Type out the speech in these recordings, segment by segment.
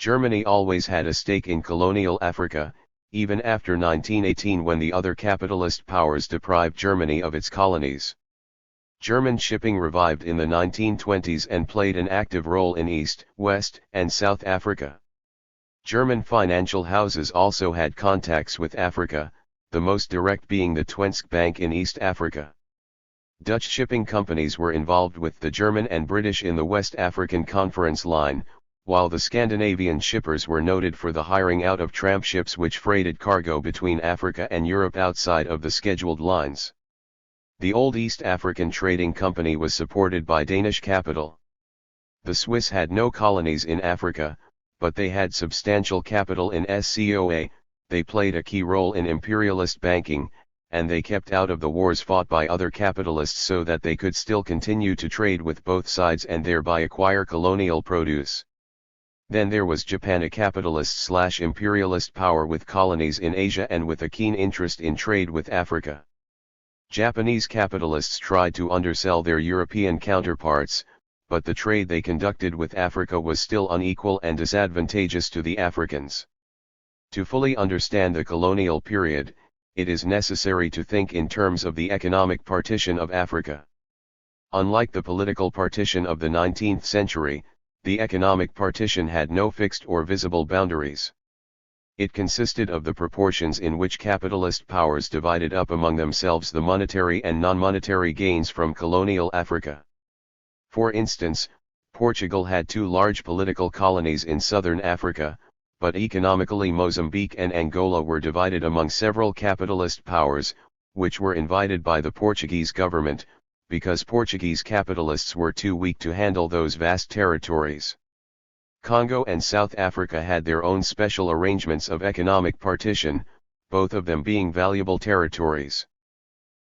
Germany always had a stake in colonial Africa, even after 1918 when the other capitalist powers deprived Germany of its colonies. German shipping revived in the 1920s and played an active role in East, West, and South Africa. German financial houses also had contacts with Africa, the most direct being the Twensk Bank in East Africa. Dutch shipping companies were involved with the German and British in the West African Conference Line, while the Scandinavian shippers were noted for the hiring out of tramp ships which freighted cargo between Africa and Europe outside of the scheduled lines. The old East African Trading Company was supported by Danish capital. The Swiss had no colonies in Africa, but they had substantial capital in SCOA. They played a key role in imperialist banking, and they kept out of the wars fought by other capitalists so that they could still continue to trade with both sides and thereby acquire colonial produce. Then there was Japan, a capitalist/imperialist power with colonies in Asia and with a keen interest in trade with Africa. Japanese capitalists tried to undersell their European counterparts, but the trade they conducted with Africa was still unequal and disadvantageous to the Africans. To fully understand the colonial period, it is necessary to think in terms of the economic partition of Africa. Unlike the political partition of the 19th century, the economic partition had no fixed or visible boundaries. It consisted of the proportions in which capitalist powers divided up among themselves the monetary and non-monetary gains from colonial Africa. For instance, Portugal had two large political colonies in southern Africa, but economically Mozambique and Angola were divided among several capitalist powers, which were invited by the Portuguese government, because Portuguese capitalists were too weak to handle those vast territories. Congo and South Africa had their own special arrangements of economic partition, both of them being valuable territories.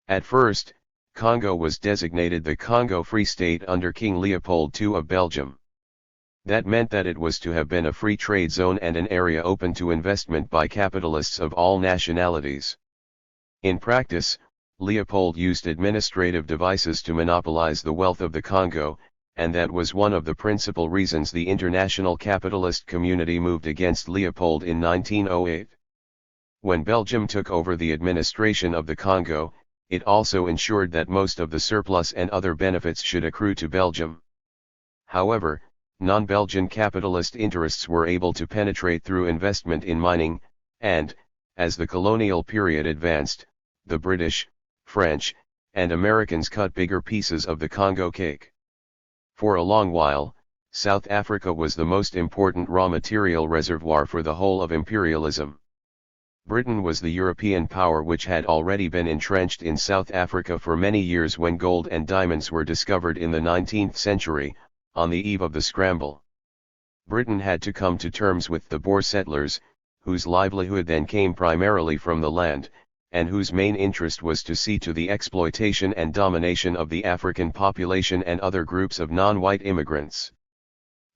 At first, Congo was designated the Congo Free State under King Leopold II of Belgium. That meant that it was to have been a free trade zone and an area open to investment by capitalists of all nationalities. In practice, Leopold used administrative devices to monopolize the wealth of the Congo, and that was one of the principal reasons the international capitalist community moved against Leopold in 1908. When Belgium took over the administration of the Congo, it also ensured that most of the surplus and other benefits should accrue to Belgium. However, non-Belgian capitalist interests were able to penetrate through investment in mining, and, as the colonial period advanced, the British, French, and Americans cut bigger pieces of the Congo cake. For a long while, South Africa was the most important raw material reservoir for the whole of imperialism. Britain was the European power which had already been entrenched in South Africa for many years when gold and diamonds were discovered in the 19th century, on the eve of the scramble. Britain had to come to terms with the Boer settlers, whose livelihood then came primarily from the land, and whose main interest was to see to the exploitation and domination of the African population and other groups of non-white immigrants.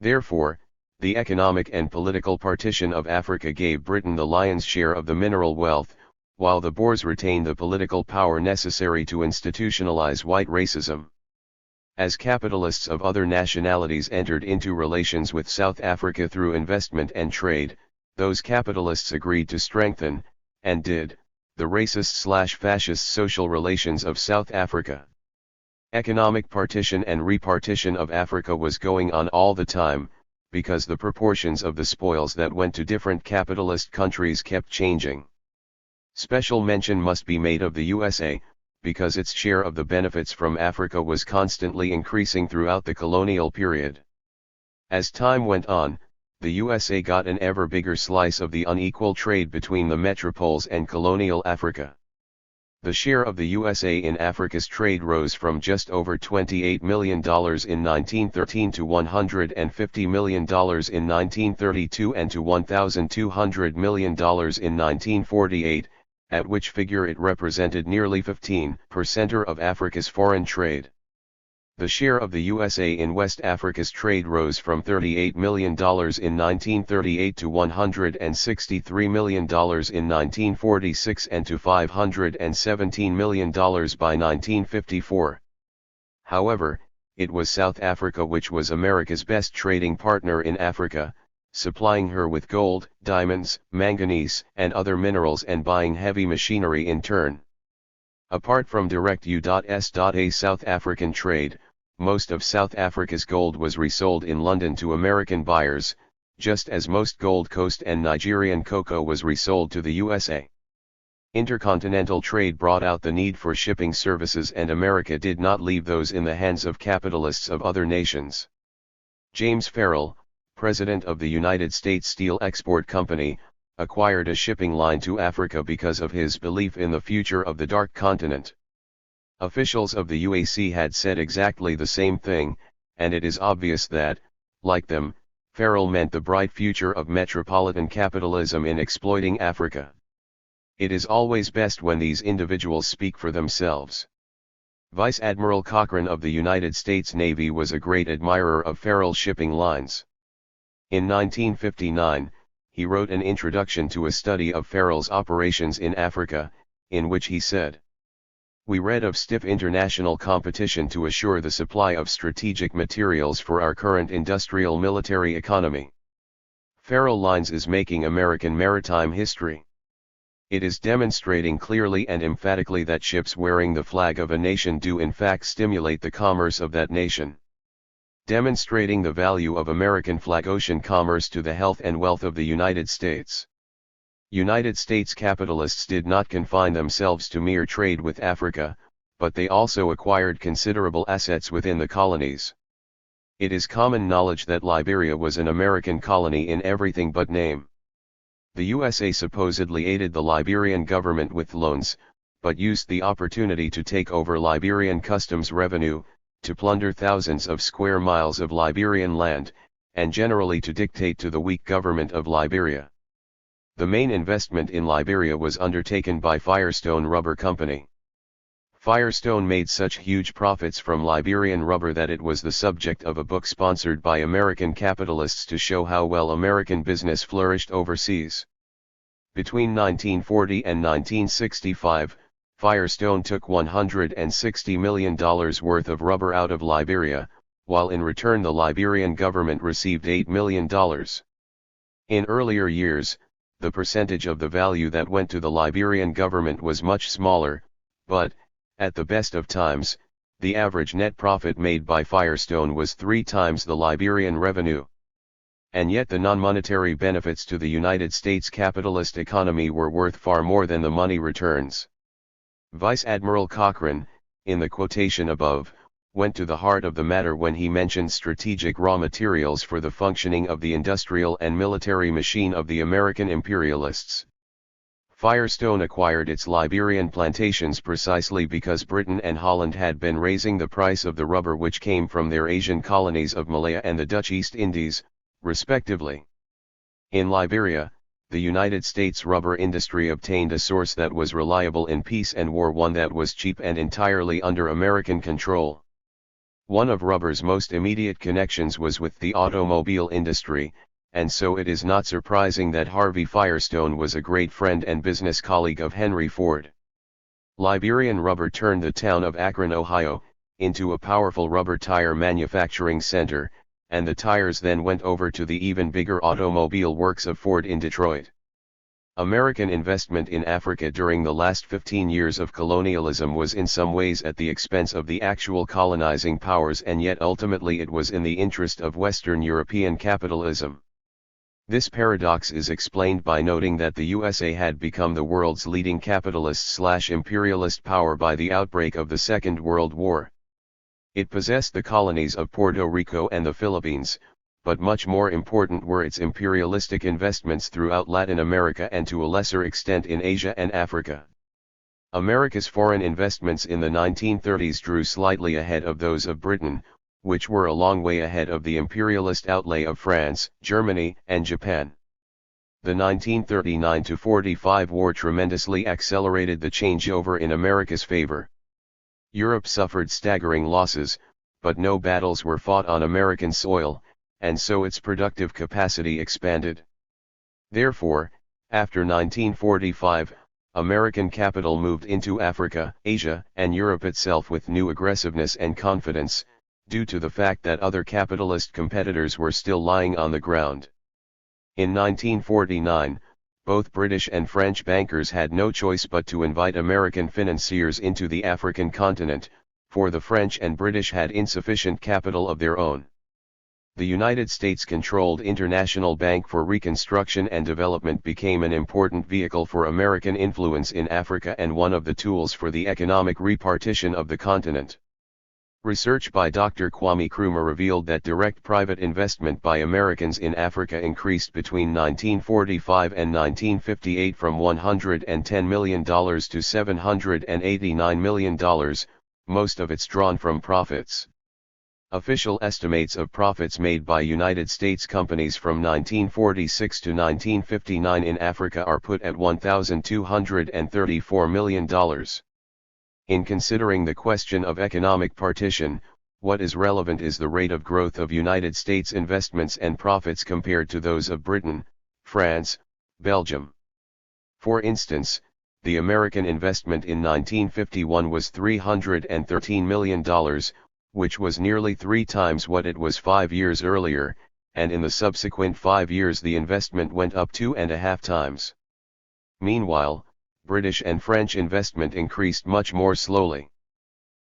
Therefore, the economic and political partition of Africa gave Britain the lion's share of the mineral wealth, while the Boers retained the political power necessary to institutionalize white racism. As capitalists of other nationalities entered into relations with South Africa through investment and trade, those capitalists agreed to strengthen, and did, the racist/fascist social relations of South Africa. Economic partition and repartition of Africa was going on all the time, because the proportions of the spoils that went to different capitalist countries kept changing. Special mention must be made of the USA, because its share of the benefits from Africa was constantly increasing throughout the colonial period. As time went on, the USA got an ever bigger slice of the unequal trade between the metropoles and colonial Africa. The share of the USA in Africa's trade rose from just over $28 million in 1913 to $150 million in 1932 and to $1,200 million in 1948, at which figure it represented nearly 15% of Africa's foreign trade. The share of the USA in West Africa's trade rose from $38 million in 1938 to $163 million in 1946 and to $517 million by 1954. However, it was South Africa which was America's best trading partner in Africa, supplying her with gold, diamonds, manganese, and other minerals, and buying heavy machinery in turn. Apart from direct U.S.A South African trade, most of South Africa's gold was resold in London to American buyers, just as most Gold Coast and Nigerian cocoa was resold to the USA. Intercontinental trade brought out the need for shipping services, and America did not leave those in the hands of capitalists of other nations. James Farrell, president of the United States Steel Export Company, acquired a shipping line to Africa because of his belief in the future of the Dark Continent. Officials of the UAC had said exactly the same thing, and it is obvious that, like them, Farrell meant the bright future of metropolitan capitalism in exploiting Africa. It is always best when these individuals speak for themselves. Vice Admiral Cochrane of the United States Navy was a great admirer of Farrell's shipping lines. In 1959, he wrote an introduction to a study of Farrell's operations in Africa, in which he said, "We read of stiff international competition to assure the supply of strategic materials for our current industrial military economy. Farrell Lines is making American maritime history. It is demonstrating clearly and emphatically that ships wearing the flag of a nation do in fact stimulate the commerce of that nation. Demonstrating the value of American flag ocean commerce to the health and wealth of the United States. United States capitalists did not confine themselves to mere trade with Africa, but they also acquired considerable assets within the colonies. It is common knowledge that Liberia was an American colony in everything but name. The USA supposedly aided the Liberian government with loans, but used the opportunity to take over Liberian customs revenue, to plunder thousands of square miles of Liberian land, and generally to dictate to the weak government of Liberia. The main investment in Liberia was undertaken by Firestone Rubber Company. Firestone made such huge profits from Liberian rubber that it was the subject of a book sponsored by American capitalists to show how well American business flourished overseas. Between 1940 and 1965, Firestone took $160 million worth of rubber out of Liberia, while in return the Liberian government received $8 million. In earlier years, the percentage of the value that went to the Liberian government was much smaller, but, at the best of times, the average net profit made by Firestone was 3 times the Liberian revenue. And yet the non-monetary benefits to the United States capitalist economy were worth far more than the money returns. Vice Admiral Cochrane, in the quotation above, went to the heart of the matter when he mentioned strategic raw materials for the functioning of the industrial and military machine of the American imperialists. Firestone acquired its Liberian plantations precisely because Britain and Holland had been raising the price of the rubber which came from their Asian colonies of Malaya and the Dutch East Indies, respectively. In Liberia, the United States rubber industry obtained a source that was reliable in peace and war, one that was cheap and entirely under American control. One of rubber's most immediate connections was with the automobile industry, and so it is not surprising that Harvey Firestone was a great friend and business colleague of Henry Ford. Liberian rubber turned the town of Akron, Ohio, into a powerful rubber tire manufacturing center, and the tires then went over to the even bigger automobile works of Ford in Detroit. American investment in Africa during the last 15 years of colonialism was in some ways at the expense of the actual colonizing powers, and yet ultimately it was in the interest of Western European capitalism. This paradox is explained by noting that the USA had become the world's leading capitalist/imperialist power by the outbreak of the Second World War. It possessed the colonies of Puerto Rico and the Philippines, but much more important were its imperialistic investments throughout Latin America and to a lesser extent in Asia and Africa. America's foreign investments in the 1930s drew slightly ahead of those of Britain, which were a long way ahead of the imperialist outlay of France, Germany, and Japan. The 1939-45 war tremendously accelerated the changeover in America's favor. Europe suffered staggering losses, but no battles were fought on American soil, and so its productive capacity expanded. Therefore, after 1945, American capital moved into Africa, Asia, and Europe itself with new aggressiveness and confidence, due to the fact that other capitalist competitors were still lying on the ground. In 1949, both British and French bankers had no choice but to invite American financiers into the African continent, for the French and British had insufficient capital of their own. The United States-controlled International Bank for Reconstruction and Development became an important vehicle for American influence in Africa and one of the tools for the economic repartition of the continent. Research by Dr. Kwame Nkrumah revealed that direct private investment by Americans in Africa increased between 1945 and 1958 from $110 million to $789 million, most of it's drawn from profits. Official estimates of profits made by United States companies from 1946 to 1959 in Africa are put at $1,234 million. In considering the question of economic partition, what is relevant is the rate of growth of United States investments and profits compared to those of Britain, France, Belgium. For instance, the American investment in 1951 was $313 million, which was nearly 3 times what it was 5 years earlier, and in the subsequent 5 years the investment went up 2.5 times. Meanwhile, British and French investment increased much more slowly.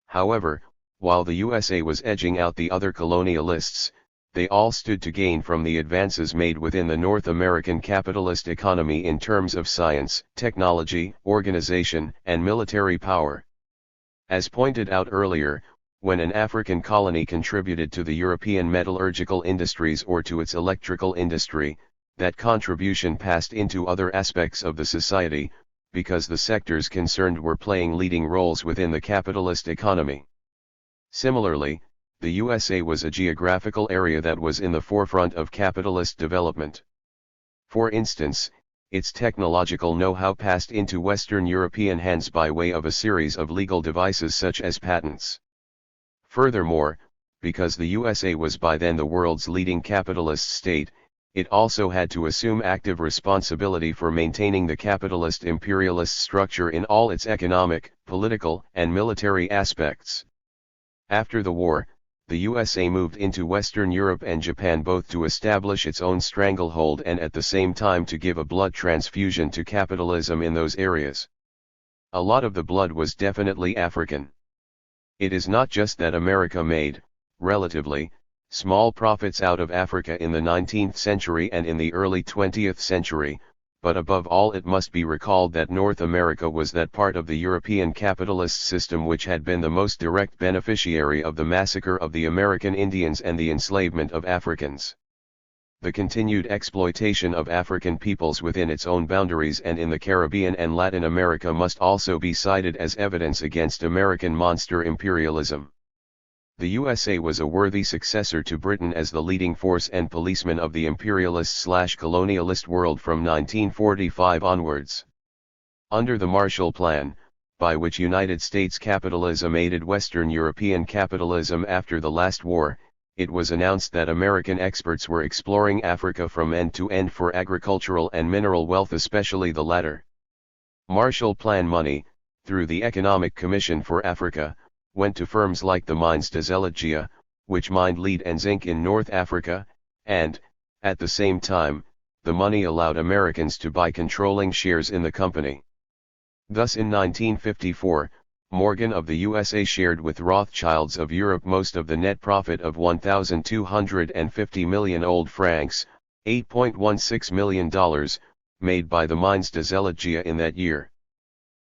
However, while the USA was edging out the other colonialists, they all stood to gain from the advances made within the North American capitalist economy in terms of science, technology, organization, and military power. As pointed out earlier, when an African colony contributed to the European metallurgical industries or to its electrical industry, that contribution passed into other aspects of the society, because the sectors concerned were playing leading roles within the capitalist economy. Similarly, the USA was a geographical area that was in the forefront of capitalist development. For instance, its technological know-how passed into Western European hands by way of a series of legal devices such as patents. Furthermore, because the USA was by then the world's leading capitalist state, it also had to assume active responsibility for maintaining the capitalist imperialist structure in all its economic, political, and military aspects. After the war, the USA moved into Western Europe and Japan both to establish its own stranglehold and at the same time to give a blood transfusion to capitalism in those areas. A lot of the blood was definitely African. It is not just that America made, relatively, small profits out of Africa in the 19th century and in the early 20th century, but above all it must be recalled that North America was that part of the European capitalist system which had been the most direct beneficiary of the massacre of the American Indians and the enslavement of Africans. The continued exploitation of African peoples within its own boundaries and in the Caribbean and Latin America must also be cited as evidence against American monster imperialism. The USA was a worthy successor to Britain as the leading force and policeman of the imperialist/colonialist world from 1945 onwards. Under the Marshall Plan, by which United States capitalism aided Western European capitalism after the last war, it was announced that American experts were exploring Africa from end to end for agricultural and mineral wealth, especially the latter. Marshall Plan money, through the Economic Commission for Africa, went to firms like the Mines des Elegies, which mined lead and zinc in North Africa, and, at the same time, the money allowed Americans to buy controlling shares in the company. Thus in 1954, Morgan of the USA shared with Rothschilds of Europe most of the net profit of 1,250 million old francs, $8.16 million, made by the Mines des Elegies in that year.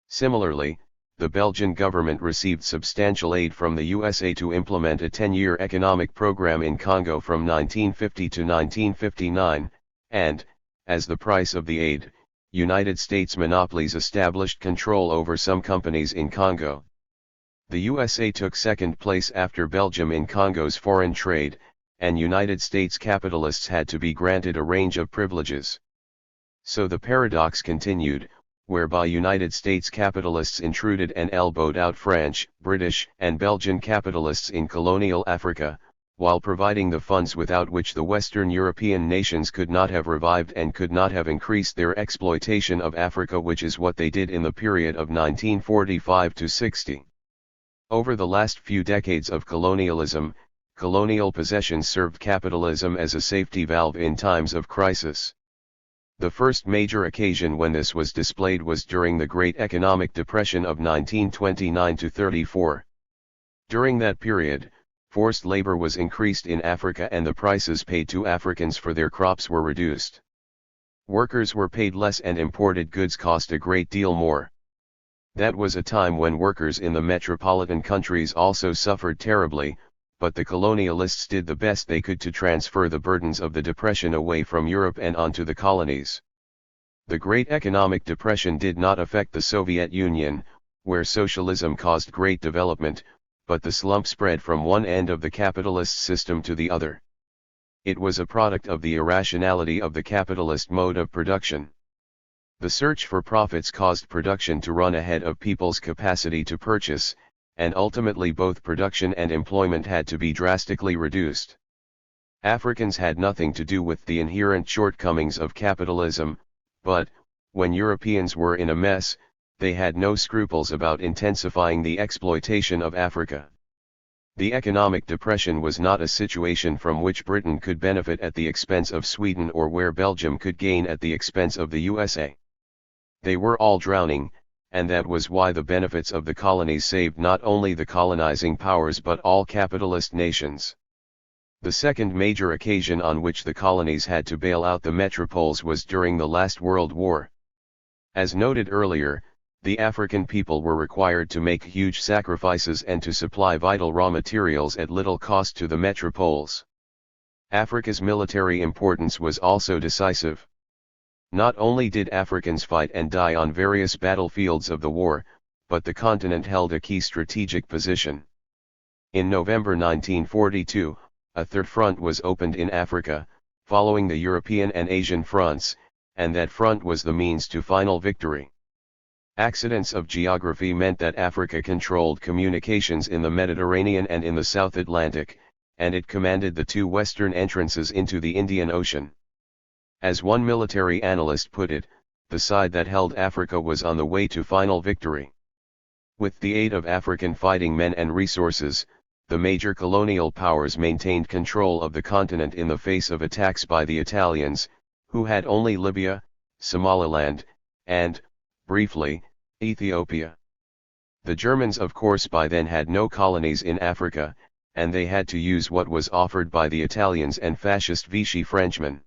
Similarly, the Belgian government received substantial aid from the USA to implement a 10-year economic program in Congo from 1950 to 1959, and, as the price of the aid, United States monopolies established control over some companies in Congo. The USA took second place after Belgium in Congo's foreign trade, and United States capitalists had to be granted a range of privileges. So the paradox continued, whereby United States capitalists intruded and elbowed out French, British, and Belgian capitalists in colonial Africa, while providing the funds without which the Western European nations could not have revived and could not have increased their exploitation of Africa, which is what they did in the period of 1945 to 60. Over the last few decades of colonialism, colonial possessions served capitalism as a safety valve in times of crisis. The first major occasion when this was displayed was during the Great Economic Depression of 1929–34. During that period, forced labor was increased in Africa and the prices paid to Africans for their crops were reduced. Workers were paid less and imported goods cost a great deal more. That was a time when workers in the metropolitan countries also suffered terribly, but the colonialists did the best they could to transfer the burdens of the depression away from Europe and onto the colonies. The Great Economic Depression did not affect the Soviet Union, where socialism caused great development, but the slump spread from one end of the capitalist system to the other. It was a product of the irrationality of the capitalist mode of production. The search for profits caused production to run ahead of people's capacity to purchase, and ultimately both production and employment had to be drastically reduced. Africans had nothing to do with the inherent shortcomings of capitalism, but, when Europeans were in a mess, they had no scruples about intensifying the exploitation of Africa. The economic depression was not a situation from which Britain could benefit at the expense of Sweden or where Belgium could gain at the expense of the USA. They were all drowning, and that was why the benefits of the colonies saved not only the colonizing powers but all capitalist nations. The second major occasion on which the colonies had to bail out the metropoles was during the last World War. As noted earlier, the African people were required to make huge sacrifices and to supply vital raw materials at little cost to the metropoles. Africa's military importance was also decisive. Not only did Africans fight and die on various battlefields of the war, but the continent held a key strategic position. In November 1942, a third front was opened in Africa, following the European and Asian fronts, and that front was the means to final victory. Accidents of geography meant that Africa controlled communications in the Mediterranean and in the South Atlantic, and it commanded the two western entrances into the Indian Ocean. As one military analyst put it, the side that held Africa was on the way to final victory. With the aid of African fighting men and resources, the major colonial powers maintained control of the continent in the face of attacks by the Italians, who had only Libya, Somaliland, and, briefly, Ethiopia. The Germans of course by then had no colonies in Africa, and they had to use what was offered by the Italians and fascist Vichy Frenchmen.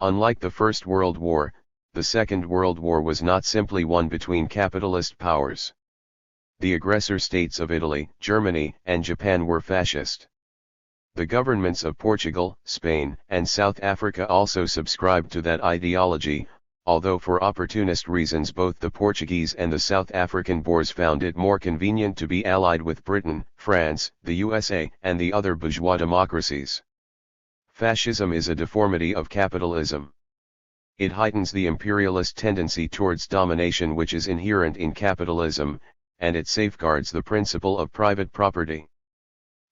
Unlike the First World War, the Second World War was not simply one between capitalist powers. The aggressor states of Italy, Germany, and Japan were fascist. The governments of Portugal, Spain, and South Africa also subscribed to that ideology, although for opportunist reasons both the Portuguese and the South African Boers found it more convenient to be allied with Britain, France, the USA, and the other bourgeois democracies. Fascism is a deformity of capitalism. It heightens the imperialist tendency towards domination which is inherent in capitalism, and it safeguards the principle of private property.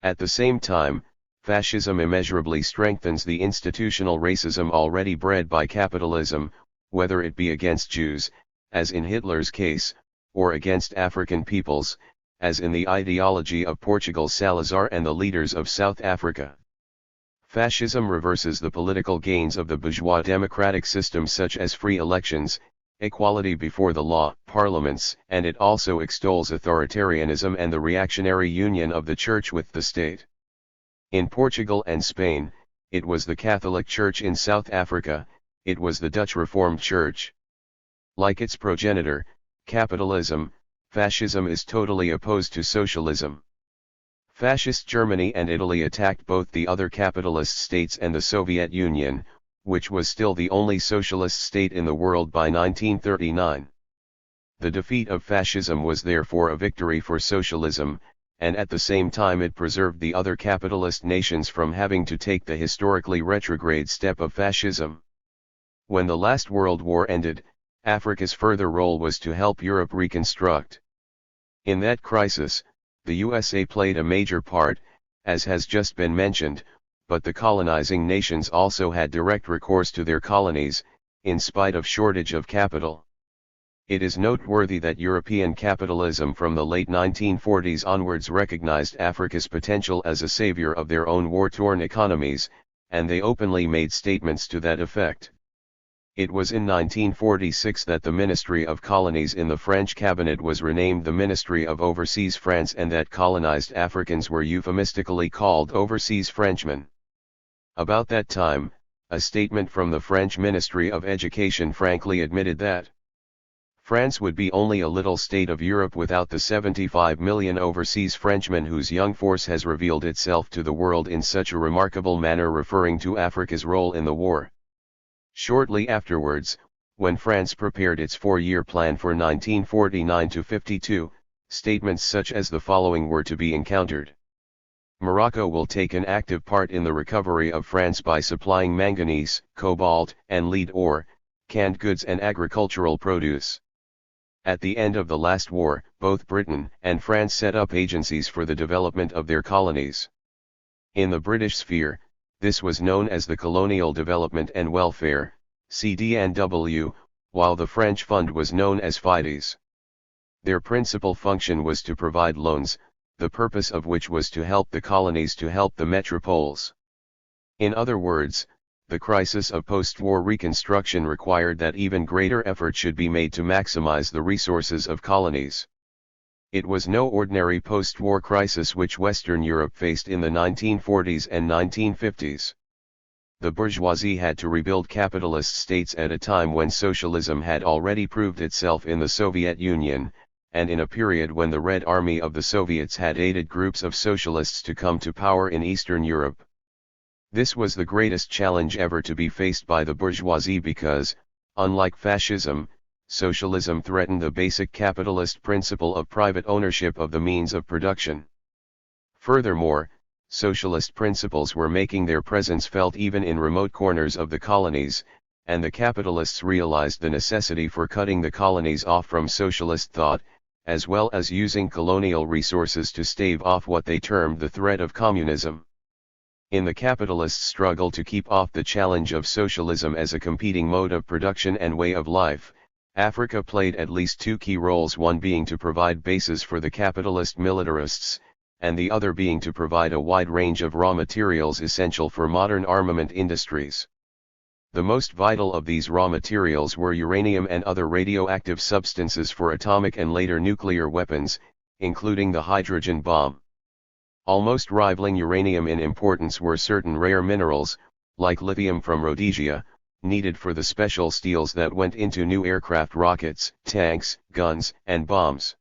At the same time, fascism immeasurably strengthens the institutional racism already bred by capitalism, whether it be against Jews, as in Hitler's case, or against African peoples, as in the ideology of Portugal's Salazar and the leaders of South Africa. Fascism reverses the political gains of the bourgeois democratic system such as free elections, equality before the law, parliaments, and it also extols authoritarianism and the reactionary union of the church with the state. In Portugal and Spain, it was the Catholic Church. In South Africa, it was the Dutch Reformed Church. Like its progenitor, capitalism, fascism is totally opposed to socialism. Fascist Germany and Italy attacked both the other capitalist states and the Soviet Union, which was still the only socialist state in the world by 1939. The defeat of fascism was therefore a victory for socialism, and at the same time it preserved the other capitalist nations from having to take the historically retrograde step of fascism. When the last World War ended, Africa's further role was to help Europe reconstruct. In that crisis, the USA played a major part, as has just been mentioned, but the colonizing nations also had direct recourse to their colonies, in spite of shortage of capital. It is noteworthy that European capitalism from the late 1940s onwards recognized Africa's potential as a savior of their own war-torn economies, and they openly made statements to that effect. It was in 1946 that the Ministry of Colonies in the French cabinet was renamed the Ministry of Overseas France, and that colonized Africans were euphemistically called overseas Frenchmen. About that time, a statement from the French Ministry of Education frankly admitted that France would be only a little state of Europe without the 75 million overseas Frenchmen whose young force has revealed itself to the world in such a remarkable manner, referring to Africa's role in the war. Shortly afterwards, when France prepared its four-year plan for 1949-52, statements such as the following were to be encountered. Morocco will take an active part in the recovery of France by supplying manganese, cobalt, and lead ore, canned goods and agricultural produce. At the end of the last war, both Britain and France set up agencies for the development of their colonies. In the British sphere, this was known as the Colonial Development and Welfare, CDNW, while the French fund was known as FIDES. Their principal function was to provide loans, the purpose of which was to help the colonies to help the metropoles. In other words, the crisis of post-war reconstruction required that even greater effort should be made to maximize the resources of colonies. It was no ordinary post-war crisis which Western Europe faced in the 1940s and 1950s. The bourgeoisie had to rebuild capitalist states at a time when socialism had already proved itself in the Soviet Union, and in a period when the Red Army of the Soviets had aided groups of socialists to come to power in Eastern Europe. This was the greatest challenge ever to be faced by the bourgeoisie because, unlike fascism, socialism threatened the basic capitalist principle of private ownership of the means of production. Furthermore, socialist principles were making their presence felt even in remote corners of the colonies, and the capitalists realized the necessity for cutting the colonies off from socialist thought, as well as using colonial resources to stave off what they termed the threat of communism. In the capitalist struggle to keep off the challenge of socialism as a competing mode of production and way of life, Africa played at least two key roles, one being to provide bases for the capitalist militarists, and the other being to provide a wide range of raw materials essential for modern armament industries. The most vital of these raw materials were uranium and other radioactive substances for atomic and later nuclear weapons, including the hydrogen bomb. Almost rivaling uranium in importance were certain rare minerals, like lithium from Rhodesia, needed for the special steels that went into new aircraft rockets, tanks, guns, and bombs.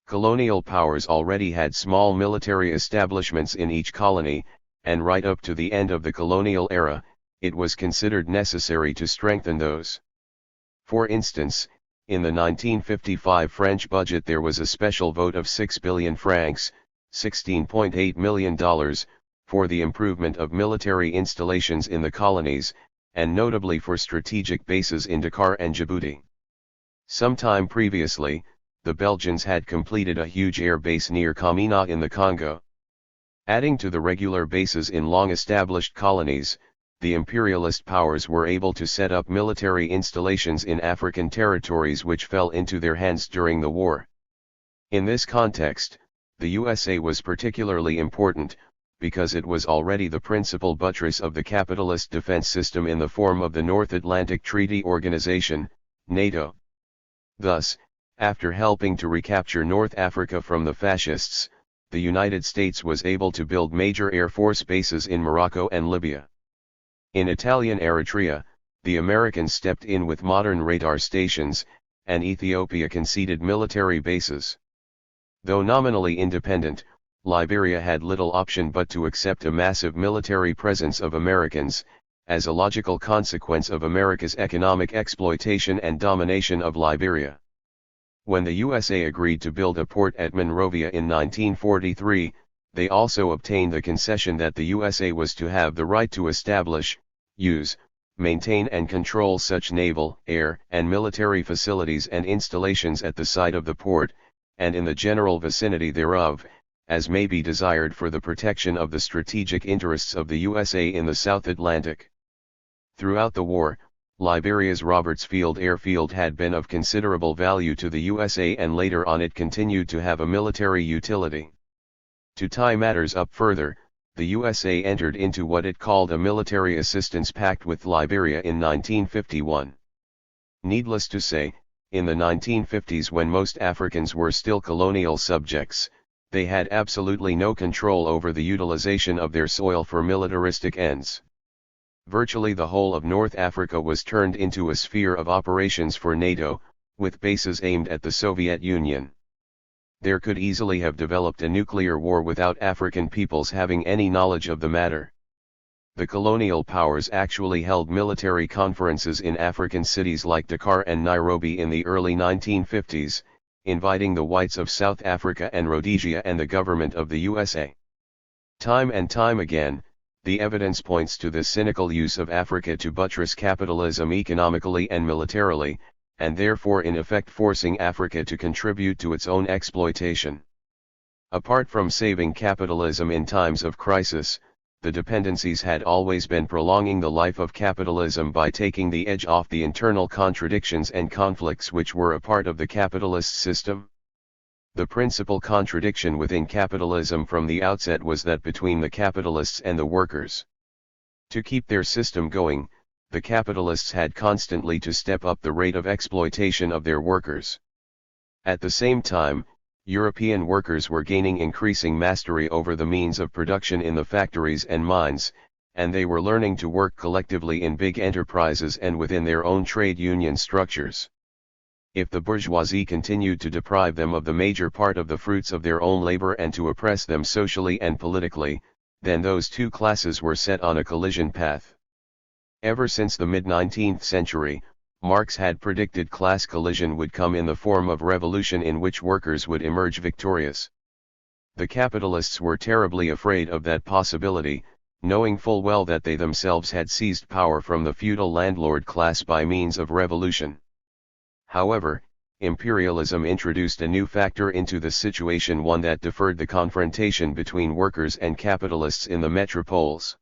Colonial powers already had small military establishments in each colony, and right up to the end of the colonial era, it was considered necessary to strengthen those. For instance, in the 1955 French budget there was a special vote of 6 billion francs, $16.8 million, for the improvement of military installations in the colonies, and notably for strategic bases in Dakar and Djibouti. Sometime previously, the Belgians had completed a huge air base near Kamina in the Congo. Adding to the regular bases in long-established colonies, the imperialist powers were able to set up military installations in African territories which fell into their hands during the war. In this context, the USA was particularly important, because it was already the principal buttress of the capitalist defense system in the form of the North Atlantic Treaty Organization, NATO. Thus, after helping to recapture North Africa from the fascists, the United States was able to build major air force bases in Morocco and Libya. In Italian Eritrea, the Americans stepped in with modern radar stations, and Ethiopia conceded military bases. Though nominally independent, Liberia had little option but to accept a massive military presence of Americans, as a logical consequence of America's economic exploitation and domination of Liberia. When the USA agreed to build a port at Monrovia in 1943, they also obtained the concession that the USA was to have the right to establish, use, maintain and control such naval, air, and military facilities and installations at the site of the port, and in the general vicinity thereof, as may be desired for the protection of the strategic interests of the USA in the South Atlantic. Throughout the war, Liberia's Roberts Field airfield had been of considerable value to the USA, and later on it continued to have a military utility. To tie matters up further, the USA entered into what it called a military assistance pact with Liberia in 1951. Needless to say, in the 1950s, when most Africans were still colonial subjects, they had absolutely no control over the utilization of their soil for militaristic ends. Virtually the whole of North Africa was turned into a sphere of operations for NATO, with bases aimed at the Soviet Union. There could easily have developed a nuclear war without African peoples having any knowledge of the matter. The colonial powers actually held military conferences in African cities like Dakar and Nairobi in the early 1950s, inviting the whites of South Africa and Rhodesia and the government of the USA. Time and time again, the evidence points to the cynical use of Africa to buttress capitalism economically and militarily, and therefore in effect forcing Africa to contribute to its own exploitation. Apart from saving capitalism in times of crisis, the dependencies had always been prolonging the life of capitalism by taking the edge off the internal contradictions and conflicts which were a part of the capitalist system. The principal contradiction within capitalism from the outset was that between the capitalists and the workers. To keep their system going, the capitalists had constantly to step up the rate of exploitation of their workers. At the same time, European workers were gaining increasing mastery over the means of production in the factories and mines, and they were learning to work collectively in big enterprises and within their own trade union structures. If the bourgeoisie continued to deprive them of the major part of the fruits of their own labor and to oppress them socially and politically, then those two classes were set on a collision path. Ever since the mid-19th century, Marx had predicted class collision would come in the form of revolution in which workers would emerge victorious. The capitalists were terribly afraid of that possibility, knowing full well that they themselves had seized power from the feudal landlord class by means of revolution. However, imperialism introduced a new factor into the situation, one that deferred the confrontation between workers and capitalists in the metropoles.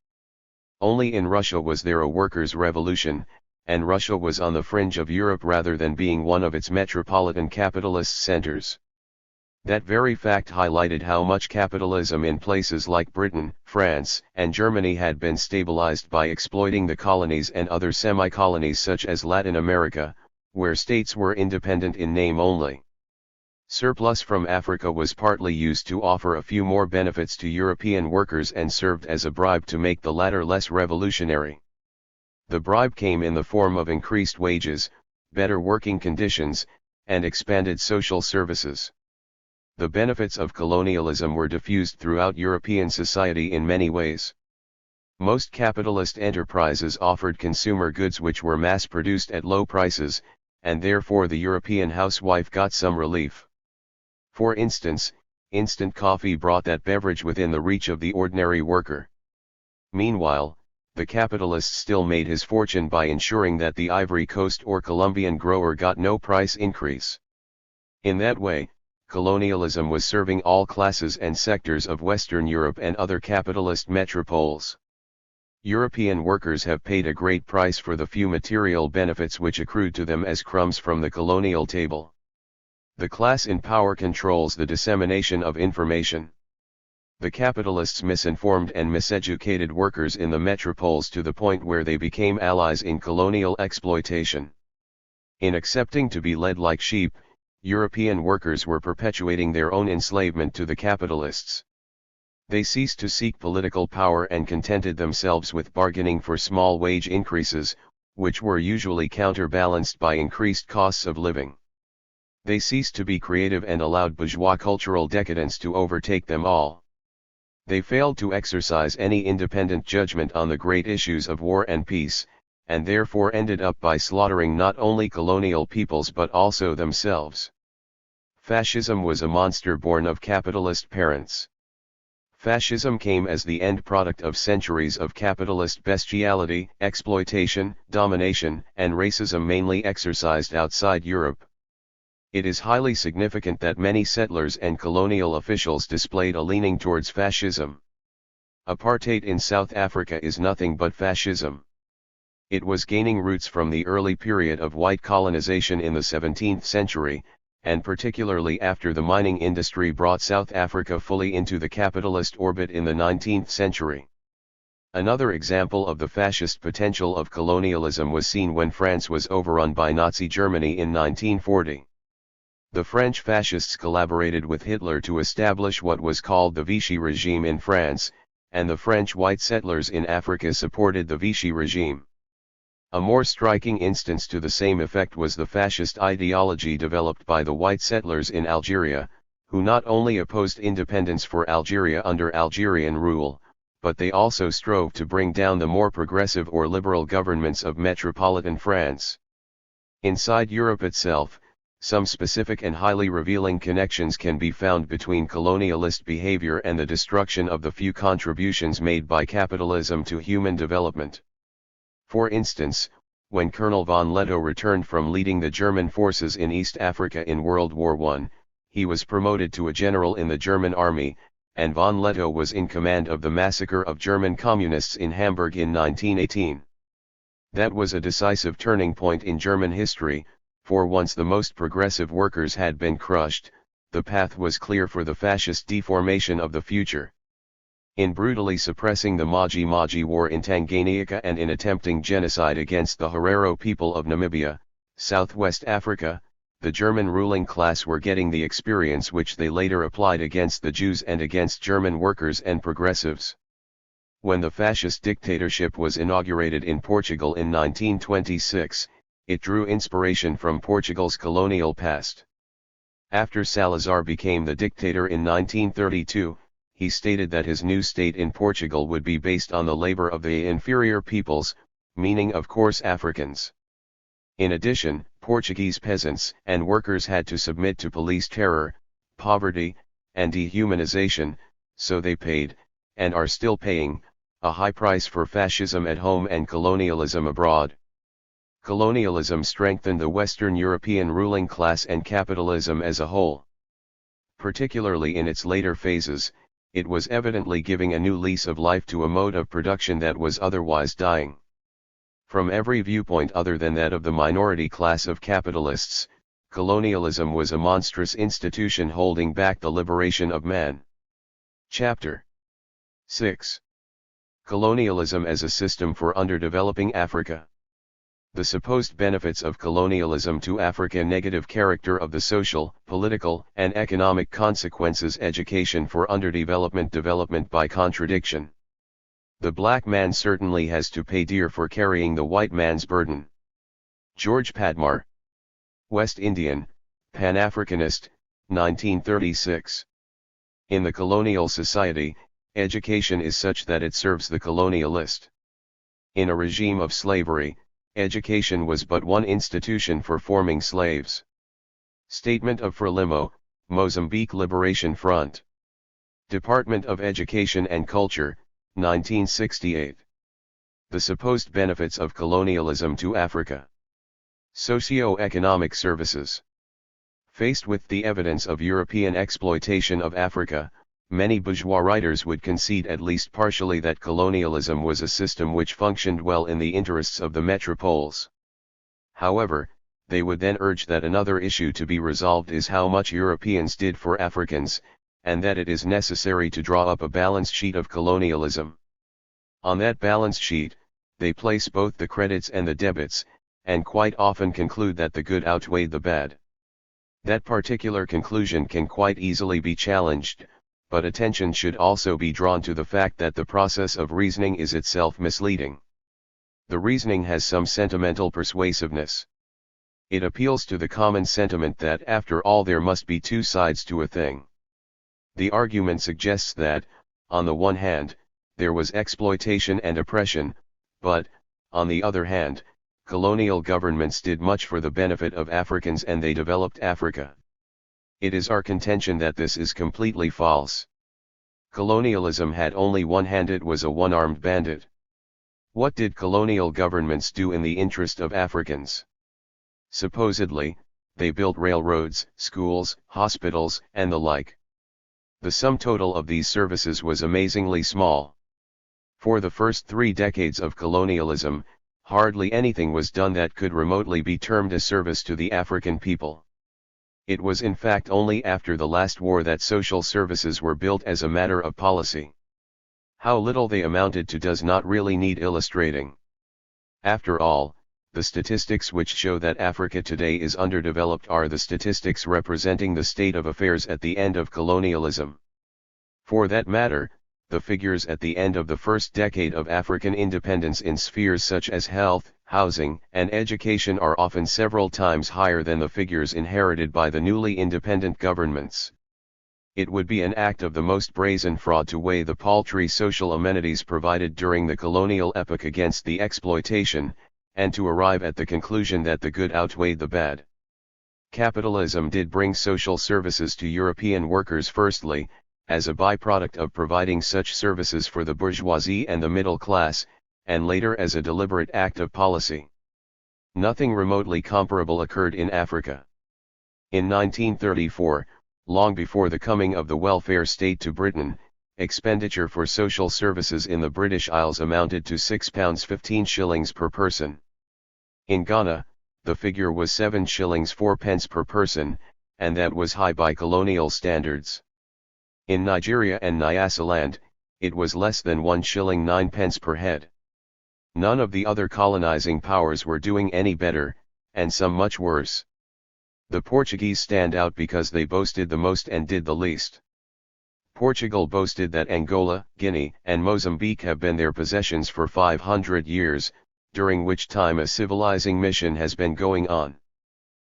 Only in Russia was there a workers' revolution, and Russia was on the fringe of Europe rather than being one of its metropolitan capitalist centers. That very fact highlighted how much capitalism in places like Britain, France, and Germany had been stabilized by exploiting the colonies and other semi-colonies such as Latin America, where states were independent in name only. Surplus from Africa was partly used to offer a few more benefits to European workers and served as a bribe to make the latter less revolutionary. The bribe came in the form of increased wages, better working conditions, and expanded social services. The benefits of colonialism were diffused throughout European society in many ways. Most capitalist enterprises offered consumer goods which were mass-produced at low prices, and therefore the European housewife got some relief. For instance, instant coffee brought that beverage within the reach of the ordinary worker. Meanwhile, the capitalist still made his fortune by ensuring that the Ivory Coast or Colombian grower got no price increase. In that way, colonialism was serving all classes and sectors of Western Europe and other capitalist metropoles. European workers have paid a great price for the few material benefits which accrued to them as crumbs from the colonial table. The class in power controls the dissemination of information. The capitalists misinformed and miseducated workers in the metropoles to the point where they became allies in colonial exploitation. In accepting to be led like sheep, European workers were perpetuating their own enslavement to the capitalists. They ceased to seek political power and contented themselves with bargaining for small wage increases, which were usually counterbalanced by increased costs of living. They ceased to be creative and allowed bourgeois cultural decadence to overtake them all. They failed to exercise any independent judgment on the great issues of war and peace, and therefore ended up by slaughtering not only colonial peoples but also themselves. Fascism was a monster born of capitalist parents. Fascism came as the end product of centuries of capitalist bestiality, exploitation, domination, and racism mainly exercised outside Europe. It is highly significant that many settlers and colonial officials displayed a leaning towards fascism. Apartheid in South Africa is nothing but fascism. It was gaining roots from the early period of white colonization in the 17th century, and particularly after the mining industry brought South Africa fully into the capitalist orbit in the 19th century. Another example of the fascist potential of colonialism was seen when France was overrun by Nazi Germany in 1940. The French fascists collaborated with Hitler to establish what was called the Vichy regime in France, and the French white settlers in Africa supported the Vichy regime. A more striking instance to the same effect was the fascist ideology developed by the white settlers in Algeria, who not only opposed independence for Algeria under Algerian rule, but they also strove to bring down the more progressive or liberal governments of metropolitan France. Inside Europe itself, some specific and highly revealing connections can be found between colonialist behavior and the destruction of the few contributions made by capitalism to human development. For instance, when Colonel von Lettow returned from leading the German forces in East Africa in World War I, he was promoted to a general in the German army, and von Lettow was in command of the massacre of German communists in Hamburg in 1918. That was a decisive turning point in German history, for once the most progressive workers had been crushed, the path was clear for the fascist deformation of the future. In brutally suppressing the Maji Maji War in Tanganyika and in attempting genocide against the Herero people of Namibia, Southwest Africa, the German ruling class were getting the experience which they later applied against the Jews and against German workers and progressives. When the fascist dictatorship was inaugurated in Portugal in 1926, it drew inspiration from Portugal's colonial past. After Salazar became the dictator in 1932, he stated that his new state in Portugal would be based on the labor of the inferior peoples, meaning of course Africans. In addition, Portuguese peasants and workers had to submit to police terror, poverty, and dehumanization, so they paid, and are still paying, a high price for fascism at home and colonialism abroad. Colonialism strengthened the Western European ruling class and capitalism as a whole. Particularly in its later phases, it was evidently giving a new lease of life to a mode of production that was otherwise dying. From every viewpoint other than that of the minority class of capitalists, colonialism was a monstrous institution holding back the liberation of man. Chapter 6. Colonialism as a system for underdeveloping Africa. The supposed benefits of colonialism to Africa: negative character of the social, political, and economic consequences, education for underdevelopment, development by contradiction. The black man certainly has to pay dear for carrying the white man's burden. George Padmar. West Indian, Pan-Africanist, 1936. In the colonial society, education is such that it serves the colonialist. In a regime of slavery, education was but one institution for forming slaves. Statement of Frelimo, Mozambique Liberation Front. Department of Education and Culture, 1968. The supposed benefits of colonialism to Africa. Socio-economic services. Faced with the evidence of European exploitation of Africa, many bourgeois writers would concede at least partially that colonialism was a system which functioned well in the interests of the metropoles. However, they would then urge that another issue to be resolved is how much Europeans did for Africans, and that it is necessary to draw up a balance sheet of colonialism. On that balance sheet, they place both the credits and the debits, and quite often conclude that the good outweighed the bad. That particular conclusion can quite easily be challenged, but attention should also be drawn to the fact that the process of reasoning is itself misleading. The reasoning has some sentimental persuasiveness. It appeals to the common sentiment that after all there must be two sides to a thing. The argument suggests that, on the one hand, there was exploitation and oppression, but, on the other hand, colonial governments did much for the benefit of Africans and they developed Africa. It is our contention that this is completely false. Colonialism had only one hand: it was a one-armed bandit. What did colonial governments do in the interest of Africans? Supposedly, they built railroads, schools, hospitals, and the like. The sum total of these services was amazingly small. For the first 3 decades of colonialism, hardly anything was done that could remotely be termed a service to the African people. It was in fact only after the last war that social services were built as a matter of policy. How little they amounted to does not really need illustrating. After all, the statistics which show that Africa today is underdeveloped are the statistics representing the state of affairs at the end of colonialism. For that matter, the figures at the end of the first decade of African independence in spheres such as health, housing, and education are often several times higher than the figures inherited by the newly independent governments. It would be an act of the most brazen fraud to weigh the paltry social amenities provided during the colonial epoch against the exploitation, and to arrive at the conclusion that the good outweighed the bad. Capitalism did bring social services to European workers firstly, as a byproduct of providing such services for the bourgeoisie and the middle class, and later as a deliberate act of policy. Nothing remotely comparable occurred in Africa. In 1934, long before the coming of the welfare state to Britain, expenditure for social services in the British Isles amounted to £6.15 per person. In Ghana, the figure was 7 shillings 4 pence per person, and that was high by colonial standards. In Nigeria and Nyasaland, it was less than 1 shilling 9 pence per head. None of the other colonizing powers were doing any better, and some much worse. The Portuguese stand out because they boasted the most and did the least. Portugal boasted that Angola, Guinea, and Mozambique have been their possessions for 500 years, during which time a civilizing mission has been going on.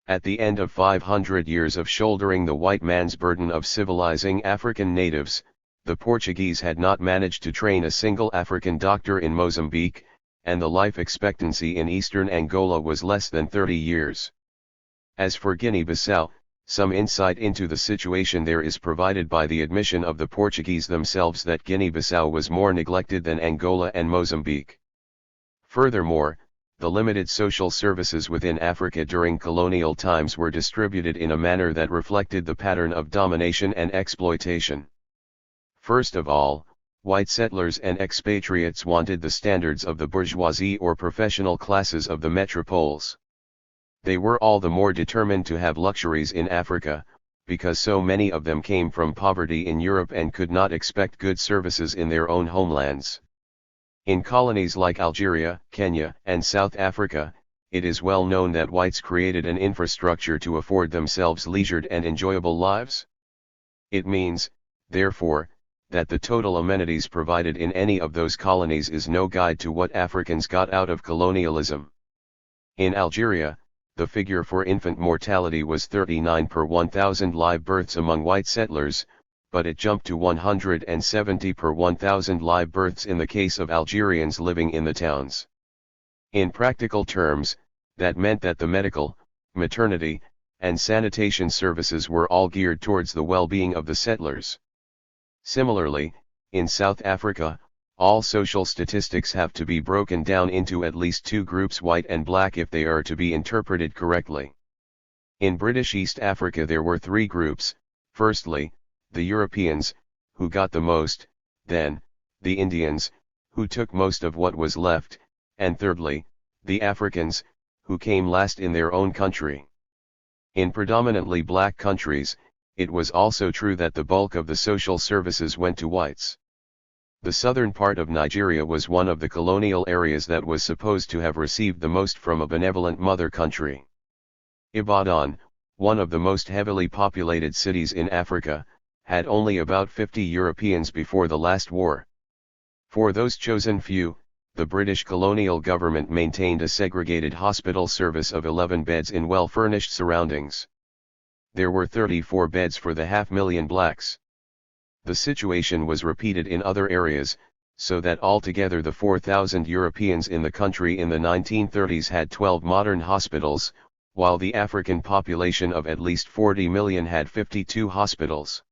At the end of 500 years of shouldering the white man's burden of civilizing African natives, the Portuguese had not managed to train a single African doctor in Mozambique, and the life expectancy in eastern Angola was less than 30 years. As for Guinea-Bissau, some insight into the situation there is provided by the admission of the Portuguese themselves that Guinea-Bissau was more neglected than Angola and Mozambique. Furthermore, the limited social services within Africa during colonial times were distributed in a manner that reflected the pattern of domination and exploitation. First of all, white settlers and expatriates wanted the standards of the bourgeoisie or professional classes of the metropoles. They were all the more determined to have luxuries in Africa, because so many of them came from poverty in Europe and could not expect good services in their own homelands. In colonies like Algeria, Kenya, and South Africa, it is well known that whites created an infrastructure to afford themselves leisured and enjoyable lives. It means, therefore, that the total amenities provided in any of those colonies is no guide to what Africans got out of colonialism. In Algeria, the figure for infant mortality was 39 per 1,000 live births among white settlers, but it jumped to 170 per 1,000 live births in the case of Algerians living in the towns. In practical terms, that meant that the medical, maternity, and sanitation services were all geared towards the well-being of the settlers. Similarly, in South Africa, all social statistics have to be broken down into at least two groups, white and black, if they are to be interpreted correctly. In British East Africa there were three groups: firstly, the Europeans, who got the most, then, the Indians, who took most of what was left, and thirdly, the Africans, who came last in their own country. In predominantly black countries, it was also true that the bulk of the social services went to whites. The southern part of Nigeria was one of the colonial areas that was supposed to have received the most from a benevolent mother country. Ibadan, one of the most heavily populated cities in Africa, had only about 50 Europeans before the last war. For those chosen few, the British colonial government maintained a segregated hospital service of 11 beds in well-furnished surroundings. There were 34 beds for the 500,000 blacks. The situation was repeated in other areas, so that altogether the 4,000 Europeans in the country in the 1930s had 12 modern hospitals, while the African population of at least 40 million had 52 hospitals.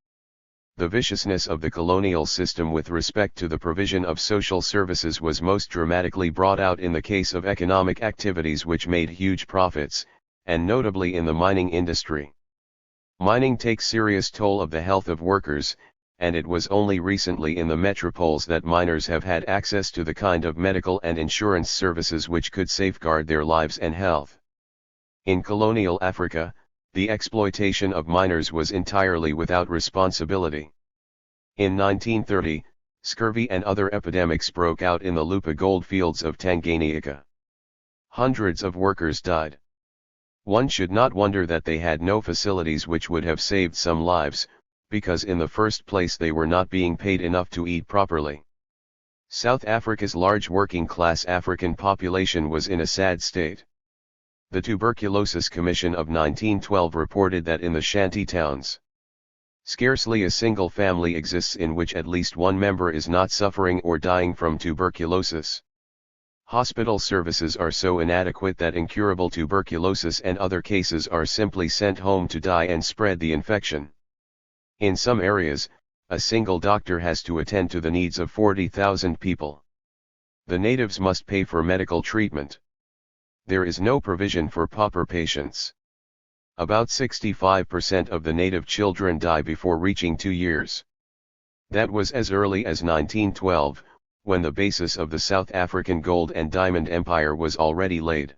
The viciousness of the colonial system with respect to the provision of social services was most dramatically brought out in the case of economic activities which made huge profits, and notably in the mining industry. Mining takes serious toll of the health of workers, and it was only recently in the metropoles that miners have had access to the kind of medical and insurance services which could safeguard their lives and health. In colonial Africa, the exploitation of minors was entirely without responsibility. In 1930, scurvy and other epidemics broke out in the Lupa goldfields of Tanganyika. Hundreds of workers died. One should not wonder that they had no facilities which would have saved some lives, because in the first place they were not being paid enough to eat properly. South Africa's large working-class African population was in a sad state. The Tuberculosis Commission of 1912 reported that in the shanty towns, scarcely a single family exists in which at least one member is not suffering or dying from tuberculosis. Hospital services are so inadequate that incurable tuberculosis and other cases are simply sent home to die and spread the infection. In some areas, a single doctor has to attend to the needs of 40,000 people. The natives must pay for medical treatment. There is no provision for pauper patients. About 65% of the native children die before reaching 2 years. That was as early as 1912, when the basis of the South African gold and diamond empire was already laid.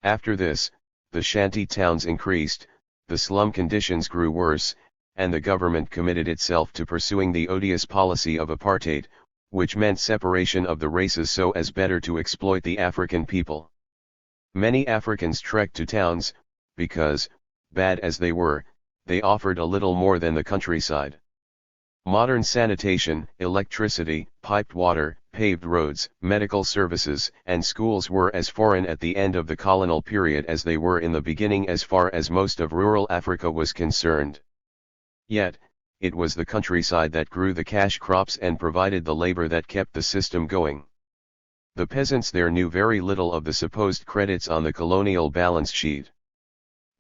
After this, the shanty towns increased, the slum conditions grew worse, and the government committed itself to pursuing the odious policy of apartheid, which meant separation of the races so as better to exploit the African people. Many Africans trekked to towns, because, bad as they were, they offered a little more than the countryside. Modern sanitation, electricity, piped water, paved roads, medical services, and schools were as foreign at the end of the colonial period as they were in the beginning as far as most of rural Africa was concerned. Yet, it was the countryside that grew the cash crops and provided the labor that kept the system going. The peasants there knew very little of the supposed credits on the colonial balance sheet.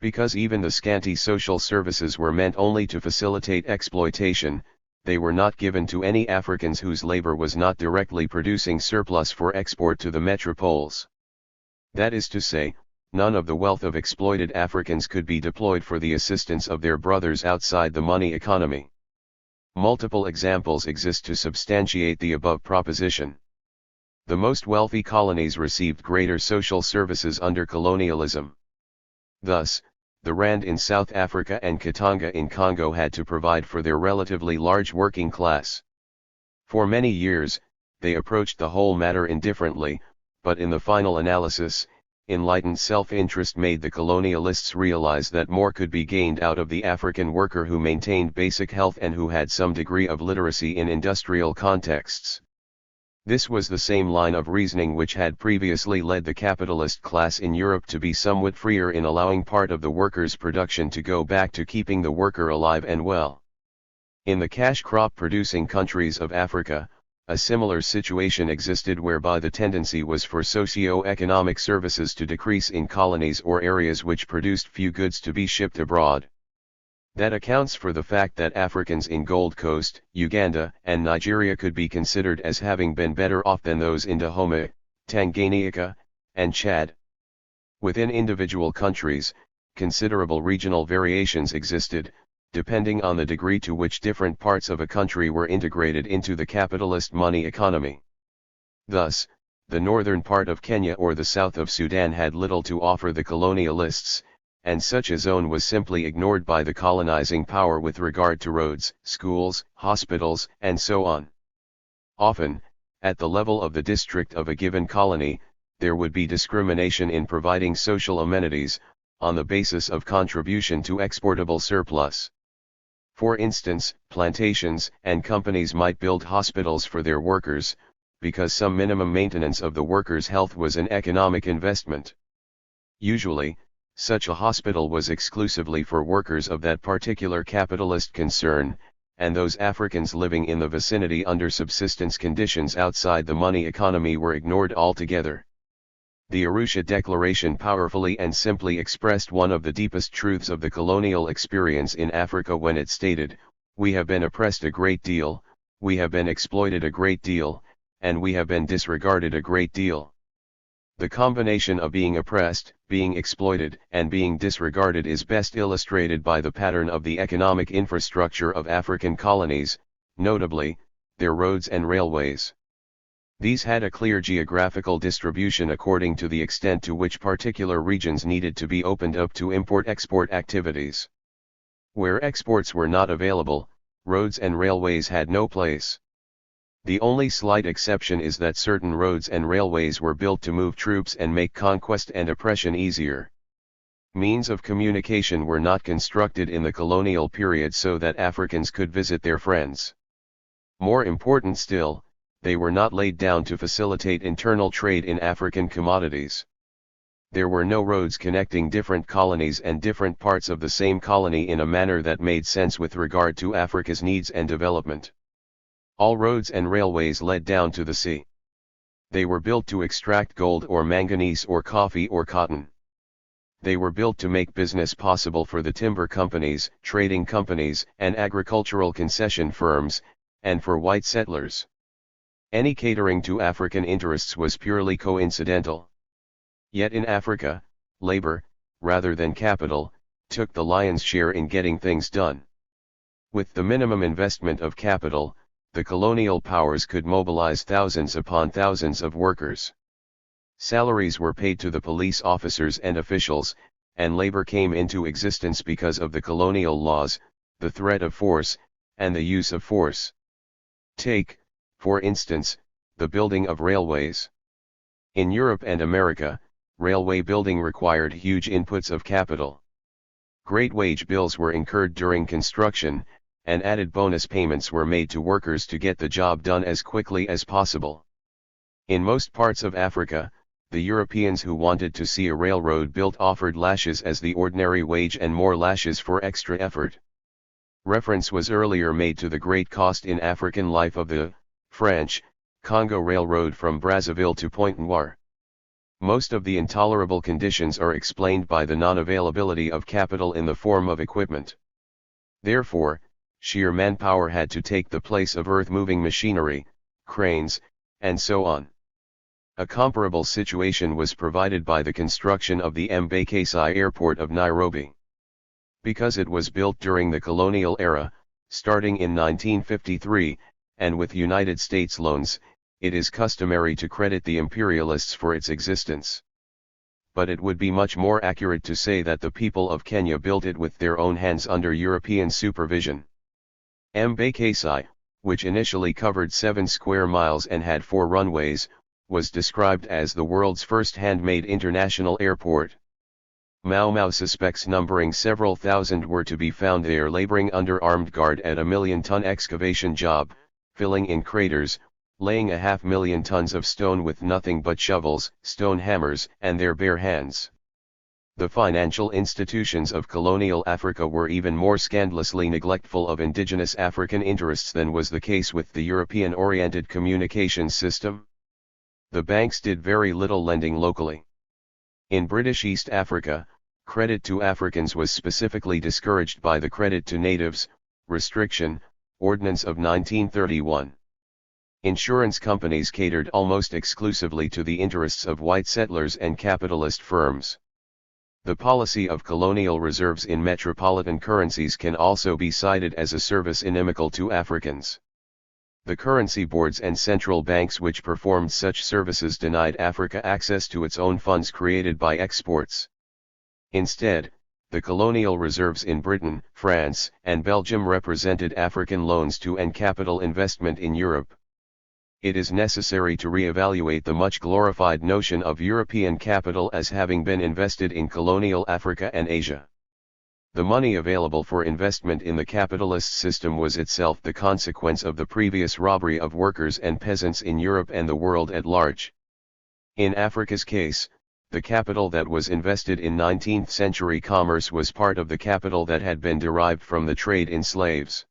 Because even the scanty social services were meant only to facilitate exploitation, they were not given to any Africans whose labor was not directly producing surplus for export to the metropoles. That is to say, none of the wealth of exploited Africans could be deployed for the assistance of their brothers outside the money economy. Multiple examples exist to substantiate the above proposition. The most wealthy colonies received greater social services under colonialism. Thus, the Rand in South Africa and Katanga in Congo had to provide for their relatively large working class. For many years, they approached the whole matter indifferently, but in the final analysis, enlightened self-interest made the colonialists realize that more could be gained out of the African worker who maintained basic health and who had some degree of literacy in industrial contexts. This was the same line of reasoning which had previously led the capitalist class in Europe to be somewhat freer in allowing part of the workers' production to go back to keeping the worker alive and well. In the cash crop producing countries of Africa, a similar situation existed whereby the tendency was for socio-economic services to decrease in colonies or areas which produced few goods to be shipped abroad. That accounts for the fact that Africans in Gold Coast, Uganda, and Nigeria could be considered as having been better off than those in Dahomey, Tanganyika, and Chad. Within individual countries, considerable regional variations existed, depending on the degree to which different parts of a country were integrated into the capitalist money economy. Thus, the northern part of Kenya or the south of Sudan had little to offer the colonialists, and such a zone was simply ignored by the colonizing power with regard to roads, schools, hospitals, and so on. Often, at the level of the district of a given colony, there would be discrimination in providing social amenities, on the basis of contribution to exportable surplus. For instance, plantations and companies might build hospitals for their workers, because some minimum maintenance of the workers' health was an economic investment. Usually, such a hospital was exclusively for workers of that particular capitalist concern, and those Africans living in the vicinity under subsistence conditions outside the money economy were ignored altogether. The Arusha Declaration powerfully and simply expressed one of the deepest truths of the colonial experience in Africa when it stated, "We have been oppressed a great deal, we have been exploited a great deal, and we have been disregarded a great deal." The combination of being oppressed, being exploited, and being disregarded is best illustrated by the pattern of the economic infrastructure of African colonies, notably, their roads and railways. These had a clear geographical distribution according to the extent to which particular regions needed to be opened up to import-export activities. Where exports were not available, roads and railways had no place. The only slight exception is that certain roads and railways were built to move troops and make conquest and oppression easier. Means of communication were not constructed in the colonial period so that Africans could visit their friends. More important still, they were not laid down to facilitate internal trade in African commodities. There were no roads connecting different colonies and different parts of the same colony in a manner that made sense with regard to Africa's needs and development. All roads and railways led down to the sea. They were built to extract gold or manganese or coffee or cotton. They were built to make business possible for the timber companies, trading companies, and agricultural concession firms, and for white settlers. Any catering to African interests was purely coincidental. Yet in Africa, labor, rather than capital, took the lion's share in getting things done. With the minimum investment of capital, the colonial powers could mobilize thousands upon thousands of workers. Salaries were paid to the police officers and officials, and labor came into existence because of the colonial laws, the threat of force, and the use of force. Take, for instance, the building of railways. In Europe and America, railway building required huge inputs of capital. Great wage bills were incurred during construction, and added bonus payments were made to workers to get the job done as quickly as possible. In most parts of Africa, the Europeans who wanted to see a railroad built offered lashes as the ordinary wage and more lashes for extra effort. Reference was earlier made to the great cost in African life of the French Congo Railroad from Brazzaville to Pointe-Noire. Most of the intolerable conditions are explained by the non-availability of capital in the form of equipment. Therefore, sheer manpower had to take the place of earth-moving machinery, cranes, and so on. A comparable situation was provided by the construction of the Mbakasi Airport of Nairobi. Because it was built during the colonial era, starting in 1953, and with United States loans, it is customary to credit the imperialists for its existence. But it would be much more accurate to say that the people of Kenya built it with their own hands under European supervision. Mbakasi, which initially covered 7 square miles and had 4 runways, was described as the world's first handmade international airport. Mau Mau suspects numbering several thousand were to be found there laboring under armed guard at a 1,000,000-ton excavation job, filling in craters, laying 500,000 tons of stone with nothing but shovels, stone hammers, and their bare hands. The financial institutions of colonial Africa were even more scandalously neglectful of indigenous African interests than was the case with the European-oriented communications system. The banks did very little lending locally. In British East Africa, credit to Africans was specifically discouraged by the Credit to Natives Restriction Ordinance of 1931. Insurance companies catered almost exclusively to the interests of white settlers and capitalist firms. The policy of colonial reserves in metropolitan currencies can also be cited as a service inimical to Africans. The currency boards and central banks which performed such services denied Africa access to its own funds created by exports. Instead, the colonial reserves in Britain, France, and Belgium represented African loans to and capital investment in Europe. It is necessary to re-evaluate the much glorified notion of European capital as having been invested in colonial Africa and Asia. The money available for investment in the capitalist system was itself the consequence of the previous robbery of workers and peasants in Europe and the world at large. In Africa's case, the capital that was invested in 19th-century commerce was part of the capital that had been derived from the trade in slaves.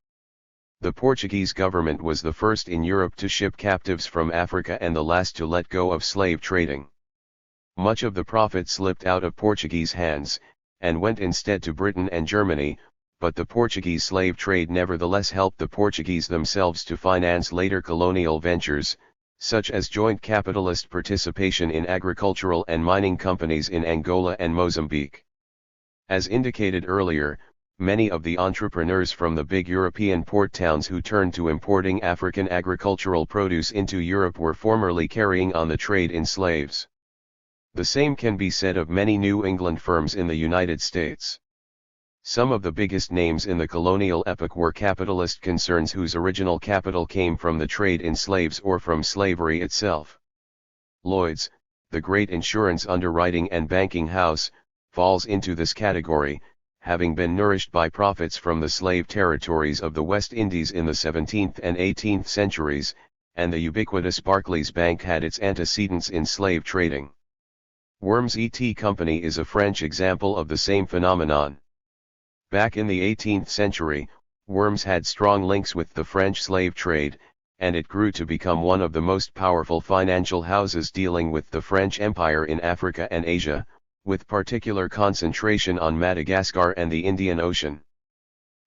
The Portuguese government was the first in Europe to ship captives from Africa and the last to let go of slave trading. Much of the profit slipped out of Portuguese hands, and went instead to Britain and Germany, but the Portuguese slave trade nevertheless helped the Portuguese themselves to finance later colonial ventures, such as joint capitalist participation in agricultural and mining companies in Angola and Mozambique. As indicated earlier, many of the entrepreneurs from the big European port towns who turned to importing African agricultural produce into Europe were formerly carrying on the trade in slaves. The same can be said of many New England firms in the United States. Some of the biggest names in the colonial epoch were capitalist concerns whose original capital came from the trade in slaves or from slavery itself. Lloyd's, the great insurance underwriting and banking house, falls into this category, having been nourished by profits from the slave territories of the West Indies in the 17th and 18th centuries, and the ubiquitous Barclays Bank had its antecedents in slave trading. Worms Et Company is a French example of the same phenomenon. Back in the 18th century, Worms had strong links with the French slave trade, and it grew to become one of the most powerful financial houses dealing with the French Empire in Africa and Asia, with particular concentration on Madagascar and the Indian Ocean.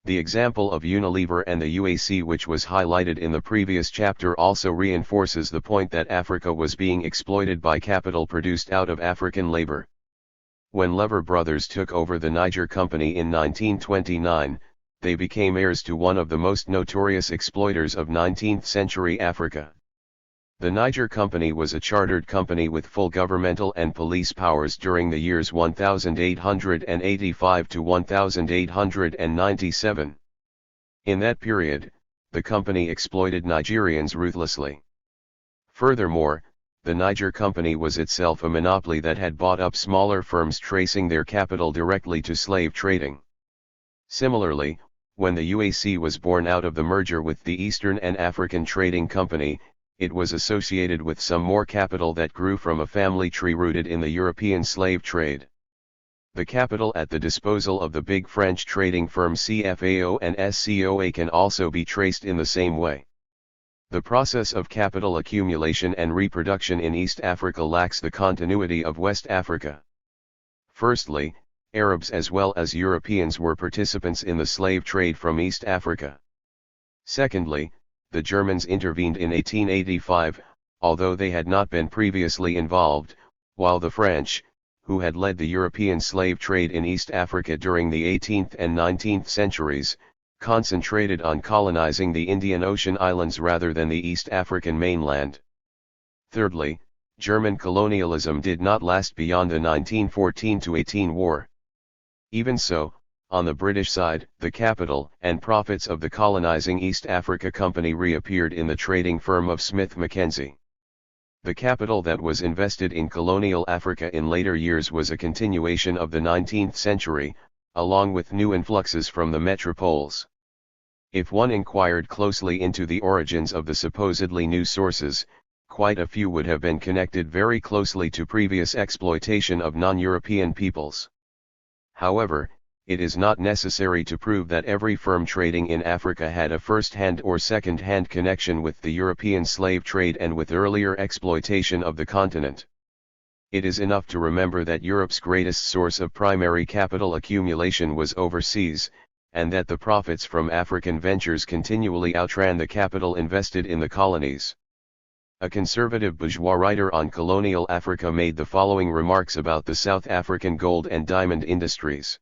The example of Unilever and the UAC, which was highlighted in the previous chapter, also reinforces the point that Africa was being exploited by capital produced out of African labor. When Lever Brothers took over the Niger Company in 1929, they became heirs to one of the most notorious exploiters of 19th century Africa. The Niger Company was a chartered company with full governmental and police powers during the years 1885 to 1897. In that period, the company exploited Nigerians ruthlessly. Furthermore, the Niger Company was itself a monopoly that had bought up smaller firms tracing their capital directly to slave trading. Similarly, when the UAC was born out of the merger with the Eastern and African Trading Company, it was associated with some more capital that grew from a family tree rooted in the European slave trade. The capital at the disposal of the big French trading firms CFAO and SCOA can also be traced in the same way. The process of capital accumulation and reproduction in East Africa lacks the continuity of West Africa. Firstly, Arabs as well as Europeans were participants in the slave trade from East Africa. Secondly, the Germans intervened in 1885, although they had not been previously involved, while the French, who had led the European slave trade in East Africa during the 18th and 19th centuries, concentrated on colonizing the Indian Ocean islands rather than the East African mainland. Thirdly, German colonialism did not last beyond the 1914-18 war. Even so, on the British side, the capital and profits of the colonizing East Africa Company reappeared in the trading firm of Smith Mackenzie. The capital that was invested in colonial Africa in later years was a continuation of the 19th century, along with new influxes from the metropoles. If one inquired closely into the origins of the supposedly new sources, quite a few would have been connected very closely to previous exploitation of non-European peoples. However, it is not necessary to prove that every firm trading in Africa had a first-hand or second-hand connection with the European slave trade and with earlier exploitation of the continent. It is enough to remember that Europe's greatest source of primary capital accumulation was overseas, and that the profits from African ventures continually outran the capital invested in the colonies. A conservative bourgeois writer on colonial Africa made the following remarks about the South African gold and diamond industries.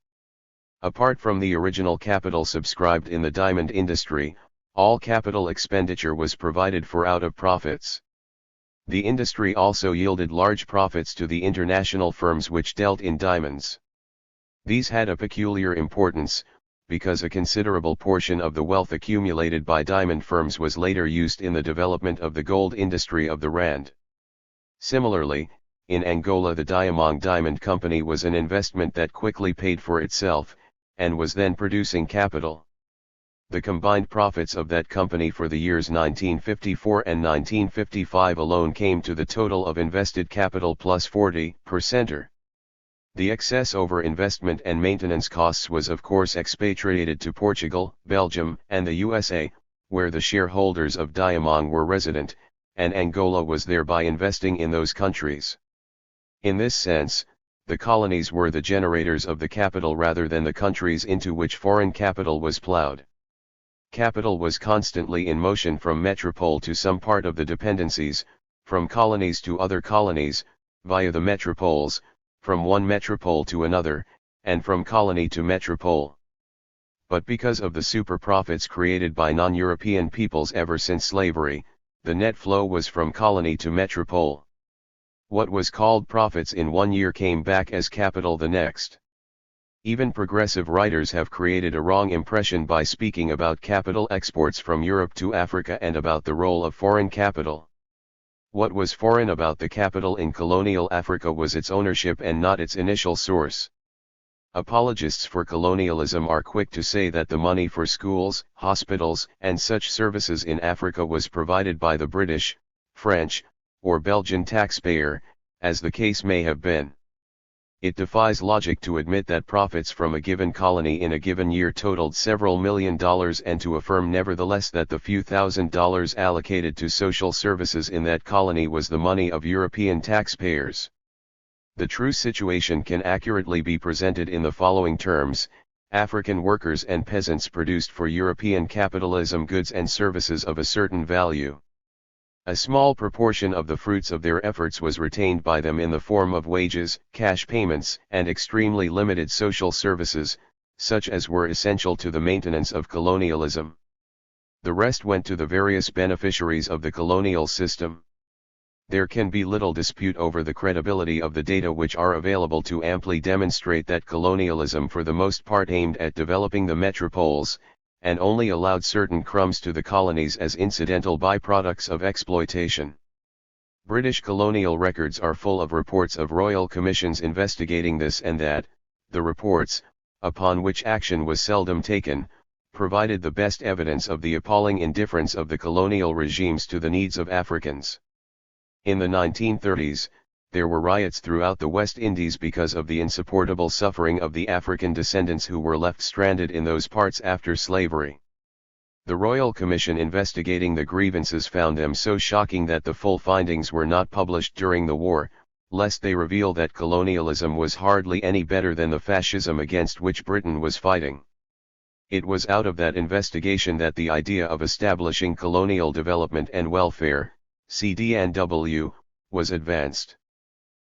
Apart from the original capital subscribed in the diamond industry, all capital expenditure was provided for out of profits. The industry also yielded large profits to the international firms which dealt in diamonds. These had a peculiar importance, because a considerable portion of the wealth accumulated by diamond firms was later used in the development of the gold industry of the Rand. Similarly, in Angola the Diamond Diamond Company was an investment that quickly paid for itself, and was then producing capital. The combined profits of that company for the years 1954 and 1955 alone came to the total of invested capital plus 40%. The excess over investment and maintenance costs was of course expatriated to Portugal, Belgium, and the USA, where the shareholders of Diamond were resident, and Angola was thereby investing in those countries. In this sense, the colonies were the generators of the capital rather than the countries into which foreign capital was plowed. Capital was constantly in motion from metropole to some part of the dependencies, from colonies to other colonies, via the metropoles, from one metropole to another, and from colony to metropole. But because of the super profits created by non-European peoples ever since slavery, the net flow was from colony to metropole. What was called profits in one year came back as capital the next. Even progressive writers have created a wrong impression by speaking about capital exports from Europe to Africa and about the role of foreign capital. What was foreign about the capital in colonial Africa was its ownership and not its initial source. Apologists for colonialism are quick to say that the money for schools, hospitals, and such services in Africa was provided by the British, French, or Belgian taxpayer, as the case may have been. It defies logic to admit that profits from a given colony in a given year totaled several $1,000,000 and to affirm nevertheless that the few $1,000s allocated to social services in that colony was the money of European taxpayers. The true situation can accurately be presented in the following terms: African workers and peasants produced for European capitalism goods and services of a certain value. A small proportion of the fruits of their efforts was retained by them in the form of wages, cash payments, and extremely limited social services, such as were essential to the maintenance of colonialism. The rest went to the various beneficiaries of the colonial system. There can be little dispute over the credibility of the data which are available to amply demonstrate that colonialism for the most part aimed at developing the metropoles, and only allowed certain crumbs to the colonies as incidental byproducts of exploitation. British colonial records are full of reports of royal commissions investigating this and that. The reports, upon which action was seldom taken, provided the best evidence of the appalling indifference of the colonial regimes to the needs of Africans. In the 1930s, there were riots throughout the West Indies because of the insupportable suffering of the African descendants who were left stranded in those parts after slavery. The Royal Commission investigating the grievances found them so shocking that the full findings were not published during the war, lest they reveal that colonialism was hardly any better than the fascism against which Britain was fighting. It was out of that investigation that the idea of establishing colonial development and welfare, CD&W, was advanced.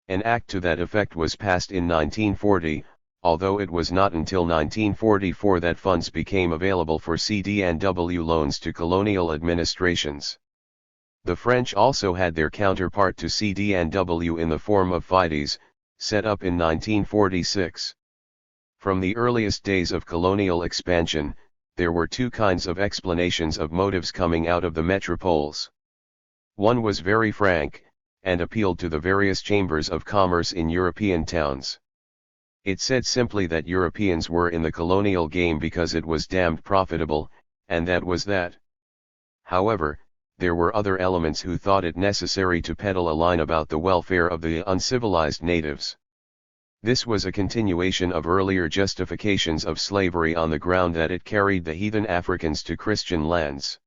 An act to that effect was passed in 1940, although it was not until 1944 that funds became available for CD&W loans to colonial administrations. The French also had their counterpart to CD&W in the form of FIDES, set up in 1946. From the earliest days of colonial expansion, there were two kinds of explanations of motives coming out of the metropoles. One was very frank, and appealed to the various chambers of commerce in European towns. It said simply that Europeans were in the colonial game because it was damned profitable, and that was that. However, there were other elements who thought it necessary to peddle a line about the welfare of the uncivilized natives. This was a continuation of earlier justifications of slavery on the ground that it carried the heathen Africans to Christian lands.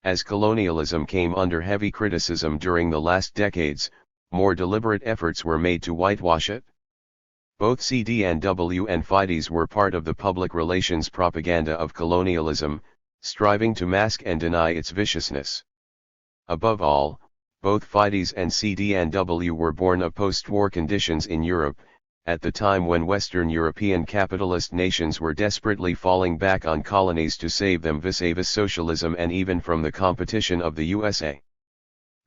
As colonialism came under heavy criticism during the last decades, more deliberate efforts were made to whitewash it. Both CD&W and FIDES were part of the public relations propaganda of colonialism, striving to mask and deny its viciousness. Above all, both FIDES and CD&W were born of post-war conditions in Europe, at the time when Western European capitalist nations were desperately falling back on colonies to save them vis-a-vis socialism and even from the competition of the USA.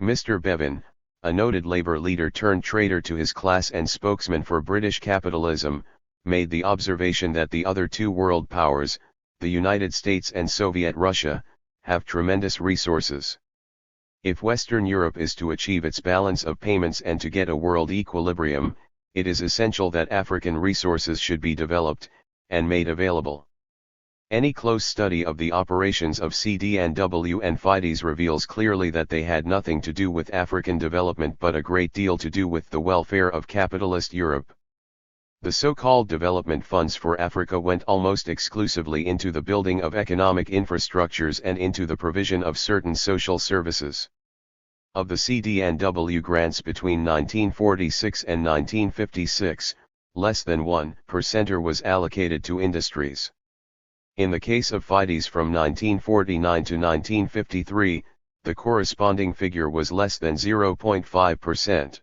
Mr. Bevan, a noted labor leader turned traitor to his class and spokesman for British capitalism, made the observation that the other two world powers, the United States and Soviet Russia, have tremendous resources. If Western Europe is to achieve its balance of payments and to get a world equilibrium, it is essential that African resources should be developed, and made available. Any close study of the operations of CD&W and FIDES reveals clearly that they had nothing to do with African development but a great deal to do with the welfare of capitalist Europe. The so-called development funds for Africa went almost exclusively into the building of economic infrastructures and into the provision of certain social services. Of the CD&W grants between 1946 and 1956, less than 1% was allocated to industries. In the case of FIDES from 1949 to 1953, the corresponding figure was less than 0.5%.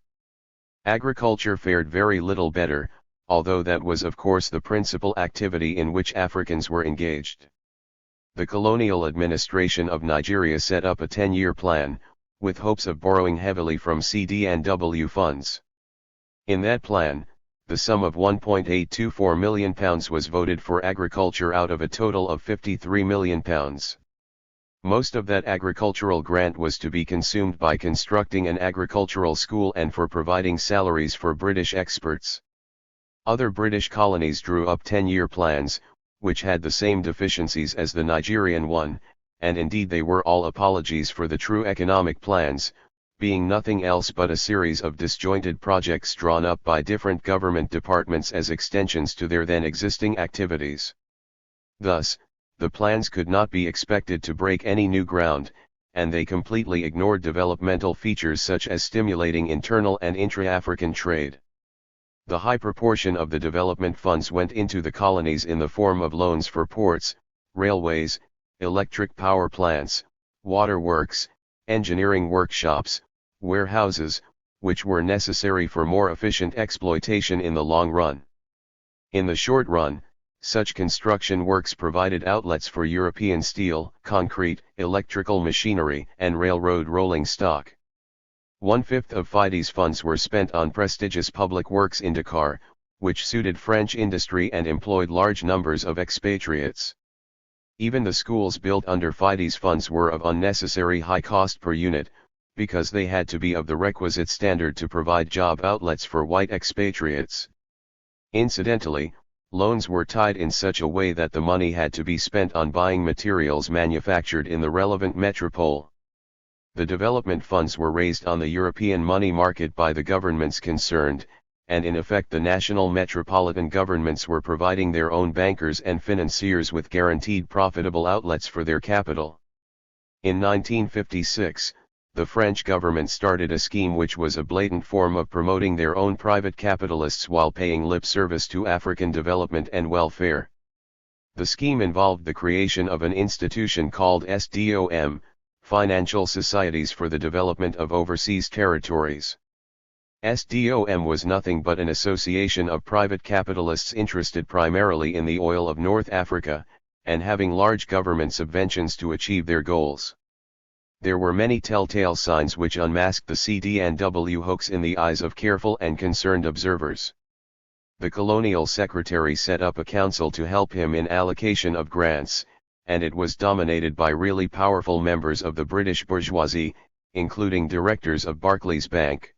Agriculture fared very little better, although that was of course the principal activity in which Africans were engaged. The colonial administration of Nigeria set up a 10-year plan, with hopes of borrowing heavily from CD&W funds. In that plan, the sum of £1.824 million was voted for agriculture out of a total of £53 million. Most of that agricultural grant was to be consumed by constructing an agricultural school and for providing salaries for British experts. Other British colonies drew up 10-year plans, which had the same deficiencies as the Nigerian one, and indeed they were all apologies for the true economic plans, being nothing else but a series of disjointed projects drawn up by different government departments as extensions to their then existing activities. Thus, the plans could not be expected to break any new ground, and they completely ignored developmental features such as stimulating internal and intra-African trade. The high proportion of the development funds went into the colonies in the form of loans for ports, railways, electric power plants, waterworks, engineering workshops, warehouses, which were necessary for more efficient exploitation in the long run. In the short run, such construction works provided outlets for European steel, concrete, electrical machinery, and railroad rolling stock. 1/5 of FIDE's funds were spent on prestigious public works in Dakar, which suited French industry and employed large numbers of expatriates. Even the schools built under FIDE's funds were of unnecessary high cost per unit, because they had to be of the requisite standard to provide job outlets for white expatriates. Incidentally, loans were tied in such a way that the money had to be spent on buying materials manufactured in the relevant metropole. The development funds were raised on the European money market by the governments concerned, and in effect the national metropolitan governments were providing their own bankers and financiers with guaranteed profitable outlets for their capital. In 1956, the French government started a scheme which was a blatant form of promoting their own private capitalists while paying lip service to African development and welfare. The scheme involved the creation of an institution called SDOM, Financial Societies for the Development of Overseas Territories. SDOM was nothing but an association of private capitalists interested primarily in the oil of North Africa, and having large government subventions to achieve their goals. There were many telltale signs which unmasked the CD&W hoax in the eyes of careful and concerned observers. The colonial secretary set up a council to help him in allocation of grants, and it was dominated by really powerful members of the British bourgeoisie, including directors of Barclays Bank.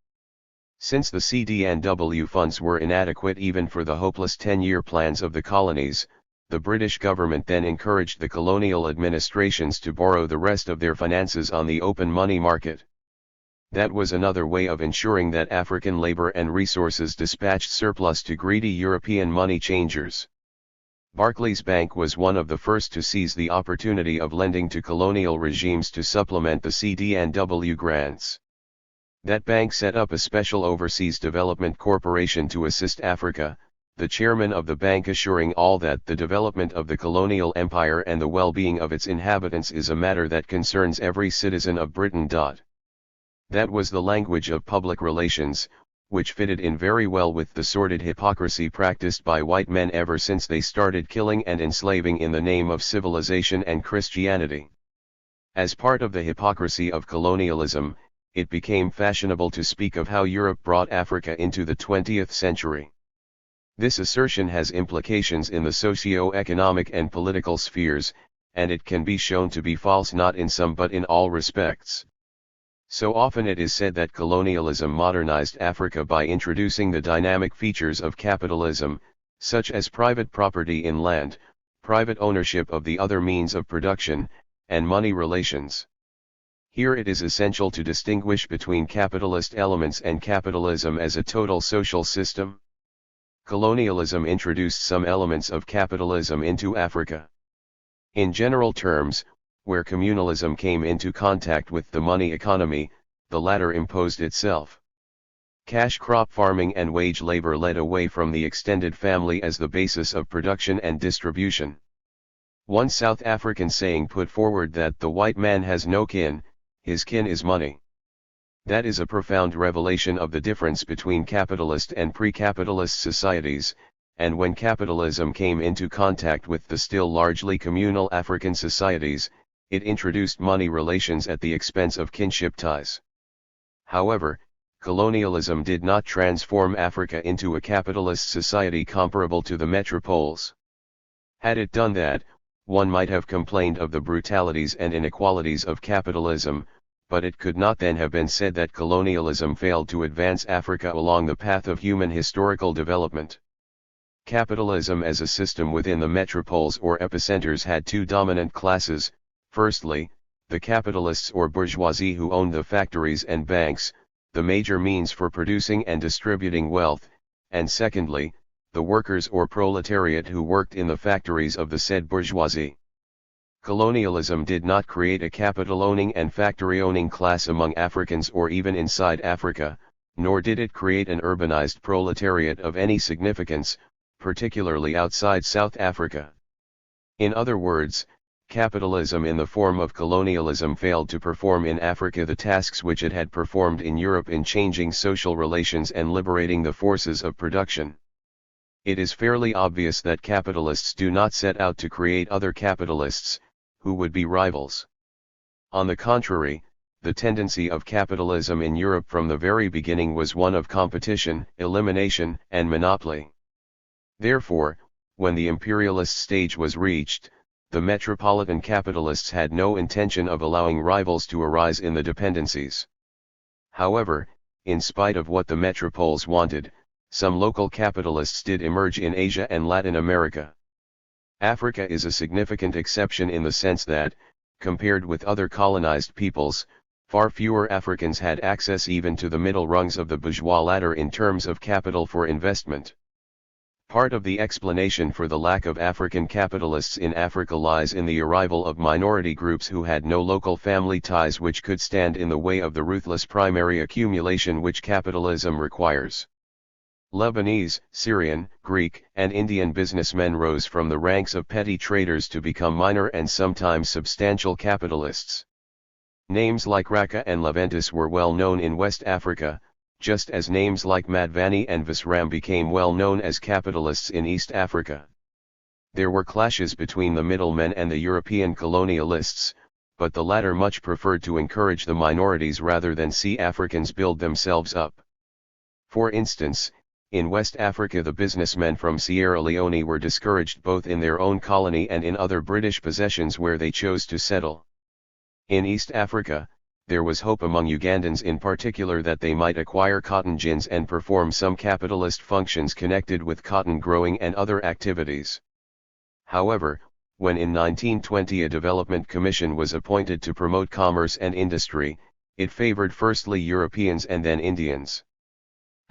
Since the CD&W funds were inadequate even for the hopeless 10-year plans of the colonies, the British government then encouraged the colonial administrations to borrow the rest of their finances on the open money market. That was another way of ensuring that African labor and resources dispatched surplus to greedy European money changers. Barclays Bank was one of the first to seize the opportunity of lending to colonial regimes to supplement the CD&W grants. That bank set up a special overseas development corporation to assist Africa, the chairman of the bank assuring all that the development of the colonial empire and the well-being of its inhabitants is a matter that concerns every citizen of Britain. That was the language of public relations, which fitted in very well with the sordid hypocrisy practiced by white men ever since they started killing and enslaving in the name of civilization and Christianity. As part of the hypocrisy of colonialism, it became fashionable to speak of how Europe brought Africa into the 20th century. This assertion has implications in the socio-economic and political spheres, and it can be shown to be false not in some but in all respects. So often it is said that colonialism modernized Africa by introducing the dynamic features of capitalism, such as private property in land, private ownership of the other means of production, and money relations. Here it is essential to distinguish between capitalist elements and capitalism as a total social system. Colonialism introduced some elements of capitalism into Africa. In general terms, where communalism came into contact with the money economy, the latter imposed itself. Cash crop farming and wage labor led away from the extended family as the basis of production and distribution. One South African saying put forward that the white man has no kin, his kin is money. That is a profound revelation of the difference between capitalist and pre-capitalist societies, and when capitalism came into contact with the still largely communal African societies, it introduced money relations at the expense of kinship ties. However, colonialism did not transform Africa into a capitalist society comparable to the metropoles. Had it done that, one might have complained of the brutalities and inequalities of capitalism, but it could not then have been said that colonialism failed to advance Africa along the path of human historical development. Capitalism as a system within the metropoles or epicenters had two dominant classes: firstly, the capitalists or bourgeoisie who owned the factories and banks, the major means for producing and distributing wealth, and secondly, the workers or proletariat who worked in the factories of the said bourgeoisie. Colonialism did not create a capital-owning and factory-owning class among Africans or even inside Africa, nor did it create an urbanized proletariat of any significance, particularly outside South Africa. In other words, capitalism in the form of colonialism failed to perform in Africa the tasks which it had performed in Europe in changing social relations and liberating the forces of production. It is fairly obvious that capitalists do not set out to create other capitalists, who would be rivals. On the contrary, the tendency of capitalism in Europe from the very beginning was one of competition, elimination, and monopoly. Therefore, when the imperialist stage was reached, the metropolitan capitalists had no intention of allowing rivals to arise in the dependencies. However, in spite of what the metropoles wanted, some local capitalists did emerge in Asia and Latin America. Africa is a significant exception in the sense that, compared with other colonized peoples, far fewer Africans had access even to the middle rungs of the bourgeois ladder in terms of capital for investment. Part of the explanation for the lack of African capitalists in Africa lies in the arrival of minority groups who had no local family ties which could stand in the way of the ruthless primary accumulation which capitalism requires. Lebanese, Syrian, Greek, and Indian businessmen rose from the ranks of petty traders to become minor and sometimes substantial capitalists. Names like Raka and Leventis were well known in West Africa, just as names like Madvani and Visram became well known as capitalists in East Africa. There were clashes between the middlemen and the European colonialists, but the latter much preferred to encourage the minorities rather than see Africans build themselves up. For instance, in West Africa the businessmen from Sierra Leone were discouraged both in their own colony and in other British possessions where they chose to settle. In East Africa, there was hope among Ugandans in particular that they might acquire cotton gins and perform some capitalist functions connected with cotton growing and other activities. However, when in 1920 a development commission was appointed to promote commerce and industry, it favored firstly Europeans and then Indians.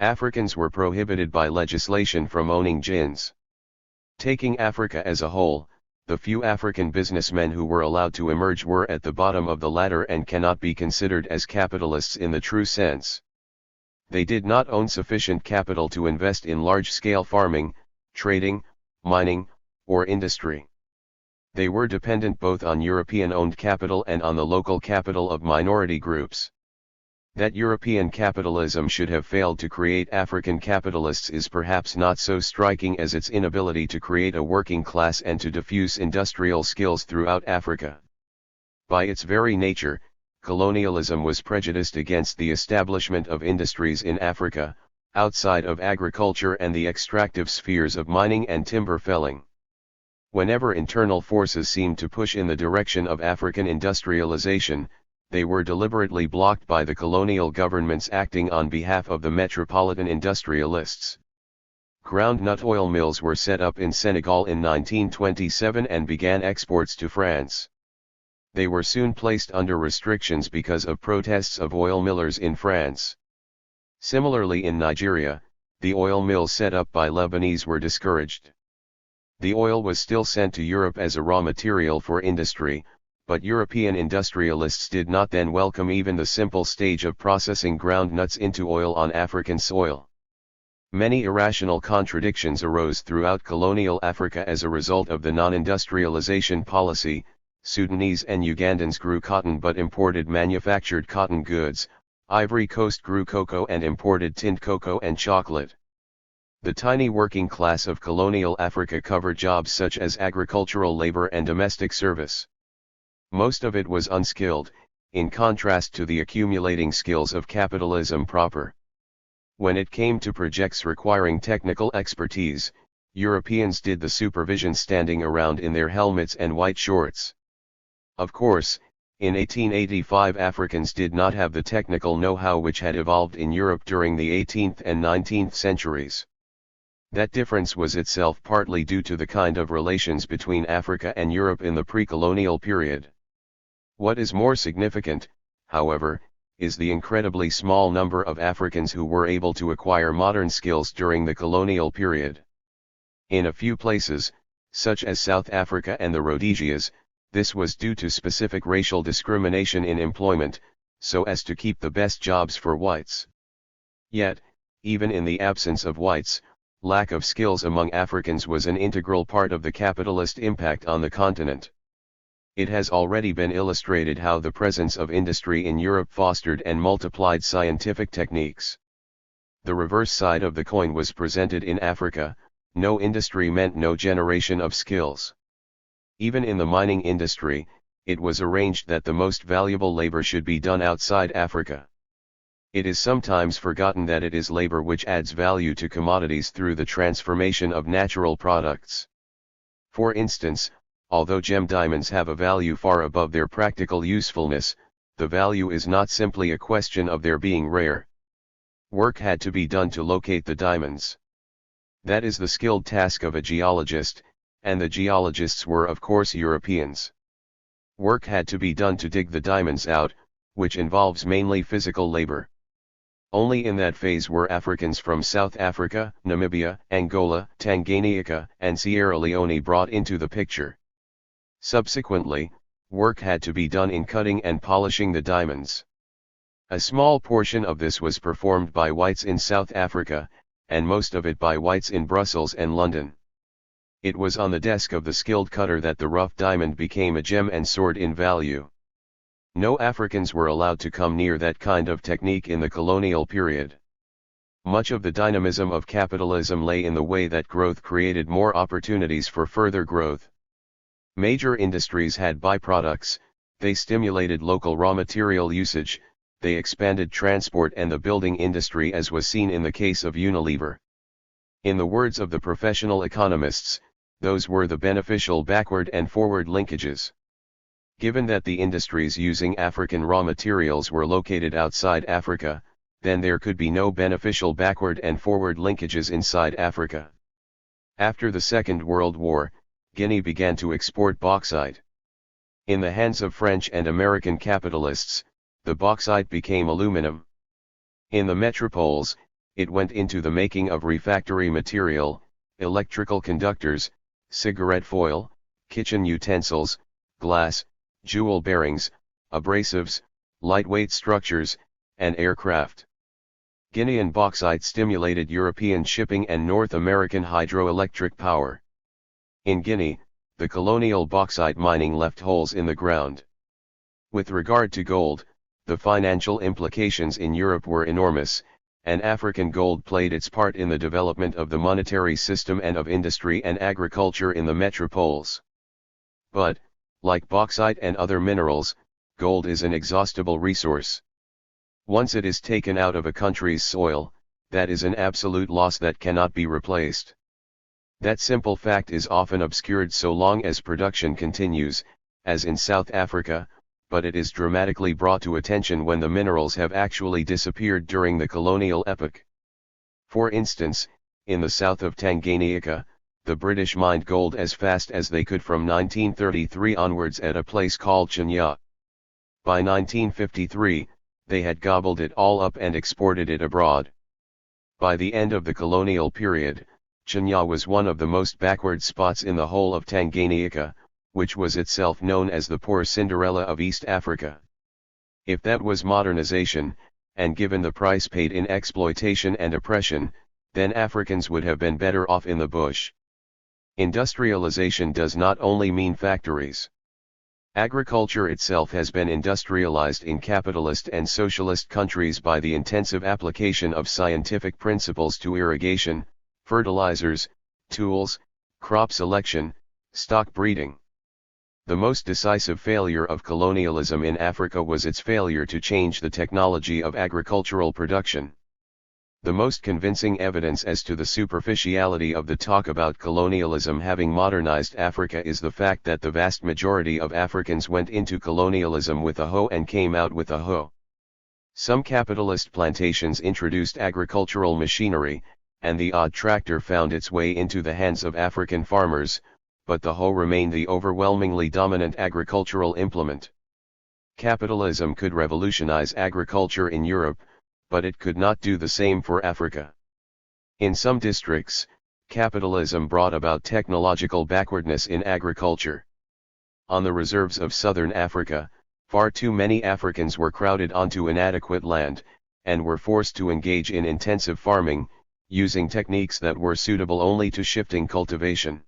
Africans were prohibited by legislation from owning gins. Taking Africa as a whole, the few African businessmen who were allowed to emerge were at the bottom of the ladder and cannot be considered as capitalists in the true sense. They did not own sufficient capital to invest in large-scale farming, trading, mining, or industry. They were dependent both on European-owned capital and on the local capital of minority groups. That European capitalism should have failed to create African capitalists is perhaps not so striking as its inability to create a working class and to diffuse industrial skills throughout Africa. By its very nature, colonialism was prejudiced against the establishment of industries in Africa, outside of agriculture and the extractive spheres of mining and timber felling. Whenever internal forces seemed to push in the direction of African industrialization, they were deliberately blocked by the colonial governments acting on behalf of the metropolitan industrialists. Groundnut oil mills were set up in Senegal in 1927 and began exports to France. They were soon placed under restrictions because of protests of oil millers in France. Similarly in Nigeria, the oil mills set up by Lebanese were discouraged. The oil was still sent to Europe as a raw material for industry, but European industrialists did not then welcome even the simple stage of processing ground nuts into oil on African soil. Many irrational contradictions arose throughout colonial Africa as a result of the non-industrialization policy. Sudanese and Ugandans grew cotton but imported manufactured cotton goods, Ivory Coast grew cocoa and imported tinned cocoa and chocolate. The tiny working class of colonial Africa covered jobs such as agricultural labor and domestic service. Most of it was unskilled, in contrast to the accumulating skills of capitalism proper. When it came to projects requiring technical expertise, Europeans did the supervision standing around in their helmets and white shorts. Of course, in 1885 Africans did not have the technical know-how which had evolved in Europe during the 18th and 19th centuries. That difference was itself partly due to the kind of relations between Africa and Europe in the pre-colonial period. What is more significant, however, is the incredibly small number of Africans who were able to acquire modern skills during the colonial period. In a few places, such as South Africa and the Rhodesias, this was due to specific racial discrimination in employment, so as to keep the best jobs for whites. Yet, even in the absence of whites, lack of skills among Africans was an integral part of the capitalist impact on the continent. It has already been illustrated how the presence of industry in Europe fostered and multiplied scientific techniques. The reverse side of the coin was presented in Africa: no industry meant no generation of skills. Even in the mining industry, it was arranged that the most valuable labor should be done outside Africa. It is sometimes forgotten that it is labor which adds value to commodities through the transformation of natural products. For instance, although gem diamonds have a value far above their practical usefulness, the value is not simply a question of their being rare. Work had to be done to locate the diamonds. That is the skilled task of a geologist, and the geologists were of course Europeans. Work had to be done to dig the diamonds out, which involves mainly physical labor. Only in that phase were Africans from South Africa, Namibia, Angola, Tanganyika, and Sierra Leone brought into the picture. Subsequently, work had to be done in cutting and polishing the diamonds. A small portion of this was performed by whites in South Africa, and most of it by whites in Brussels and London. It was on the desk of the skilled cutter that the rough diamond became a gem and soared in value. No Africans were allowed to come near that kind of technique in the colonial period. Much of the dynamism of capitalism lay in the way that growth created more opportunities for further growth. Major industries had byproducts, they stimulated local raw material usage, they expanded transport and the building industry, as was seen in the case of Unilever. In the words of the professional economists, those were the beneficial backward and forward linkages. Given that the industries using African raw materials were located outside Africa, then there could be no beneficial backward and forward linkages inside Africa. After the Second World War, Guinea began to export bauxite. In the hands of French and American capitalists, the bauxite became aluminum. In the metropoles, it went into the making of refractory material, electrical conductors, cigarette foil, kitchen utensils, glass, jewel bearings, abrasives, lightweight structures, and aircraft. Guinean bauxite stimulated European shipping and North American hydroelectric power. In Guinea, the colonial bauxite mining left holes in the ground. With regard to gold, the financial implications in Europe were enormous, and African gold played its part in the development of the monetary system and of industry and agriculture in the metropoles. But, like bauxite and other minerals, gold is an inexhaustible resource. Once it is taken out of a country's soil, that is an absolute loss that cannot be replaced. That simple fact is often obscured so long as production continues, as in South Africa, but it is dramatically brought to attention when the minerals have actually disappeared during the colonial epoch. For instance, in the south of Tanganyika, the British mined gold as fast as they could from 1933 onwards at a place called Chania. By 1953, they had gobbled it all up and exported it abroad. By the end of the colonial period, Chania was one of the most backward spots in the whole of Tanganyika, which was itself known as the poor Cinderella of East Africa. If that was modernization, and given the price paid in exploitation and oppression, then Africans would have been better off in the bush. Industrialization does not only mean factories. Agriculture itself has been industrialized in capitalist and socialist countries by the intensive application of scientific principles to irrigation, fertilizers, tools, crop selection, stock breeding. The most decisive failure of colonialism in Africa was its failure to change the technology of agricultural production. The most convincing evidence as to the superficiality of the talk about colonialism having modernized Africa is the fact that the vast majority of Africans went into colonialism with a hoe and came out with a hoe. Some capitalist plantations introduced agricultural machinery, and the odd tractor found its way into the hands of African farmers, but the hoe remained the overwhelmingly dominant agricultural implement. Capitalism could revolutionize agriculture in Europe, but it could not do the same for Africa. In some districts, capitalism brought about technological backwardness in agriculture. On the reserves of southern Africa, far too many Africans were crowded onto inadequate land, and were forced to engage in intensive farming, using techniques that were suitable only to shifting cultivation.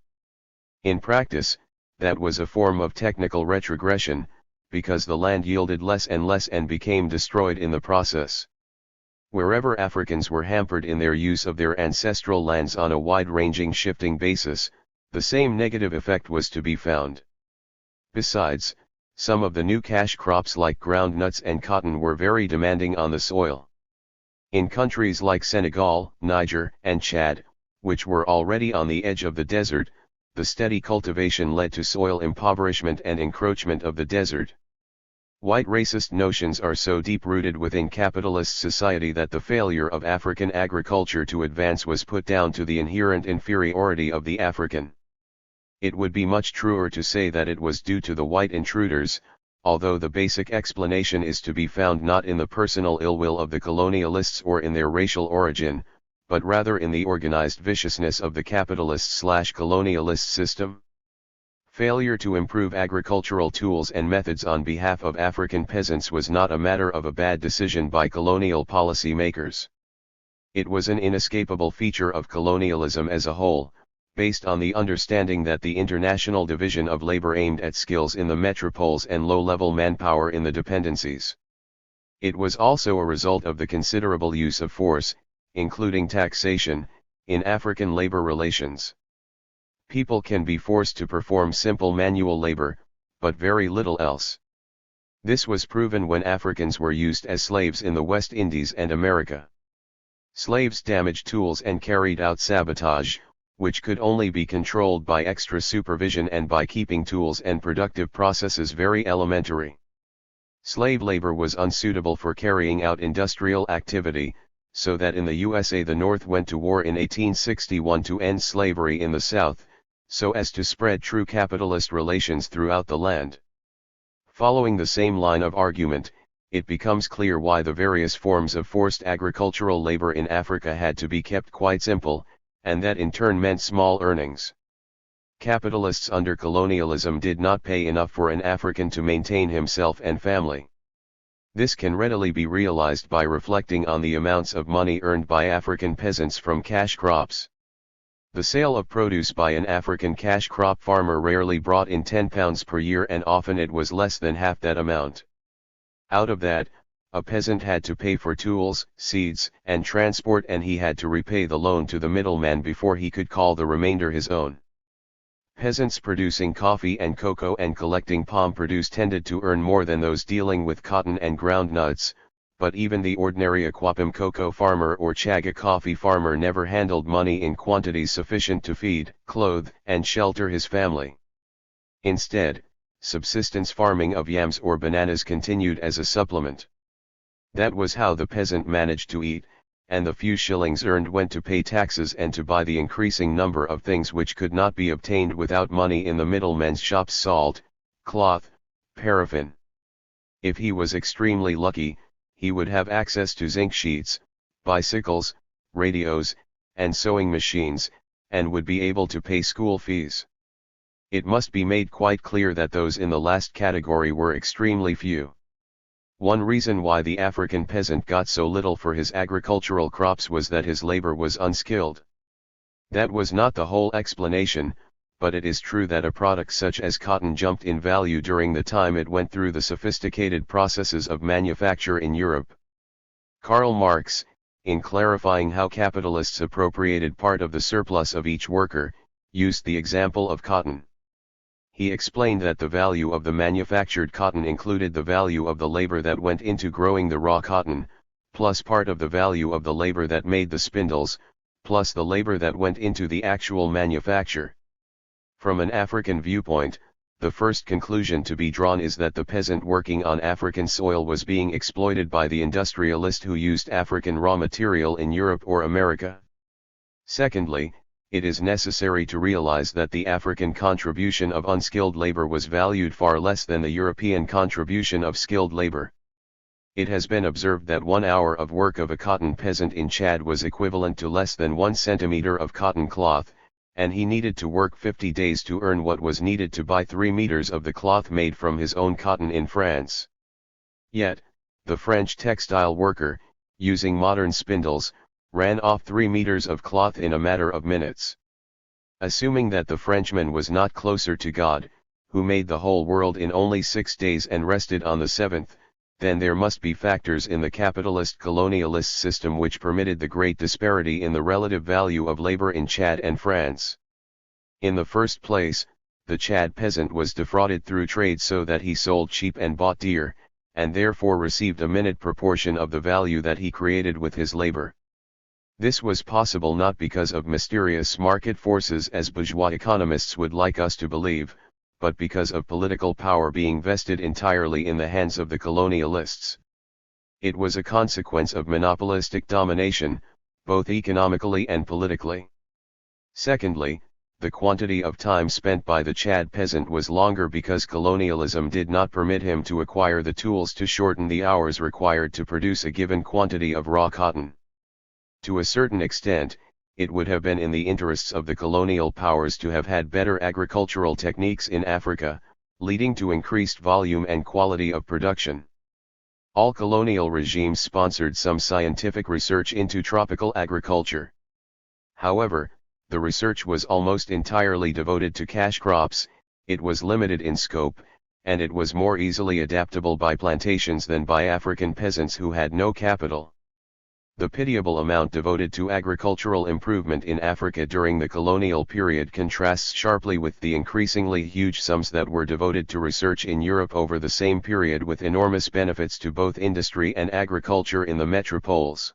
In practice, that was a form of technical retrogression, because the land yielded less and became destroyed in the process. Wherever Africans were hampered in their use of their ancestral lands on a wide-ranging shifting basis, the same negative effect was to be found. Besides, some of the new cash crops like groundnuts and cotton were very demanding on the soil. In countries like Senegal, Niger, and Chad, which were already on the edge of the desert, the steady cultivation led to soil impoverishment and encroachment of the desert. White racist notions are so deep-rooted within capitalist society that the failure of African agriculture to advance was put down to the inherent inferiority of the African. It would be much truer to say that it was due to the white intruders, although the basic explanation is to be found not in the personal ill will of the colonialists or in their racial origin, but rather in the organized viciousness of the capitalist/colonialist system. Failure to improve agricultural tools and methods on behalf of African peasants was not a matter of a bad decision by colonial policy makers. It was an inescapable feature of colonialism as a whole, based on the understanding that the international division of labor aimed at skills in the metropoles and low-level manpower in the dependencies. It was also a result of the considerable use of force, including taxation, in African labor relations. People can be forced to perform simple manual labor, but very little else. This was proven when Africans were used as slaves in the West Indies and America. Slaves damaged tools and carried out sabotage, which could only be controlled by extra supervision and by keeping tools and productive processes very elementary. Slave labor was unsuitable for carrying out industrial activity, so that in the USA the North went to war in 1861 to end slavery in the South, so as to spread true capitalist relations throughout the land. Following the same line of argument, it becomes clear why the various forms of forced agricultural labor in Africa had to be kept quite simple, and that in turn meant small earnings. Capitalists under colonialism did not pay enough for an African to maintain himself and family. This can readily be realized by reflecting on the amounts of money earned by African peasants from cash crops. The sale of produce by an African cash crop farmer rarely brought in £10 per year, and often it was less than half that amount. Out of that, a peasant had to pay for tools, seeds, and transport, and he had to repay the loan to the middleman before he could call the remainder his own. Peasants producing coffee and cocoa and collecting palm produce tended to earn more than those dealing with cotton and groundnuts, but even the ordinary Akwapim cocoa farmer or Chaga coffee farmer never handled money in quantities sufficient to feed, clothe, and shelter his family. Instead, subsistence farming of yams or bananas continued as a supplement. That was how the peasant managed to eat, and the few shillings earned went to pay taxes and to buy the increasing number of things which could not be obtained without money in the middlemen's shops: salt, cloth, paraffin. If he was extremely lucky, he would have access to zinc sheets, bicycles, radios, and sewing machines, and would be able to pay school fees. It must be made quite clear that those in the last category were extremely few. One reason why the African peasant got so little for his agricultural crops was that his labor was unskilled. That was not the whole explanation, but it is true that a product such as cotton jumped in value during the time it went through the sophisticated processes of manufacture in Europe. Karl Marx, in clarifying how capitalists appropriated part of the surplus of each worker, used the example of cotton. He explained that the value of the manufactured cotton included the value of the labor that went into growing the raw cotton, plus part of the value of the labor that made the spindles, plus the labor that went into the actual manufacture. From an African viewpoint, the first conclusion to be drawn is that the peasant working on African soil was being exploited by the industrialist who used African raw material in Europe or America. Secondly, it is necessary to realize that the African contribution of unskilled labor was valued far less than the European contribution of skilled labor. It has been observed that 1 hour of work of a cotton peasant in Chad was equivalent to less than 1 centimeter of cotton cloth, and he needed to work 50 days to earn what was needed to buy 3 meters of the cloth made from his own cotton in France. Yet, the French textile worker, using modern spindles, ran off 3 meters of cloth in a matter of minutes. Assuming that the Frenchman was not closer to God, who made the whole world in only 6 days and rested on the 7th, then there must be factors in the capitalist colonialist system which permitted the great disparity in the relative value of labor in Chad and France. In the first place, the Chad peasant was defrauded through trade so that he sold cheap and bought dear, and therefore received a minute proportion of the value that he created with his labor. This was possible not because of mysterious market forces as bourgeois economists would like us to believe, but because of political power being vested entirely in the hands of the colonialists. It was a consequence of monopolistic domination, both economically and politically. Secondly, the quantity of time spent by the Chad peasant was longer because colonialism did not permit him to acquire the tools to shorten the hours required to produce a given quantity of raw cotton. To a certain extent, it would have been in the interests of the colonial powers to have had better agricultural techniques in Africa, leading to increased volume and quality of production. All colonial regimes sponsored some scientific research into tropical agriculture. However, the research was almost entirely devoted to cash crops, it was limited in scope, and it was more easily adaptable by plantations than by African peasants who had no capital. The pitiable amount devoted to agricultural improvement in Africa during the colonial period contrasts sharply with the increasingly huge sums that were devoted to research in Europe over the same period with enormous benefits to both industry and agriculture in the metropoles.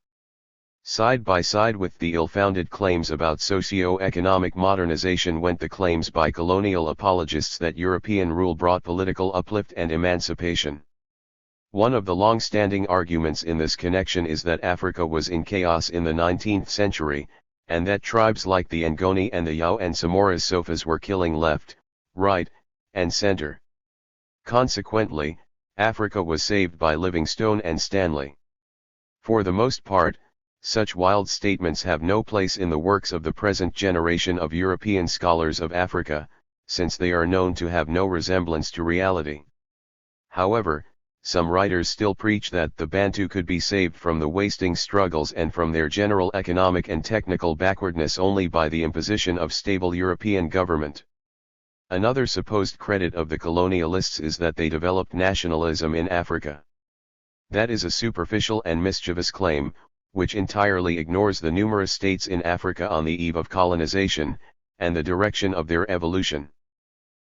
Side by side with the ill-founded claims about socio-economic modernization went the claims by colonial apologists that European rule brought political uplift and emancipation. One of the long-standing arguments in this connection is that Africa was in chaos in the 19th century, and that tribes like the Ngoni and the Yao and Samoras Sofas were killing left, right, and center. Consequently, Africa was saved by Livingstone and Stanley. For the most part, such wild statements have no place in the works of the present generation of European scholars of Africa, since they are known to have no resemblance to reality. However, some writers still preach that the Bantu could be saved from the wasting struggles and from their general economic and technical backwardness only by the imposition of stable European government. Another supposed credit of the colonialists is that they developed nationalism in Africa. That is a superficial and mischievous claim, which entirely ignores the numerous states in Africa on the eve of colonization, and the direction of their evolution.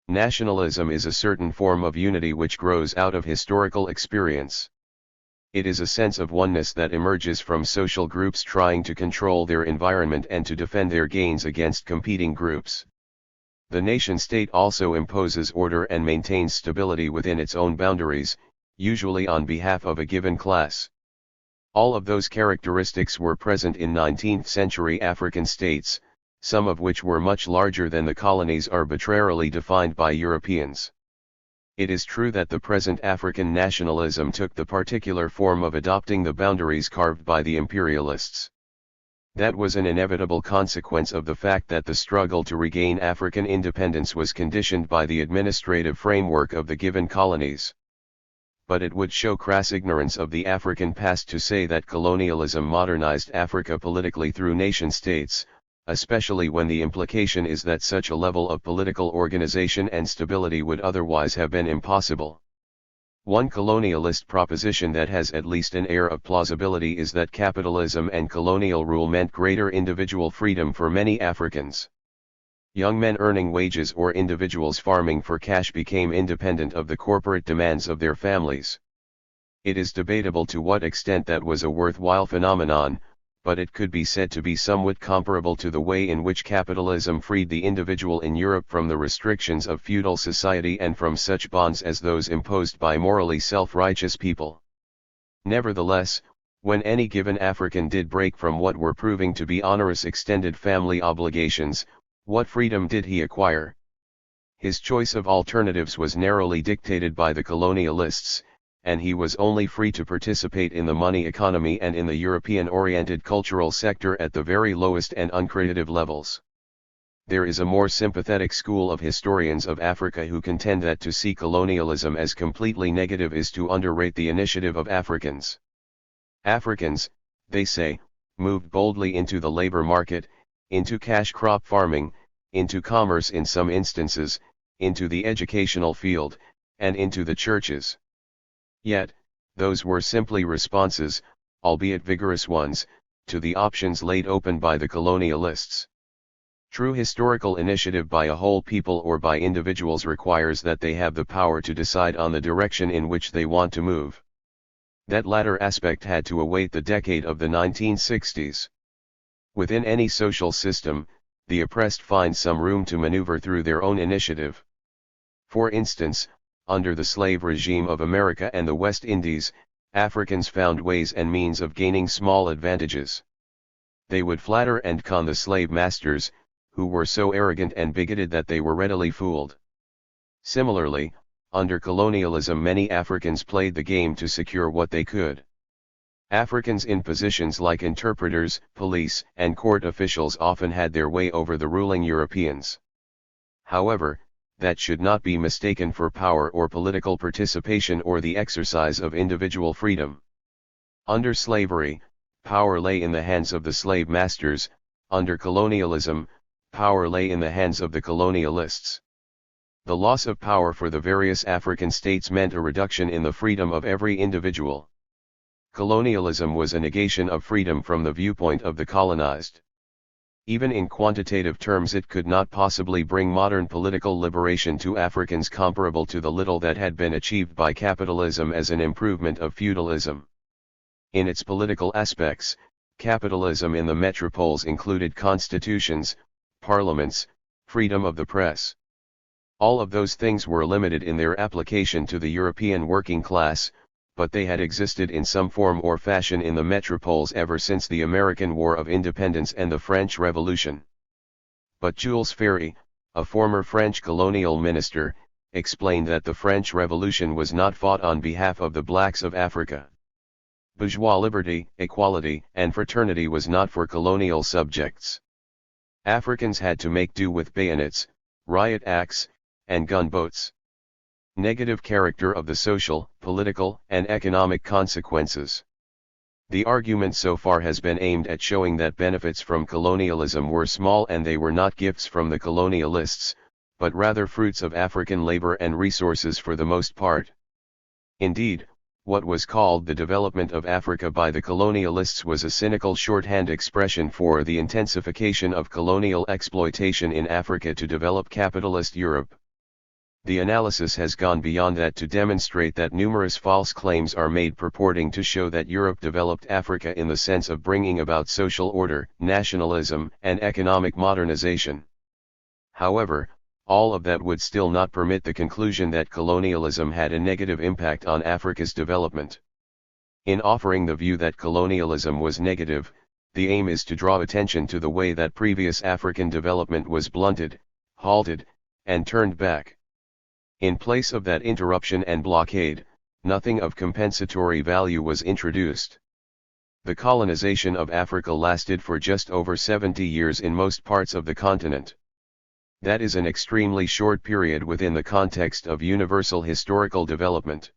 Nationalism is a certain form of unity which grows out of historical experience. It is a sense of oneness that emerges from social groups trying to control their environment and to defend their gains against competing groups. The nation-state also imposes order and maintains stability within its own boundaries, usually on behalf of a given class. All of those characteristics were present in 19th-century African states, some of which were much larger than the colonies arbitrarily defined by Europeans. It is true that the present African nationalism took the particular form of adopting the boundaries carved by the imperialists. That was an inevitable consequence of the fact that the struggle to regain African independence was conditioned by the administrative framework of the given colonies. But it would show crass ignorance of the African past to say that colonialism modernized Africa politically through nation-states, especially when the implication is that such a level of political organization and stability would otherwise have been impossible. One colonialist proposition that has at least an air of plausibility is that capitalism and colonial rule meant greater individual freedom for many Africans. Young men earning wages or individuals farming for cash became independent of the corporate demands of their families. It is debatable to what extent that was a worthwhile phenomenon, but it could be said to be somewhat comparable to the way in which capitalism freed the individual in Europe from the restrictions of feudal society and from such bonds as those imposed by morally self-righteous people. Nevertheless, when any given African did break from what were proving to be onerous extended family obligations, what freedom did he acquire? His choice of alternatives was narrowly dictated by the colonialists, and he was only free to participate in the money economy and in the European-oriented cultural sector at the very lowest and uncreative levels. There is a more sympathetic school of historians of Africa who contend that to see colonialism as completely negative is to underrate the initiative of Africans. Africans, they say, moved boldly into the labor market, into cash crop farming, into commerce in some instances, into the educational field, and into the churches. Yet, those were simply responses, albeit vigorous ones, to the options laid open by the colonialists. True historical initiative by a whole people or by individuals requires that they have the power to decide on the direction in which they want to move. That latter aspect had to await the decade of the 1960s. Within any social system, the oppressed find some room to maneuver through their own initiative. For instance, under the slave regime of America and the West Indies, Africans found ways and means of gaining small advantages. They would flatter and con the slave masters, who were so arrogant and bigoted that they were readily fooled. Similarly, under colonialism many Africans played the game to secure what they could. Africans in positions like interpreters, police, and court officials often had their way over the ruling Europeans. However, that should not be mistaken for power or political participation or the exercise of individual freedom. Under slavery, power lay in the hands of the slave masters; under colonialism, power lay in the hands of the colonialists. The loss of power for the various African states meant a reduction in the freedom of every individual. Colonialism was a negation of freedom from the viewpoint of the colonized. Even in quantitative terms it could not possibly bring modern political liberation to Africans comparable to the little that had been achieved by capitalism as an improvement of feudalism. In its political aspects, capitalism in the metropoles included constitutions, parliaments, freedom of the press. All of those things were limited in their application to the European working class, but they had existed in some form or fashion in the metropoles ever since the American War of Independence and the French Revolution. But Jules Ferry, a former French colonial minister, explained that the French Revolution was not fought on behalf of the blacks of Africa. Bourgeois liberty, equality, and fraternity was not for colonial subjects. Africans had to make do with bayonets, riot acts, and gunboats. Negative character of the social, political, and economic consequences. The argument so far has been aimed at showing that benefits from colonialism were small and they were not gifts from the colonialists, but rather fruits of African labor and resources for the most part. Indeed, what was called the development of Africa by the colonialists was a cynical shorthand expression for the intensification of colonial exploitation in Africa to develop capitalist Europe. The analysis has gone beyond that to demonstrate that numerous false claims are made purporting to show that Europe developed Africa in the sense of bringing about social order, nationalism, and economic modernization. However, all of that would still not permit the conclusion that colonialism had a negative impact on Africa's development. In offering the view that colonialism was negative, the aim is to draw attention to the way that previous African development was blunted, halted, and turned back. In place of that interruption and blockade, nothing of compensatory value was introduced. The colonization of Africa lasted for just over 70 years in most parts of the continent. That is an extremely short period within the context of universal historical development.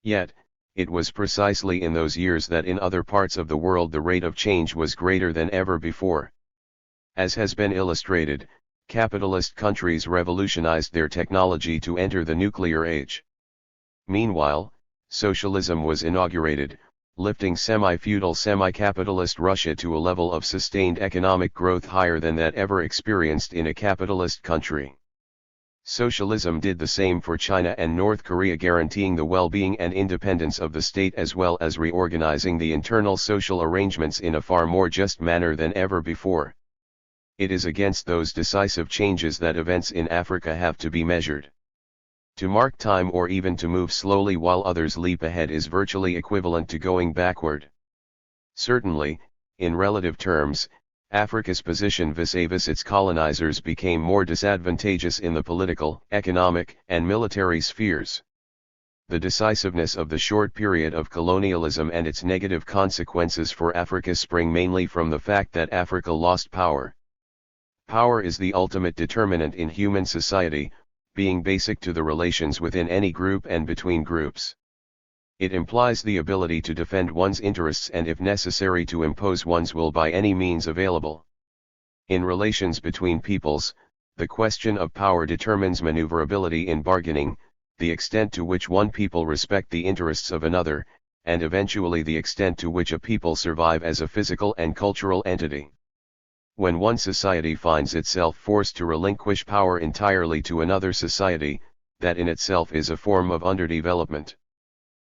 Yet, it was precisely in those years that in other parts of the world the rate of change was greater than ever before. As has been illustrated, capitalist countries revolutionized their technology to enter the nuclear age. Meanwhile, socialism was inaugurated, lifting semi-feudal semi-capitalist Russia to a level of sustained economic growth higher than that ever experienced in a capitalist country. Socialism did the same for China and North Korea, guaranteeing the well-being and independence of the state as well as reorganizing the internal social arrangements in a far more just manner than ever before. It is against those decisive changes that events in Africa have to be measured. To mark time or even to move slowly while others leap ahead is virtually equivalent to going backward. Certainly, in relative terms, Africa's position vis-à-vis its colonizers became more disadvantageous in the political, economic, and military spheres. The decisiveness of the short period of colonialism and its negative consequences for Africa spring mainly from the fact that Africa lost power. Power is the ultimate determinant in human society, being basic to the relations within any group and between groups. It implies the ability to defend one's interests and if necessary to impose one's will by any means available. In relations between peoples, the question of power determines maneuverability in bargaining, the extent to which one people respect the interests of another, and eventually the extent to which a people survive as a physical and cultural entity. When one society finds itself forced to relinquish power entirely to another society, that in itself is a form of underdevelopment.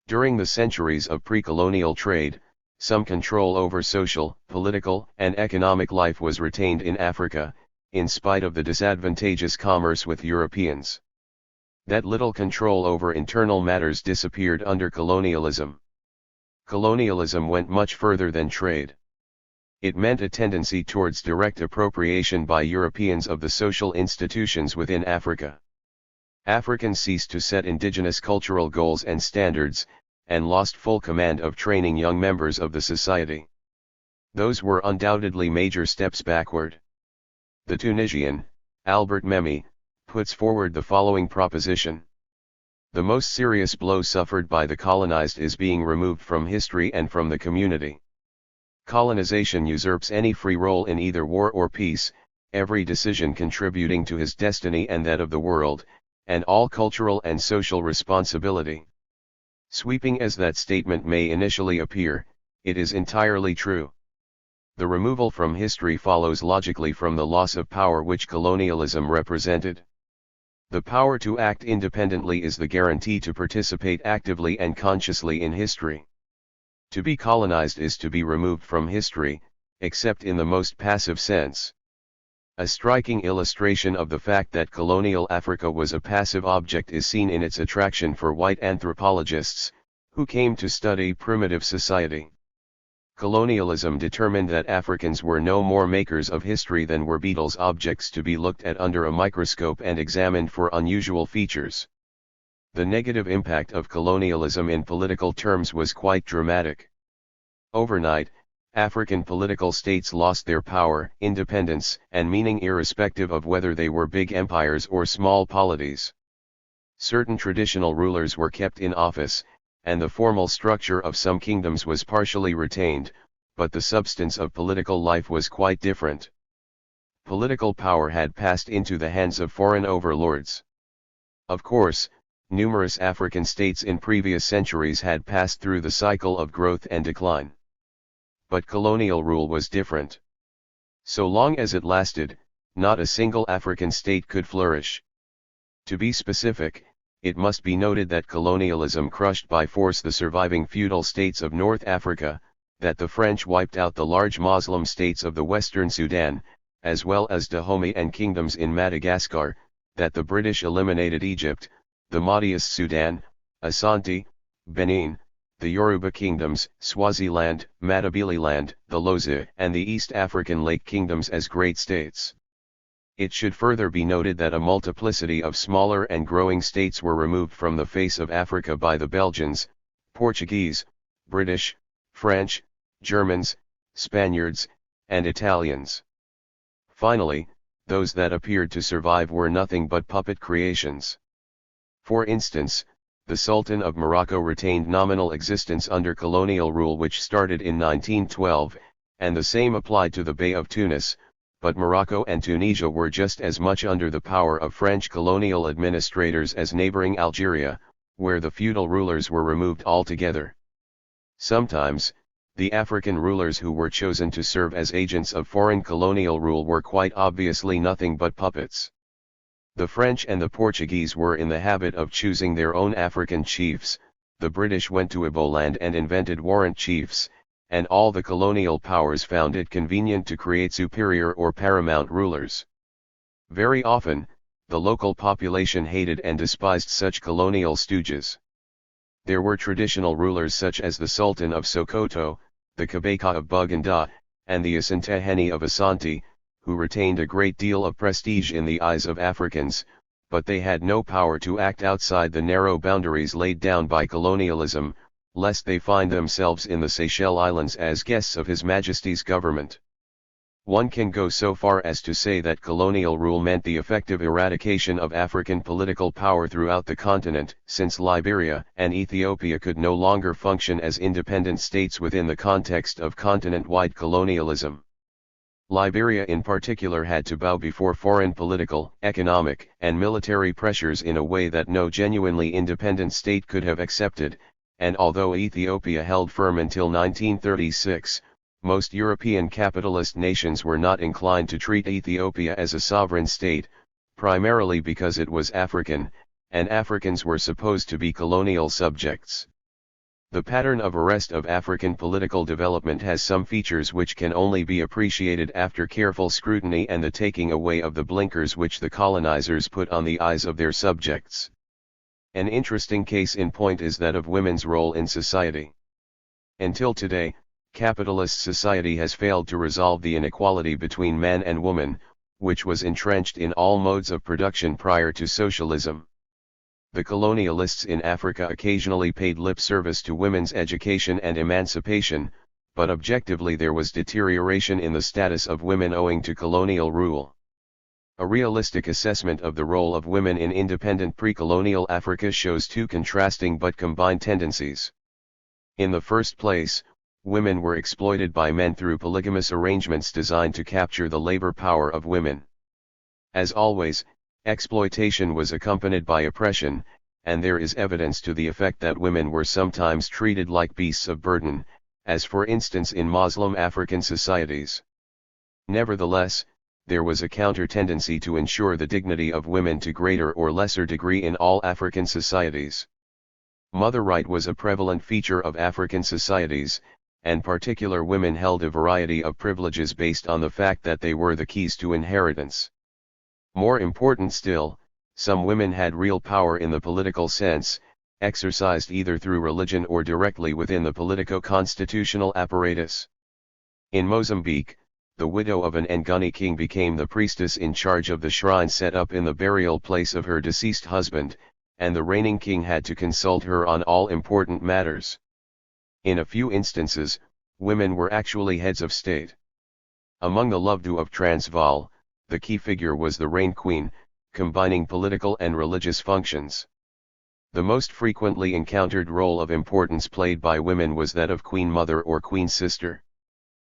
During the centuries of pre-colonial trade, some control over social, political, and economic life was retained in Africa, in spite of the disadvantageous commerce with Europeans. That little control over internal matters disappeared under colonialism. Colonialism went much further than trade. It meant a tendency towards direct appropriation by Europeans of the social institutions within Africa. Africans ceased to set indigenous cultural goals and standards, and lost full command of training young members of the society. Those were undoubtedly major steps backward. The Tunisian, Albert Memmi, puts forward the following proposition. The most serious blow suffered by the colonized is being removed from history and from the community. Colonization usurps any free role in either war or peace, every decision contributing to his destiny and that of the world, and all cultural and social responsibility. Sweeping as that statement may initially appear, it is entirely true. The removal from history follows logically from the loss of power which colonialism represented. The power to act independently is the guarantee to participate actively and consciously in history. To be colonized is to be removed from history, except in the most passive sense. A striking illustration of the fact that colonial Africa was a passive object is seen in its attraction for white anthropologists, who came to study primitive society. Colonialism determined that Africans were no more makers of history than were beetles, objects to be looked at under a microscope and examined for unusual features. The negative impact of colonialism in political terms was quite dramatic. Overnight, African political states lost their power, independence, and meaning irrespective of whether they were big empires or small polities. Certain traditional rulers were kept in office, and the formal structure of some kingdoms was partially retained, but the substance of political life was quite different. Political power had passed into the hands of foreign overlords. Of course, numerous African states in previous centuries had passed through the cycle of growth and decline. But colonial rule was different. So long as it lasted, not a single African state could flourish. To be specific, it must be noted that colonialism crushed by force the surviving feudal states of North Africa, that the French wiped out the large Muslim states of the Western Sudan, as well as Dahomey and kingdoms in Madagascar, that the British eliminated Egypt, the Mahdiist Sudan, Asante, Benin, the Yoruba kingdoms, Swaziland, Matabeleland, the Loza, and the East African Lake kingdoms as great states. It should further be noted that a multiplicity of smaller and growing states were removed from the face of Africa by the Belgians, Portuguese, British, French, Germans, Spaniards, and Italians. Finally, those that appeared to survive were nothing but puppet creations. For instance, the Sultan of Morocco retained nominal existence under colonial rule which started in 1912, and the same applied to the Bey of Tunis, but Morocco and Tunisia were just as much under the power of French colonial administrators as neighboring Algeria, where the feudal rulers were removed altogether. Sometimes, the African rulers who were chosen to serve as agents of foreign colonial rule were quite obviously nothing but puppets. The French and the Portuguese were in the habit of choosing their own African chiefs, the British went to Iboland and invented warrant chiefs, and all the colonial powers found it convenient to create superior or paramount rulers. Very often, the local population hated and despised such colonial stooges. There were traditional rulers such as the Sultan of Sokoto, the Kabaka of Buganda, and the Asantehene of Asante, who retained a great deal of prestige in the eyes of Africans, but they had no power to act outside the narrow boundaries laid down by colonialism, lest they find themselves in the Seychelles Islands as guests of His Majesty's government. One can go so far as to say that colonial rule meant the effective eradication of African political power throughout the continent, since Liberia and Ethiopia could no longer function as independent states within the context of continent-wide colonialism. Liberia in particular had to bow before foreign political, economic, and military pressures in a way that no genuinely independent state could have accepted, and although Ethiopia held firm until 1936, most European capitalist nations were not inclined to treat Ethiopia as a sovereign state, primarily because it was African, and Africans were supposed to be colonial subjects. The pattern of arrest of African political development has some features which can only be appreciated after careful scrutiny and the taking away of the blinkers which the colonizers put on the eyes of their subjects. An interesting case in point is that of women's role in society. Until today, capitalist society has failed to resolve the inequality between man and woman, which was entrenched in all modes of production prior to socialism. The colonialists in Africa occasionally paid lip service to women's education and emancipation, but objectively there was deterioration in the status of women owing to colonial rule. A realistic assessment of the role of women in independent pre-colonial Africa shows two contrasting but combined tendencies. In the first place, women were exploited by men through polygamous arrangements designed to capture the labor power of women. As always, exploitation was accompanied by oppression, and there is evidence to the effect that women were sometimes treated like beasts of burden, as for instance in Muslim African societies. Nevertheless, there was a counter-tendency to ensure the dignity of women to greater or lesser degree in all African societies. Mother right was a prevalent feature of African societies, and particular women held a variety of privileges based on the fact that they were the keys to inheritance. More important still, some women had real power in the political sense, exercised either through religion or directly within the politico-constitutional apparatus. In Mozambique, the widow of an Nguni king became the priestess in charge of the shrine set up in the burial place of her deceased husband, and the reigning king had to consult her on all important matters. In a few instances, women were actually heads of state. Among the Lovedo of Transvaal, the key figure was the reign queen, combining political and religious functions. The most frequently encountered role of importance played by women was that of queen mother or queen sister.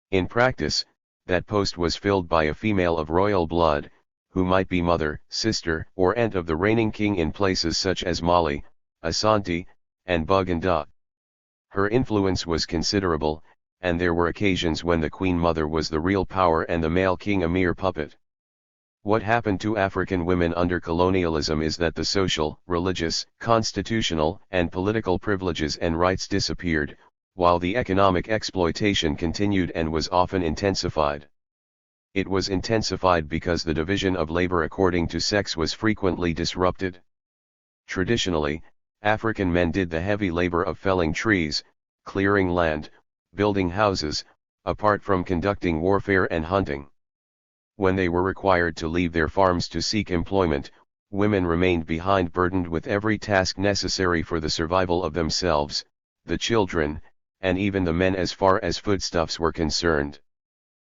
In practice, that post was filled by a female of royal blood, who might be mother, sister, or aunt of the reigning king in places such as Mali, Asante, and Buganda. Her influence was considerable, and there were occasions when the queen mother was the real power and the male king a mere puppet. What happened to African women under colonialism is that the social, religious, constitutional, and political privileges and rights disappeared, while the economic exploitation continued and was often intensified. It was intensified because the division of labor according to sex was frequently disrupted. Traditionally, African men did the heavy labor of felling trees, clearing land, building houses, apart from conducting warfare and hunting. When they were required to leave their farms to seek employment, women remained behind burdened with every task necessary for the survival of themselves, the children, and even the men as far as foodstuffs were concerned.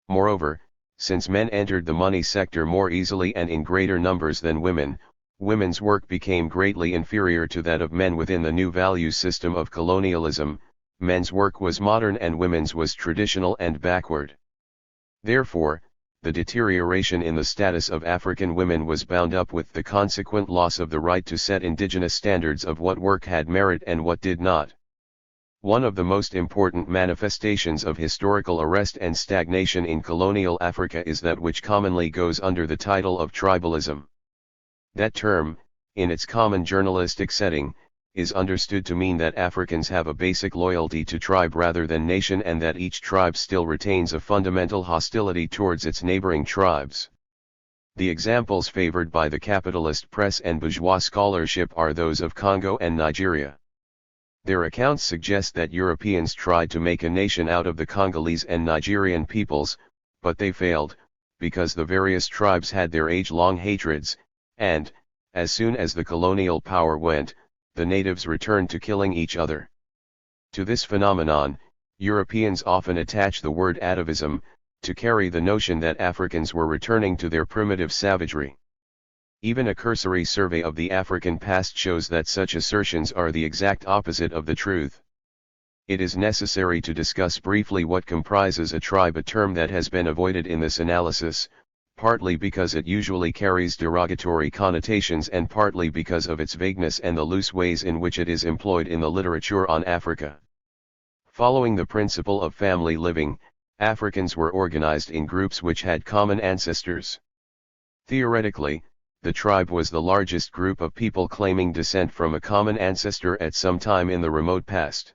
Moreover, since men entered the money sector more easily and in greater numbers than women, women's work became greatly inferior to that of men within the new value system of colonialism. Men's work was modern and women's was traditional and backward. Therefore, the deterioration in the status of African women was bound up with the consequent loss of the right to set indigenous standards of what work had merit and what did not. One of the most important manifestations of historical arrest and stagnation in colonial Africa is that which commonly goes under the title of tribalism. That term, in its common journalistic setting, is understood to mean that Africans have a basic loyalty to tribe rather than nation, and that each tribe still retains a fundamental hostility towards its neighboring tribes. The examples favored by the capitalist press and bourgeois scholarship are those of Congo and Nigeria. Their accounts suggest that Europeans tried to make a nation out of the Congolese and Nigerian peoples, but they failed, because the various tribes had their age-long hatreds, and, as soon as the colonial power went, the natives returned to killing each other. To this phenomenon, Europeans often attach the word atavism, to carry the notion that Africans were returning to their primitive savagery. Even a cursory survey of the African past shows that such assertions are the exact opposite of the truth. It is necessary to discuss briefly what comprises a tribe, a term that has been avoided in this analysis, partly because it usually carries derogatory connotations and partly because of its vagueness and the loose ways in which it is employed in the literature on Africa. Following the principle of family living, Africans were organized in groups which had common ancestors. Theoretically, the tribe was the largest group of people claiming descent from a common ancestor at some time in the remote past.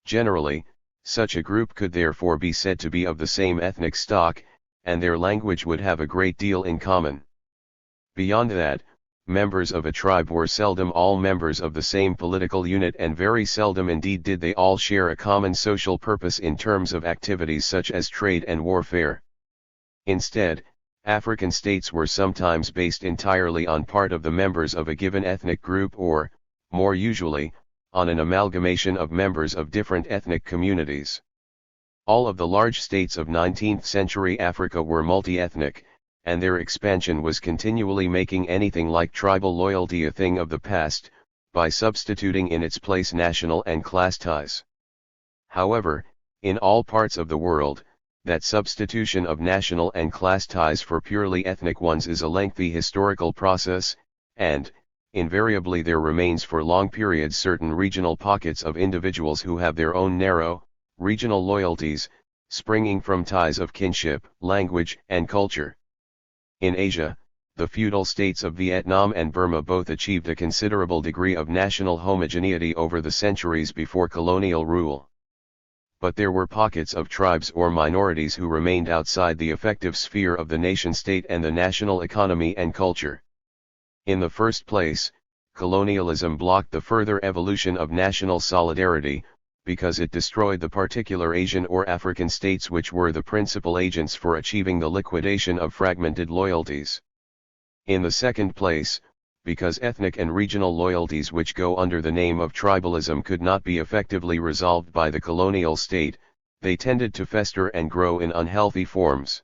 Generally, such a group could therefore be said to be of the same ethnic stock, and their language would have a great deal in common. Beyond that, members of a tribe were seldom all members of the same political unit, and very seldom indeed did they all share a common social purpose in terms of activities such as trade and warfare. Instead, African states were sometimes based entirely on part of the members of a given ethnic group or, more usually, on an amalgamation of members of different ethnic communities. All of the large states of 19th century Africa were multi-ethnic, and their expansion was continually making anything like tribal loyalty a thing of the past, by substituting in its place national and class ties. However, in all parts of the world, that substitution of national and class ties for purely ethnic ones is a lengthy historical process, and, invariably there remains for long periods certain regional pockets of individuals who have their own narrow, regional loyalties, springing from ties of kinship, language, and culture. In Asia, the feudal states of Vietnam and Burma both achieved a considerable degree of national homogeneity over the centuries before colonial rule. But there were pockets of tribes or minorities who remained outside the effective sphere of the nation-state and the national economy and culture. In the first place, colonialism blocked the further evolution of national solidarity, because it destroyed the particular Asian or African states which were the principal agents for achieving the liquidation of fragmented loyalties. In the second place, because ethnic and regional loyalties which go under the name of tribalism could not be effectively resolved by the colonial state, they tended to fester and grow in unhealthy forms.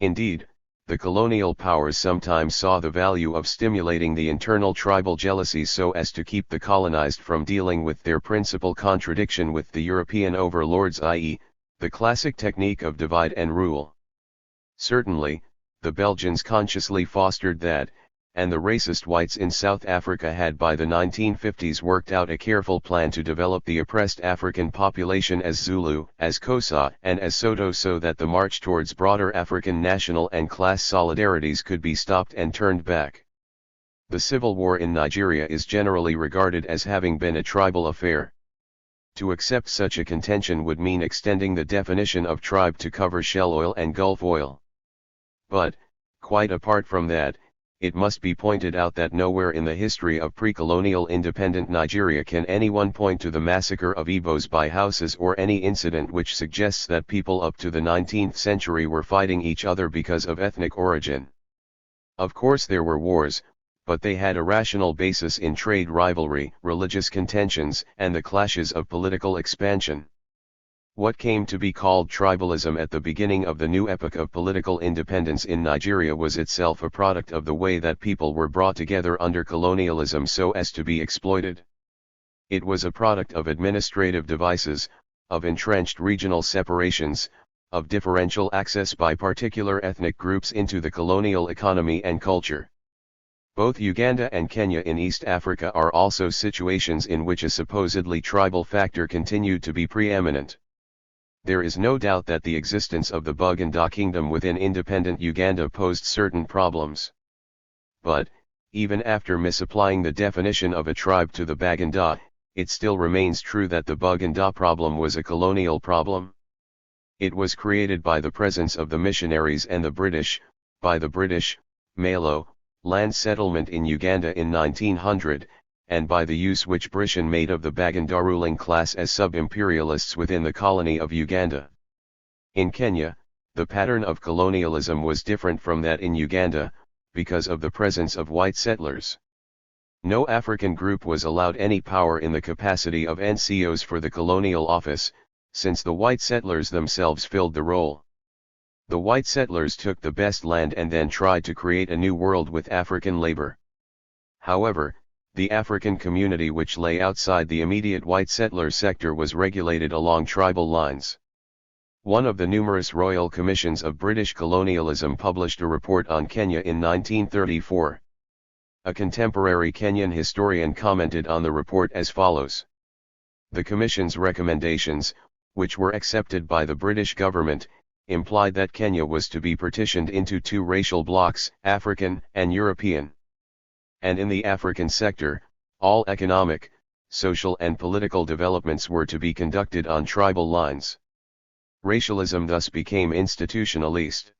Indeed, the colonial powers sometimes saw the value of stimulating the internal tribal jealousies so as to keep the colonized from dealing with their principal contradiction with the European overlords, i.e., the classic technique of divide and rule. Certainly, the Belgians consciously fostered that, and the racist whites in South Africa had by the 1950s worked out a careful plan to develop the oppressed African population as Zulu, as Xhosa, and as Soto so that the march towards broader African national and class solidarities could be stopped and turned back. The civil war in Nigeria is generally regarded as having been a tribal affair. To accept such a contention would mean extending the definition of tribe to cover Shell oil and Gulf oil. But, quite apart from that, it must be pointed out that nowhere in the history of pre-colonial independent Nigeria can anyone point to the massacre of Igbos by Hausas or any incident which suggests that people up to the 19th century were fighting each other because of ethnic origin. Of course there were wars, but they had a rational basis in trade rivalry, religious contentions, and the clashes of political expansion. What came to be called tribalism at the beginning of the new epoch of political independence in Nigeria was itself a product of the way that people were brought together under colonialism so as to be exploited. It was a product of administrative devices, of entrenched regional separations, of differential access by particular ethnic groups into the colonial economy and culture. Both Uganda and Kenya in East Africa are also situations in which a supposedly tribal factor continued to be preeminent. There is no doubt that the existence of the Buganda kingdom within independent Uganda posed certain problems. But, even after misapplying the definition of a tribe to the Baganda, it still remains true that the Buganda problem was a colonial problem. It was created by the presence of the missionaries and the British, by the British, Malo, land settlement in Uganda in 1900, and by the use which Britain made of the Baganda ruling class as sub-imperialists within the colony of Uganda. In Kenya, the pattern of colonialism was different from that in Uganda, because of the presence of white settlers. No African group was allowed any power in the capacity of NCOs for the colonial office, since the white settlers themselves filled the role. The white settlers took the best land and then tried to create a new world with African labor. However, the African community which lay outside the immediate white settler sector was regulated along tribal lines. One of the numerous royal commissions of British colonialism published a report on Kenya in 1934. A contemporary Kenyan historian commented on the report as follows. The commission's recommendations, which were accepted by the British government, implied that Kenya was to be partitioned into two racial blocks, African and European. And in the African sector, all economic, social and political developments were to be conducted on tribal lines. Racialism thus became institutionalized.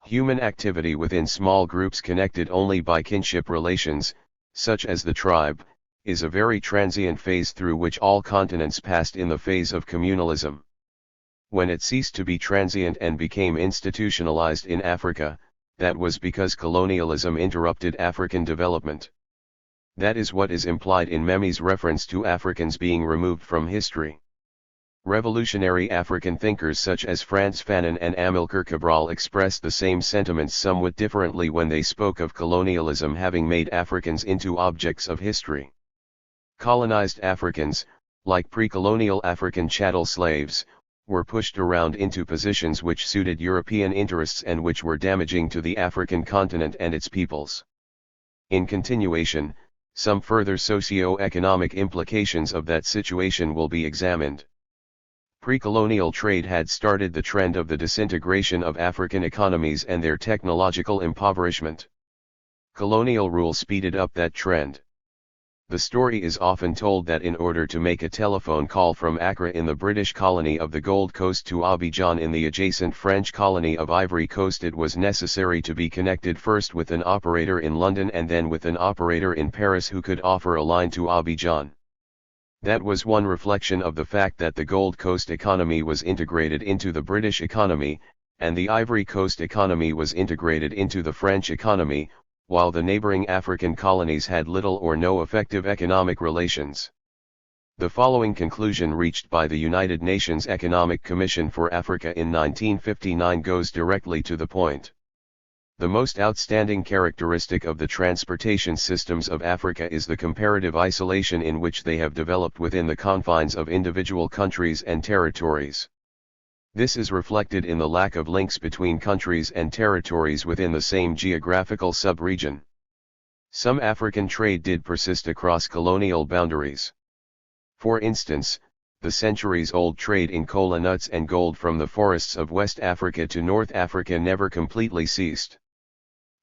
Human activity within small groups connected only by kinship relations, such as the tribe, is a very transient phase through which all continents passed in the phase of communalism. When it ceased to be transient and became institutionalized in Africa, that was because colonialism interrupted African development. That is what is implied in Memmi's reference to Africans being removed from history. Revolutionary African thinkers such as Frantz Fanon and Amilcar Cabral expressed the same sentiments somewhat differently when they spoke of colonialism having made Africans into objects of history. Colonized Africans, like pre-colonial African chattel slaves, were pushed around into positions which suited European interests and which were damaging to the African continent and its peoples. In continuation, some further socio-economic implications of that situation will be examined. Pre-colonial trade had started the trend of the disintegration of African economies and their technological impoverishment. Colonial rule speeded up that trend. The story is often told that in order to make a telephone call from Accra in the British colony of the Gold Coast to Abidjan in the adjacent French colony of Ivory Coast, it was necessary to be connected first with an operator in London and then with an operator in Paris who could offer a line to Abidjan. That was one reflection of the fact that the Gold Coast economy was integrated into the British economy, and the Ivory Coast economy was integrated into the French economy, while the neighboring African colonies had little or no effective economic relations. The following conclusion reached by the United Nations Economic Commission for Africa in 1959 goes directly to the point. The most outstanding characteristic of the transportation systems of Africa is the comparative isolation in which they have developed within the confines of individual countries and territories. This is reflected in the lack of links between countries and territories within the same geographical sub-region. Some African trade did persist across colonial boundaries. For instance, the centuries-old trade in kola nuts and gold from the forests of West Africa to North Africa never completely ceased.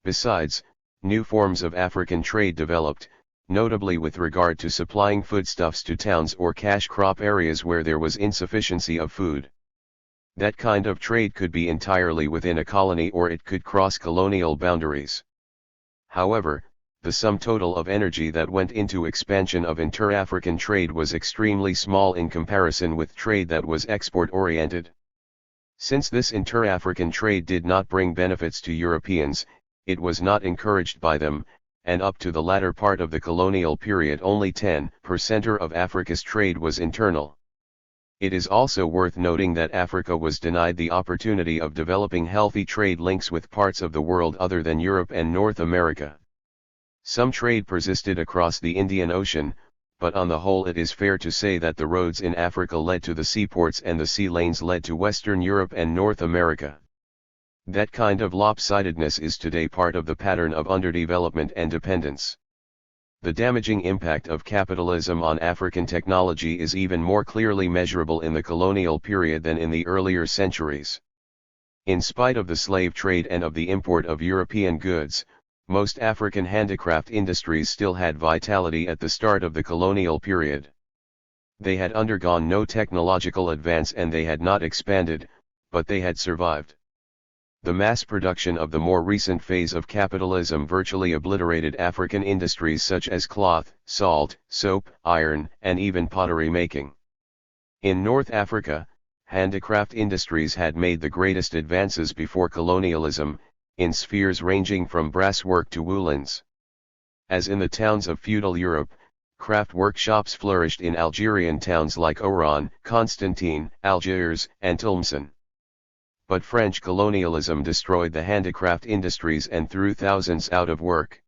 Besides, new forms of African trade developed, notably with regard to supplying foodstuffs to towns or cash crop areas where there was insufficiency of food. That kind of trade could be entirely within a colony or it could cross colonial boundaries. However, the sum total of energy that went into expansion of inter-African trade was extremely small in comparison with trade that was export-oriented. Since this inter-African trade did not bring benefits to Europeans, it was not encouraged by them, and up to the latter part of the colonial period only 10% of Africa's trade was internal. It is also worth noting that Africa was denied the opportunity of developing healthy trade links with parts of the world other than Europe and North America. Some trade persisted across the Indian Ocean, but on the whole it is fair to say that the roads in Africa led to the seaports and the sea lanes led to Western Europe and North America. That kind of lopsidedness is today part of the pattern of underdevelopment and dependence. The damaging impact of capitalism on African technology is even more clearly measurable in the colonial period than in the earlier centuries. In spite of the slave trade and of the import of European goods, most African handicraft industries still had vitality at the start of the colonial period. They had undergone no technological advance and they had not expanded, but they had survived. The mass production of the more recent phase of capitalism virtually obliterated African industries such as cloth, salt, soap, iron, and even pottery making. In North Africa, handicraft industries had made the greatest advances before colonialism, in spheres ranging from brasswork to woolens. As in the towns of feudal Europe, craft workshops flourished in Algerian towns like Oran, Constantine, Algiers, and Tlemcen. But French colonialism destroyed the handicraft industries and threw thousands out of work.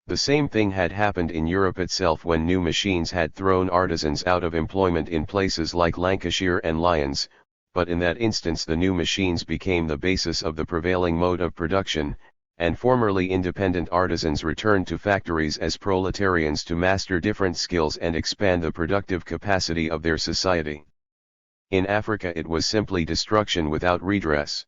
The same thing had happened in Europe itself when new machines had thrown artisans out of employment in places like Lancashire and Lyons, but in that instance the new machines became the basis of the prevailing mode of production, and formerly independent artisans returned to factories as proletarians to master different skills and expand the productive capacity of their society. In Africa it was simply destruction without redress.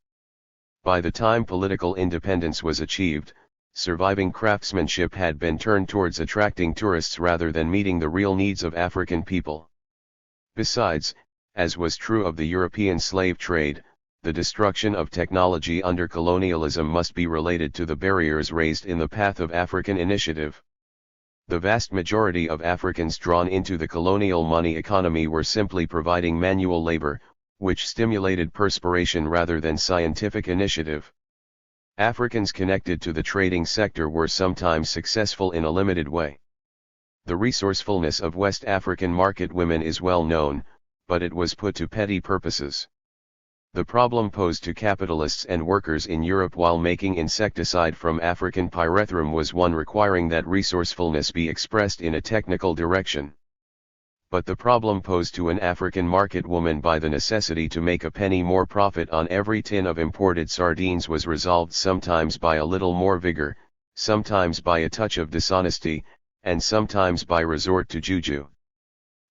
By the time political independence was achieved, surviving craftsmanship had been turned towards attracting tourists rather than meeting the real needs of African people. Besides, as was true of the European slave trade, the destruction of technology under colonialism must be related to the barriers raised in the path of African initiative. The vast majority of Africans drawn into the colonial money economy were simply providing manual labor, which stimulated perspiration rather than scientific initiative. Africans connected to the trading sector were sometimes successful in a limited way. The resourcefulness of West African market women is well known, but it was put to petty purposes. The problem posed to capitalists and workers in Europe while making insecticide from African pyrethrum was one requiring that resourcefulness be expressed in a technical direction. But the problem posed to an African market woman by the necessity to make a penny more profit on every tin of imported sardines was resolved sometimes by a little more vigor, sometimes by a touch of dishonesty, and sometimes by resort to juju.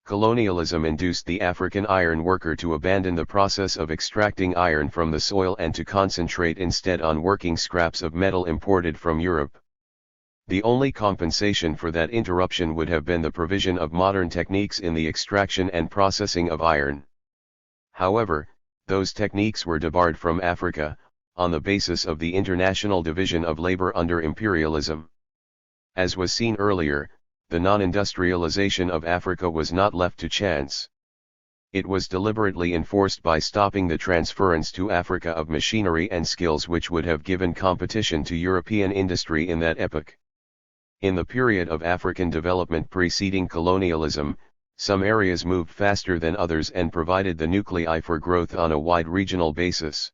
Colonialism induced the African iron worker to abandon the process of extracting iron from the soil and to concentrate instead on working scraps of metal imported from Europe. The only compensation for that interruption would have been the provision of modern techniques in the extraction and processing of iron. However, those techniques were debarred from Africa, on the basis of the international division of labor under imperialism. As was seen earlier, the non-industrialization of Africa was not left to chance. It was deliberately enforced by stopping the transference to Africa of machinery and skills which would have given competition to European industry in that epoch. In the period of African development preceding colonialism, some areas moved faster than others and provided the nuclei for growth on a wide regional basis.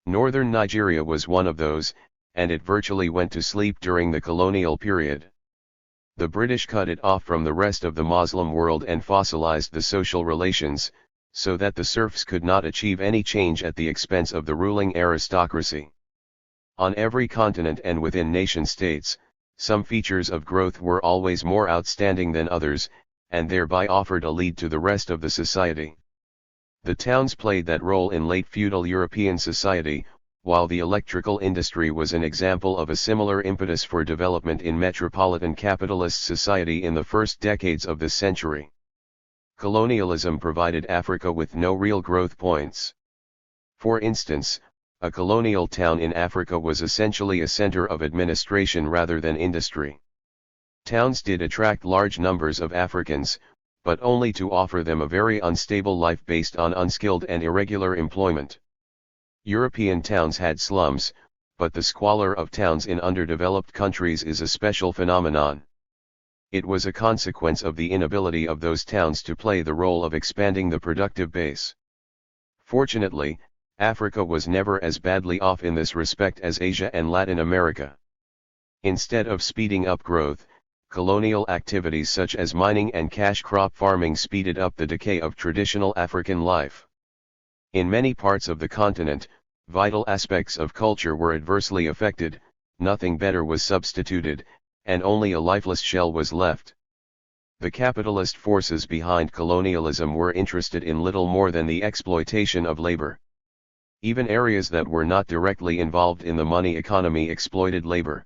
Northern Nigeria was one of those, and it virtually went to sleep during the colonial period. The British cut it off from the rest of the Muslim world and fossilized the social relations, so that the serfs could not achieve any change at the expense of the ruling aristocracy. On every continent and within nation-states, some features of growth were always more outstanding than others, and thereby offered a lead to the rest of the society. The towns played that role in late feudal European society, while the electrical industry was an example of a similar impetus for development in metropolitan capitalist society in the first decades of this century. Colonialism provided Africa with no real growth points. For instance, a colonial town in Africa was essentially a center of administration rather than industry. Towns did attract large numbers of Africans, but only to offer them a very unstable life based on unskilled and irregular employment. European towns had slums, but the squalor of towns in underdeveloped countries is a special phenomenon. It was a consequence of the inability of those towns to play the role of expanding the productive base. Fortunately, Africa was never as badly off in this respect as Asia and Latin America. Instead of speeding up growth, colonial activities such as mining and cash crop farming speeded up the decay of traditional African life. In many parts of the continent, vital aspects of culture were adversely affected, nothing better was substituted, and only a lifeless shell was left. The capitalist forces behind colonialism were interested in little more than the exploitation of labor. Even areas that were not directly involved in the money economy exploited labor.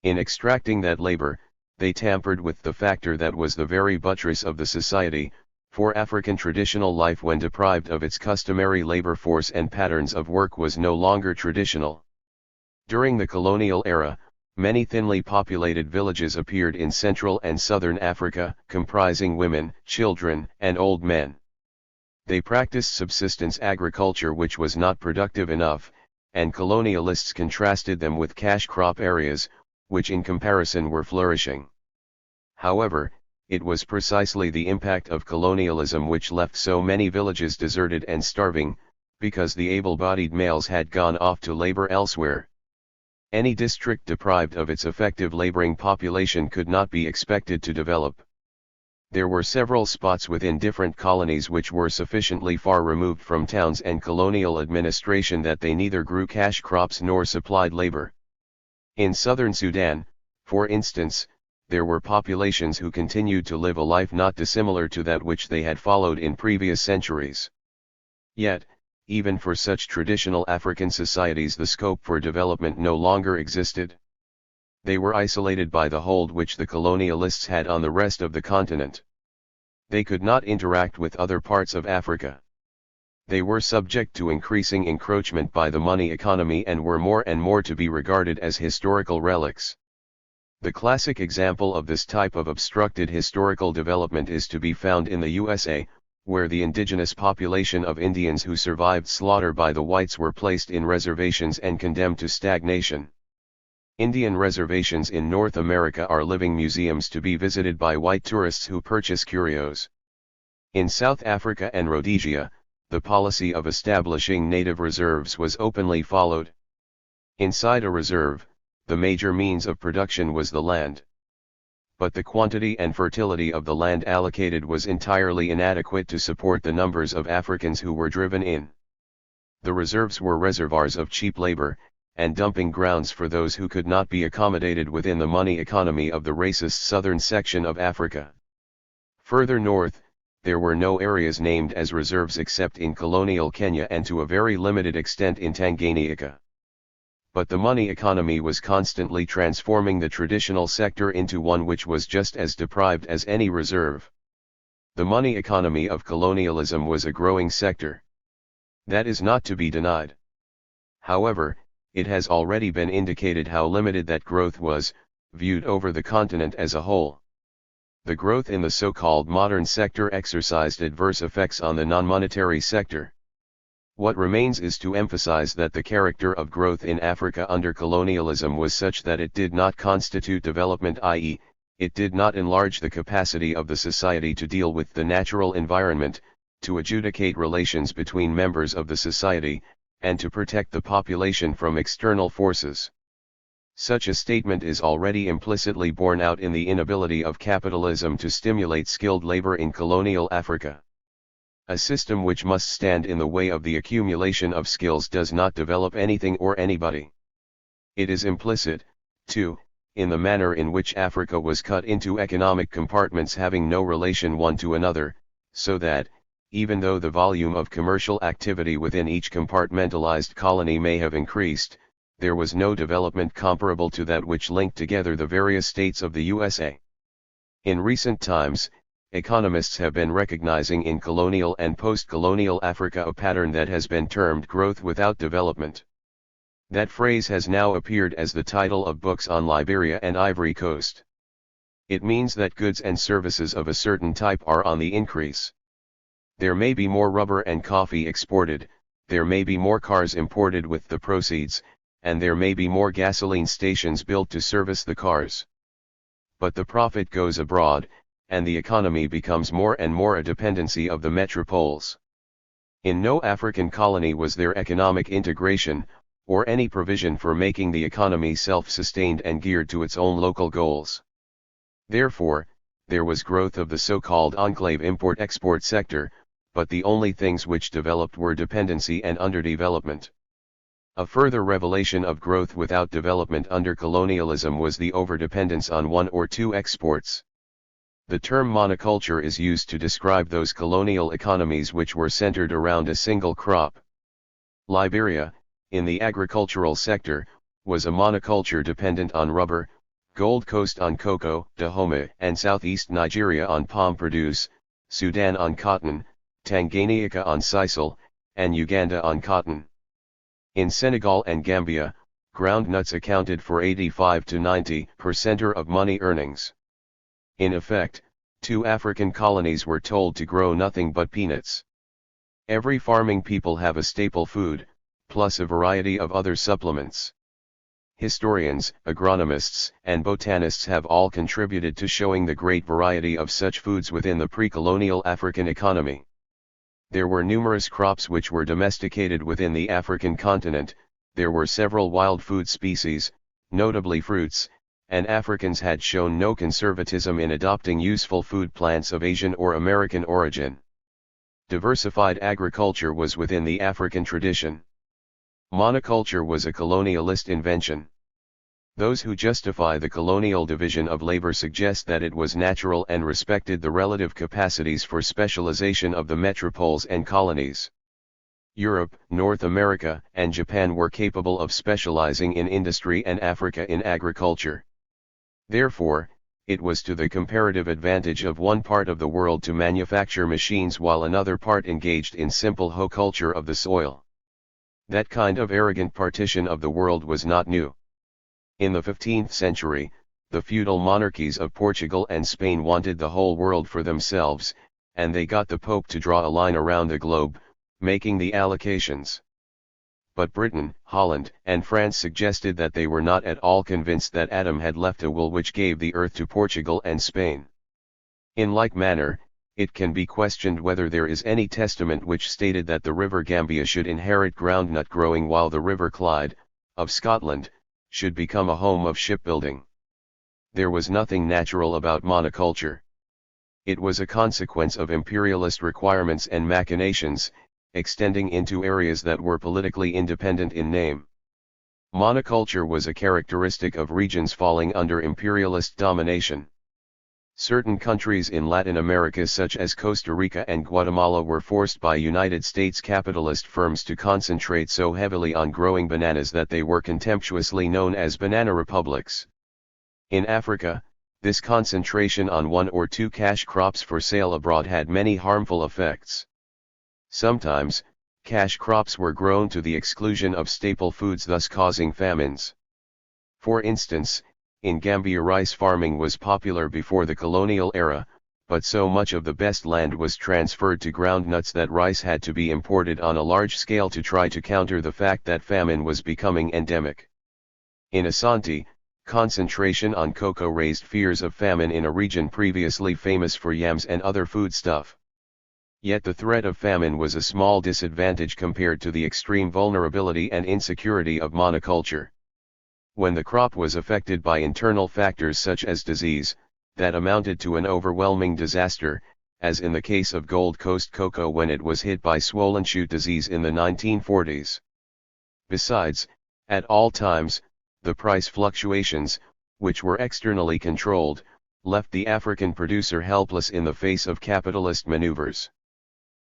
In extracting that labor, they tampered with the factor that was the very buttress of the society, for African traditional life when deprived of its customary labor force and patterns of work was no longer traditional. During the colonial era, many thinly populated villages appeared in Central and Southern Africa, comprising women, children, and old men. They practiced subsistence agriculture which was not productive enough, and colonialists contrasted them with cash crop areas, which in comparison were flourishing. However, it was precisely the impact of colonialism which left so many villages deserted and starving, because the able-bodied males had gone off to labor elsewhere. Any district deprived of its effective laboring population could not be expected to develop. There were several spots within different colonies which were sufficiently far removed from towns and colonial administration that they neither grew cash crops nor supplied labor. In southern Sudan, for instance, there were populations who continued to live a life not dissimilar to that which they had followed in previous centuries. Yet, even for such traditional African societies the scope for development no longer existed. They were isolated by the hold which the colonialists had on the rest of the continent. They could not interact with other parts of Africa. They were subject to increasing encroachment by the money economy and were more and more to be regarded as historical relics. The classic example of this type of obstructed historical development is to be found in the USA, where the indigenous population of Indians who survived slaughter by the whites were placed in reservations and condemned to stagnation. Indian reservations in North America are living museums to be visited by white tourists who purchase curios. In South Africa and Rhodesia, the policy of establishing native reserves was openly followed. Inside a reserve, the major means of production was the land. But the quantity and fertility of the land allocated was entirely inadequate to support the numbers of Africans who were driven in. The reserves were reservoirs of cheap labor, and dumping grounds for those who could not be accommodated within the money economy of the racist southern section of Africa. Further north, there were no areas named as reserves except in colonial Kenya and to a very limited extent in Tanganyika. But the money economy was constantly transforming the traditional sector into one which was just as deprived as any reserve. The money economy of colonialism was a growing sector. That is not to be denied. However, it has already been indicated how limited that growth was, viewed over the continent as a whole. The growth in the so-called modern sector exercised adverse effects on the non-monetary sector. What remains is to emphasize that the character of growth in Africa under colonialism was such that it did not constitute development, i.e., it did not enlarge the capacity of the society to deal with the natural environment, to adjudicate relations between members of the society, and to protect the population from external forces. Such a statement is already implicitly borne out in the inability of capitalism to stimulate skilled labor in colonial Africa. A system which must stand in the way of the accumulation of skills does not develop anything or anybody. It is implicit, too, in the manner in which Africa was cut into economic compartments having no relation one to another, so that, even though the volume of commercial activity within each compartmentalized colony may have increased, there was no development comparable to that which linked together the various states of the USA. In recent times, economists have been recognizing in colonial and post-colonial Africa a pattern that has been termed growth without development. That phrase has now appeared as the title of books on Liberia and Ivory Coast. It means that goods and services of a certain type are on the increase. There may be more rubber and coffee exported, there may be more cars imported with the proceeds, and there may be more gasoline stations built to service the cars. But the profit goes abroad, and the economy becomes more and more a dependency of the metropoles. In no African colony was there economic integration, or any provision for making the economy self-sustained and geared to its own local goals. Therefore, there was growth of the so-called enclave import-export sector, but the only things which developed were dependency and underdevelopment. A further revelation of growth without development under colonialism was the overdependence on one or two exports. The term monoculture is used to describe those colonial economies which were centered around a single crop. Liberia, in the agricultural sector, was a monoculture dependent on rubber, Gold Coast on cocoa, Dahomey and southeast Nigeria on palm produce, Sudan on cotton, Tanganyika on sisal, and Uganda on cotton. In Senegal and Gambia, groundnuts accounted for 85 to 90% of money earnings. In effect, 2 African colonies were told to grow nothing but peanuts. Every farming people have a staple food, plus a variety of other supplements. Historians, agronomists, and botanists have all contributed to showing the great variety of such foods within the pre-colonial African economy. There were numerous crops which were domesticated within the African continent, there were several wild food species, notably fruits, and Africans had shown no conservatism in adopting useful food plants of Asian or American origin. Diversified agriculture was within the African tradition. Monoculture was a colonialist invention. Those who justify the colonial division of labor suggest that it was natural and respected the relative capacities for specialization of the metropoles and colonies. Europe, North America, and Japan were capable of specializing in industry and Africa in agriculture. Therefore, it was to the comparative advantage of one part of the world to manufacture machines while another part engaged in simple hoe culture of the soil. That kind of arrogant partition of the world was not new. In the 15th century, the feudal monarchies of Portugal and Spain wanted the whole world for themselves, and they got the Pope to draw a line around the globe, making the allocations. But Britain, Holland, and France suggested that they were not at all convinced that Adam had left a will which gave the earth to Portugal and Spain. In like manner, it can be questioned whether there is any testament which stated that the river Gambia should inherit groundnut growing while the river Clyde, of Scotland, should become a home of shipbuilding. There was nothing natural about monoculture. It was a consequence of imperialist requirements and machinations, extending into areas that were politically independent in name. Monoculture was a characteristic of regions falling under imperialist domination. Certain countries in Latin America such as Costa Rica and Guatemala were forced by United States capitalist firms to concentrate so heavily on growing bananas that they were contemptuously known as banana republics. In Africa, this concentration on one or two cash crops for sale abroad had many harmful effects. Sometimes, cash crops were grown to the exclusion of staple foods, thus causing famines. For instance, in Gambia rice farming was popular before the colonial era, but so much of the best land was transferred to groundnuts that rice had to be imported on a large scale to try to counter the fact that famine was becoming endemic. In Ashanti, concentration on cocoa raised fears of famine in a region previously famous for yams and other foodstuff. Yet the threat of famine was a small disadvantage compared to the extreme vulnerability and insecurity of monoculture. When the crop was affected by internal factors such as disease, that amounted to an overwhelming disaster, as in the case of Gold Coast cocoa when it was hit by swollen shoot disease in the 1940s. Besides, at all times, the price fluctuations, which were externally controlled, left the African producer helpless in the face of capitalist maneuvers.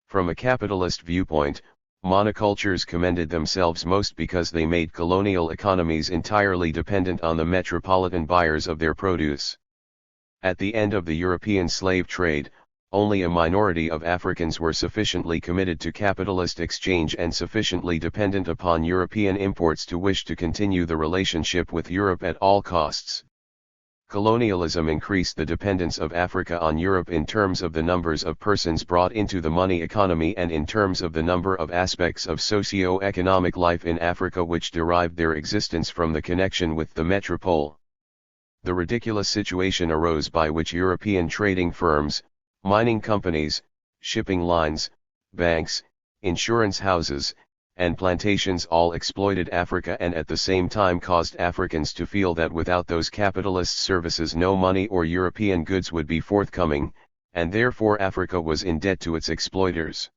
From a capitalist viewpoint, monocultures commended themselves most because they made colonial economies entirely dependent on the metropolitan buyers of their produce. At the end of the European slave trade, only a minority of Africans were sufficiently committed to capitalist exchange and sufficiently dependent upon European imports to wish to continue the relationship with Europe at all costs. Colonialism increased the dependence of Africa on Europe in terms of the numbers of persons brought into the money economy and in terms of the number of aspects of socio-economic life in Africa which derived their existence from the connection with the metropole. The ridiculous situation arose by which European trading firms, mining companies, shipping lines, banks, insurance houses, and plantations all exploited Africa and at the same time caused Africans to feel that without those capitalist services no money or European goods would be forthcoming, and therefore Africa was in debt to its exploiters.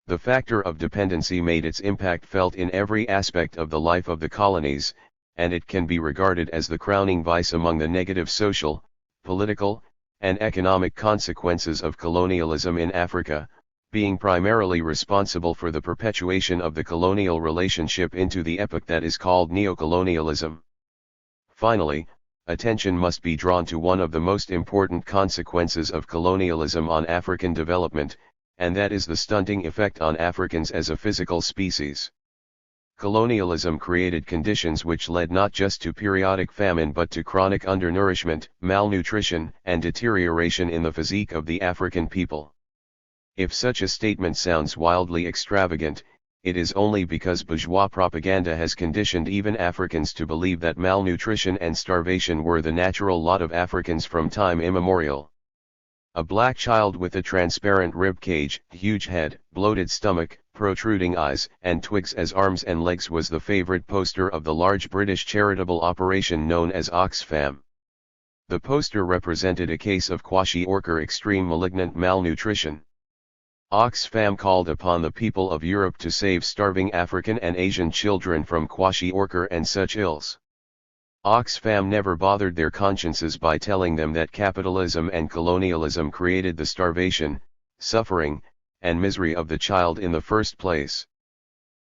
The factor of dependency made its impact felt in every aspect of the life of the colonies, and it can be regarded as the crowning vice among the negative social, political, and economic consequences of colonialism in Africa, being primarily responsible for the perpetuation of the colonial relationship into the epoch that is called neocolonialism. Finally, attention must be drawn to one of the most important consequences of colonialism on African development, and that is the stunting effect on Africans as a physical species. Colonialism created conditions which led not just to periodic famine but to chronic undernourishment, malnutrition, and deterioration in the physique of the African people. If such a statement sounds wildly extravagant, it is only because bourgeois propaganda has conditioned even Africans to believe that malnutrition and starvation were the natural lot of Africans from time immemorial. A black child with a transparent rib cage, huge head, bloated stomach, protruding eyes, and twigs as arms and legs was the favorite poster of the large British charitable operation known as Oxfam. The poster represented a case of kwashiorkor extreme malignant malnutrition. Oxfam called upon the people of Europe to save starving African and Asian children from kwashiorkor and such ills. Oxfam never bothered their consciences by telling them that capitalism and colonialism created the starvation, suffering, and misery of the child in the first place.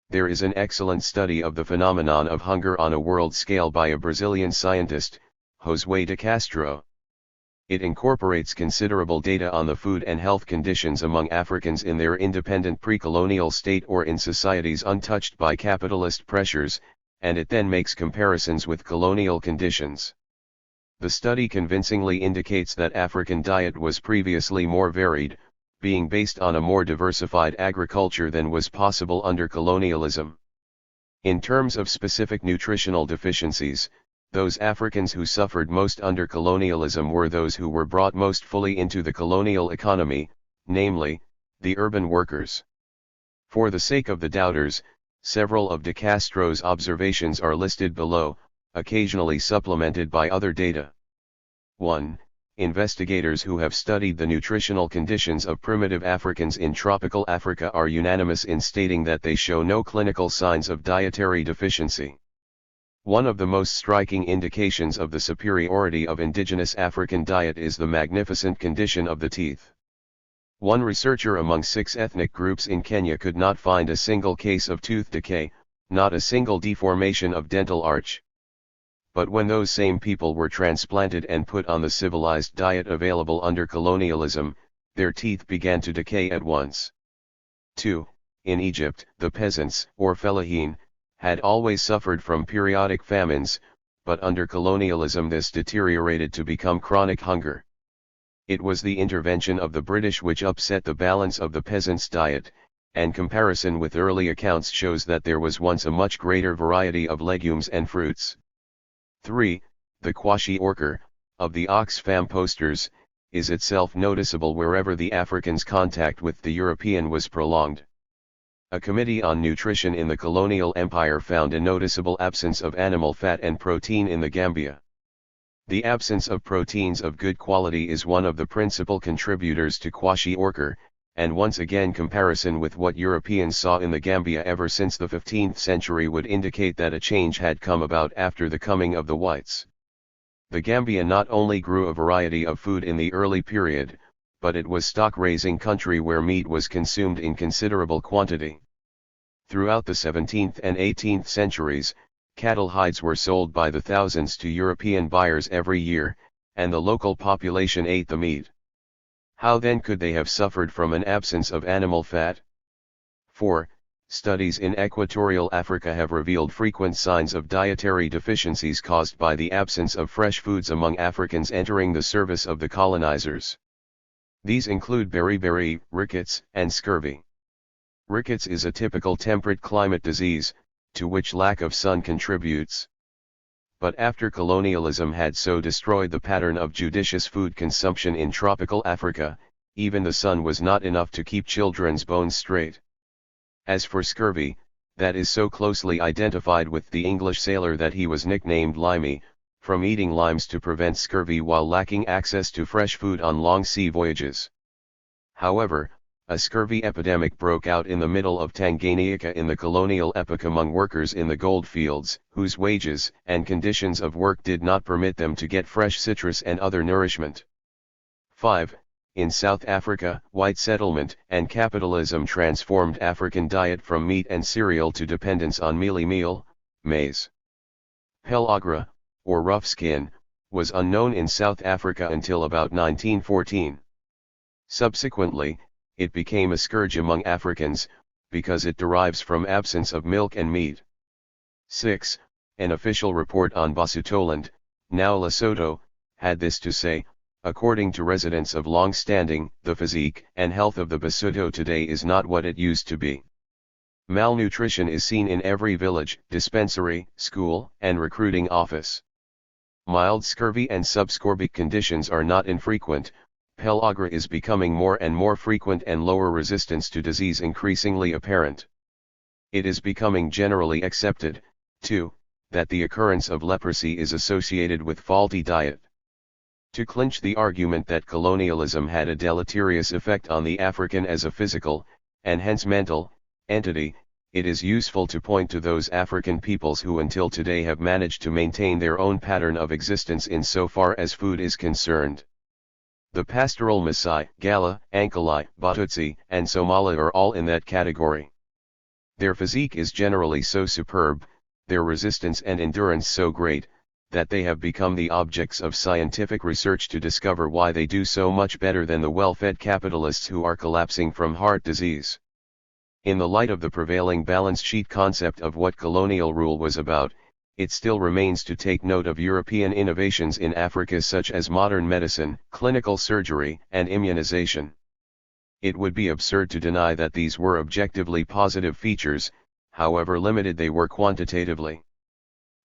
There is an excellent study of the phenomenon of hunger on a world scale by a Brazilian scientist, José de Castro. It incorporates considerable data on the food and health conditions among Africans in their independent pre-colonial state or in societies untouched by capitalist pressures, and it then makes comparisons with colonial conditions. The study convincingly indicates that African diet was previously more varied, being based on a more diversified agriculture than was possible under colonialism. In terms of specific nutritional deficiencies, those Africans who suffered most under colonialism were those who were brought most fully into the colonial economy, namely, the urban workers. For the sake of the doubters, several of de Castro's observations are listed below, occasionally supplemented by other data. 1. Investigators who have studied the nutritional conditions of primitive Africans in tropical Africa are unanimous in stating that they show no clinical signs of dietary deficiency. One of the most striking indications of the superiority of indigenous African diet is the magnificent condition of the teeth. One researcher among 6 ethnic groups in Kenya could not find a single case of tooth decay, not a single deformation of dental arch. But when those same people were transplanted and put on the civilized diet available under colonialism, their teeth began to decay at once. 2. In Egypt, the peasants, or fellahin, had always suffered from periodic famines, but under colonialism this deteriorated to become chronic hunger. It was the intervention of the British which upset the balance of the peasants' diet, and comparison with early accounts shows that there was once a much greater variety of legumes and fruits. 3. The kwashiorkor, of the Oxfam posters, is itself noticeable wherever the Africans' contact with the European was prolonged. A committee on nutrition in the colonial empire found a noticeable absence of animal fat and protein in the Gambia. The absence of proteins of good quality is one of the principal contributors to kwashiorkor, and once again comparison with what Europeans saw in the Gambia ever since the 15th century would indicate that a change had come about after the coming of the whites. The Gambia not only grew a variety of food in the early period, but it was stock-raising country where meat was consumed in considerable quantity. Throughout the 17th and 18th centuries, cattle hides were sold by the thousands to European buyers every year, and the local population ate the meat. How then could they have suffered from an absence of animal fat? 4. Studies in equatorial Africa have revealed frequent signs of dietary deficiencies caused by the absence of fresh foods among Africans entering the service of the colonizers. These include beriberi, rickets, and scurvy. Rickets is a typical temperate climate disease, to which lack of sun contributes. But after colonialism had so destroyed the pattern of judicious food consumption in tropical Africa, even the sun was not enough to keep children's bones straight. As for scurvy, that is so closely identified with the English sailor that he was nicknamed Limey, from eating limes to prevent scurvy while lacking access to fresh food on long sea voyages. However, a scurvy epidemic broke out in the middle of Tanganyika in the colonial epoch among workers in the gold fields, whose wages and conditions of work did not permit them to get fresh citrus and other nourishment. 5. In South Africa, white settlement and capitalism transformed African diet from meat and cereal to dependence on mealie meal, maize. Pellagra, or rough skin, was unknown in South Africa until about 1914. Subsequently, it became a scourge among Africans, because it derives from absence of milk and meat. 6. An official report on Basutoland, now Lesotho, had this to say: according to residents of long-standing, the physique and health of the Basotho today is not what it used to be. Malnutrition is seen in every village, dispensary, school, and recruiting office. Mild scurvy and subscorbic conditions are not infrequent. Pellagra is becoming more and more frequent and lower resistance to disease increasingly apparent. It is becoming generally accepted, too, that the occurrence of leprosy is associated with faulty diet. To clinch the argument that colonialism had a deleterious effect on the African as a physical, and hence mental, entity, it is useful to point to those African peoples who until today have managed to maintain their own pattern of existence in so far as food is concerned. The pastoral Maasai, Gala, Ankali, Batutsi, and Somali are all in that category. Their physique is generally so superb, their resistance and endurance so great, that they have become the objects of scientific research to discover why they do so much better than the well-fed capitalists who are collapsing from heart disease. In the light of the prevailing balance sheet concept of what colonial rule was about, it still remains to take note of European innovations in Africa such as modern medicine, clinical surgery, and immunization. It would be absurd to deny that these were objectively positive features, however limited they were quantitatively.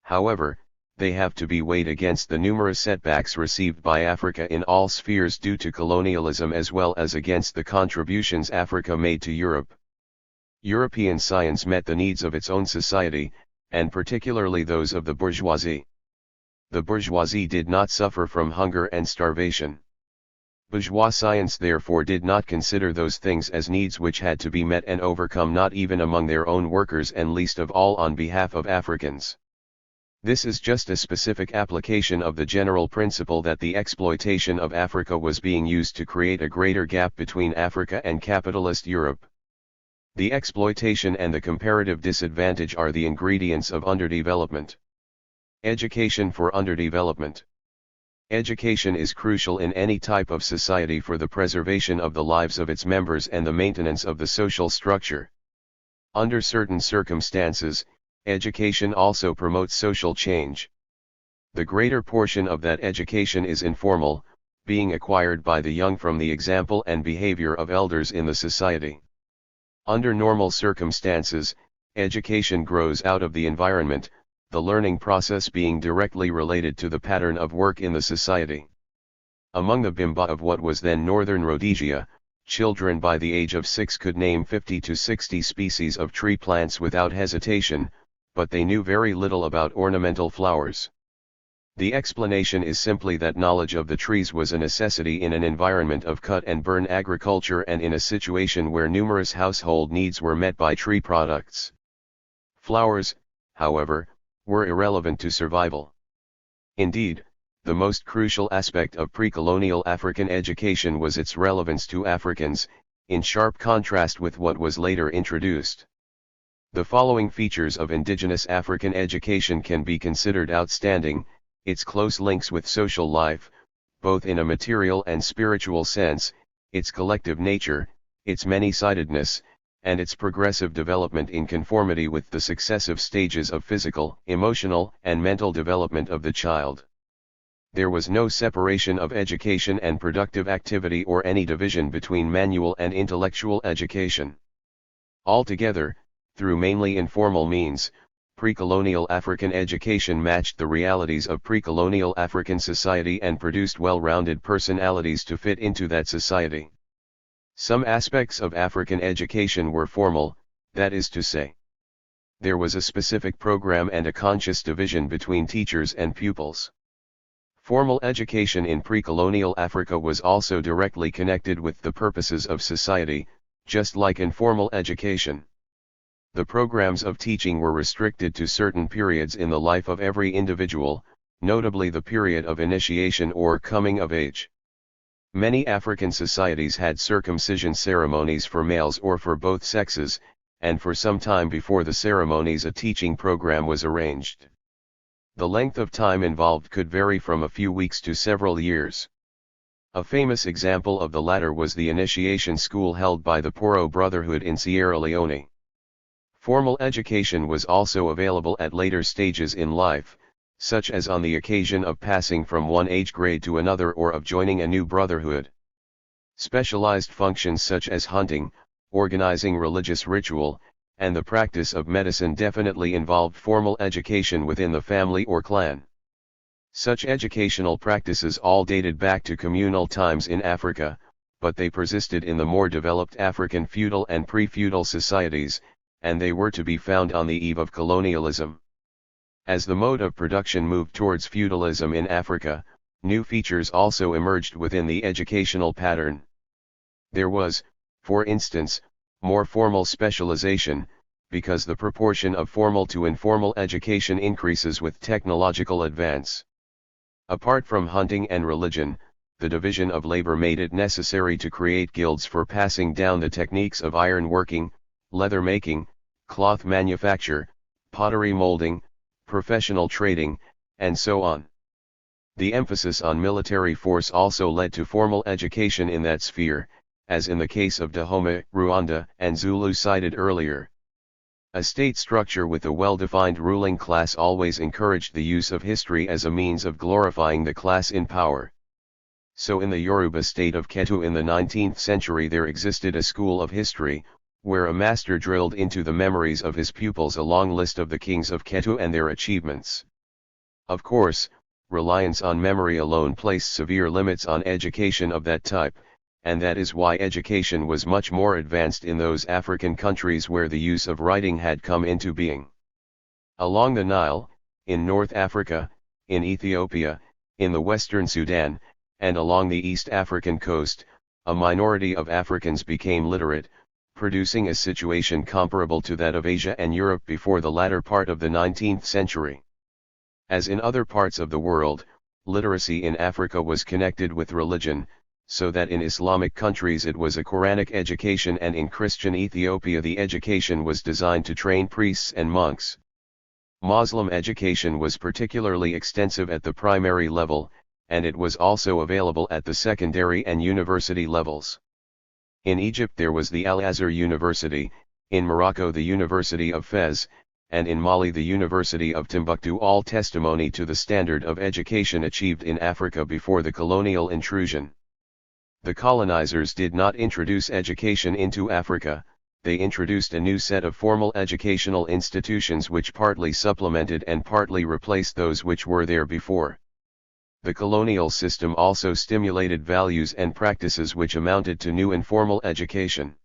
However, they have to be weighed against the numerous setbacks received by Africa in all spheres due to colonialism as well as against the contributions Africa made to Europe. European science met the needs of its own society, and particularly those of the bourgeoisie. The bourgeoisie did not suffer from hunger and starvation. Bourgeois science therefore did not consider those things as needs which had to be met and overcome, not even among their own workers and least of all on behalf of Africans. This is just a specific application of the general principle that the exploitation of Africa was being used to create a greater gap between Africa and capitalist Europe. The exploitation and the comparative disadvantage are the ingredients of underdevelopment. Education for underdevelopment. Education is crucial in any type of society for the preservation of the lives of its members and the maintenance of the social structure. Under certain circumstances, education also promotes social change. The greater portion of that education is informal, being acquired by the young from the example and behavior of elders in the society. Under normal circumstances, education grows out of the environment, the learning process being directly related to the pattern of work in the society. Among the Bimba of what was then Northern Rhodesia, children by the age of 6 could name 50 to 60 species of tree plants without hesitation, but they knew very little about ornamental flowers. The explanation is simply that knowledge of the trees was a necessity in an environment of cut-and-burn agriculture and in a situation where numerous household needs were met by tree products. Flowers, however, were irrelevant to survival. Indeed, the most crucial aspect of pre-colonial African education was its relevance to Africans, in sharp contrast with what was later introduced. The following features of indigenous African education can be considered outstanding: its close links with social life, both in a material and spiritual sense, its collective nature, its many-sidedness, and its progressive development in conformity with the successive stages of physical, emotional, and mental development of the child. There was no separation of education and productive activity or any division between manual and intellectual education. Altogether, through mainly informal means, pre-colonial African education matched the realities of pre-colonial African society and produced well-rounded personalities to fit into that society. Some aspects of African education were formal, that is to say, There was a specific program and a conscious division between teachers and pupils. Formal education in pre-colonial Africa was also directly connected with the purposes of society, just like informal education. The programs of teaching were restricted to certain periods in the life of every individual, notably the period of initiation or coming of age. Many African societies had circumcision ceremonies for males or for both sexes, and for some time before the ceremonies a teaching program was arranged. The length of time involved could vary from a few weeks to several years. A famous example of the latter was the initiation school held by the Poro Brotherhood in Sierra Leone. Formal education was also available at later stages in life, such as on the occasion of passing from one age grade to another or of joining a new brotherhood. Specialized functions such as hunting, organizing religious ritual, and the practice of medicine definitely involved formal education within the family or clan. Such educational practices all dated back to communal times in Africa, but they persisted in the more developed African feudal and pre-feudal societies, and they were to be found on the eve of colonialism. As the mode of production moved towards feudalism in Africa, new features also emerged within the educational pattern. There was, for instance, more formal specialization, because the proportion of formal to informal education increases with technological advance. Apart from hunting and religion, the division of labor made it necessary to create guilds for passing down the techniques of iron working, leather making, cloth manufacture, pottery molding, professional trading, and so on. The emphasis on military force also led to formal education in that sphere, as in the case of Dahomey, Rwanda, and Zulu cited earlier. A state structure with a well-defined ruling class always encouraged the use of history as a means of glorifying the class in power. So in the Yoruba state of Ketu in the 19th century there existed a school of history, where a master drilled into the memories of his pupils a long list of the kings of Ketu and their achievements. Of course, reliance on memory alone placed severe limits on education of that type, and that is why education was much more advanced in those African countries where the use of writing had come into being. Along the Nile, in North Africa, in Ethiopia, in the Western Sudan, and along the East African coast, a minority of Africans became literate, producing a situation comparable to that of Asia and Europe before the latter part of the 19th century. As in other parts of the world, literacy in Africa was connected with religion, so that in Islamic countries it was a Quranic education and in Christian Ethiopia the education was designed to train priests and monks. Muslim education was particularly extensive at the primary level, and it was also available at the secondary and university levels. In Egypt there was the Al-Azhar University, in Morocco the University of Fez, and in Mali the University of Timbuktu, all testimony to the standard of education achieved in Africa before the colonial intrusion. The colonizers did not introduce education into Africa, they introduced a new set of formal educational institutions which partly supplemented and partly replaced those which were there before. The colonial system also stimulated values and practices which amounted to new informal education.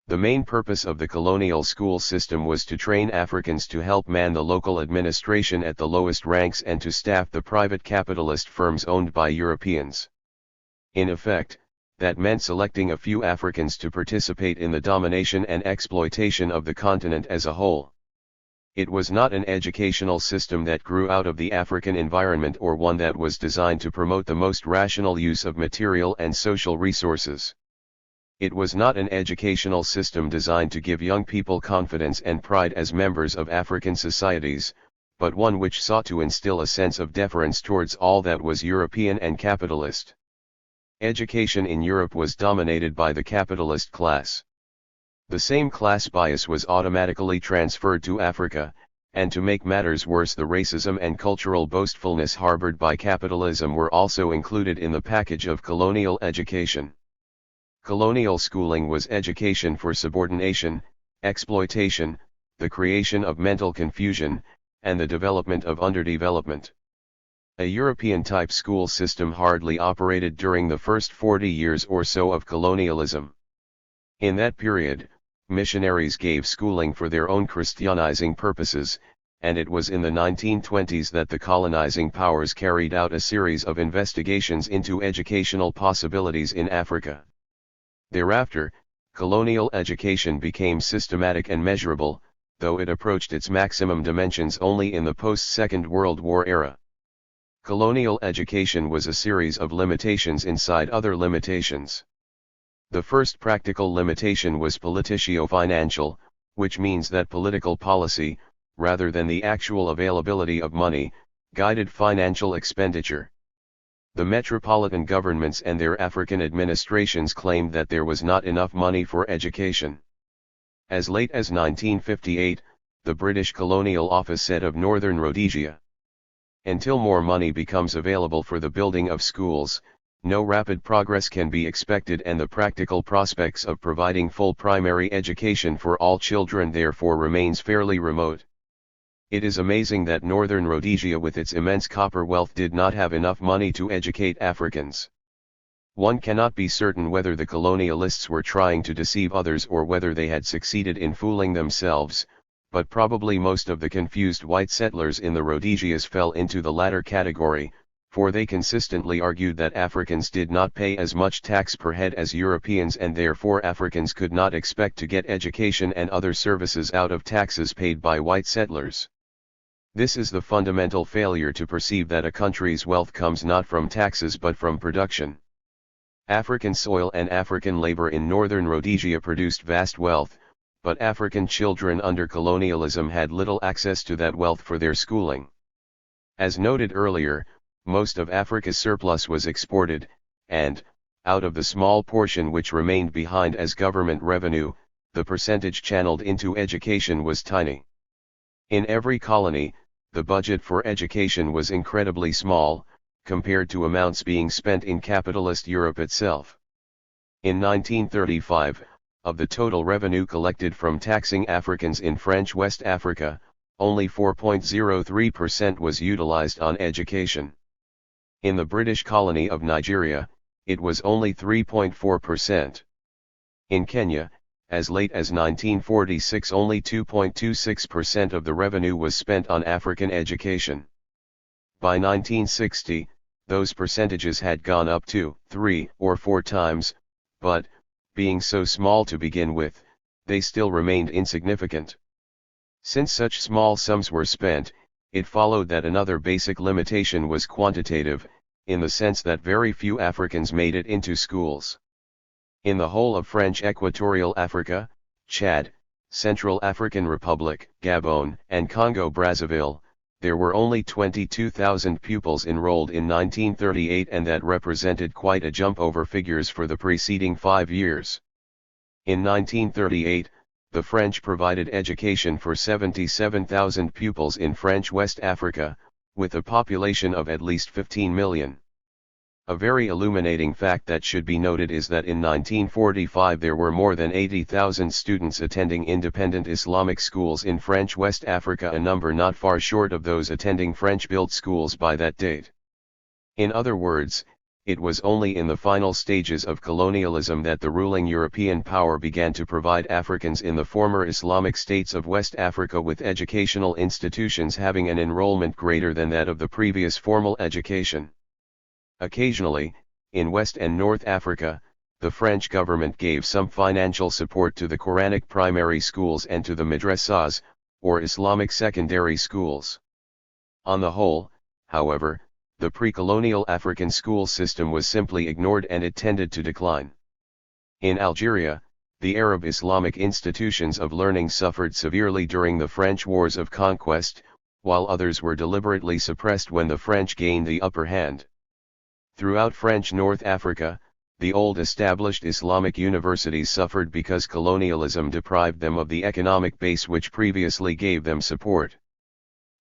The main purpose of the colonial school system was to train Africans to help man the local administration at the lowest ranks and to staff the private capitalist firms owned by Europeans. In effect, that meant selecting a few Africans to participate in the domination and exploitation of the continent as a whole. It was not an educational system that grew out of the African environment or one that was designed to promote the most rational use of material and social resources. It was not an educational system designed to give young people confidence and pride as members of African societies, but one which sought to instill a sense of deference towards all that was European and capitalist. Education in Europe was dominated by the capitalist class. The same class bias was automatically transferred to Africa, and to make matters worse the racism and cultural boastfulness harbored by capitalism were also included in the package of colonial education. Colonial schooling was education for subordination, exploitation, the creation of mental confusion, and the development of underdevelopment. A European-type school system hardly operated during the first 40 years or so of colonialism. In that period, missionaries gave schooling for their own Christianizing purposes, and it was in the 1920s that the colonizing powers carried out a series of investigations into educational possibilities in Africa. Thereafter, colonial education became systematic and measurable, though it approached its maximum dimensions only in the post-Second World War era. Colonial education was a series of limitations inside other limitations. The first practical limitation was politicio-financial, which means that political policy, rather than the actual availability of money, guided financial expenditure. The metropolitan governments and their African administrations claimed that there was not enough money for education. As late as 1958, the British Colonial Office said of Northern Rhodesia, "Until more money becomes available for the building of schools, no rapid progress can be expected, and the practical prospects of providing full primary education for all children therefore remains fairly remote." It is amazing that Northern Rhodesia with its immense copper wealth did not have enough money to educate Africans. One cannot be certain whether the colonialists were trying to deceive others or whether they had succeeded in fooling themselves, but probably most of the confused white settlers in the Rhodesias fell into the latter category, for they consistently argued that Africans did not pay as much tax per head as Europeans, and therefore Africans could not expect to get education and other services out of taxes paid by white settlers. This is the fundamental failure to perceive that a country's wealth comes not from taxes but from production. African soil and African labor in Northern Rhodesia produced vast wealth, but African children under colonialism had little access to that wealth for their schooling. As noted earlier, most of Africa's surplus was exported, and, out of the small portion which remained behind as government revenue, the percentage channeled into education was tiny. In every colony, the budget for education was incredibly small, compared to amounts being spent in capitalist Europe itself. In 1935, of the total revenue collected from taxing Africans in French West Africa, only 4.03% was utilized on education. In the British colony of Nigeria, it was only 3.4%. In Kenya, as late as 1946, only 2.26% of the revenue was spent on African education. By 1960, those percentages had gone up to 3 or 4 times, but, being so small to begin with, they still remained insignificant. Since such small sums were spent, it followed that another basic limitation was quantitative, in the sense that very few Africans made it into schools. In the whole of French Equatorial Africa, Chad, Central African Republic, Gabon, and Congo-Brazzaville, there were only 22,000 pupils enrolled in 1938, and that represented quite a jump over figures for the preceding 5 years. In 1938, the French provided education for 77,000 pupils in French West Africa, with a population of at least 15 million. A very illuminating fact that should be noted is that in 1945 there were more than 80,000 students attending independent Islamic schools in French West Africa, a number not far short of those attending French-built schools by that date. In other words, it was only in the final stages of colonialism that the ruling European power began to provide Africans in the former Islamic states of West Africa with educational institutions having an enrollment greater than that of the previous formal education. Occasionally, in West and North Africa, the French government gave some financial support to the Quranic primary schools and to the madrasas, or Islamic secondary schools. On the whole, however, the pre-colonial African school system was simply ignored and it tended to decline. In Algeria, the Arab Islamic institutions of learning suffered severely during the French wars of conquest, while others were deliberately suppressed when the French gained the upper hand. Throughout French North Africa, the old established Islamic universities suffered because colonialism deprived them of the economic base which previously gave them support.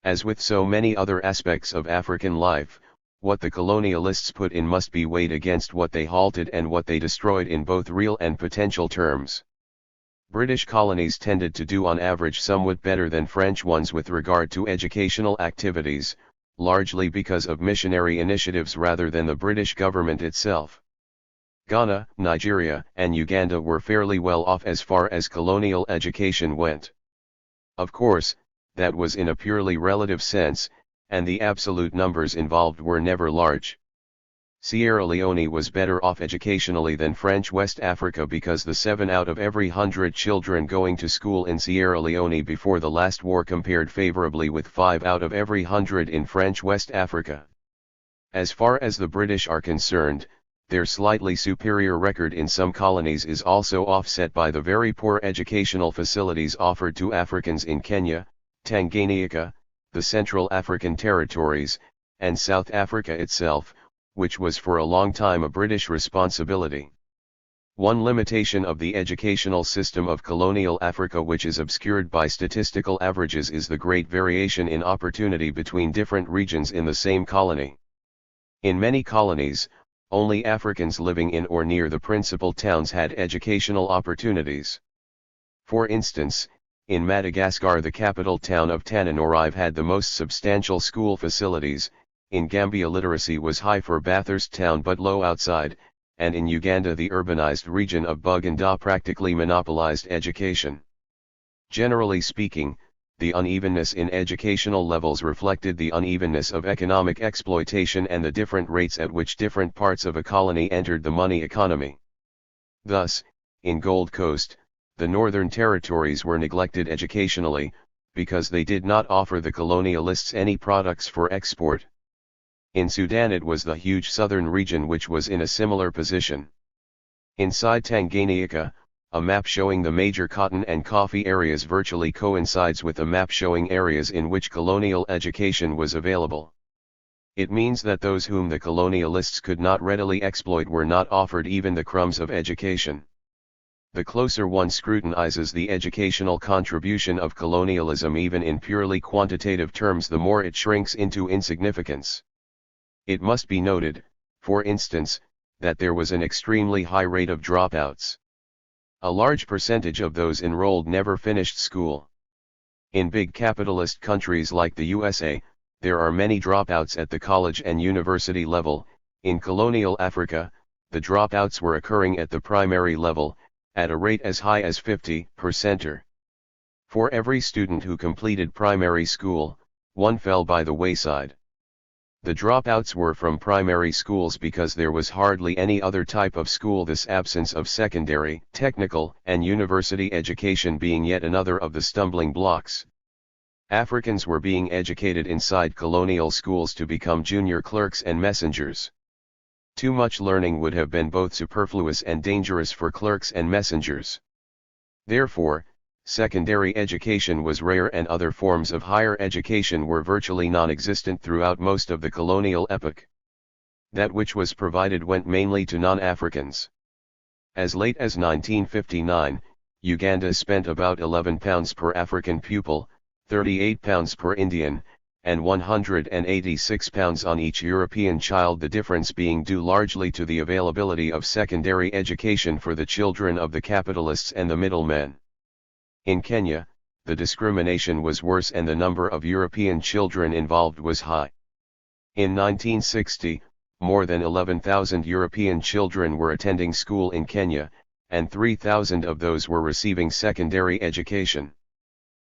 As with so many other aspects of African life, what the colonialists put in must be weighed against what they halted and what they destroyed in both real and potential terms. British colonies tended to do on average somewhat better than French ones with regard to educational activities, largely because of missionary initiatives rather than the British government itself. Ghana, Nigeria, and Uganda were fairly well off as far as colonial education went. Of course, that was in a purely relative sense, and the absolute numbers involved were never large. Sierra Leone was better off educationally than French West Africa because the 7 out of every 100 children going to school in Sierra Leone before the last war compared favorably with 5 out of every 100 in French West Africa. As far as the British are concerned, their slightly superior record in some colonies is also offset by the very poor educational facilities offered to Africans in Kenya, Tanganyika, the Central African Territories, and South Africa itself, which was for a long time a British responsibility. One limitation of the educational system of colonial Africa, which is obscured by statistical averages, is the great variation in opportunity between different regions in the same colony. In many colonies, only Africans living in or near the principal towns had educational opportunities. For instance, in Madagascar, the capital town of Tananarive had the most substantial school facilities. In Gambia, literacy was high for Bathurst town but low outside, and in Uganda the urbanized region of Buganda practically monopolized education. Generally speaking, the unevenness in educational levels reflected the unevenness of economic exploitation and the different rates at which different parts of a colony entered the money economy. Thus, in Gold Coast, the Northern Territories were neglected educationally, because they did not offer the colonialists any products for export. In Sudan it was the huge southern region which was in a similar position. Inside Tanganyika, a map showing the major cotton and coffee areas virtually coincides with a map showing areas in which colonial education was available. It means that those whom the colonialists could not readily exploit were not offered even the crumbs of education. The closer one scrutinizes the educational contribution of colonialism even in purely quantitative terms, the more it shrinks into insignificance. It must be noted, for instance, that there was an extremely high rate of dropouts. A large percentage of those enrolled never finished school. In big capitalist countries like the USA, there are many dropouts at the college and university level. In colonial Africa, the dropouts were occurring at the primary level, at a rate as high as 50%. For every student who completed primary school, one fell by the wayside. The dropouts were from primary schools because there was hardly any other type of school, this absence of secondary, technical, and university education being yet another of the stumbling blocks. Africans were being educated inside colonial schools to become junior clerks and messengers. Too much learning would have been both superfluous and dangerous for clerks and messengers. Therefore, secondary education was rare and other forms of higher education were virtually non-existent throughout most of the colonial epoch. That which was provided went mainly to non-Africans. As late as 1959, Uganda spent about £11 per African pupil, £38 per Indian, and £186 on each European child, the difference being due largely to the availability of secondary education for the children of the capitalists and the middlemen. In Kenya, the discrimination was worse and the number of European children involved was high. In 1960, more than 11,000 European children were attending school in Kenya, and 3,000 of those were receiving secondary education.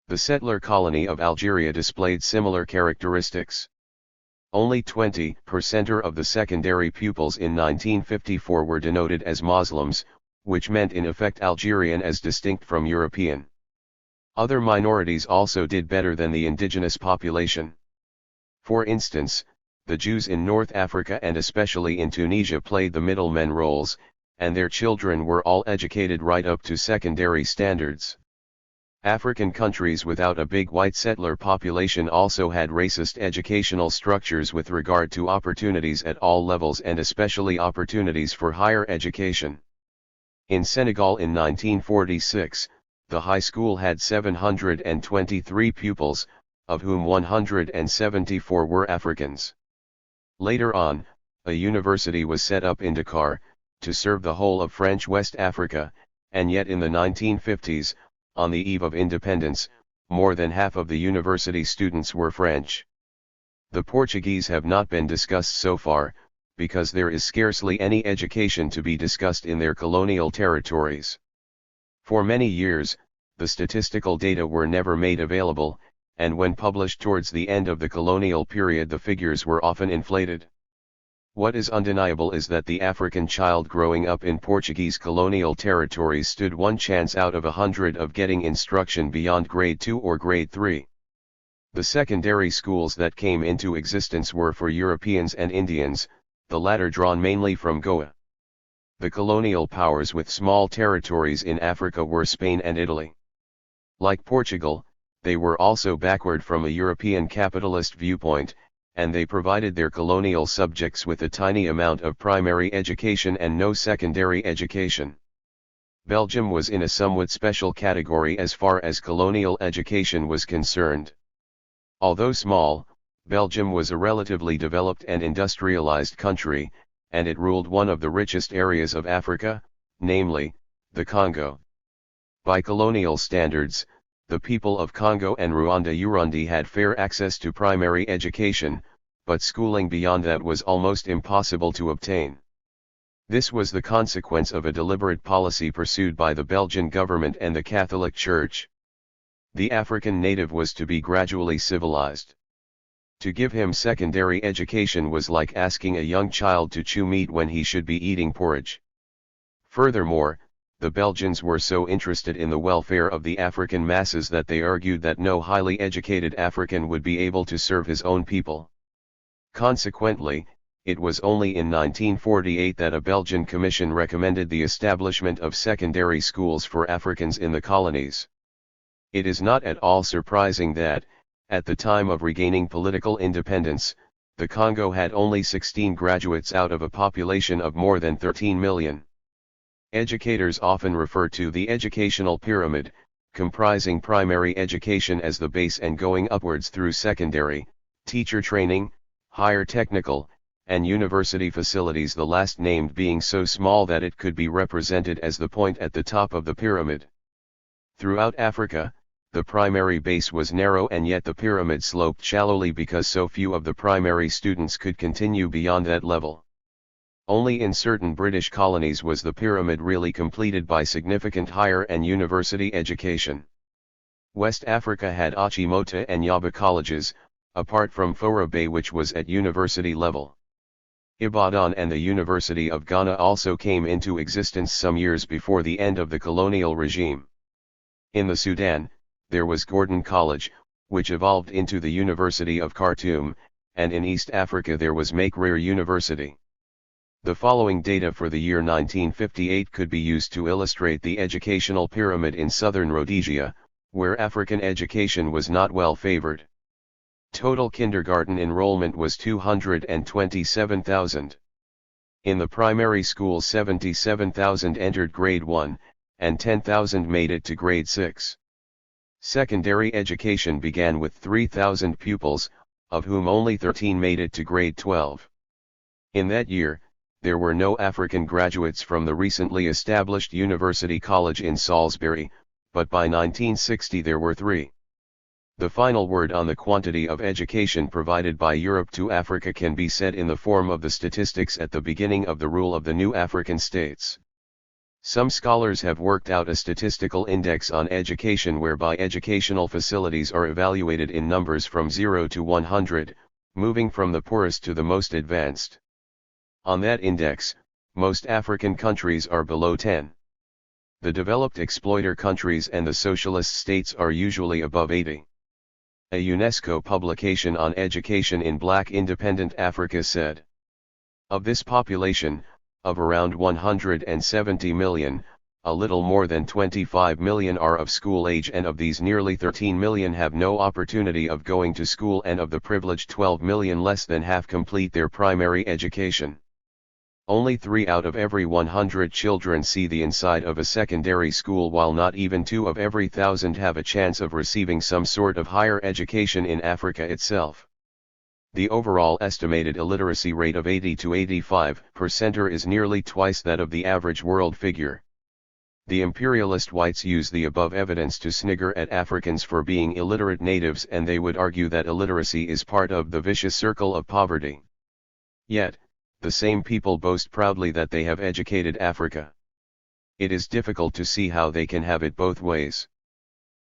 The settler colony of Algeria displayed similar characteristics. Only 20% of the secondary pupils in 1954 were denoted as Muslims, which meant in effect Algerian as distinct from European. Other minorities also did better than the indigenous population. For instance, the Jews in North Africa and especially in Tunisia played the middlemen roles, and their children were all educated right up to secondary standards. African countries without a big white settler population also had racist educational structures with regard to opportunities at all levels and especially opportunities for higher education. In Senegal in 1946, the high school had 723 pupils, of whom 174 were Africans. Later on, a university was set up in Dakar, to serve the whole of French West Africa, and yet in the 1950s, on the eve of independence, more than half of the university students were French. The Portuguese have not been discussed so far, because there is scarcely any education to be discussed in their colonial territories. For many years, the statistical data were never made available, and when published towards the end of the colonial period the figures were often inflated. What is undeniable is that the African child growing up in Portuguese colonial territories stood one chance out of 100 of getting instruction beyond grade 2 or grade 3. The secondary schools that came into existence were for Europeans and Indians, the latter drawn mainly from Goa. The colonial powers with small territories in Africa were Spain and Italy. Like Portugal, they were also backward from a European capitalist viewpoint, and they provided their colonial subjects with a tiny amount of primary education and no secondary education. Belgium was in a somewhat special category as far as colonial education was concerned. Although small, Belgium was a relatively developed and industrialized country, and it ruled one of the richest areas of Africa, namely, the Congo. By colonial standards, the people of Congo and Rwanda-Urundi had fair access to primary education, but schooling beyond that was almost impossible to obtain. This was the consequence of a deliberate policy pursued by the Belgian government and the Catholic Church. The African native was to be gradually civilized. To give him secondary education was like asking a young child to chew meat when he should be eating porridge. Furthermore, the Belgians were so interested in the welfare of the African masses that they argued that no highly educated African would be able to serve his own people. Consequently, it was only in 1948 that a Belgian commission recommended the establishment of secondary schools for Africans in the colonies. It is not at all surprising that, at the time of regaining political independence, the Congo had only 16 graduates out of a population of more than 13 million. Educators often refer to the educational pyramid, comprising primary education as the base and going upwards through secondary, teacher training, higher technical, and university facilities, the last named being so small that it could be represented as the point at the top of the pyramid. Throughout Africa, the primary base was narrow and yet the pyramid sloped shallowly because so few of the primary students could continue beyond that level. Only in certain British colonies was the pyramid really completed by significant higher and university education. West Africa had Achimota and Yaba colleges, apart from Fora Bay which was at university level. Ibadan and the University of Ghana also came into existence some years before the end of the colonial regime. In the Sudan, there was Gordon College, which evolved into the University of Khartoum, and in East Africa there was Makerere University. The following data for the year 1958 could be used to illustrate the educational pyramid in southern Rhodesia, where African education was not well favored. Total kindergarten enrollment was 227,000. In the primary school 77,000 entered grade 1, and 10,000 made it to grade 6. Secondary education began with 3,000 pupils, of whom only 13 made it to grade 12. In that year, there were no African graduates from the recently established University College in Salisbury, but by 1960 there were 3. The final word on the quantity of education provided by Europe to Africa can be said in the form of the statistics at the beginning of the rule of the new African states. Some scholars have worked out a statistical index on education whereby educational facilities are evaluated in numbers from 0 to 100, moving from the poorest to the most advanced. On that index, most African countries are below 10. The developed exploiter countries and the socialist states are usually above 80. A UNESCO publication on education in Black independent Africa said, of this population, of around 170 million, a little more than 25 million are of school age, and of these nearly 13 million have no opportunity of going to school, and of the privileged 12 million less than half complete their primary education. Only 3 out of every 100 children see the inside of a secondary school, while not even 2 of every 1,000 have a chance of receiving some sort of higher education in Africa itself. The overall estimated illiteracy rate of 80 to 85% is nearly twice that of the average world figure. The imperialist whites use the above evidence to snigger at Africans for being illiterate natives, and they would argue that illiteracy is part of the vicious circle of poverty. Yet, the same people boast proudly that they have educated Africa. It is difficult to see how they can have it both ways.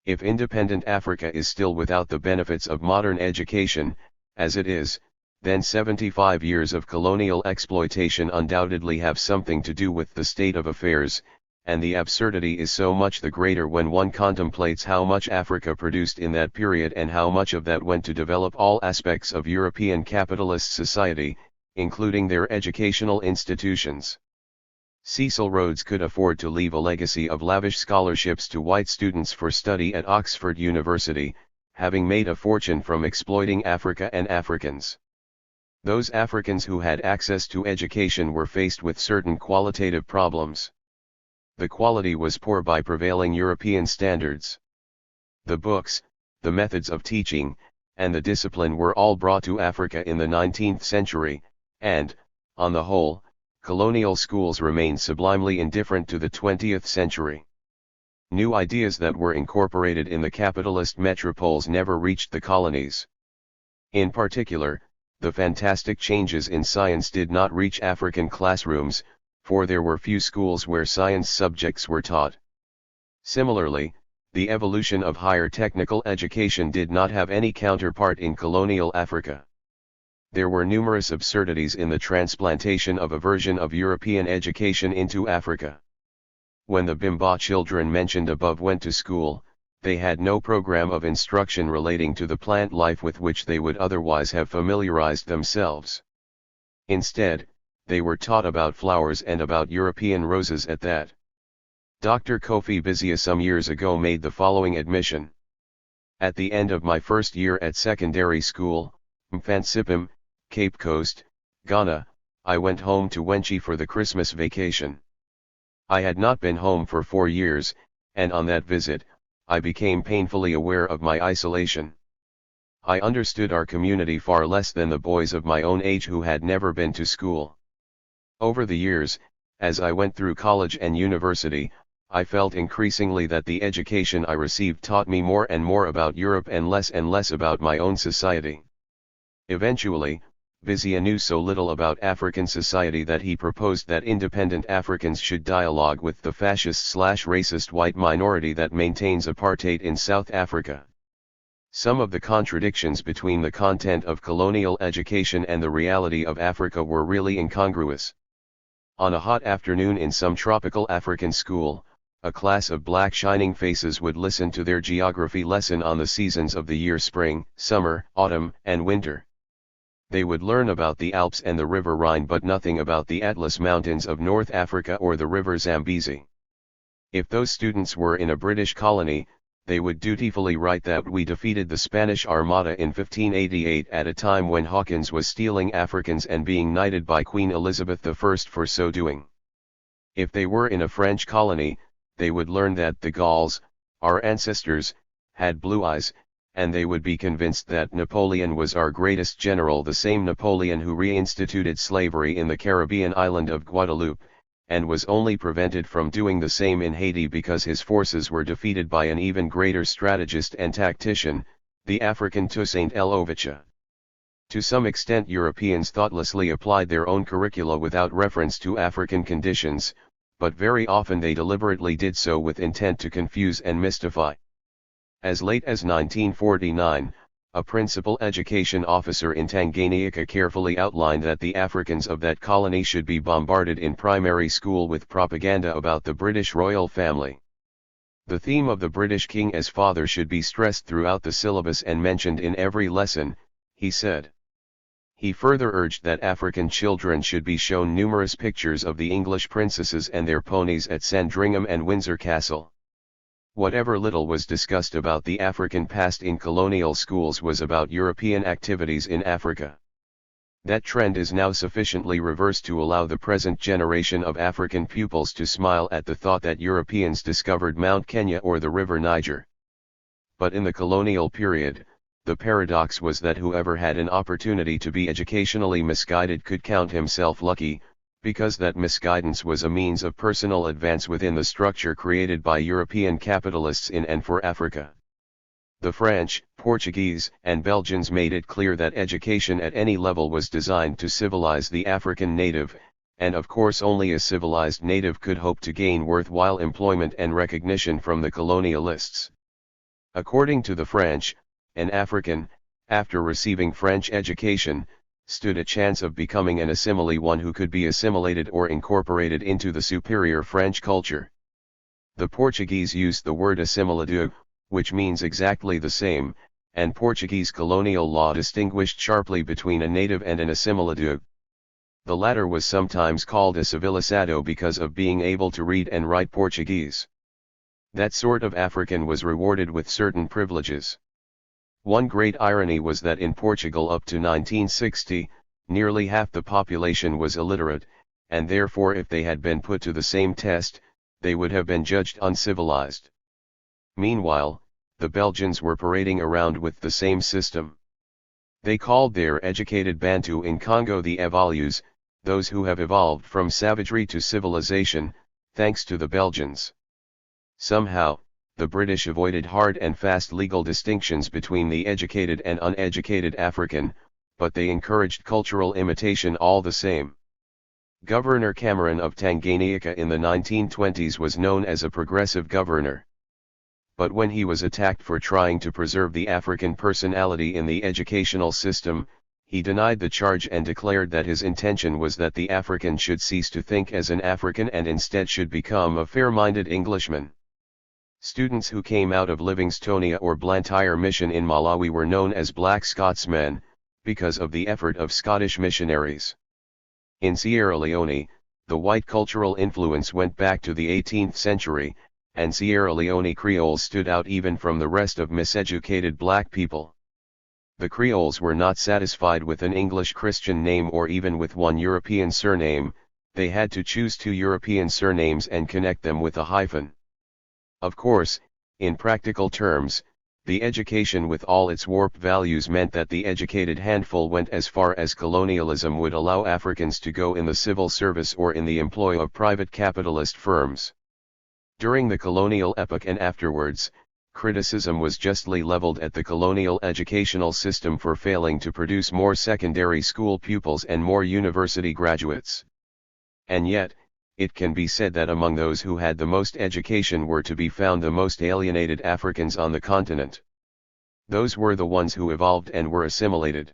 If independent Africa is still without the benefits of modern education, as it is, then 75 years of colonial exploitation undoubtedly have something to do with the state of affairs, and the absurdity is so much the greater when one contemplates how much Africa produced in that period and how much of that went to develop all aspects of European capitalist society, including their educational institutions. Cecil Rhodes could afford to leave a legacy of lavish scholarships to white students for study at Oxford University, having made a fortune from exploiting Africa and Africans. Those Africans who had access to education were faced with certain qualitative problems. The quality was poor by prevailing European standards. The books, the methods of teaching, and the discipline were all brought to Africa in the 19th century, and, on the whole, colonial schools remained sublimely indifferent to the 20th century. New ideas that were incorporated in the capitalist metropoles never reached the colonies. In particular, the fantastic changes in science did not reach African classrooms, for there were few schools where science subjects were taught. Similarly, the evolution of higher technical education did not have any counterpart in colonial Africa. There were numerous absurdities in the transplantation of a version of European education into Africa. When the Bimba children mentioned above went to school, they had no program of instruction relating to the plant life with which they would otherwise have familiarized themselves. Instead, they were taught about flowers and about European roses at that. Dr. Kofi Bizia some years ago made the following admission. At the end of my first year at secondary school, Mfansipim, Cape Coast, Ghana, I went home to Wenchi for the Christmas vacation. I had not been home for 4 years, and on that visit, I became painfully aware of my isolation. I understood our community far less than the boys of my own age who had never been to school. Over the years, as I went through college and university, I felt increasingly that the education I received taught me more and more about Europe and less about my own society. Eventually, Bizia knew so little about African society that he proposed that independent Africans should dialogue with the fascist/racist white minority that maintains apartheid in South Africa. Some of the contradictions between the content of colonial education and the reality of Africa were really incongruous. On a hot afternoon in some tropical African school, a class of black shining faces would listen to their geography lesson on the seasons of the year: spring, summer, autumn, and winter. They would learn about the Alps and the River Rhine but nothing about the Atlas Mountains of North Africa or the River Zambezi. If those students were in a British colony, they would dutifully write that we defeated the Spanish Armada in 1588 at a time when Hawkins was stealing Africans and being knighted by Queen Elizabeth I for so doing. If they were in a French colony, they would learn that the Gauls, our ancestors, had blue eyes, and they would be convinced that Napoleon was our greatest general, the same Napoleon who reinstituted slavery in the Caribbean island of Guadeloupe, and was only prevented from doing the same in Haiti because his forces were defeated by an even greater strategist and tactician, the African Toussaint L'Ouverture. To some extent Europeans thoughtlessly applied their own curricula without reference to African conditions, but very often they deliberately did so with intent to confuse and mystify. As late as 1949, a principal education officer in Tanganyika carefully outlined that the Africans of that colony should be bombarded in primary school with propaganda about the British royal family. The theme of the British king as father should be stressed throughout the syllabus and mentioned in every lesson, he said. He further urged that African children should be shown numerous pictures of the English princesses and their ponies at Sandringham and Windsor Castle. Whatever little was discussed about the African past in colonial schools was about European activities in Africa. That trend is now sufficiently reversed to allow the present generation of African pupils to smile at the thought that Europeans discovered Mount Kenya or the River Niger. But in the colonial period, the paradox was that whoever had an opportunity to be educationally misguided could count himself lucky, because that misguidance was a means of personal advance within the structure created by European capitalists in and for Africa. The French, Portuguese, and Belgians made it clear that education at any level was designed to civilize the African native, and of course only a civilized native could hope to gain worthwhile employment and recognition from the colonialists. According to the French, an African, after receiving French education, stood a chance of becoming an assimile, one who could be assimilated or incorporated into the superior French culture. The Portuguese used the word assimilado, which means exactly the same, and Portuguese colonial law distinguished sharply between a native and an assimilado. The latter was sometimes called a civilizado because of being able to read and write Portuguese. That sort of African was rewarded with certain privileges. One great irony was that in Portugal up to 1960, nearly half the population was illiterate, and therefore if they had been put to the same test, they would have been judged uncivilized. Meanwhile, the Belgians were parading around with the same system. They called their educated Bantu in Congo the Evolus, those who have evolved from savagery to civilization, thanks to the Belgians. Somehow, the British avoided hard and fast legal distinctions between the educated and uneducated African, but they encouraged cultural imitation all the same. Governor Cameron of Tanganyika in the 1920s was known as a progressive governor. But when he was attacked for trying to preserve the African personality in the educational system, he denied the charge and declared that his intention was that the African should cease to think as an African and instead should become a fair-minded Englishman. Students who came out of Livingstonia or Blantyre Mission in Malawi were known as Black Scotsmen, because of the effort of Scottish missionaries. In Sierra Leone, the white cultural influence went back to the 18th century, and Sierra Leone Creoles stood out even from the rest of miseducated black people. The Creoles were not satisfied with an English Christian name or even with one European surname, they had to choose two European surnames and connect them with a hyphen. Of course, in practical terms, the education with all its warped values meant that the educated handful went as far as colonialism would allow Africans to go in the civil service or in the employ of private capitalist firms. During the colonial epoch and afterwards, criticism was justly leveled at the colonial educational system for failing to produce more secondary school pupils and more university graduates. And yet, it can be said that among those who had the most education were to be found the most alienated Africans on the continent. Those were the ones who evolved and were assimilated.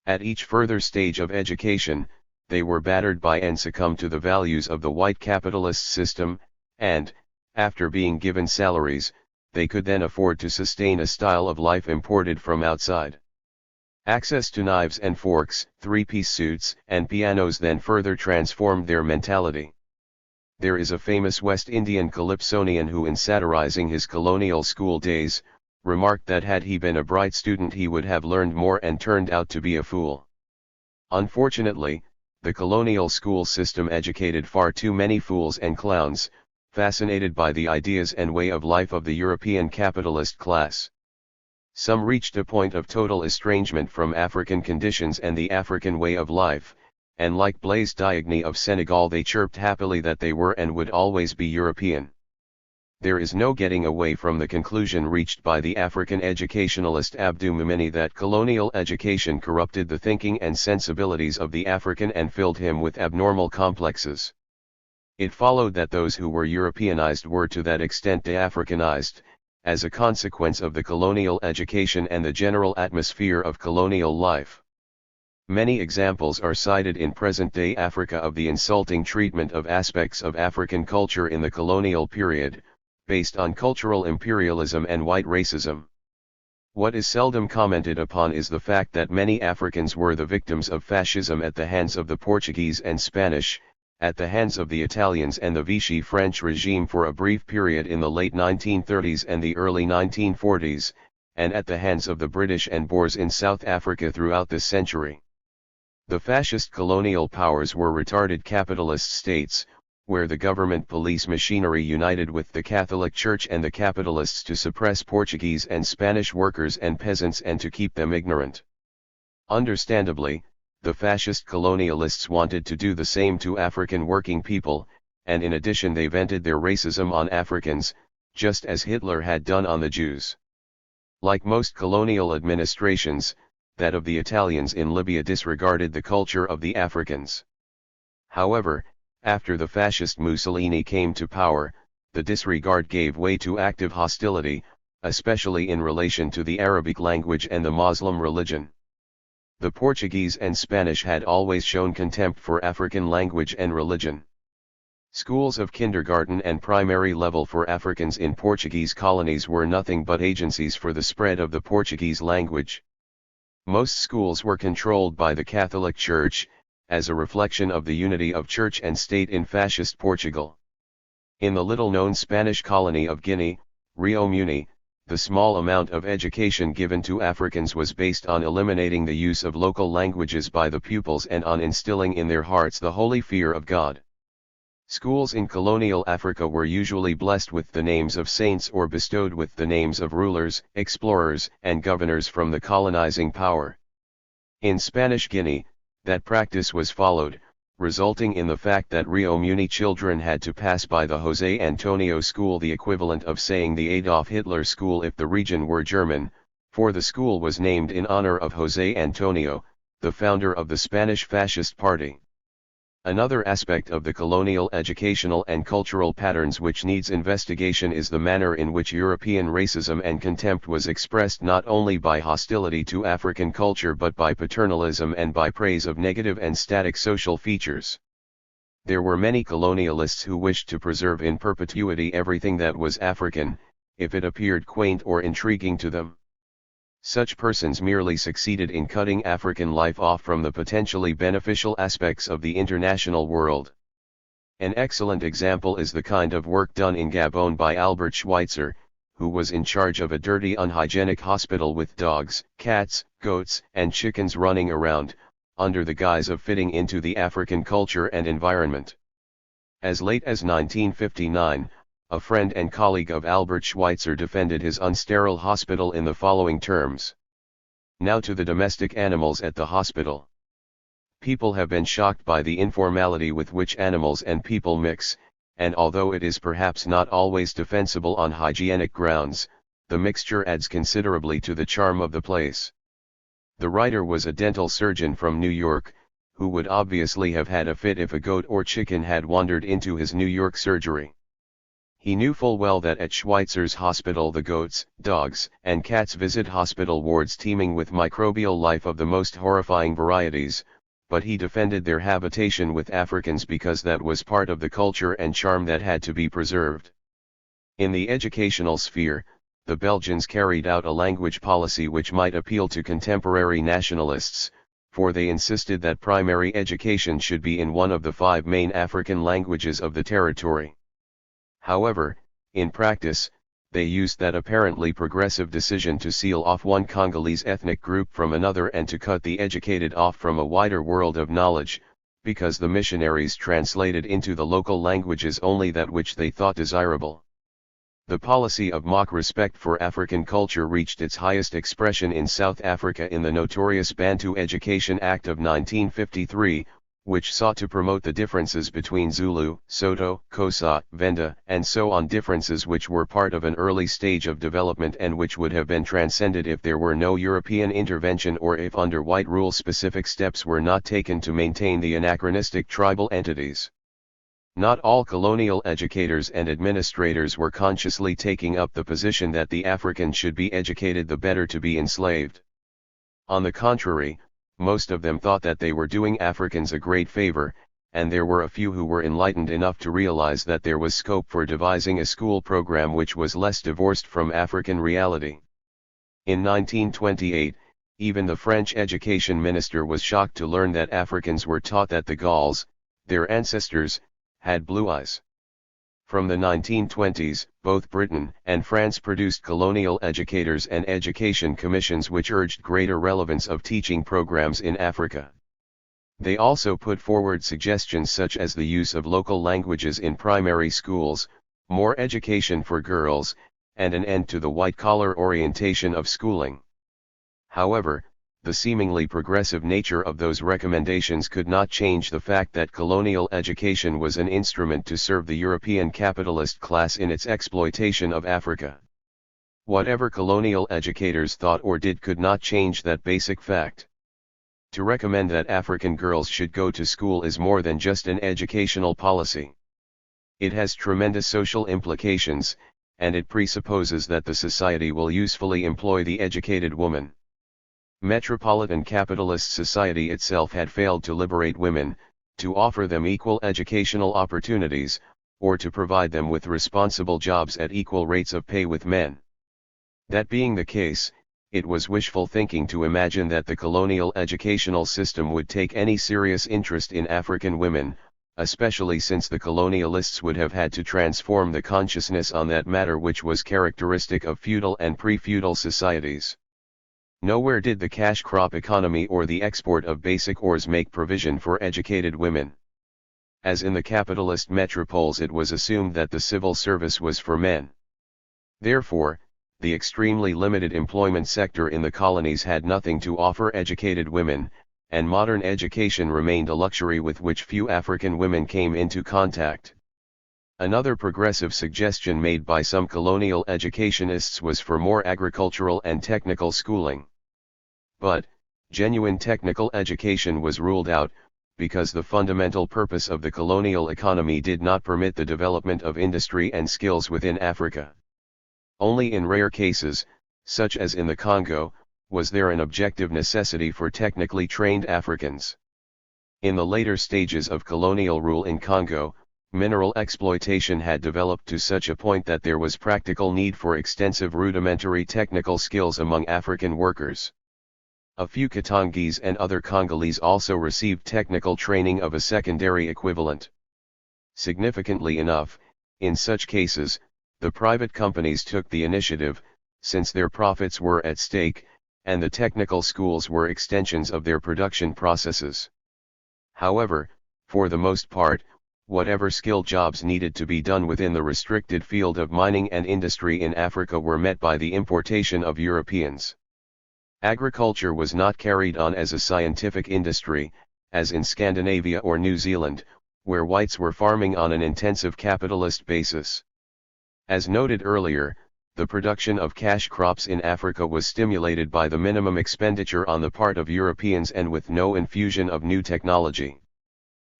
At each further stage of education, they were battered by and succumbed to the values of the white capitalist system, and, after being given salaries, they could then afford to sustain a style of life imported from outside. Access to knives and forks, three-piece suits, and pianos then further transformed their mentality. There is a famous West Indian calypsonian who, in satirizing his colonial school days, remarked that had he been a bright student he would have learned more and turned out to be a fool. Unfortunately, the colonial school system educated far too many fools and clowns, fascinated by the ideas and way of life of the European capitalist class. Some reached a point of total estrangement from African conditions and the African way of life, and like Blaise Diagne of Senegal they chirped happily that they were and would always be European. There is no getting away from the conclusion reached by the African educationalist Abdou Mumini that colonial education corrupted the thinking and sensibilities of the African and filled him with abnormal complexes. It followed that those who were Europeanized were to that extent de-Africanized, as a consequence of the colonial education and the general atmosphere of colonial life. Many examples are cited in present-day Africa of the insulting treatment of aspects of African culture in the colonial period, based on cultural imperialism and white racism. What is seldom commented upon is the fact that many Africans were the victims of fascism at the hands of the Portuguese and Spanish, at the hands of the Italians and the Vichy French regime for a brief period in the late 1930s and the early 1940s, and at the hands of the British and Boers in South Africa throughout this century. The fascist colonial powers were retarded capitalist states, where the government police machinery united with the Catholic Church and the capitalists to suppress Portuguese and Spanish workers and peasants and to keep them ignorant. Understandably, the fascist colonialists wanted to do the same to African working people, and in addition they vented their racism on Africans, just as Hitler had done on the Jews. Like most colonial administrations, that of the Italians in Libya disregarded the culture of the Africans. However, after the fascist Mussolini came to power, the disregard gave way to active hostility, especially in relation to the Arabic language and the Muslim religion. The Portuguese and Spanish had always shown contempt for African language and religion. Schools of kindergarten and primary level for Africans in Portuguese colonies were nothing but agencies for the spread of the Portuguese language. Most schools were controlled by the Catholic Church, as a reflection of the unity of church and state in fascist Portugal. In the little-known Spanish colony of Guinea, Rio Muni, the small amount of education given to Africans was based on eliminating the use of local languages by the pupils and on instilling in their hearts the holy fear of God. Schools in colonial Africa were usually blessed with the names of saints or bestowed with the names of rulers, explorers, and governors from the colonizing power. In Spanish Guinea, that practice was followed, resulting in the fact that Rio Muni children had to pass by the José Antonio School, the equivalent of saying the Adolf Hitler School if the region were German, for the school was named in honor of José Antonio, the founder of the Spanish Fascist Party. Another aspect of the colonial educational and cultural patterns which needs investigation is the manner in which European racism and contempt was expressed not only by hostility to African culture but by paternalism and by praise of negative and static social features. There were many colonialists who wished to preserve in perpetuity everything that was African, if it appeared quaint or intriguing to them. Such persons merely succeeded in cutting African life off from the potentially beneficial aspects of the international world. An excellent example is the kind of work done in Gabon by Albert Schweitzer, who was in charge of a dirty, unhygienic hospital with dogs, cats, goats, and chickens running around, under the guise of fitting into the African culture and environment. As late as 1959, a friend and colleague of Albert Schweitzer defended his unsterile hospital in the following terms. Now to the domestic animals at the hospital. People have been shocked by the informality with which animals and people mix, and although it is perhaps not always defensible on hygienic grounds, the mixture adds considerably to the charm of the place. The writer was a dental surgeon from New York, who would obviously have had a fit if a goat or chicken had wandered into his New York surgery. He knew full well that at Schweitzer's hospital the goats, dogs, and cats visit hospital wards teeming with microbial life of the most horrifying varieties, but he defended their habitation with Africans because that was part of the culture and charm that had to be preserved. In the educational sphere, the Belgians carried out a language policy which might appeal to contemporary nationalists, for they insisted that primary education should be in one of the 5 main African languages of the territory. However, in practice, they used that apparently progressive decision to seal off one Congolese ethnic group from another and to cut the educated off from a wider world of knowledge, because the missionaries translated into the local languages only that which they thought desirable. The policy of mock respect for African culture reached its highest expression in South Africa in the notorious Bantu Education Act of 1953, which sought to promote the differences between Zulu, Soto, Xhosa, Venda, and so on, differences which were part of an early stage of development and which would have been transcended if there were no European intervention or if under white rule specific steps were not taken to maintain the anachronistic tribal entities. Not all colonial educators and administrators were consciously taking up the position that the African should be educated the better to be enslaved. On the contrary, most of them thought that they were doing Africans a great favor, and there were a few who were enlightened enough to realize that there was scope for devising a school program which was less divorced from African reality. In 1928, even the French education minister was shocked to learn that Africans were taught that the Gauls, their ancestors, had blue eyes. From the 1920s, both Britain and France produced colonial educators and education commissions which urged greater relevance of teaching programs in Africa. They also put forward suggestions such as the use of local languages in primary schools, more education for girls, and an end to the white-collar orientation of schooling. However, the seemingly progressive nature of those recommendations could not change the fact that colonial education was an instrument to serve the European capitalist class in its exploitation of Africa. Whatever colonial educators thought or did could not change that basic fact. To recommend that African girls should go to school is more than just an educational policy. It has tremendous social implications, and it presupposes that the society will usefully employ the educated woman. Metropolitan capitalist society itself had failed to liberate women, to offer them equal educational opportunities, or to provide them with responsible jobs at equal rates of pay with men. That being the case, it was wishful thinking to imagine that the colonial educational system would take any serious interest in African women, especially since the colonialists would have had to transform the consciousness on that matter which was characteristic of feudal and pre-feudal societies. Nowhere did the cash crop economy or the export of basic ores make provision for educated women. As in the capitalist metropoles, it was assumed that the civil service was for men. Therefore, the extremely limited employment sector in the colonies had nothing to offer educated women, and modern education remained a luxury with which few African women came into contact. Another progressive suggestion made by some colonial educationists was for more agricultural and technical schooling. But, genuine technical education was ruled out, because the fundamental purpose of the colonial economy did not permit the development of industry and skills within Africa. Only in rare cases, such as in the Congo, was there an objective necessity for technically trained Africans. In the later stages of colonial rule in Congo, mineral exploitation had developed to such a point that there was practical need for extensive rudimentary technical skills among African workers. A few Katangese and other Congolese also received technical training of a secondary equivalent. Significantly enough, in such cases, the private companies took the initiative, since their profits were at stake, and the technical schools were extensions of their production processes. However, for the most part, whatever skilled jobs needed to be done within the restricted field of mining and industry in Africa were met by the importation of Europeans. Agriculture was not carried on as a scientific industry, as in Scandinavia or New Zealand, where whites were farming on an intensive capitalist basis. As noted earlier, the production of cash crops in Africa was stimulated by the minimum expenditure on the part of Europeans and with no infusion of new technology.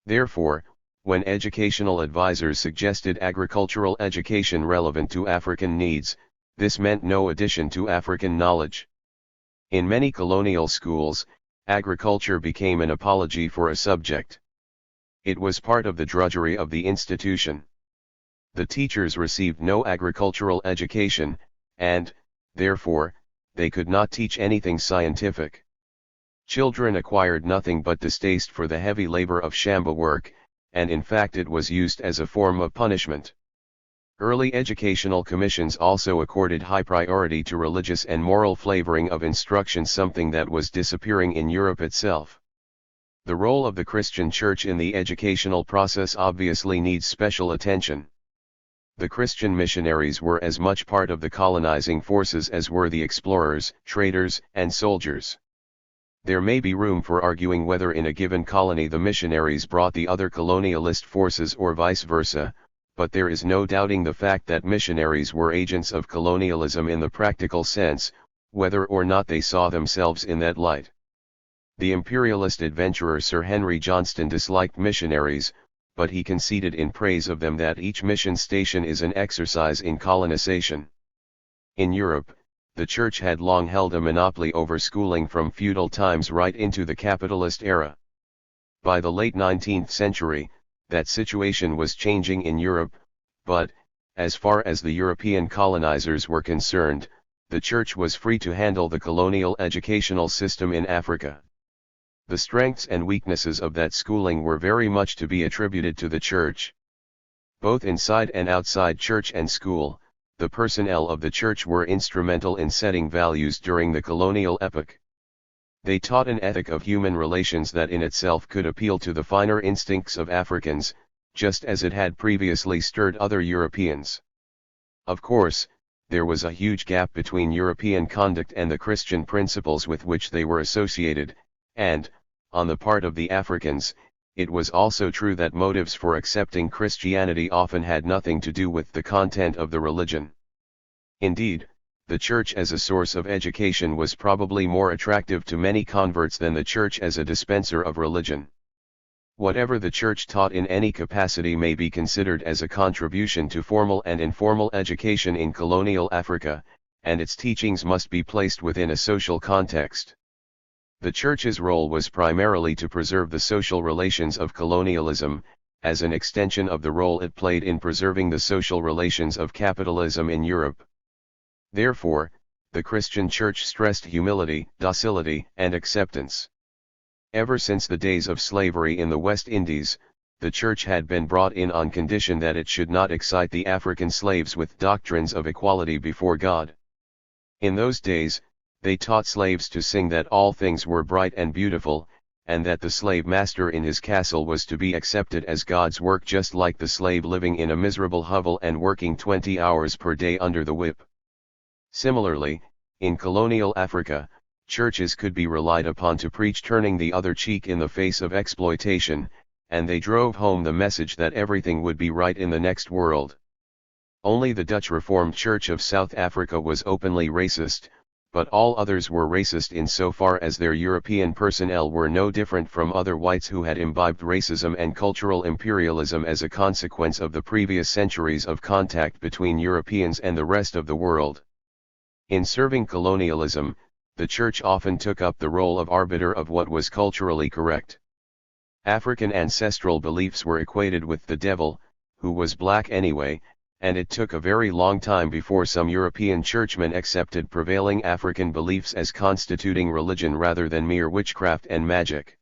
Therefore, when educational advisors suggested agricultural education relevant to African needs, this meant no addition to African knowledge. In many colonial schools, agriculture became an apology for a subject. It was part of the drudgery of the institution. The teachers received no agricultural education, and, therefore, they could not teach anything scientific. Children acquired nothing but distaste for the heavy labor of shamba work, and in fact it was used as a form of punishment. Early educational commissions also accorded high priority to religious and moral flavoring of instruction, something that was disappearing in Europe itself. The role of the Christian Church in the educational process obviously needs special attention. The Christian missionaries were as much part of the colonizing forces as were the explorers, traders, and soldiers. There may be room for arguing whether in a given colony the missionaries brought the other colonialist forces or vice versa, but there is no doubting the fact that missionaries were agents of colonialism in the practical sense, whether or not they saw themselves in that light. The imperialist adventurer Sir Henry Johnston disliked missionaries, but he conceded in praise of them that each mission station is an exercise in colonization. In Europe, the Church had long held a monopoly over schooling from feudal times right into the capitalist era. By the late 19th century, that situation was changing in Europe, but, as far as the European colonizers were concerned, the Church was free to handle the colonial educational system in Africa. The strengths and weaknesses of that schooling were very much to be attributed to the Church. Both inside and outside church and school, the personnel of the Church were instrumental in setting values during the colonial epoch. They taught an ethic of human relations that in itself could appeal to the finer instincts of Africans, just as it had previously stirred other Europeans. Of course, there was a huge gap between European conduct and the Christian principles with which they were associated, and, on the part of the Africans, it was also true that motives for accepting Christianity often had nothing to do with the content of the religion. Indeed, the church as a source of education was probably more attractive to many converts than the church as a dispenser of religion. Whatever the church taught in any capacity may be considered as a contribution to formal and informal education in colonial Africa, and its teachings must be placed within a social context. The church's role was primarily to preserve the social relations of colonialism, as an extension of the role it played in preserving the social relations of capitalism in Europe. Therefore, the Christian Church stressed humility, docility, and acceptance. Ever since the days of slavery in the West Indies, the Church had been brought in on condition that it should not excite the African slaves with doctrines of equality before God. In those days, they taught slaves to sing that all things were bright and beautiful, and that the slave master in his castle was to be accepted as God's work, just like the slave living in a miserable hovel and working 20 hours per day under the whip. Similarly, in colonial Africa, churches could be relied upon to preach turning the other cheek in the face of exploitation, and they drove home the message that everything would be right in the next world. Only the Dutch Reformed Church of South Africa was openly racist, but all others were racist insofar as their European personnel were no different from other whites who had imbibed racism and cultural imperialism as a consequence of the previous centuries of contact between Europeans and the rest of the world. In serving colonialism, the Church often took up the role of arbiter of what was culturally correct. African ancestral beliefs were equated with the devil, who was black anyway, and it took a very long time before some European churchmen accepted prevailing African beliefs as constituting religion rather than mere witchcraft and magic.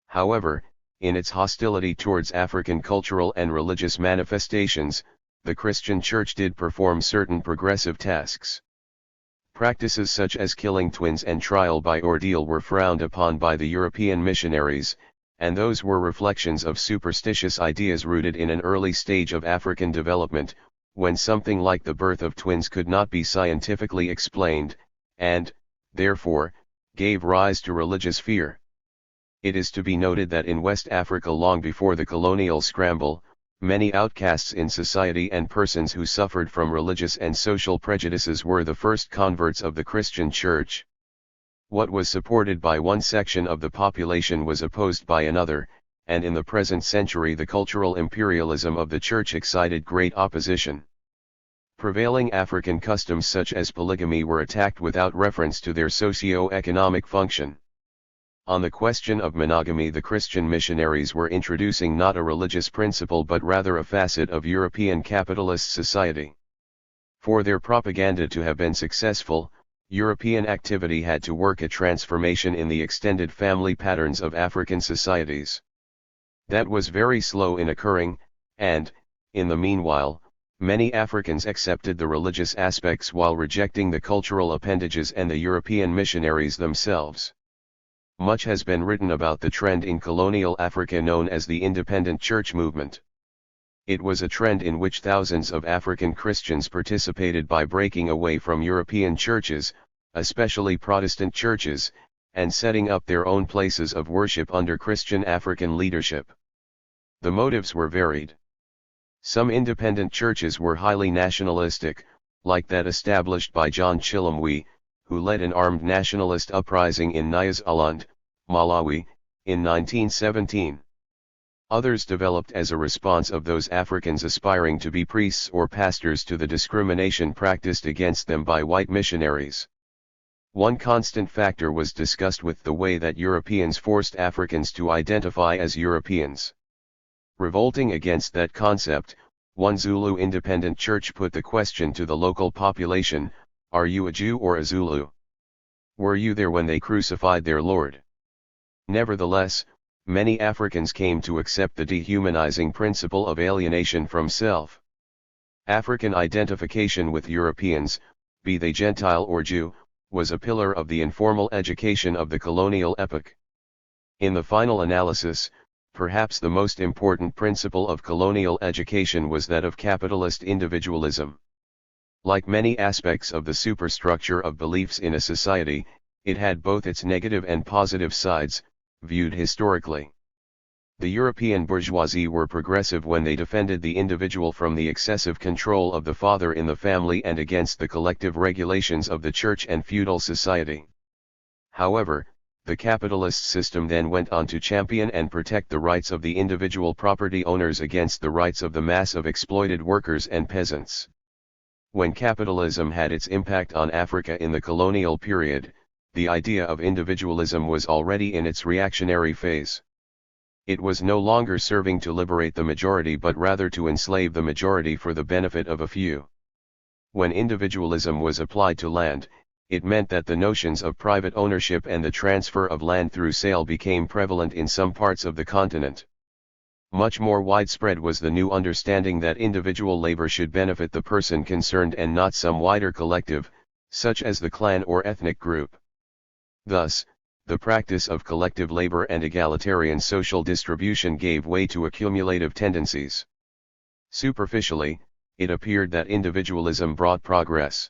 However, in its hostility towards African cultural and religious manifestations, the Christian Church did perform certain progressive tasks. Practices such as killing twins and trial by ordeal were frowned upon by the European missionaries, and those were reflections of superstitious ideas rooted in an early stage of African development, when something like the birth of twins could not be scientifically explained, and, therefore, gave rise to religious fear. It is to be noted that in West Africa long before the colonial scramble, many outcasts in society and persons who suffered from religious and social prejudices were the first converts of the Christian Church. What was supported by one section of the population was opposed by another, and in the present century the cultural imperialism of the Church excited great opposition. Prevailing African customs such as polygamy were attacked without reference to their socio-economic function. On the question of monogamy, the Christian missionaries were introducing not a religious principle but rather a facet of European capitalist society. For their propaganda to have been successful, European activity had to work a transformation in the extended family patterns of African societies. That was very slow in occurring, and, in the meanwhile, many Africans accepted the religious aspects while rejecting the cultural appendages and the European missionaries themselves. Much has been written about the trend in colonial Africa known as the independent church movement. It was a trend in which thousands of African Christians participated by breaking away from European churches, especially Protestant churches, and setting up their own places of worship under Christian African leadership. The motives were varied. Some independent churches were highly nationalistic, like that established by John Chilumwe, who led an armed nationalist uprising in Nyasaland, Malawi, in 1917. Others developed as a response of those Africans aspiring to be priests or pastors to the discrimination practiced against them by white missionaries. One constant factor was discussed with the way that Europeans forced Africans to identify as Europeans. Revolting against that concept, one Zulu independent church put the question to the local population, "Are you a Jew or a Zulu? Were you there when they crucified their Lord?" Nevertheless, many Africans came to accept the dehumanizing principle of alienation from self. African identification with Europeans, be they Gentile or Jew, was a pillar of the informal education of the colonial epoch. In the final analysis, perhaps the most important principle of colonial education was that of capitalist individualism. Like many aspects of the superstructure of beliefs in a society, it had both its negative and positive sides, viewed historically. The European bourgeoisie were progressive when they defended the individual from the excessive control of the father in the family and against the collective regulations of the church and feudal society. However, the capitalist system then went on to champion and protect the rights of the individual property owners against the rights of the mass of exploited workers and peasants. When capitalism had its impact on Africa in the colonial period, the idea of individualism was already in its reactionary phase. It was no longer serving to liberate the majority but rather to enslave the majority for the benefit of a few. When individualism was applied to land, it meant that the notions of private ownership and the transfer of land through sale became prevalent in some parts of the continent. Much more widespread was the new understanding that individual labor should benefit the person concerned and not some wider collective, such as the clan or ethnic group. Thus, the practice of collective labor and egalitarian social distribution gave way to accumulative tendencies. Superficially, it appeared that individualism brought progress.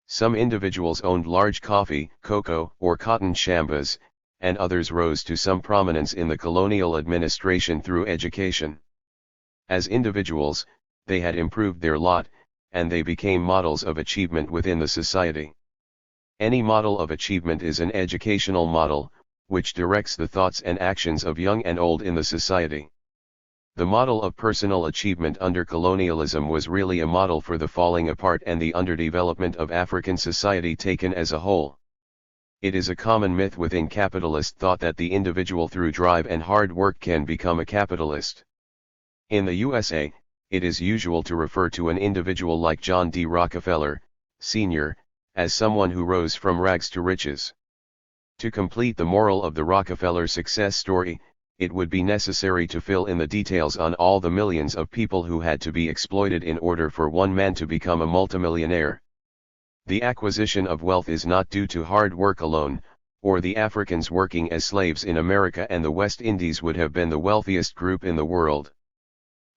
Some individuals owned large coffee, cocoa, or cotton shambas, and others rose to some prominence in the colonial administration through education. As individuals, they had improved their lot, and they became models of achievement within the society. Any model of achievement is an educational model, which directs the thoughts and actions of young and old in the society. The model of personal achievement under colonialism was really a model for the falling apart and the underdevelopment of African society taken as a whole. It is a common myth within capitalist thought that the individual through drive and hard work can become a capitalist. In the USA, it is usual to refer to an individual like John D. Rockefeller, Sr., as someone who rose from rags to riches. To complete the moral of the Rockefeller success story, it would be necessary to fill in the details on all the millions of people who had to be exploited in order for one man to become a multimillionaire. The acquisition of wealth is not due to hard work alone, or the Africans working as slaves in America and the West Indies would have been the wealthiest group in the world.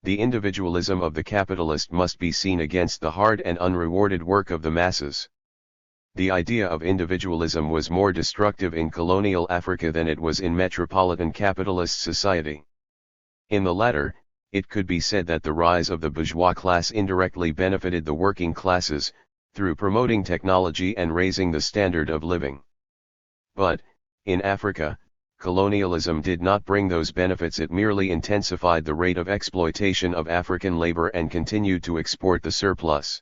The individualism of the capitalist must be seen against the hard and unrewarded work of the masses. The idea of individualism was more destructive in colonial Africa than it was in metropolitan capitalist society. In the latter, it could be said that the rise of the bourgeois class indirectly benefited the working classes, through promoting technology and raising the standard of living. But, in Africa, colonialism did not bring those benefits, it merely intensified the rate of exploitation of African labor and continued to export the surplus.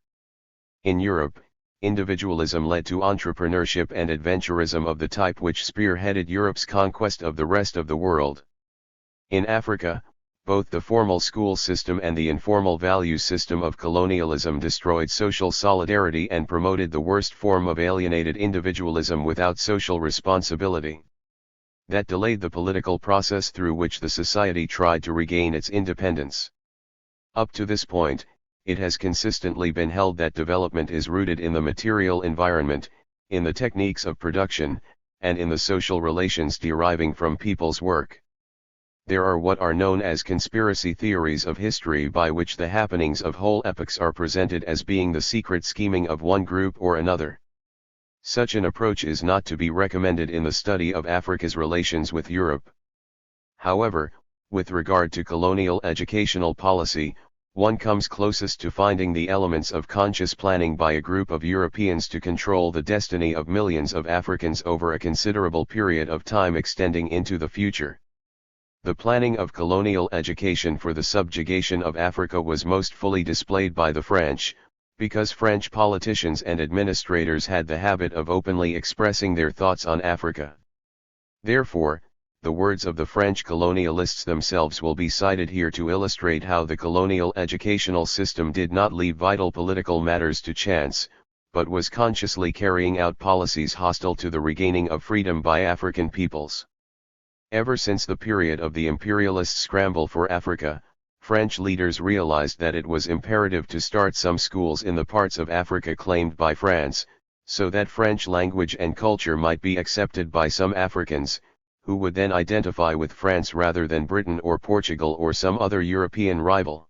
In Europe, individualism led to entrepreneurship and adventurism of the type which spearheaded Europe's conquest of the rest of the world. In Africa, both the formal school system and the informal value system of colonialism destroyed social solidarity and promoted the worst form of alienated individualism without social responsibility. That delayed the political process through which the society tried to regain its independence. Up to this point, it has consistently been held that development is rooted in the material environment, in the techniques of production, and in the social relations deriving from people's work. There are what are known as conspiracy theories of history by which the happenings of whole epochs are presented as being the secret scheming of one group or another. Such an approach is not to be recommended in the study of Africa's relations with Europe. However, with regard to colonial educational policy, one comes closest to finding the elements of conscious planning by a group of Europeans to control the destiny of millions of Africans over a considerable period of time extending into the future. The planning of colonial education for the subjugation of Africa was most fully displayed by the French, because French politicians and administrators had the habit of openly expressing their thoughts on Africa. Therefore, the words of the French colonialists themselves will be cited here to illustrate how the colonial educational system did not leave vital political matters to chance, but was consciously carrying out policies hostile to the regaining of freedom by African peoples. Ever since the period of the imperialist scramble for Africa, French leaders realized that it was imperative to start some schools in the parts of Africa claimed by France, so that French language and culture might be accepted by some Africans, who would then identify with France rather than Britain or Portugal or some other European rival.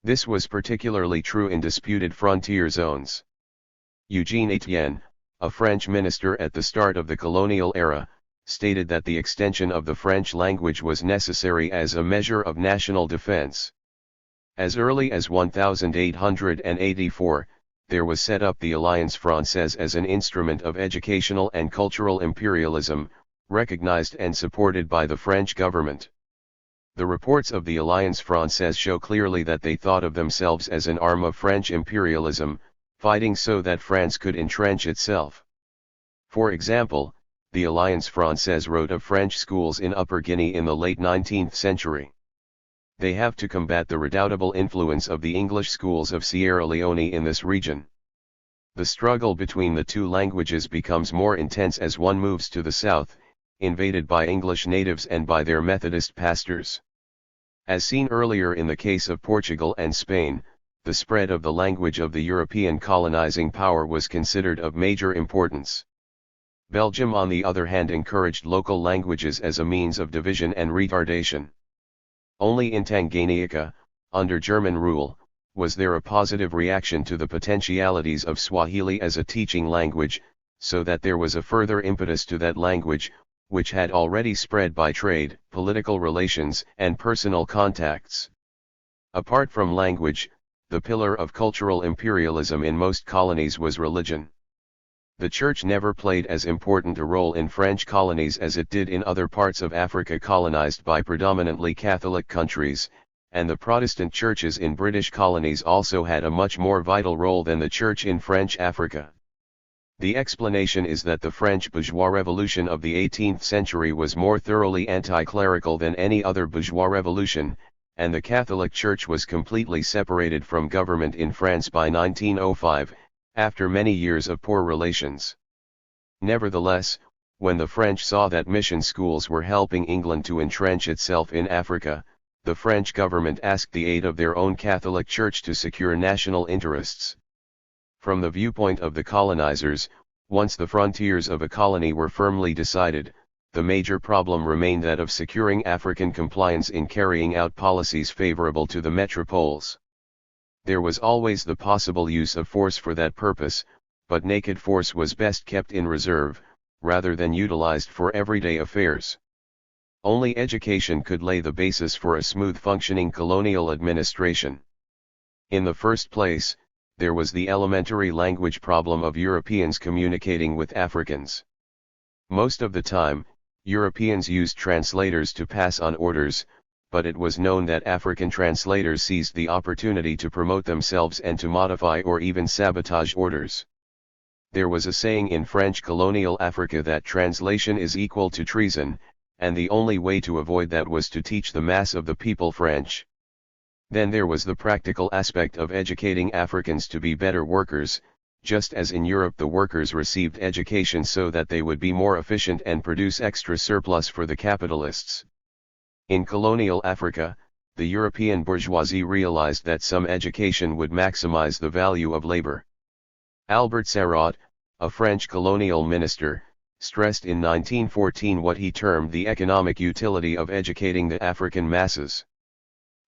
This was particularly true in disputed frontier zones. Eugène Etienne, a French minister at the start of the colonial era, stated that the extension of the French language was necessary as a measure of national defense. As early as 1884, there was set up the Alliance Française as an instrument of educational and cultural imperialism, recognized and supported by the French government. The reports of the Alliance Française show clearly that they thought of themselves as an arm of French imperialism, fighting so that France could entrench itself. For example, the Alliance Française wrote of French schools in Upper Guinea in the late 19th century. They have to combat the redoubtable influence of the English schools of Sierra Leone in this region. The struggle between the two languages becomes more intense as one moves to the south, invaded by English natives and by their Methodist pastors. As seen earlier in the case of Portugal and Spain, the spread of the language of the European colonizing power was considered of major importance. Belgium on the other hand encouraged local languages as a means of division and retardation. Only in Tanganyika, under German rule, was there a positive reaction to the potentialities of Swahili as a teaching language, so that there was a further impetus to that language, which had already spread by trade, political relations, and personal contacts. Apart from language, the pillar of cultural imperialism in most colonies was religion. The Church never played as important a role in French colonies as it did in other parts of Africa colonized by predominantly Catholic countries, and the Protestant churches in British colonies also had a much more vital role than the Church in French Africa. The explanation is that the French bourgeois revolution of the 18th century was more thoroughly anti-clerical than any other bourgeois revolution, and the Catholic Church was completely separated from government in France by 1905, after many years of poor relations. Nevertheless, when the French saw that mission schools were helping England to entrench itself in Africa, the French government asked the aid of their own Catholic Church to secure national interests. From the viewpoint of the colonizers, once the frontiers of a colony were firmly decided, the major problem remained that of securing African compliance in carrying out policies favorable to the metropoles. There was always the possible use of force for that purpose, but naked force was best kept in reserve, rather than utilized for everyday affairs. Only education could lay the basis for a smooth functioning colonial administration. In the first place, there was the elementary language problem of Europeans communicating with Africans. Most of the time, Europeans used translators to pass on orders, but it was known that African translators seized the opportunity to promote themselves and to modify or even sabotage orders. There was a saying in French colonial Africa that translation is equal to treason, and the only way to avoid that was to teach the mass of the people French. Then there was the practical aspect of educating Africans to be better workers, just as in Europe the workers received education so that they would be more efficient and produce extra surplus for the capitalists. In colonial Africa, the European bourgeoisie realized that some education would maximize the value of labor. Albert Sarraut, a French colonial minister, stressed in 1914 what he termed the economic utility of educating the African masses.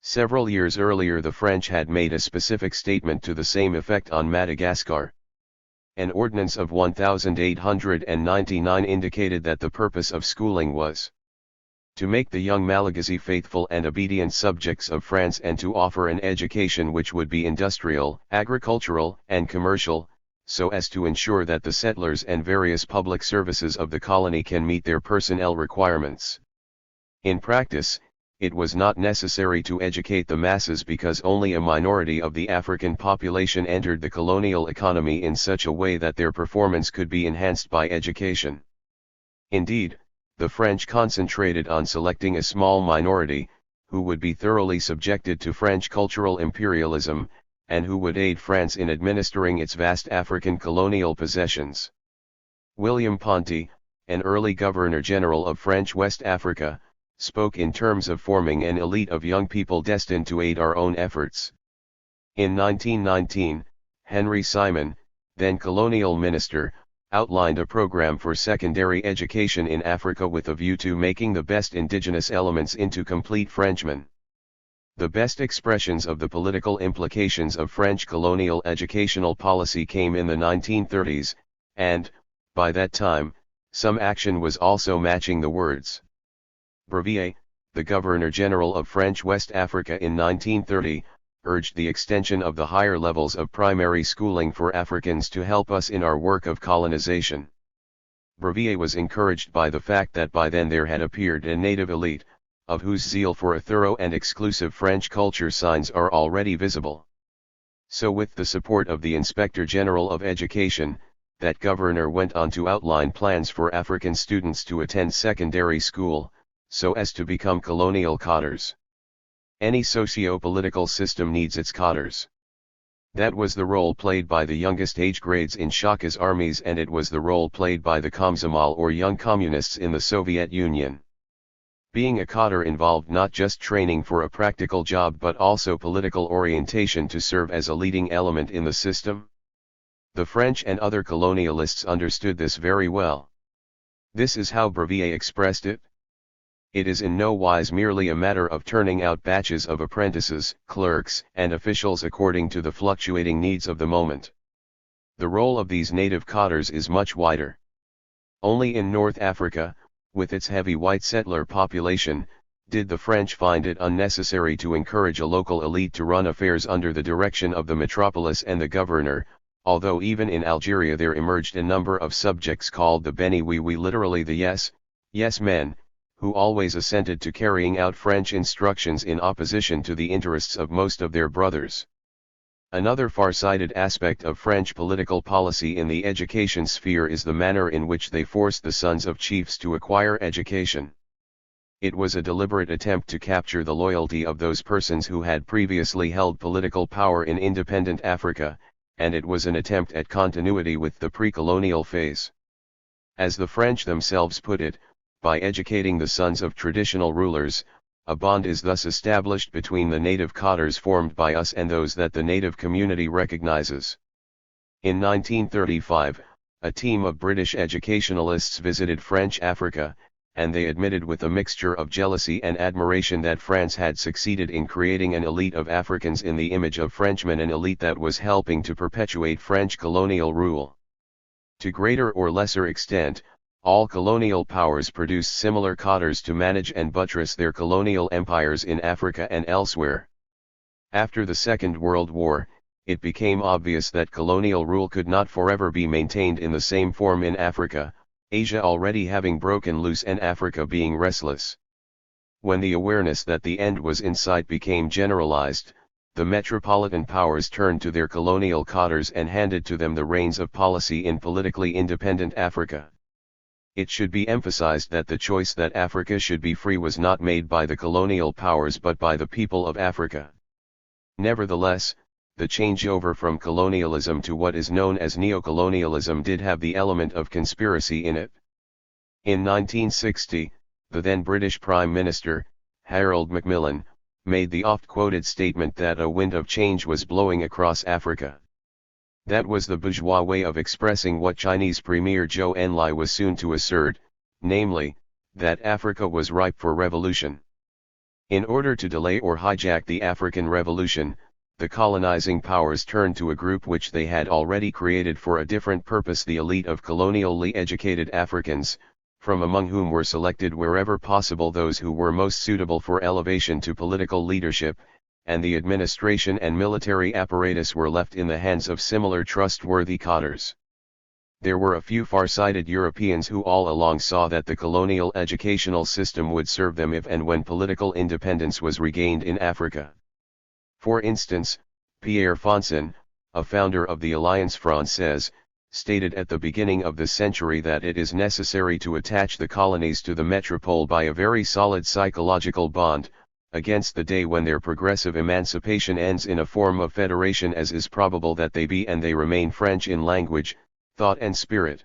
Several years earlier the French had made a specific statement to the same effect on Madagascar. An ordinance of 1899 indicated that the purpose of schooling was to make the young Malagasy faithful and obedient subjects of France and to offer an education which would be industrial, agricultural, and commercial, so as to ensure that the settlers and various public services of the colony can meet their personnel requirements. In practice, it was not necessary to educate the masses because only a minority of the African population entered the colonial economy in such a way that their performance could be enhanced by education. Indeed, the French concentrated on selecting a small minority, who would be thoroughly subjected to French cultural imperialism, and who would aid France in administering its vast African colonial possessions. William Ponty, an early Governor-General of French West Africa, spoke in terms of forming an elite of young people destined to aid our own efforts. In 1919, Henry Simon, then colonial minister, outlined a program for secondary education in Africa with a view to making the best indigenous elements into complete Frenchmen. The best expressions of the political implications of French colonial educational policy came in the 1930s, and, by that time, Some action was also matching the words. Brevier, the Governor-General of French West Africa in 1930, urged the extension of the higher levels of primary schooling for Africans to help us in our work of colonization. Brevier was encouraged by the fact that by then there had appeared a native elite, of whose zeal for a thorough and exclusive French culture signs are already visible. So with the support of the Inspector General of Education, that governor went on to outline plans for African students to attend secondary school, so as to become colonial cadres. Any socio-political system needs its cadres. That was the role played by the youngest age grades in Shaka's armies, and it was the role played by the Komsomol or young communists in the Soviet Union. Being a cadre involved not just training for a practical job but also political orientation to serve as a leading element in the system. The French and other colonialists understood this very well. This is how Brevier expressed it. It is in no wise merely a matter of turning out batches of apprentices, clerks, and officials according to the fluctuating needs of the moment. The role of these native cadres is much wider. Only in North Africa, with its heavy white settler population, did the French find it unnecessary to encourage a local elite to run affairs under the direction of the metropolis and the governor, although even in Algeria there emerged a number of subjects called the Beni Oui, literally the yes men, who always assented to carrying out French instructions in opposition to the interests of most of their brothers. Another far-sighted aspect of French political policy in the education sphere is the manner in which they forced the sons of chiefs to acquire education. It was a deliberate attempt to capture the loyalty of those persons who had previously held political power in independent Africa, and it was an attempt at continuity with the pre-colonial phase. As the French themselves put it, by educating the sons of traditional rulers, a bond is thus established between the native cadres formed by us and those that the native community recognizes. In 1935, a team of British educationalists visited French Africa, and they admitted with a mixture of jealousy and admiration that France had succeeded in creating an elite of Africans in the image of Frenchmen, an elite that was helping to perpetuate French colonial rule. To greater or lesser extent, all colonial powers produced similar cadres to manage and buttress their colonial empires in Africa and elsewhere. After the Second World War, it became obvious that colonial rule could not forever be maintained in the same form in Africa, Asia already having broken loose and Africa being restless. When the awareness that the end was in sight became generalized, the metropolitan powers turned to their colonial cadres and handed to them the reins of policy in politically independent Africa. It should be emphasized that the choice that Africa should be free was not made by the colonial powers but by the people of Africa. Nevertheless, the changeover from colonialism to what is known as neocolonialism did have the element of conspiracy in it. In 1960, the then British Prime Minister, Harold Macmillan, made the oft-quoted statement that a wind of change was blowing across Africa. That was the bourgeois way of expressing what Chinese Premier Zhou Enlai was soon to assert, namely, that Africa was ripe for revolution. In order to delay or hijack the African Revolution, the colonizing powers turned to a group which they had already created for a different purpose, the elite of colonially educated Africans, from among whom were selected wherever possible those who were most suitable for elevation to political leadership, and the administration and military apparatus were left in the hands of similar trustworthy cadres. There were a few far-sighted Europeans who all along saw that the colonial educational system would serve them if and when political independence was regained in Africa. For instance, Pierre Fonson, a founder of the Alliance Française, stated at the beginning of the century that it is necessary to attach the colonies to the metropole by a very solid psychological bond, against the day when their progressive emancipation ends in a form of federation, as is probable that they be and they remain French in language, thought and spirit.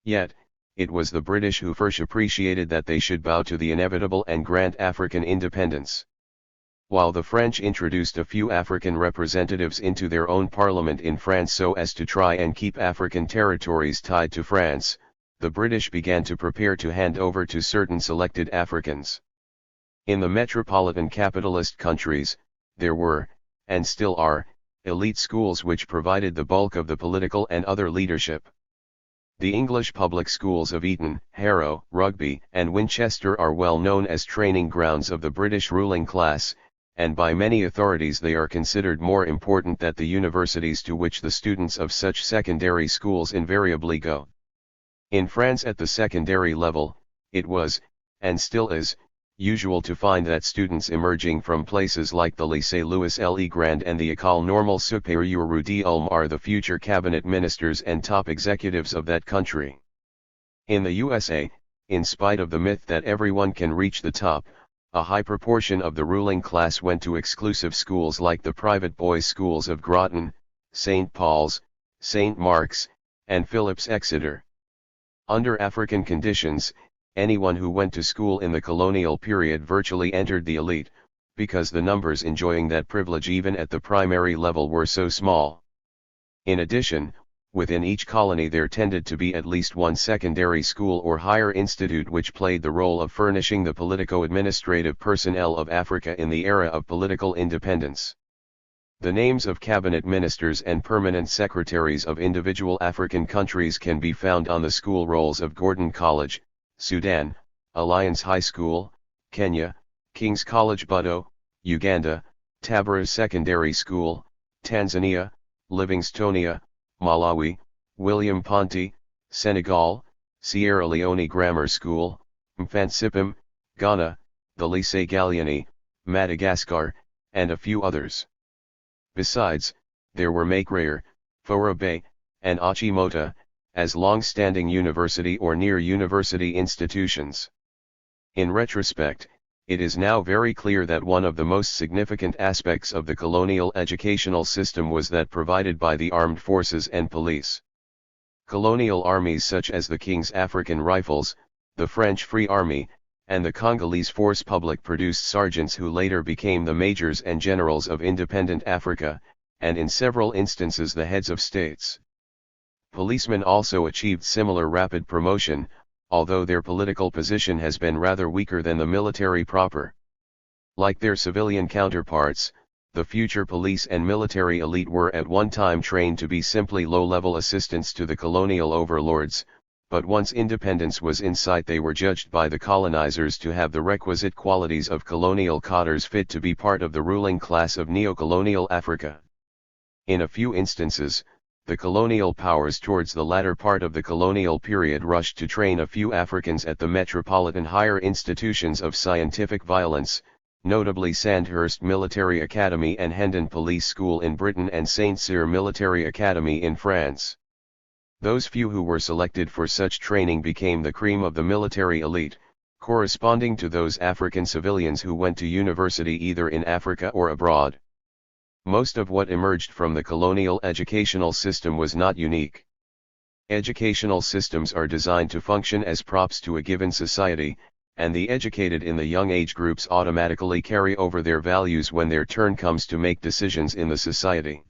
Yet, it was the British who first appreciated that they should bow to the inevitable and grant African independence. While the French introduced a few African representatives into their own parliament in France so as to try and keep African territories tied to France, the British began to prepare to hand over to certain selected Africans. In the metropolitan capitalist countries, there were, and still are, elite schools which provided the bulk of the political and other leadership. The English public schools of Eton, Harrow, Rugby, and Winchester are well known as training grounds of the British ruling class, and by many authorities they are considered more important than the universities to which the students of such secondary schools invariably go. In France at the secondary level, it was, and still is, usual to find that students emerging from places like the Lycée Louis Le Grand and the École Normale Supérieure d'Ulm are the future cabinet ministers and top executives of that country. In the USA, in spite of the myth that everyone can reach the top, a high proportion of the ruling class went to exclusive schools like the private boys' schools of Groton, St. Paul's, St. Mark's, and Phillips Exeter. Under African conditions, anyone who went to school in the colonial period virtually entered the elite, because the numbers enjoying that privilege even at the primary level were so small. In addition, within each colony there tended to be at least one secondary school or higher institute which played the role of furnishing the politico-administrative personnel of Africa in the era of political independence. The names of cabinet ministers and permanent secretaries of individual African countries can be found on the school rolls of Gordon College, Sudan, Alliance High School, Kenya, King's College Butto, Uganda, Tabora Secondary School, Tanzania, Livingstonia, Malawi, William Ponty, Senegal, Sierra Leone Grammar School, Mfantsipim, Ghana, the Lycée Gallieni, Madagascar, and a few others. Besides, there were Makerere, Fourabay, and Achimota, as long-standing university or near-university institutions. In retrospect, it is now very clear that one of the most significant aspects of the colonial educational system was that provided by the armed forces and police. Colonial armies such as the King's African Rifles, the French Free Army, and the Congolese Force Publique produced sergeants who later became the majors and generals of independent Africa, and in several instances the heads of states. Policemen also achieved similar rapid promotion, although their political position has been rather weaker than the military proper. Like their civilian counterparts, the future police and military elite were at one time trained to be simply low-level assistants to the colonial overlords, but once independence was in sight they were judged by the colonizers to have the requisite qualities of colonial cotters fit to be part of the ruling class of neo-colonial Africa. In a few instances, the colonial powers towards the latter part of the colonial period rushed to train a few Africans at the metropolitan higher institutions of scientific violence, notably Sandhurst Military Academy and Hendon Police School in Britain and St. Cyr Military Academy in France. Those few who were selected for such training became the cream of the military elite, corresponding to those African civilians who went to university either in Africa or abroad. Most of what emerged from the colonial educational system was not unique. Educational systems are designed to function as props to a given society, and the educated in the young age groups automatically carry over their values when their turn comes to make decisions in the society.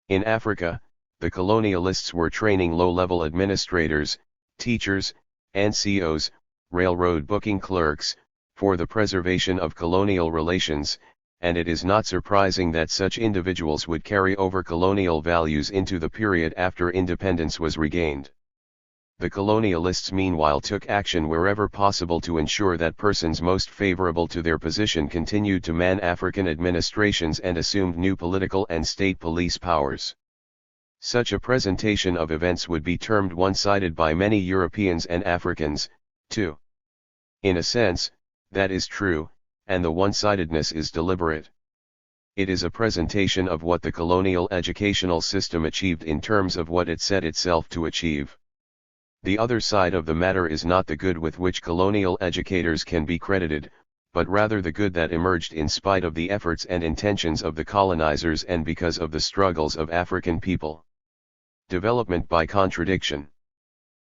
In Africa, the colonialists were training low-level administrators, teachers, NCOs, railroad booking clerks, for the preservation of colonial relations, and it is not surprising that such individuals would carry over colonial values into the period after independence was regained. The colonialists meanwhile took action wherever possible to ensure that persons most favorable to their position continued to man African administrations and assumed new political and state police powers. Such a presentation of events would be termed one-sided by many Europeans and Africans, too. In a sense, that is true, and the one-sidedness is deliberate. It is a presentation of what the colonial educational system achieved in terms of what it set itself to achieve. The other side of the matter is not the good with which colonial educators can be credited, but rather the good that emerged in spite of the efforts and intentions of the colonizers and because of the struggles of African people. Development by contradiction.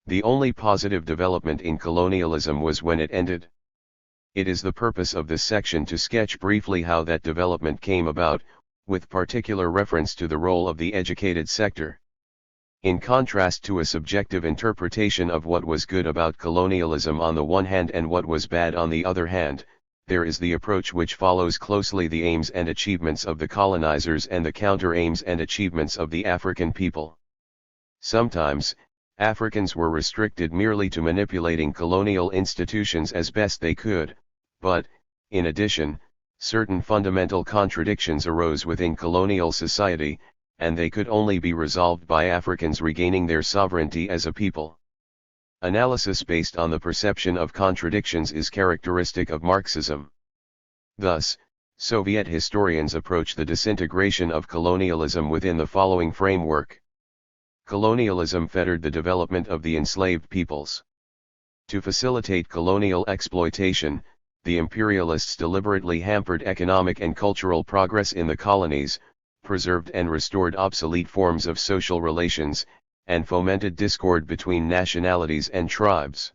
The only positive development in colonialism was when it ended. It is the purpose of this section to sketch briefly how that development came about, with particular reference to the role of the educated sector. In contrast to a subjective interpretation of what was good about colonialism on the one hand and what was bad on the other hand, there is the approach which follows closely the aims and achievements of the colonizers and the counter-aims and achievements of the African people. Sometimes, Africans were restricted merely to manipulating colonial institutions as best they could, but, in addition, certain fundamental contradictions arose within colonial society, and they could only be resolved by Africans regaining their sovereignty as a people. Analysis based on the perception of contradictions is characteristic of Marxism. Thus, Soviet historians approach the disintegration of colonialism within the following framework. Colonialism fettered the development of the enslaved peoples. To facilitate colonial exploitation, the imperialists deliberately hampered economic and cultural progress in the colonies, preserved and restored obsolete forms of social relations, and fomented discord between nationalities and tribes.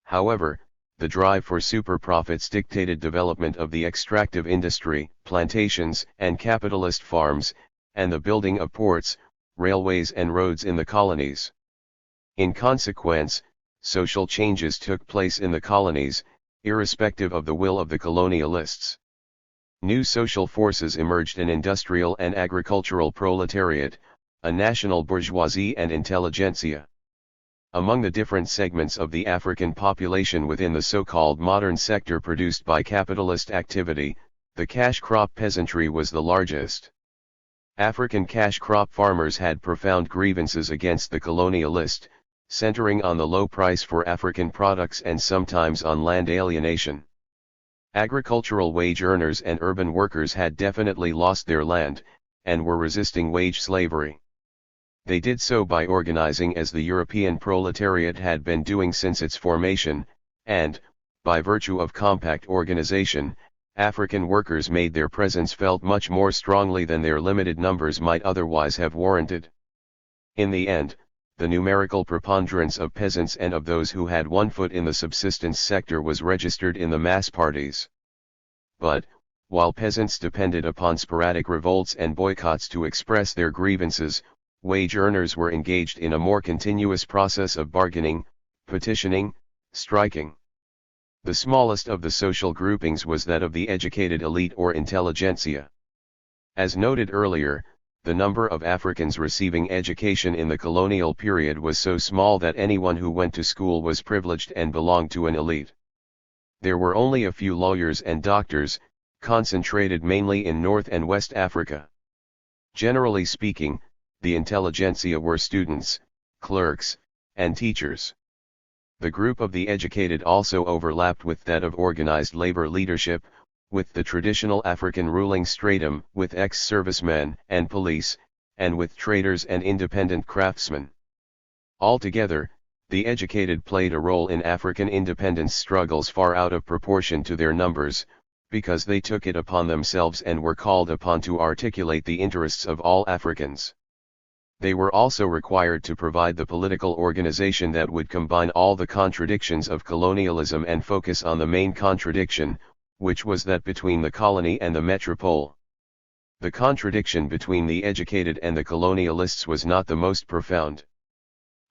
However, the drive for super profits dictated development of the extractive industry, plantations and capitalist farms, and the building of ports, railways and roads in the colonies. In consequence, social changes took place in the colonies, irrespective of the will of the colonialists. New social forces emerged: an industrial and agricultural proletariat, a national bourgeoisie and intelligentsia. Among the different segments of the African population within the so-called modern sector produced by capitalist activity, the cash crop peasantry was the largest. African cash crop farmers had profound grievances against the colonialist, centering on the low price for African products and sometimes on land alienation. Agricultural wage earners and urban workers had definitely lost their land, and were resisting wage slavery. They did so by organizing as the European proletariat had been doing since its formation, and, by virtue of compact organization, African workers made their presence felt much more strongly than their limited numbers might otherwise have warranted. In the end, the numerical preponderance of peasants and of those who had one foot in the subsistence sector was registered in the mass parties. But, while peasants depended upon sporadic revolts and boycotts to express their grievances, wage earners were engaged in a more continuous process of bargaining, petitioning, striking. The smallest of the social groupings was that of the educated elite or intelligentsia. As noted earlier, the number of Africans receiving education in the colonial period was so small that anyone who went to school was privileged and belonged to an elite. There were only a few lawyers and doctors, concentrated mainly in North and West Africa. Generally speaking, the intelligentsia were students, clerks, and teachers. The group of the educated also overlapped with that of organized labor leadership, with the traditional African ruling stratum, with ex-servicemen and police, and with traders and independent craftsmen. Altogether, the educated played a role in African independence struggles far out of proportion to their numbers, because they took it upon themselves and were called upon to articulate the interests of all Africans. They were also required to provide the political organization that would combine all the contradictions of colonialism and focus on the main contradiction, which was that between the colony and the metropole. The contradiction between the educated and the colonialists was not the most profound.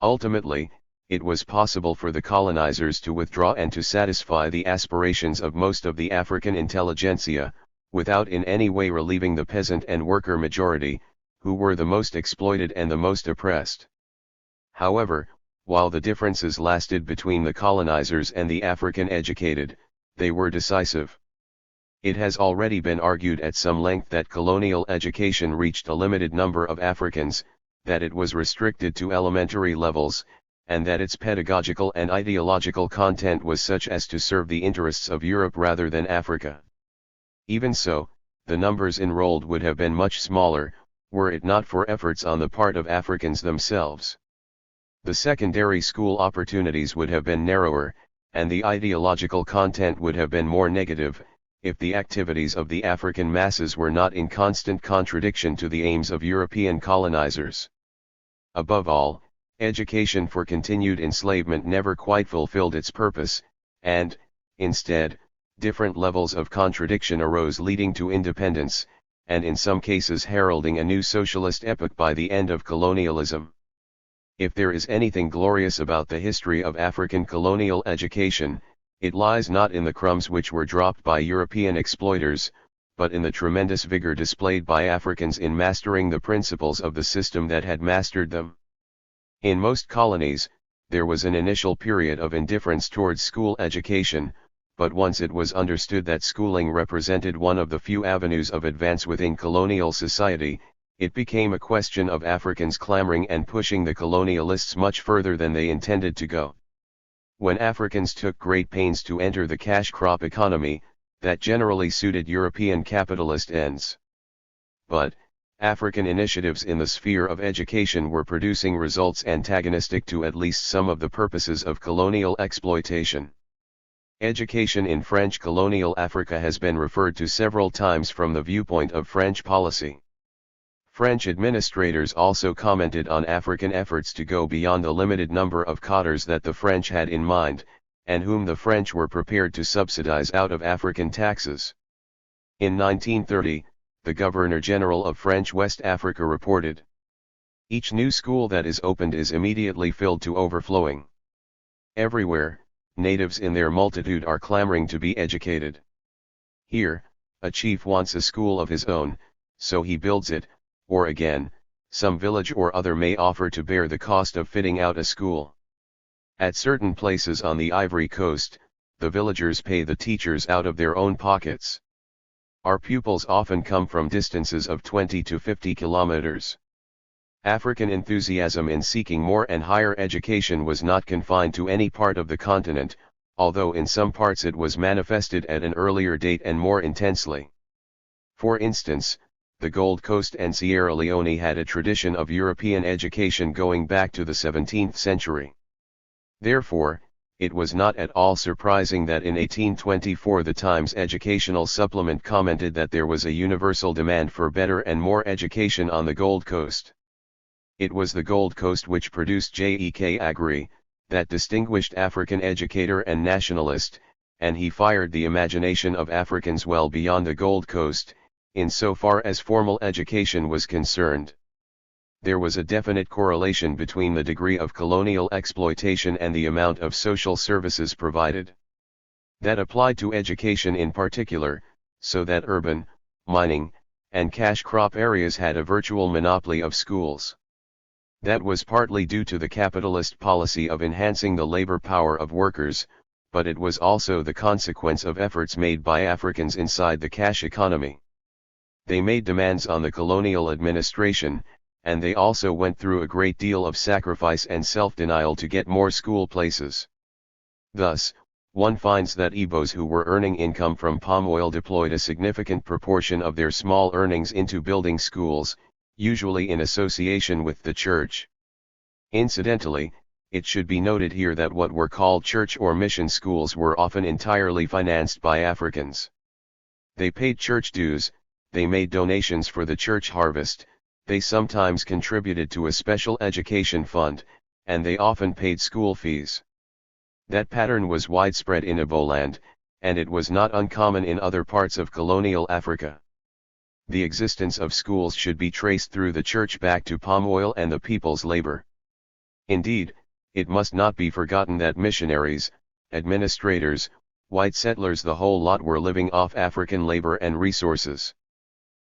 Ultimately, it was possible for the colonizers to withdraw and to satisfy the aspirations of most of the African intelligentsia, without in any way relieving the peasant and worker majority, who were the most exploited and the most oppressed. However, while the differences lasted between the colonizers and the African educated, they were decisive. It has already been argued at some length that colonial education reached a limited number of Africans, that it was restricted to elementary levels, and that its pedagogical and ideological content was such as to serve the interests of Europe rather than Africa. Even so, the numbers enrolled would have been much smaller, were it not for efforts on the part of Africans themselves. The secondary school opportunities would have been narrower, and the ideological content would have been more negative, if the activities of the African masses were not in constant contradiction to the aims of European colonizers. Above all, education for continued enslavement never quite fulfilled its purpose, and, instead, different levels of contradiction arose leading to independence, and in some cases heralding a new socialist epoch by the end of colonialism. If there is anything glorious about the history of African colonial education, it lies not in the crumbs which were dropped by European exploiters, but in the tremendous vigor displayed by Africans in mastering the principles of the system that had mastered them. In most colonies, there was an initial period of indifference towards school education, but once it was understood that schooling represented one of the few avenues of advance within colonial society, it became a question of Africans clamoring and pushing the colonialists much further than they intended to go. When Africans took great pains to enter the cash crop economy, that generally suited European capitalist ends. But, African initiatives in the sphere of education were producing results antagonistic to at least some of the purposes of colonial exploitation. Education in French colonial Africa has been referred to several times from the viewpoint of French policy. French administrators also commented on African efforts to go beyond the limited number of cadres that the French had in mind, and whom the French were prepared to subsidize out of African taxes. In 1930, the Governor-General of French West Africa reported, "Each new school that is opened is immediately filled to overflowing. Everywhere, natives in their multitude are clamoring to be educated. Here, a chief wants a school of his own, so he builds it, or again, some village or other may offer to bear the cost of fitting out a school. At certain places on the Ivory Coast, the villagers pay the teachers out of their own pockets. Our pupils often come from distances of 20 to 50 kilometers. African enthusiasm in seeking more and higher education was not confined to any part of the continent, although in some parts it was manifested at an earlier date and more intensely. For instance, the Gold Coast and Sierra Leone had a tradition of European education going back to the 17th century. Therefore, it was not at all surprising that in 1824 the Times Educational Supplement commented that there was a universal demand for better and more education on the Gold Coast. It was the Gold Coast which produced J.E.K. Agri, that distinguished African educator and nationalist, and he fired the imagination of Africans well beyond the Gold Coast, in so far as formal education was concerned. There was a definite correlation between the degree of colonial exploitation and the amount of social services provided. That applied to education in particular, so that urban, mining, and cash crop areas had a virtual monopoly of schools. That was partly due to the capitalist policy of enhancing the labor power of workers, but it was also the consequence of efforts made by Africans inside the cash economy. They made demands on the colonial administration, and they also went through a great deal of sacrifice and self-denial to get more school places. Thus, one finds that Igbos who were earning income from palm oil deployed a significant proportion of their small earnings into building schools, usually in association with the church. Incidentally, it should be noted here that what were called church or mission schools were often entirely financed by Africans. They paid church dues, they made donations for the church harvest, they sometimes contributed to a special education fund, and they often paid school fees. That pattern was widespread in Iboland, and it was not uncommon in other parts of colonial Africa. The existence of schools should be traced through the church back to palm oil and the people's labor. Indeed, it must not be forgotten that missionaries, administrators, white settlers, the whole lot were living off African labor and resources.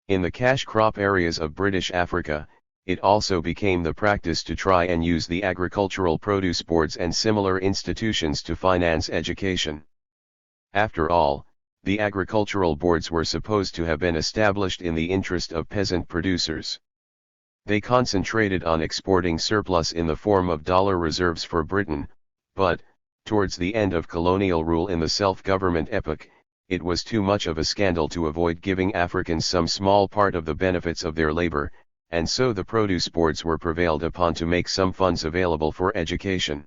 In the cash crop areas of British Africa, it also became the practice to try and use the agricultural produce boards and similar institutions to finance education. After all, the agricultural boards were supposed to have been established in the interest of peasant producers. They concentrated on exporting surplus in the form of dollar reserves for Britain, but, towards the end of colonial rule in the self-government epoch, it was too much of a scandal to avoid giving Africans some small part of the benefits of their labor, and so the produce boards were prevailed upon to make some funds available for education.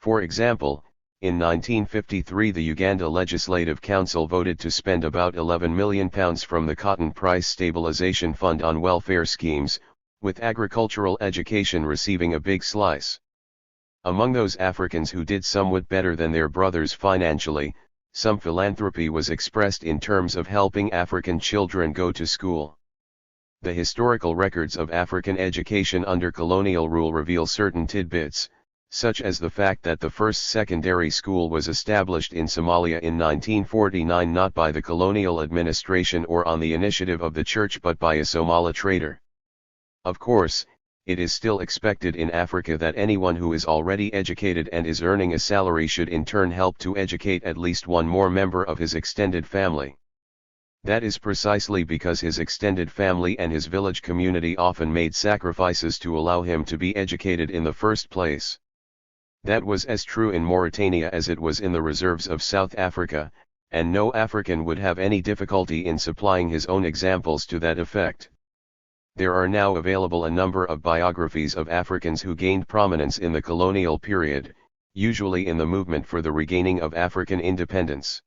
For example, in 1953 the Uganda Legislative Council voted to spend about £11 million from the Cotton Price Stabilization Fund on welfare schemes, with agricultural education receiving a big slice. Among those Africans who did somewhat better than their brothers financially, some philanthropy was expressed in terms of helping African children go to school. The historical records of African education under colonial rule reveal certain tidbits, such as the fact that the first secondary school was established in Somalia in 1949 not by the colonial administration or on the initiative of the church but by a Somali trader. Of course, it is still expected in Africa that anyone who is already educated and is earning a salary should in turn help to educate at least one more member of his extended family. That is precisely because his extended family and his village community often made sacrifices to allow him to be educated in the first place. That was as true in Mauritania as it was in the reserves of South Africa, and no African would have any difficulty in supplying his own examples to that effect. There are now available a number of biographies of Africans who gained prominence in the colonial period, usually in the movement for the regaining of African independence.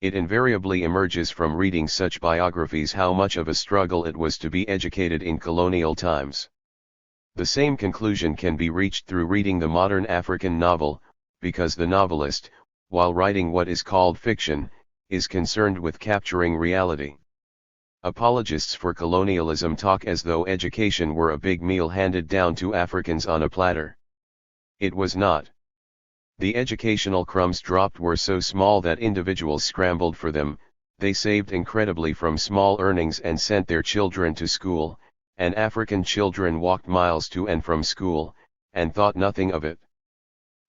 It invariably emerges from reading such biographies how much of a struggle it was to be educated in colonial times. The same conclusion can be reached through reading the modern African novel, because the novelist, while writing what is called fiction, is concerned with capturing reality. Apologists for colonialism talk as though education were a big meal handed down to Africans on a platter. It was not. The educational crumbs dropped were so small that individuals scrambled for them, they saved incredibly from small earnings and sent their children to school, and African children walked miles to and from school, and thought nothing of it.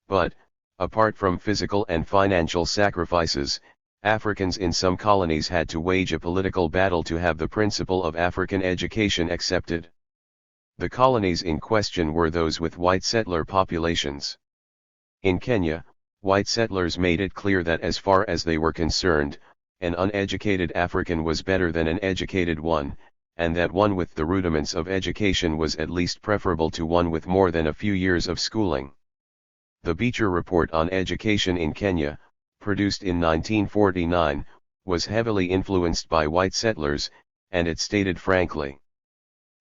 But, apart from physical and financial sacrifices, Africans in some colonies had to wage a political battle to have the principle of African education accepted. The colonies in question were those with white settler populations. In Kenya, white settlers made it clear that as far as they were concerned, an uneducated African was better than an educated one, and that one with the rudiments of education was at least preferable to one with more than a few years of schooling. The Beecher Report on Education in Kenya, produced in 1949, was heavily influenced by white settlers, and it stated frankly,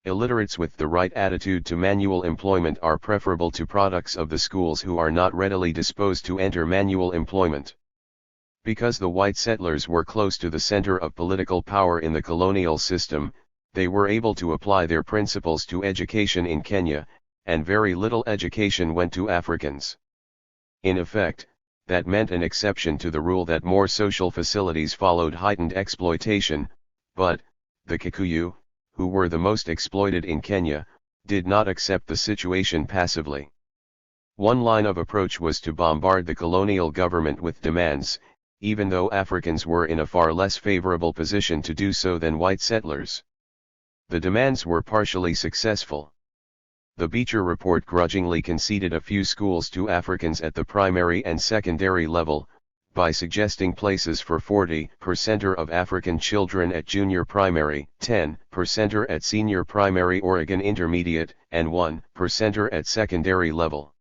illiterates with the right attitude to manual employment are preferable to products of the schools who are not readily disposed to enter manual employment. Because the white settlers were close to the center of political power in the colonial system, they were able to apply their principles to education in Kenya, and very little education went to Africans. In effect, that meant an exception to the rule that more social facilities followed heightened exploitation, but, the Kikuyu, who were the most exploited in Kenya, did not accept the situation passively. One line of approach was to bombard the colonial government with demands, even though Africans were in a far less favorable position to do so than white settlers. The demands were partially successful. The Beecher Report grudgingly conceded a few schools to Africans at the primary and secondary level, by suggesting places for 40% of African children at junior primary, 10% at senior primary Oregon Intermediate, and 1% at secondary level.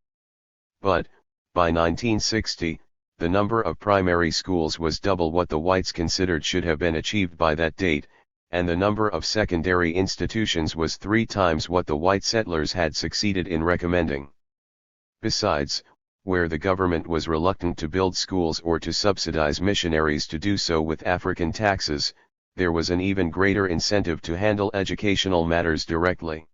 But, by 1960, the number of primary schools was double what the whites considered should have been achieved by that date, and the number of secondary institutions was 3 times what the white settlers had succeeded in recommending. Besides, where the government was reluctant to build schools or to subsidize missionaries to do so with African taxes, there was an even greater incentive to handle educational matters directly.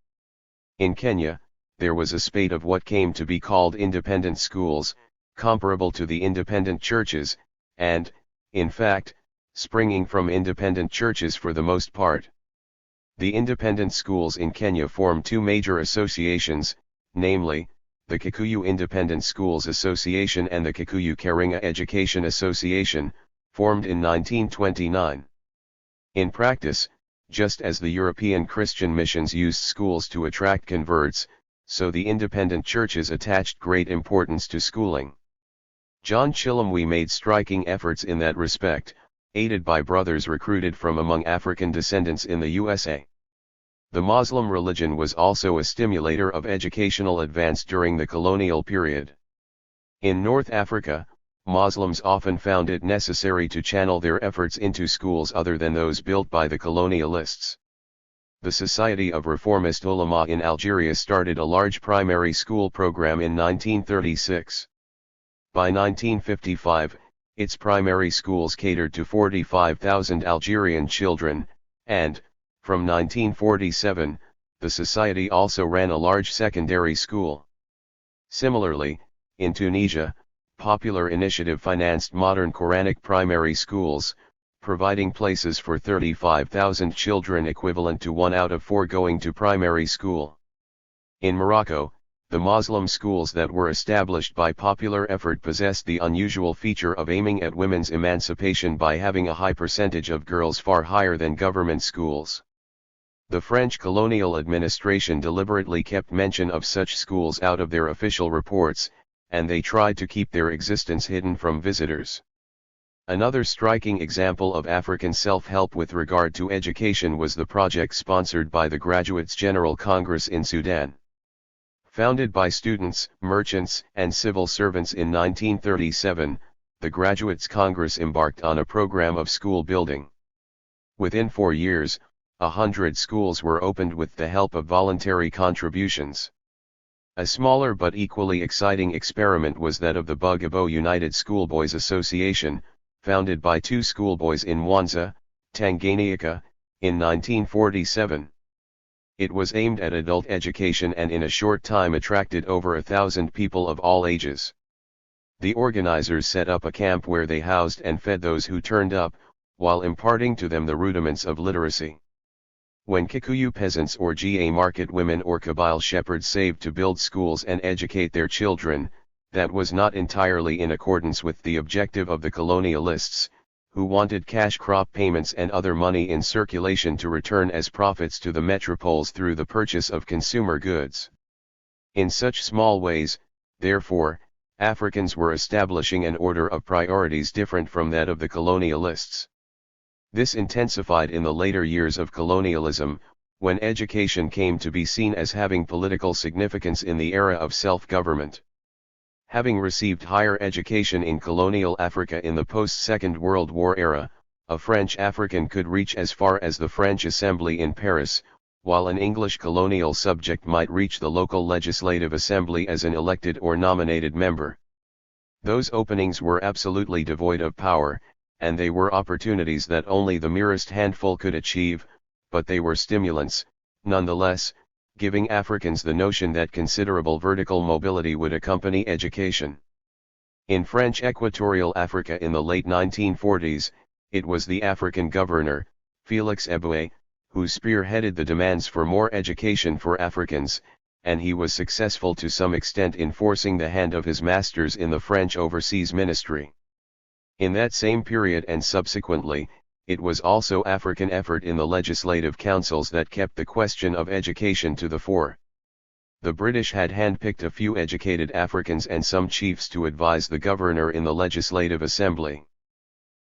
In Kenya, there was a spate of what came to be called independent schools, comparable to the independent churches, and, in fact, springing from independent churches for the most part. The independent schools in Kenya form 2 major associations, namely, the Kikuyu Independent Schools Association and the Kikuyu Karinga Education Association, formed in 1929. In practice, just as the European Christian missions used schools to attract converts, so the independent churches attached great importance to schooling. John Chilumwe made striking efforts in that respect, aided by brothers recruited from among African descendants in the USA. The Muslim religion was also a stimulator of educational advance during the colonial period. In North Africa, Muslims often found it necessary to channel their efforts into schools other than those built by the colonialists. The Society of Reformist Ulama in Algeria started a large primary school program in 1936. By 1955, its primary schools catered to 45,000 Algerian children, and, from 1947, the society also ran a large secondary school. Similarly, in Tunisia, Popular Initiative financed modern Quranic primary schools, providing places for 35,000 children equivalent to 1 out of 4 going to primary school. In Morocco, the Muslim schools that were established by popular effort possessed the unusual feature of aiming at women's emancipation by having a high percentage of girls far higher than government schools. The French colonial administration deliberately kept mention of such schools out of their official reports, and they tried to keep their existence hidden from visitors. Another striking example of African self-help with regard to education was the project sponsored by the Graduates General Congress in Sudan. Founded by students, merchants, and civil servants in 1937, the Graduates Congress embarked on a program of school building. Within 4 years, 100 schools were opened with the help of voluntary contributions. A smaller but equally exciting experiment was that of the Bugabo United Schoolboys Association, founded by 2 schoolboys in Mwanza, Tanganyika, in 1947. It was aimed at adult education and in a short time attracted over 1,000 people of all ages. The organizers set up a camp where they housed and fed those who turned up, while imparting to them the rudiments of literacy. When Kikuyu peasants or Ga market women or Kabyle shepherds saved to build schools and educate their children, that was not entirely in accordance with the objective of the colonialists, who wanted cash crop payments and other money in circulation to return as profits to the metropoles through the purchase of consumer goods. In such small ways, therefore, Africans were establishing an order of priorities different from that of the colonialists. This intensified in the later years of colonialism, when education came to be seen as having political significance in the era of self-government. Having received higher education in colonial Africa in the post-Second World War era, a French African could reach as far as the French Assembly in Paris, while an English colonial subject might reach the local legislative assembly as an elected or nominated member. Those openings were absolutely devoid of power, and they were opportunities that only the merest handful could achieve, but they were stimulants, nonetheless, giving Africans the notion that considerable vertical mobility would accompany education. In French Equatorial Africa in the late 1940s, it was the African governor, Félix Éboué, who spearheaded the demands for more education for Africans, and he was successful to some extent in forcing the hand of his masters in the French Overseas Ministry. In that same period and subsequently, it was also African effort in the legislative councils that kept the question of education to the fore. The British had handpicked a few educated Africans and some chiefs to advise the governor in the legislative assembly.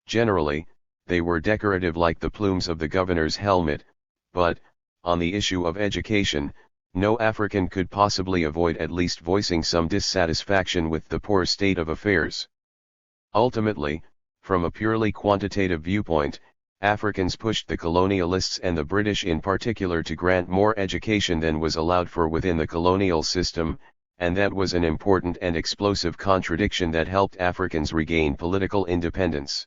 Generally, they were decorative like the plumes of the governor's helmet, but, on the issue of education, no African could possibly avoid at least voicing some dissatisfaction with the poor state of affairs. Ultimately, from a purely quantitative viewpoint, Africans pushed the colonialists and the British in particular to grant more education than was allowed for within the colonial system, and that was an important and explosive contradiction that helped Africans regain political independence.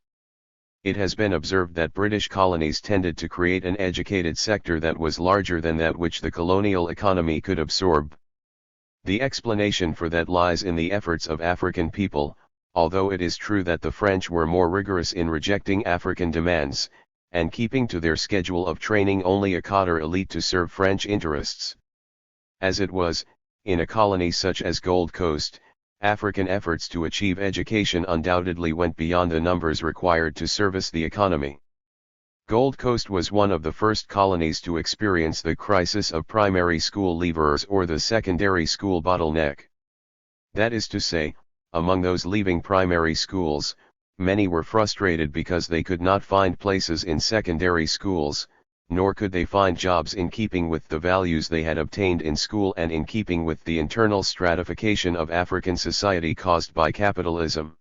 It has been observed that British colonies tended to create an educated sector that was larger than that which the colonial economy could absorb. The explanation for that lies in the efforts of African people, although it is true that the French were more rigorous in rejecting African demands, and keeping to their schedule of training only a cadre elite to serve French interests. As it was, in a colony such as Gold Coast, African efforts to achieve education undoubtedly went beyond the numbers required to service the economy. Gold Coast was one of the first colonies to experience the crisis of primary school leavers or the secondary school bottleneck. That is to say, among those leaving primary schools, many were frustrated because they could not find places in secondary schools, nor could they find jobs in keeping with the values they had obtained in school and in keeping with the internal stratification of African society caused by capitalism.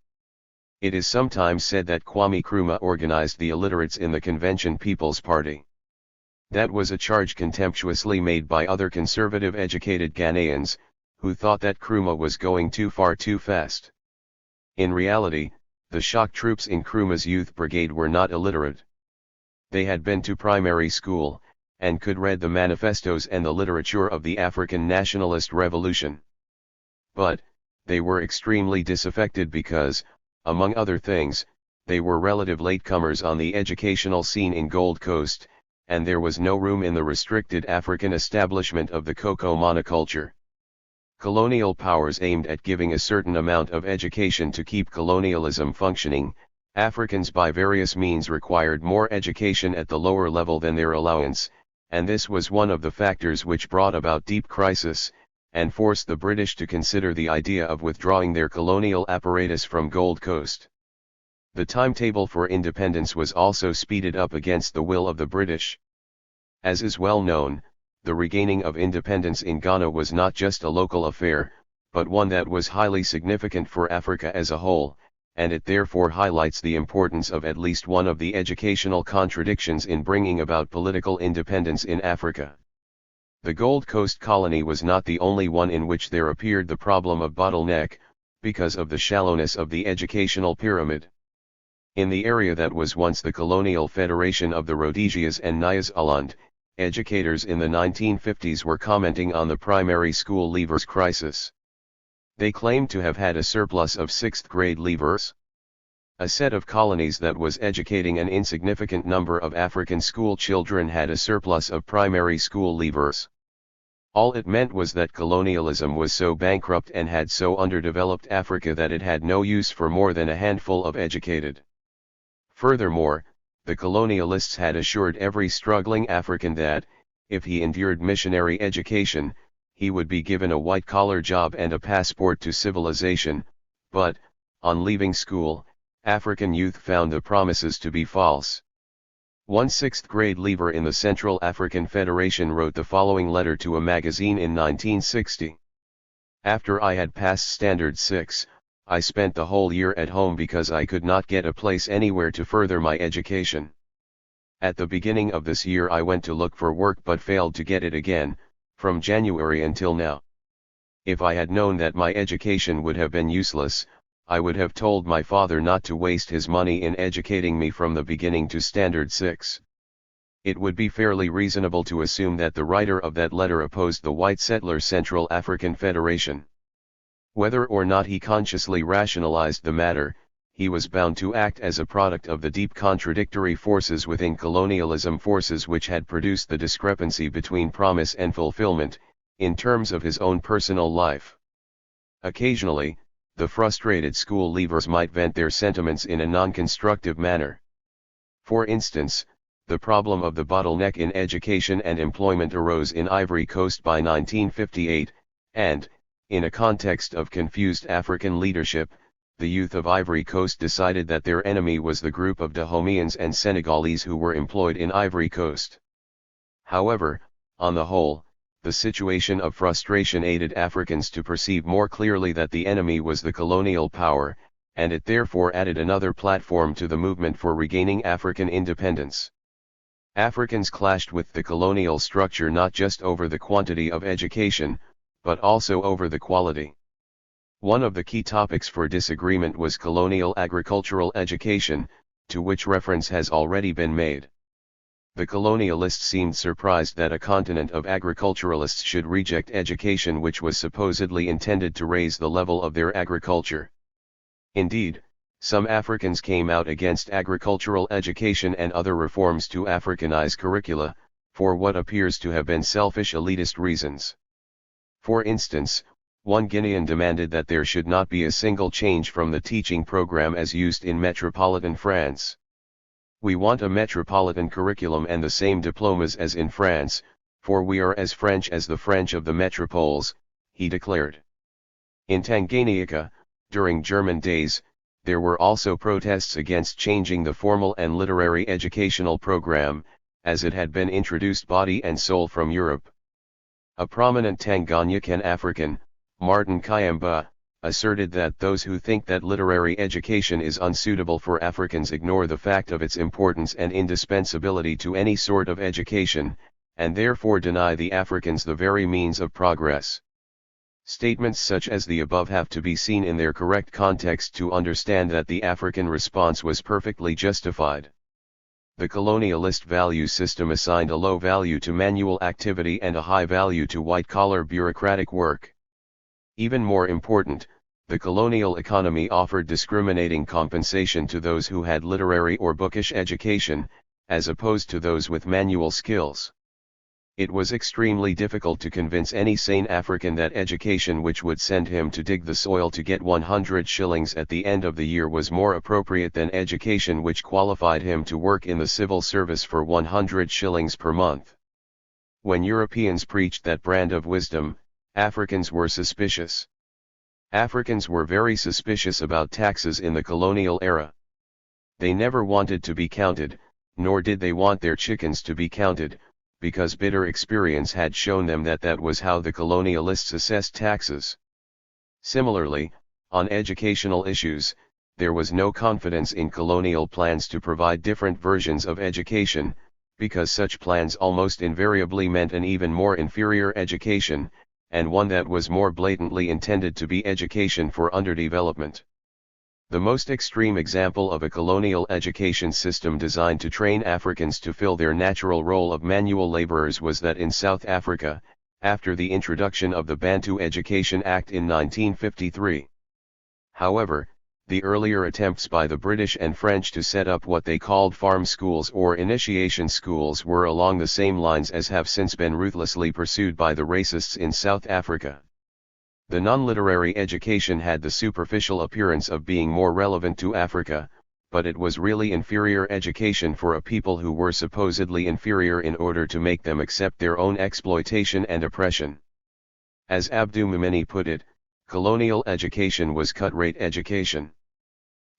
It is sometimes said that Kwame Nkrumah organized the illiterates in the Convention People's Party. That was a charge contemptuously made by other conservative educated Ghanaians, who thought that Nkrumah was going too far too fast. In reality, the shock troops in Nkrumah's youth brigade were not illiterate. They had been to primary school, and could read the manifestos and the literature of the African nationalist revolution. But, they were extremely disaffected because, among other things, they were relative latecomers on the educational scene in Gold Coast, and there was no room in the restricted African establishment of the cocoa monoculture. Colonial powers aimed at giving a certain amount of education to keep colonialism functioning. Africans by various means required more education at the lower level than their allowance, and this was one of the factors which brought about deep crisis, and forced the British to consider the idea of withdrawing their colonial apparatus from Gold Coast. The timetable for independence was also speeded up against the will of the British. As is well known, the regaining of independence in Ghana was not just a local affair, but one that was highly significant for Africa as a whole, and it therefore highlights the importance of at least one of the educational contradictions in bringing about political independence in Africa. The Gold Coast colony was not the only one in which there appeared the problem of bottleneck, because of the shallowness of the educational pyramid. In the area that was once the colonial federation of the Rhodesias and Nyasaland, educators in the 1950s were commenting on the primary school leavers crisis. They claimed to have had a surplus of 6th grade leavers. A set of colonies that was educating an insignificant number of African school children had a surplus of primary school leavers. All it meant was that colonialism was so bankrupt and had so underdeveloped Africa that it had no use for more than a handful of educated. Furthermore, the colonialists had assured every struggling African that, if he endured missionary education, he would be given a white-collar job and a passport to civilization, but, on leaving school, African youth found the promises to be false. One 6th grade leaver in the Central African Federation wrote the following letter to a magazine in 1960. After I had passed Standard 6, I spent the whole year at home because I could not get a place anywhere to further my education. At the beginning of this year I went to look for work but failed to get it again, from January until now. If I had known that my education would have been useless, I would have told my father not to waste his money in educating me from the beginning to Standard 6. It would be fairly reasonable to assume that the writer of that letter opposed the white settler Central African Federation. Whether or not he consciously rationalized the matter, he was bound to act as a product of the deep contradictory forces within colonialism, forces which had produced the discrepancy between promise and fulfillment, in terms of his own personal life. Occasionally, the frustrated school leavers might vent their sentiments in a non-constructive manner. For instance, the problem of the bottleneck in education and employment arose in Ivory Coast by 1958, and, in a context of confused African leadership, the youth of Ivory Coast decided that their enemy was the group of Dahomeans and Senegalese who were employed in Ivory Coast. However, on the whole, the situation of frustration aided Africans to perceive more clearly that the enemy was the colonial power, and it therefore added another platform to the movement for regaining African independence. Africans clashed with the colonial structure not just over the quantity of education, but also over the quality. One of the key topics for disagreement was colonial agricultural education, to which reference has already been made. The colonialists seemed surprised that a continent of agriculturalists should reject education which was supposedly intended to raise the level of their agriculture. Indeed, some Africans came out against agricultural education and other reforms to Africanize curricula, for what appears to have been selfish elitist reasons. For instance, one Guinean demanded that there should not be a single change from the teaching program as used in metropolitan France. We want a metropolitan curriculum and the same diplomas as in France, for we are as French as the French of the metropoles, he declared. In Tanganyika, during German days, there were also protests against changing the formal and literary educational program, as it had been introduced body and soul from Europe. A prominent Tanganyikan African, Martin Kayamba, asserted that those who think that literary education is unsuitable for Africans ignore the fact of its importance and indispensability to any sort of education, and therefore deny the Africans the very means of progress. Statements such as the above have to be seen in their correct context to understand that the African response was perfectly justified. The colonialist value system assigned a low value to manual activity and a high value to white-collar bureaucratic work. Even more important, the colonial economy offered discriminating compensation to those who had literary or bookish education, as opposed to those with manual skills. It was extremely difficult to convince any sane African that education which would send him to dig the soil to get 100 shillings at the end of the year was more appropriate than education which qualified him to work in the civil service for 100 shillings per month. When Europeans preached that brand of wisdom, Africans were suspicious. Africans were very suspicious about taxes in the colonial era. They never wanted to be counted, nor did they want their chickens to be counted, because bitter experience had shown them that that was how the colonialists assessed taxes. Similarly, on educational issues, there was no confidence in colonial plans to provide different versions of education, because such plans almost invariably meant an even more inferior education, and one that was more blatantly intended to be education for underdevelopment. The most extreme example of a colonial education system designed to train Africans to fill their natural role of manual laborers was that in South Africa, after the introduction of the Bantu Education Act in 1953. However, the earlier attempts by the British and French to set up what they called farm schools or initiation schools were along the same lines as have since been ruthlessly pursued by the racists in South Africa. The non-literary education had the superficial appearance of being more relevant to Africa, but it was really inferior education for a people who were supposedly inferior in order to make them accept their own exploitation and oppression. As Abdou Mumini put it, colonial education was cut-rate education.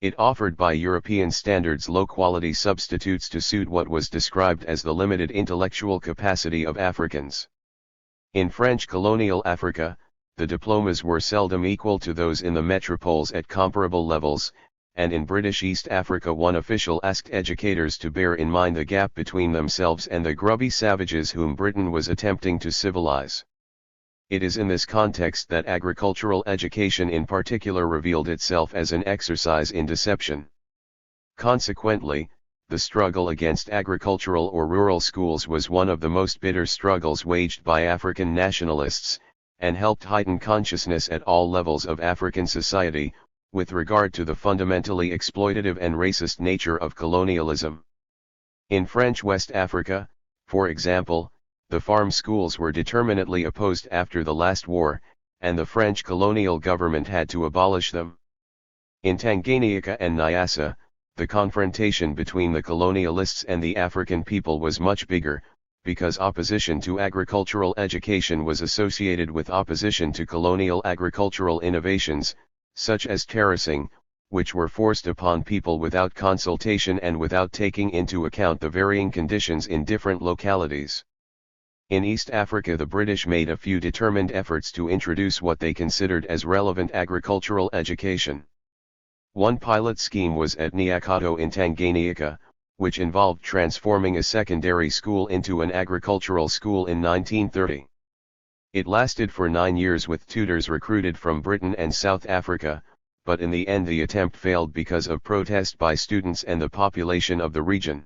It offered by European standards low-quality substitutes to suit what was described as the limited intellectual capacity of Africans. In French colonial Africa, the diplomas were seldom equal to those in the metropoles at comparable levels, and in British East Africa one official asked educators to bear in mind the gap between themselves and the grubby savages whom Britain was attempting to civilize. It is in this context that agricultural education in particular revealed itself as an exercise in deception. Consequently, the struggle against agricultural or rural schools was one of the most bitter struggles waged by African nationalists, and helped heighten consciousness at all levels of African society, with regard to the fundamentally exploitative and racist nature of colonialism. In French West Africa, for example, the farm schools were determinately opposed after the last war, and the French colonial government had to abolish them. In Tanganyika and Nyassa, the confrontation between the colonialists and the African people was much bigger, because opposition to agricultural education was associated with opposition to colonial agricultural innovations, such as terracing, which were forced upon people without consultation and without taking into account the varying conditions in different localities. In East Africa the British made a few determined efforts to introduce what they considered as relevant agricultural education. One pilot scheme was at Nyakato in Tanganyika, which involved transforming a secondary school into an agricultural school in 1930. It lasted for 9 years with tutors recruited from Britain and South Africa, but in the end the attempt failed because of protest by students and the population of the region.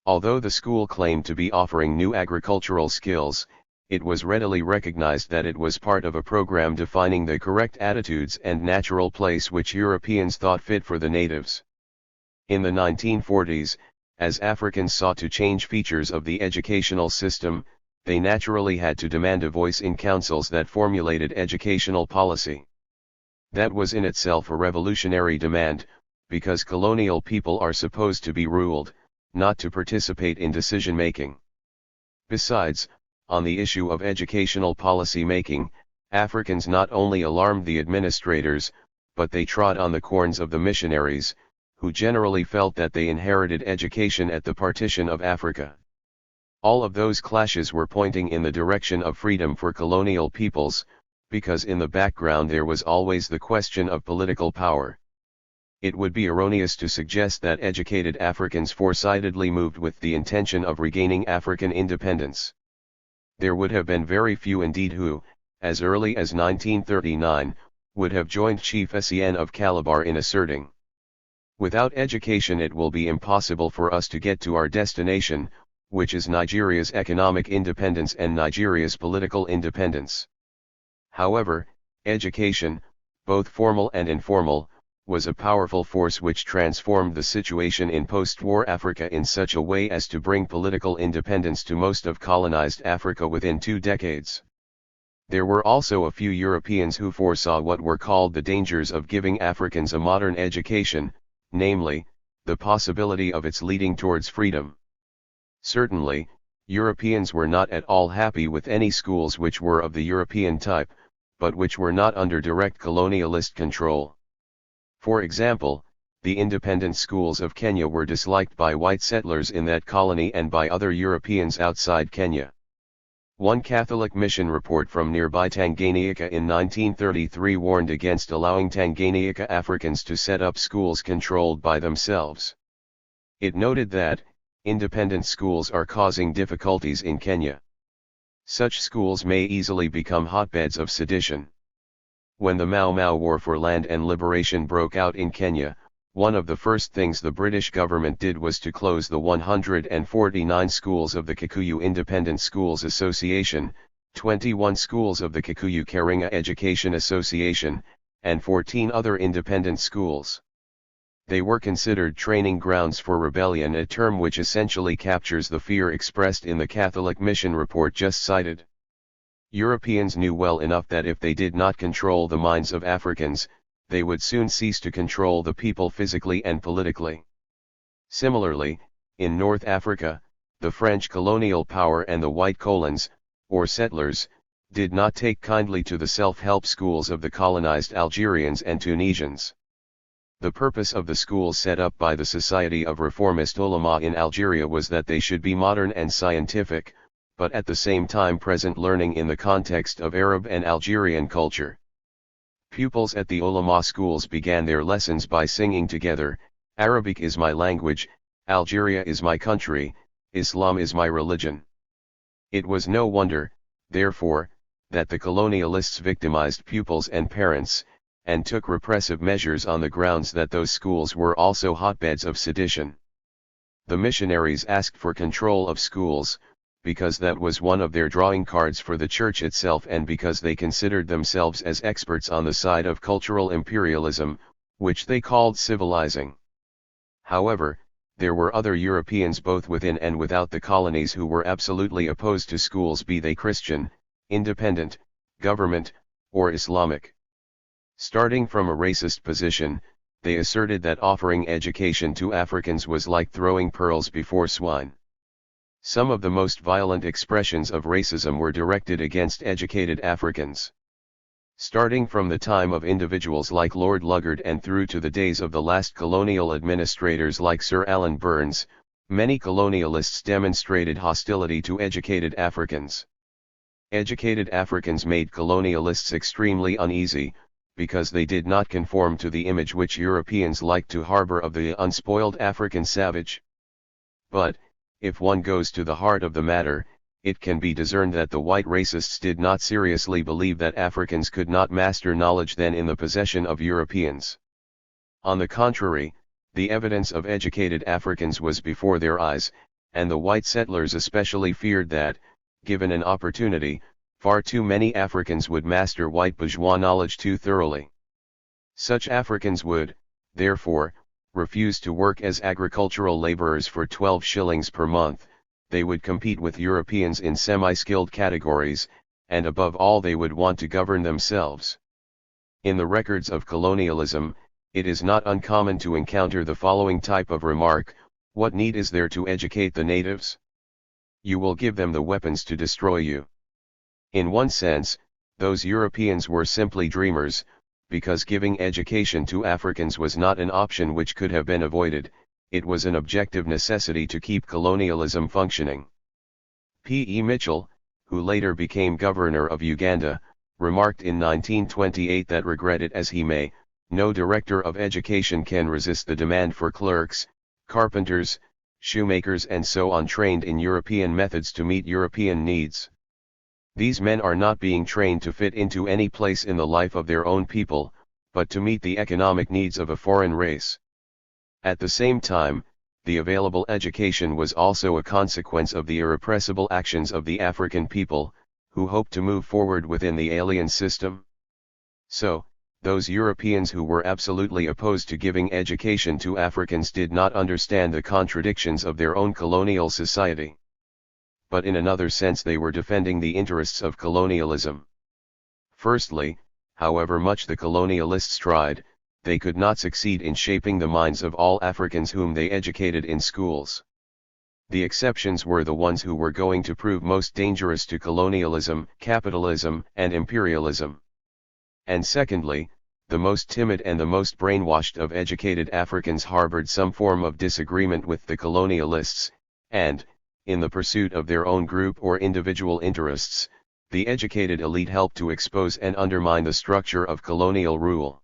Although the school claimed to be offering new agricultural skills, it was readily recognized that it was part of a program defining the correct attitudes and natural place which Europeans thought fit for the natives. In the 1940s, as Africans sought to change features of the educational system, they naturally had to demand a voice in councils that formulated educational policy. That was in itself a revolutionary demand, because colonial people are supposed to be ruled, not to participate in decision-making. Besides, on the issue of educational policy making, Africans not only alarmed the administrators, but they trod on the corns of the missionaries, who generally felt that they inherited education at the partition of Africa. All of those clashes were pointing in the direction of freedom for colonial peoples, because in the background there was always the question of political power. It would be erroneous to suggest that educated Africans foresightedly moved with the intention of regaining African independence. There would have been very few indeed who, as early as 1939, would have joined Chief Essien of Calabar in asserting, "Without education it will be impossible for us to get to our destination, which is Nigeria's economic independence and Nigeria's political independence." However, education, both formal and informal, was a powerful force which transformed the situation in post-war Africa in such a way as to bring political independence to most of colonized Africa within 2 decades. There were also a few Europeans who foresaw what were called the dangers of giving Africans a modern education, namely, the possibility of its leading towards freedom. Certainly, Europeans were not at all happy with any schools which were of the European type, but which were not under direct colonialist control. For example, the independent schools of Kenya were disliked by white settlers in that colony and by other Europeans outside Kenya. One Catholic mission report from nearby Tanganyika in 1933 warned against allowing Tanganyika Africans to set up schools controlled by themselves. It noted that, independent schools are causing difficulties in Kenya. Such schools may easily become hotbeds of sedition. When the Mau Mau War for Land and Liberation broke out in Kenya, one of the first things the British government did was to close the 149 schools of the Kikuyu Independent Schools Association, 21 schools of the Kikuyu Karinga Education Association, and 14 other independent schools. They were considered training grounds for rebellion, a term which essentially captures the fear expressed in the Catholic mission report just cited. Europeans knew well enough that if they did not control the minds of Africans, they would soon cease to control the people physically and politically. Similarly, in North Africa, the French colonial power and the white colons, or settlers, did not take kindly to the self-help schools of the colonized Algerians and Tunisians. The purpose of the schools set up by the Society of Reformist Ulama in Algeria was that they should be modern and scientific, but at the same time present learning in the context of Arab and Algerian culture. Pupils at the ulama schools began their lessons by singing together, "Arabic is my language, Algeria is my country, Islam is my religion." It was no wonder, therefore, that the colonialists victimized pupils and parents, and took repressive measures on the grounds that those schools were also hotbeds of sedition. The missionaries asked for control of schools, because that was one of their drawing cards for the church itself and because they considered themselves as experts on the side of cultural imperialism, which they called civilizing. However, there were other Europeans both within and without the colonies who were absolutely opposed to schools, be they Christian, independent, government, or Islamic. Starting from a racist position, they asserted that offering education to Africans was like throwing pearls before swine. Some of the most violent expressions of racism were directed against educated Africans. Starting from the time of individuals like Lord Luggard and through to the days of the last colonial administrators like Sir Alan Burns, many colonialists demonstrated hostility to educated Africans. Educated Africans made colonialists extremely uneasy, because they did not conform to the image which Europeans liked to harbor of the unspoiled African savage. But, if one goes to the heart of the matter, it can be discerned that the white racists did not seriously believe that Africans could not master knowledge then in the possession of Europeans. On the contrary, the evidence of educated Africans was before their eyes, and the white settlers especially feared that, given an opportunity, far too many Africans would master white bourgeois knowledge too thoroughly. Such Africans would, therefore, refuse to work as agricultural laborers for 12 shillings per month. They would compete with Europeans in semi-skilled categories, and above all they would want to govern themselves. In the records of colonialism, it is not uncommon to encounter the following type of remark: "What need is there to educate the natives? You will give them the weapons to destroy you." In one sense, those Europeans were simply dreamers, because giving education to Africans was not an option which could have been avoided, it was an objective necessity to keep colonialism functioning. P. E. Mitchell, who later became governor of Uganda, remarked in 1928 that, regret it as he may, no director of education can resist the demand for clerks, carpenters, shoemakers and so on trained in European methods to meet European needs. These men are not being trained to fit into any place in the life of their own people, but to meet the economic needs of a foreign race. At the same time, the available education was also a consequence of the irrepressible actions of the African people, who hoped to move forward within the alien system. So, Those Europeans who were absolutely opposed to giving education to Africans did not understand the contradictions of their own colonial society. But in another sense they were defending the interests of colonialism. Firstly, however much the colonialists tried, they could not succeed in shaping the minds of all Africans whom they educated in schools. The exceptions were the ones who were going to prove most dangerous to colonialism, capitalism, and imperialism. And secondly, the most timid and the most brainwashed of educated Africans harbored some form of disagreement with the colonialists, and, in the pursuit of their own group or individual interests, the educated elite helped to expose and undermine the structure of colonial rule.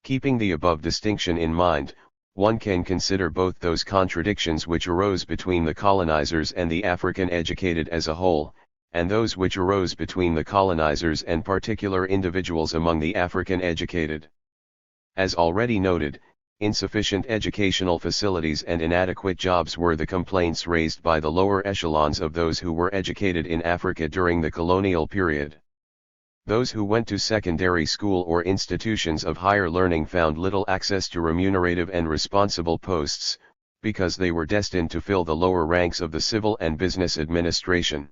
Keeping the above distinction in mind, one can consider both those contradictions which arose between the colonizers and the African educated as a whole, and those which arose between the colonizers and particular individuals among the African educated. As already noted, insufficient educational facilities and inadequate jobs were the complaints raised by the lower echelons of those who were educated in Africa during the colonial period. Those who went to secondary school or institutions of higher learning found little access to remunerative and responsible posts, because they were destined to fill the lower ranks of the civil and business administration.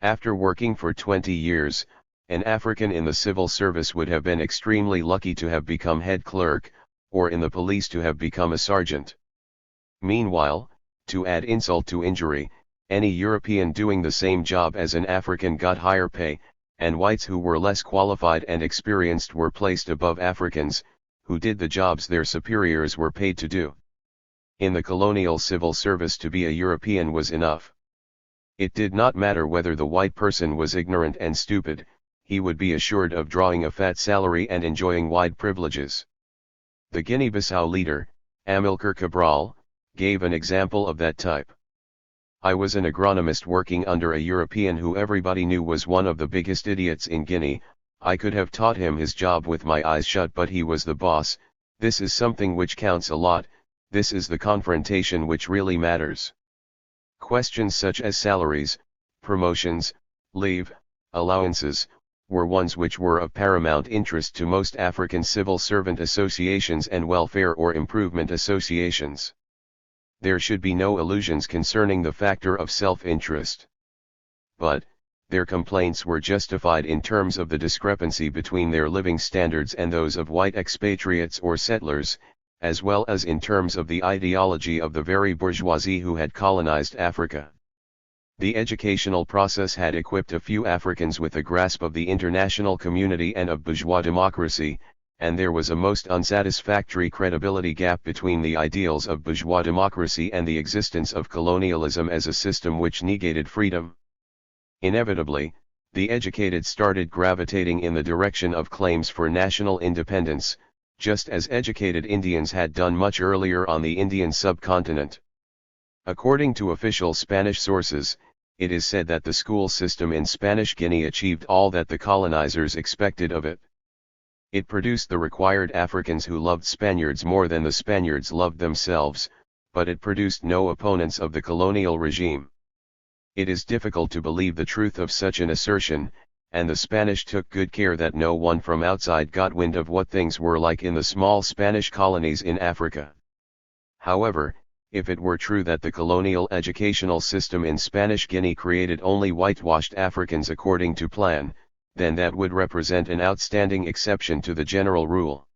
After working for 20 years, an African in the civil service would have been extremely lucky to have become head clerk, or in the police to have become a sergeant. Meanwhile, to add insult to injury, any European doing the same job as an African got higher pay, and whites who were less qualified and experienced were placed above Africans, who did the jobs their superiors were paid to do. In the colonial civil service, to be a European was enough. It did not matter whether the white person was ignorant and stupid, he would be assured of drawing a fat salary and enjoying wide privileges. The Guinea-Bissau leader, Amilcar Cabral, gave an example of that type. I was an agronomist working under a European who everybody knew was one of the biggest idiots in Guinea. I could have taught him his job with my eyes shut, but he was the boss. This is something which counts a lot, this is the confrontation which really matters. Questions such as salaries, promotions, leave, allowances, were ones which were of paramount interest to most African civil servant associations and welfare or improvement associations. There should be no illusions concerning the factor of self-interest. But, their complaints were justified in terms of the discrepancy between their living standards and those of white expatriates or settlers, as well as in terms of the ideology of the very bourgeoisie who had colonized Africa. The educational process had equipped a few Africans with a grasp of the international community and of bourgeois democracy, and there was a most unsatisfactory credibility gap between the ideals of bourgeois democracy and the existence of colonialism as a system which negated freedom. Inevitably, the educated started gravitating in the direction of claims for national independence, just as educated Indians had done much earlier on the Indian subcontinent. According to official Spanish sources, it is said that the school system in Spanish Guinea achieved all that the colonizers expected of it. It produced the required Africans who loved Spaniards more than the Spaniards loved themselves, but it produced no opponents of the colonial regime. It is difficult to believe the truth of such an assertion, and the Spanish took good care that no one from outside got wind of what things were like in the small Spanish colonies in Africa. However, if it were true that the colonial educational system in Spanish Guinea created only whitewashed Africans according to plan, then that would represent an outstanding exception to the general rule.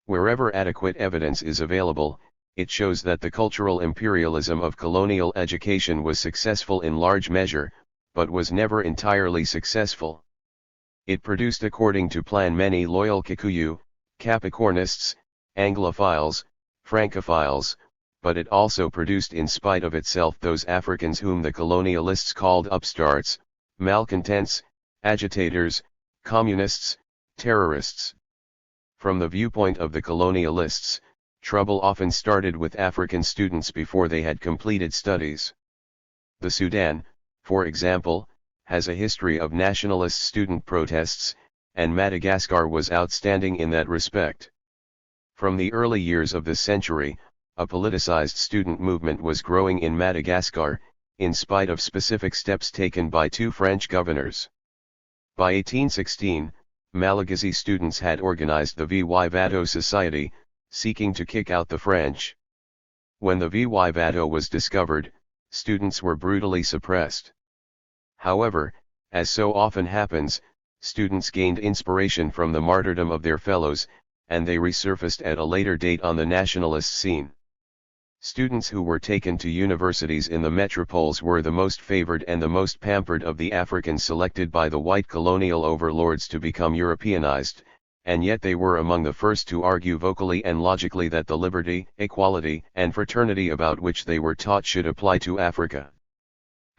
Wherever adequate evidence is available, it shows that the cultural imperialism of colonial education was successful in large measure, but was never entirely successful. It produced according to plan many loyal Kikuyu, Capricornists, Anglophiles, Francophiles, but it also produced in spite of itself those Africans whom the colonialists called upstarts, malcontents, agitators, communists, terrorists. From the viewpoint of the colonialists, trouble often started with African students before they had completed studies. The Sudan, for example, has a history of nationalist student protests, and Madagascar was outstanding in that respect. From the early years of this century, a politicized student movement was growing in Madagascar, in spite of specific steps taken by two French governors. By 1816, Malagasy students had organized the Vivato Society, seeking to kick out the French. When the Vivato was discovered, students were brutally suppressed. However, as so often happens, students gained inspiration from the martyrdom of their fellows, and they resurfaced at a later date on the nationalist scene. Students who were taken to universities in the metropoles were the most favored and the most pampered of the Africans selected by the white colonial overlords to become Europeanized, and yet they were among the first to argue vocally and logically that the liberty, equality, and fraternity about which they were taught should apply to Africa.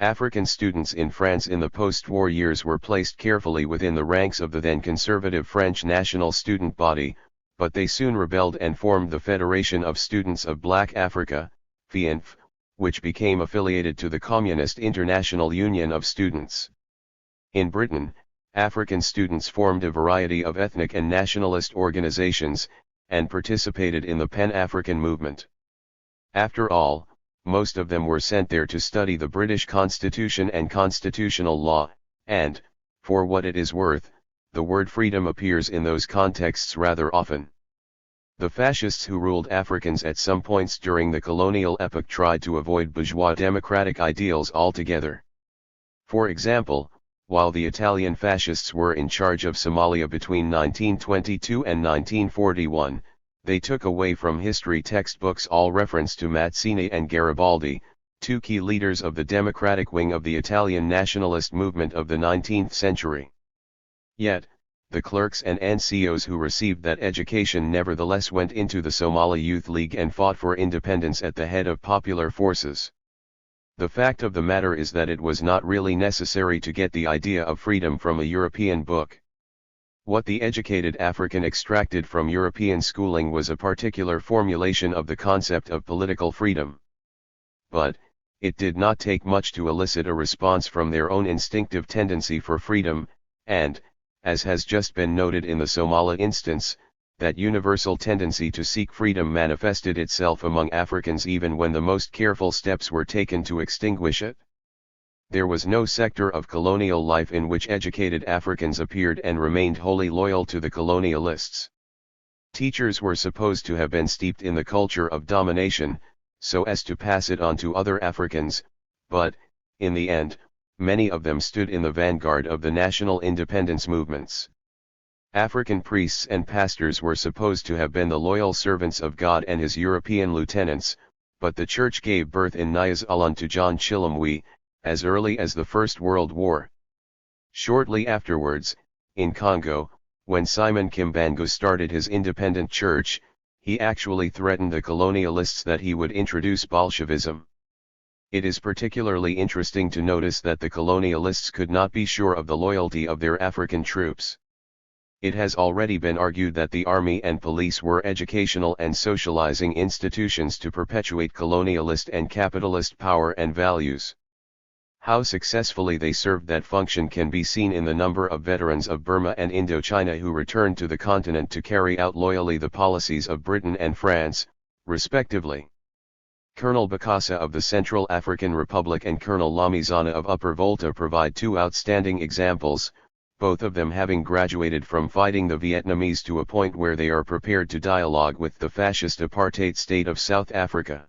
African students in France in the post-war years were placed carefully within the ranks of the then conservative French national student body, but they soon rebelled and formed the Federation of Students of Black Africa, FIANF, which became affiliated to the Communist International Union of Students. In Britain, African students formed a variety of ethnic and nationalist organizations, and participated in the Pan-African movement. After all, most of them were sent there to study the British Constitution and constitutional law, and, for what it is worth, the word freedom appears in those contexts rather often. The fascists who ruled Africans at some points during the colonial epoch tried to avoid bourgeois democratic ideals altogether. For example, while the Italian fascists were in charge of Somalia between 1922 and 1941, they took away from history textbooks all reference to Mazzini and Garibaldi, two key leaders of the democratic wing of the Italian nationalist movement of the 19th century. Yet, the clerks and NCOs who received that education nevertheless went into the Somali Youth League and fought for independence at the head of popular forces. The fact of the matter is that it was not really necessary to get the idea of freedom from a European book. What the educated African extracted from European schooling was a particular formulation of the concept of political freedom. But, it did not take much to elicit a response from their own instinctive tendency for freedom, and, as has just been noted in the Somali instance, that universal tendency to seek freedom manifested itself among Africans even when the most careful steps were taken to extinguish it. There was no sector of colonial life in which educated Africans appeared and remained wholly loyal to the colonialists. Teachers were supposed to have been steeped in the culture of domination, so as to pass it on to other Africans, but, in the end, many of them stood in the vanguard of the national independence movements. African priests and pastors were supposed to have been the loyal servants of God and his European lieutenants, but the Church gave birth in Nyasaland to John Chilumwe, as early as the First World War. Shortly afterwards, in Congo, when Simon Kimbangu started his independent church, he actually threatened the colonialists that he would introduce Bolshevism. It is particularly interesting to notice that the colonialists could not be sure of the loyalty of their African troops. It has already been argued that the army and police were educational and socializing institutions to perpetuate colonialist and capitalist power and values. How successfully they served that function can be seen in the number of veterans of Burma and Indochina who returned to the continent to carry out loyally the policies of Britain and France, respectively. Colonel Bokassa of the Central African Republic and Colonel Lamizana of Upper Volta provide two outstanding examples, both of them having graduated from fighting the Vietnamese to a point where they are prepared to dialogue with the fascist apartheid state of South Africa.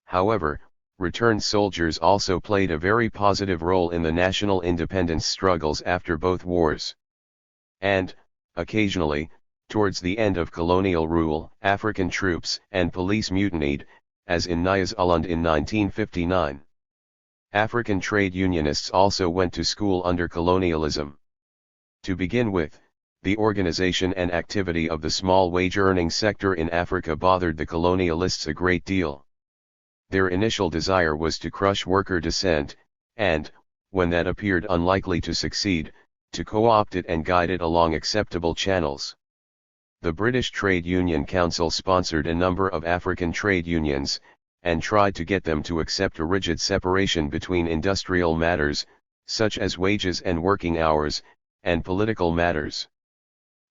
However, returned soldiers also played a very positive role in the national independence struggles after both wars. And, occasionally, towards the end of colonial rule, African troops and police mutinied, as in Nyasaland in 1959. African trade unionists also went to school under colonialism. To begin with, the organization and activity of the small wage-earning sector in Africa bothered the colonialists a great deal. Their initial desire was to crush worker dissent, and, when that appeared unlikely to succeed, to co-opt it and guide it along acceptable channels. The British Trade Union Council sponsored a number of African trade unions, and tried to get them to accept a rigid separation between industrial matters, such as wages and working hours, and political matters.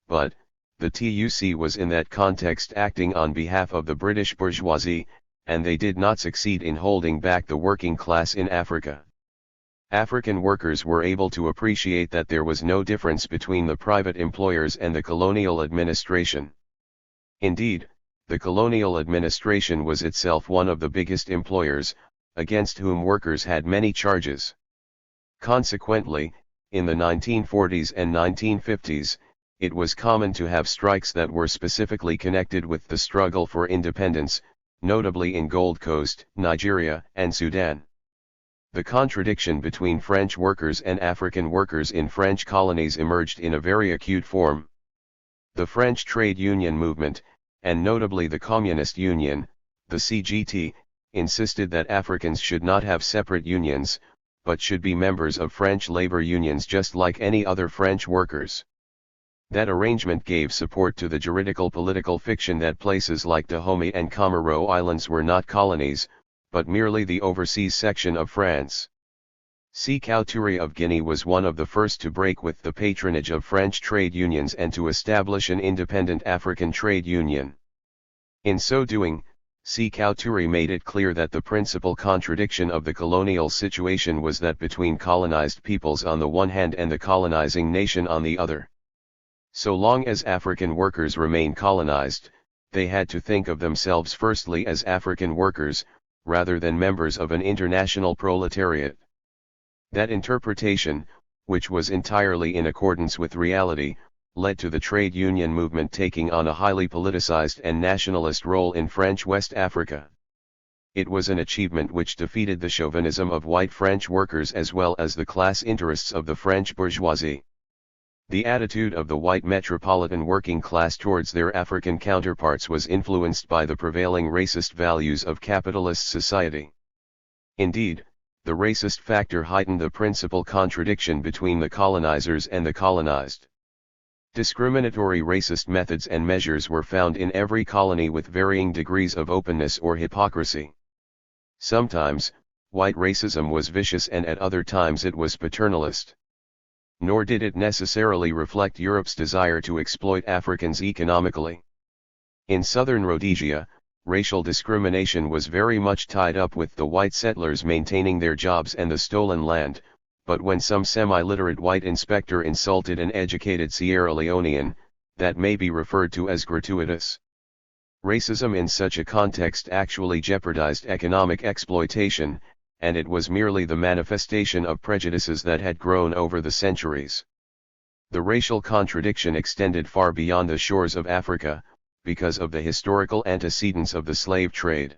But, the TUC was in that context acting on behalf of the British bourgeoisie, and they did not succeed in holding back the working class in Africa. African workers were able to appreciate that there was no difference between the private employers and the colonial administration. Indeed, the colonial administration was itself one of the biggest employers, against whom workers had many charges. Consequently, in the 1940s and 1950s, it was common to have strikes that were specifically connected with the struggle for independence, notably in Gold Coast, Nigeria, and Sudan. The contradiction between French workers and African workers in French colonies emerged in a very acute form. The French trade union movement, and notably the Communist Union, the CGT, insisted that Africans should not have separate unions, but should be members of French labor unions just like any other French workers. That arrangement gave support to the juridical political fiction that places like Dahomey and Comoro Islands were not colonies, but merely the overseas section of France. Sékou Touré of Guinea was one of the first to break with the patronage of French trade unions and to establish an independent African trade union. In so doing, Sékou Touré made it clear that the principal contradiction of the colonial situation was that between colonized peoples on the one hand and the colonizing nation on the other. So long as African workers remain colonized, they had to think of themselves firstly as African workers, rather than members of an international proletariat. That interpretation, which was entirely in accordance with reality, led to the trade union movement taking on a highly politicized and nationalist role in French West Africa. It was an achievement which defeated the chauvinism of white French workers as well as the class interests of the French bourgeoisie. The attitude of the white metropolitan working class towards their African counterparts was influenced by the prevailing racist values of capitalist society. Indeed, the racist factor heightened the principal contradiction between the colonizers and the colonized. Discriminatory racist methods and measures were found in every colony with varying degrees of openness or hypocrisy. Sometimes, white racism was vicious and at other times it was paternalist. Nor did it necessarily reflect Europe's desire to exploit Africans economically. In southern Rhodesia, racial discrimination was very much tied up with the white settlers maintaining their jobs and the stolen land, but when some semi-literate white inspector insulted an educated Sierra Leonean, that may be referred to as gratuitous. Racism in such a context actually jeopardized economic exploitation, and it was merely the manifestation of prejudices that had grown over the centuries. The racial contradiction extended far beyond the shores of Africa, because of the historical antecedents of the slave trade.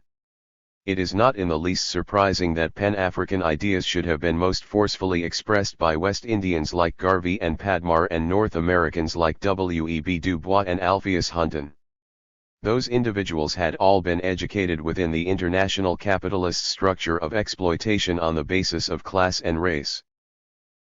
It is not in the least surprising that Pan-African ideas should have been most forcefully expressed by West Indians like Garvey and Padmar and North Americans like W.E.B. Du Bois and Alpheus Hunton. Those individuals had all been educated within the international capitalist structure of exploitation on the basis of class and race.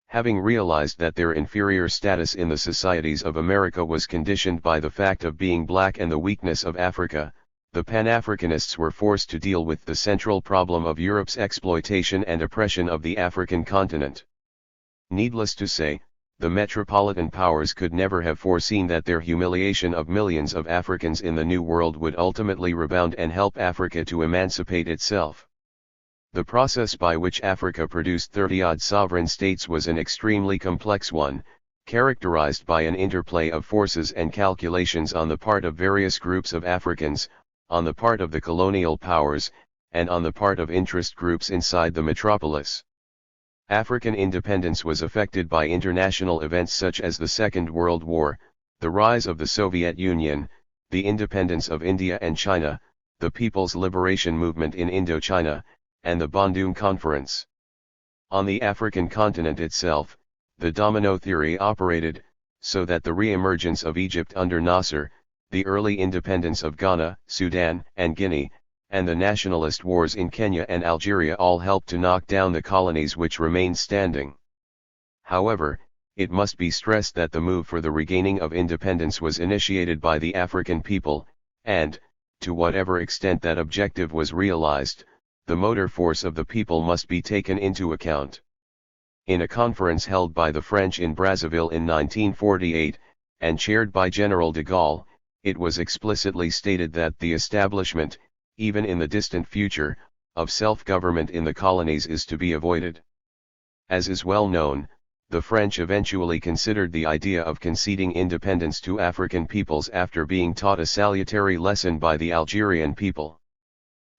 Having realized that their inferior status in the societies of America was conditioned by the fact of being black and the weakness of Africa, the Pan-Africanists were forced to deal with the central problem of Europe's exploitation and oppression of the African continent. Needless to say, the metropolitan powers could never have foreseen that their humiliation of millions of Africans in the New World would ultimately rebound and help Africa to emancipate itself. The process by which Africa produced 30-odd sovereign states was an extremely complex one, characterized by an interplay of forces and calculations on the part of various groups of Africans, on the part of the colonial powers, and on the part of interest groups inside the metropolis. African independence was affected by international events such as the Second World War, the rise of the Soviet Union, the independence of India and China, the People's Liberation Movement in Indochina, and the Bandung Conference. On the African continent itself, the domino theory operated, so that the re-emergence of Egypt under Nasser, the early independence of Ghana, Sudan, and Guinea, and the nationalist wars in Kenya and Algeria all helped to knock down the colonies which remained standing. However, it must be stressed that the move for the regaining of independence was initiated by the African people, and, to whatever extent that objective was realized, the motor force of the people must be taken into account. In a conference held by the French in Brazzaville in 1948, and chaired by General de Gaulle, it was explicitly stated that the establishment, even in the distant future, of self-government in the colonies is to be avoided. As is well known, the French eventually considered the idea of conceding independence to African peoples after being taught a salutary lesson by the Algerian people.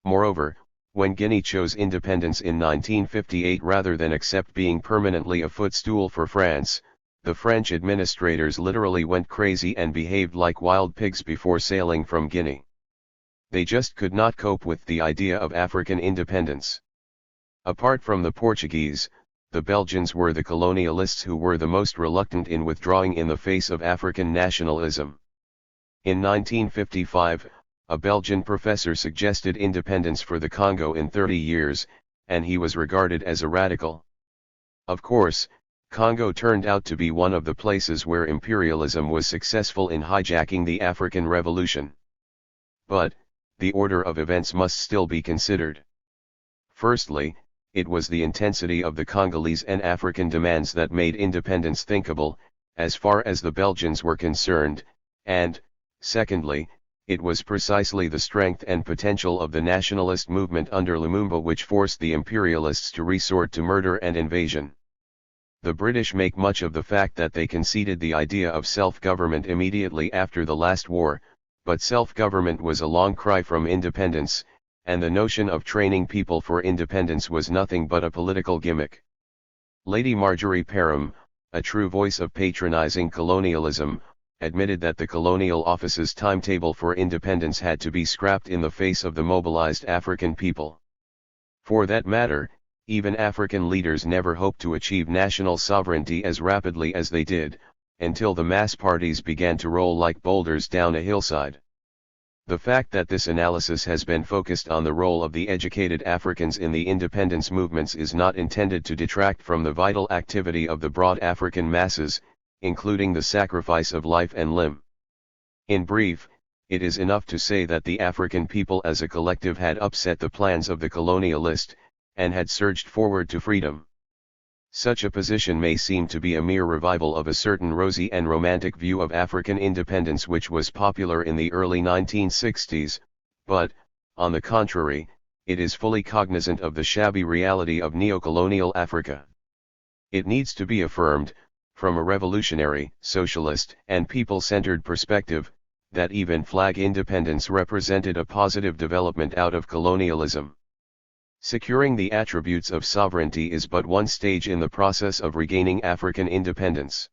Moreover, when Guinea chose independence in 1958 rather than accept being permanently a footstool for France, the French administrators literally went crazy and behaved like wild pigs before sailing from Guinea. They just could not cope with the idea of African independence. Apart from the Portuguese, the Belgians were the colonialists who were the most reluctant in withdrawing in the face of African nationalism. In 1955, a Belgian professor suggested independence for the Congo in 30 years, and he was regarded as a radical. Of course, Congo turned out to be one of the places where imperialism was successful in hijacking the African Revolution. But, the order of events must still be considered. Firstly, it was the intensity of the Congolese and African demands that made independence thinkable, as far as the Belgians were concerned, and, secondly, it was precisely the strength and potential of the nationalist movement under Lumumba which forced the imperialists to resort to murder and invasion. The British make much of the fact that they conceded the idea of self-government immediately after the last war, but self-government was a long cry from independence, and the notion of training people for independence was nothing but a political gimmick. Lady Marjorie Parham, a true voice of patronizing colonialism, admitted that the colonial office's timetable for independence had to be scrapped in the face of the mobilized African people. For that matter, even African leaders never hoped to achieve national sovereignty as rapidly as they did, until the mass parties began to roll like boulders down a hillside. The fact that this analysis has been focused on the role of the educated Africans in the independence movements is not intended to detract from the vital activity of the broad African masses, including the sacrifice of life and limb. In brief, it is enough to say that the African people as a collective had upset the plans of the colonialist, and had surged forward to freedom. Such a position may seem to be a mere revival of a certain rosy and romantic view of African independence which was popular in the early 1960s, but, on the contrary, it is fully cognizant of the shabby reality of neocolonial Africa. It needs to be affirmed, from a revolutionary, socialist, and people-centered perspective, that even flag independence represented a positive development out of colonialism. Securing the attributes of sovereignty is but one stage in the process of regaining African independence.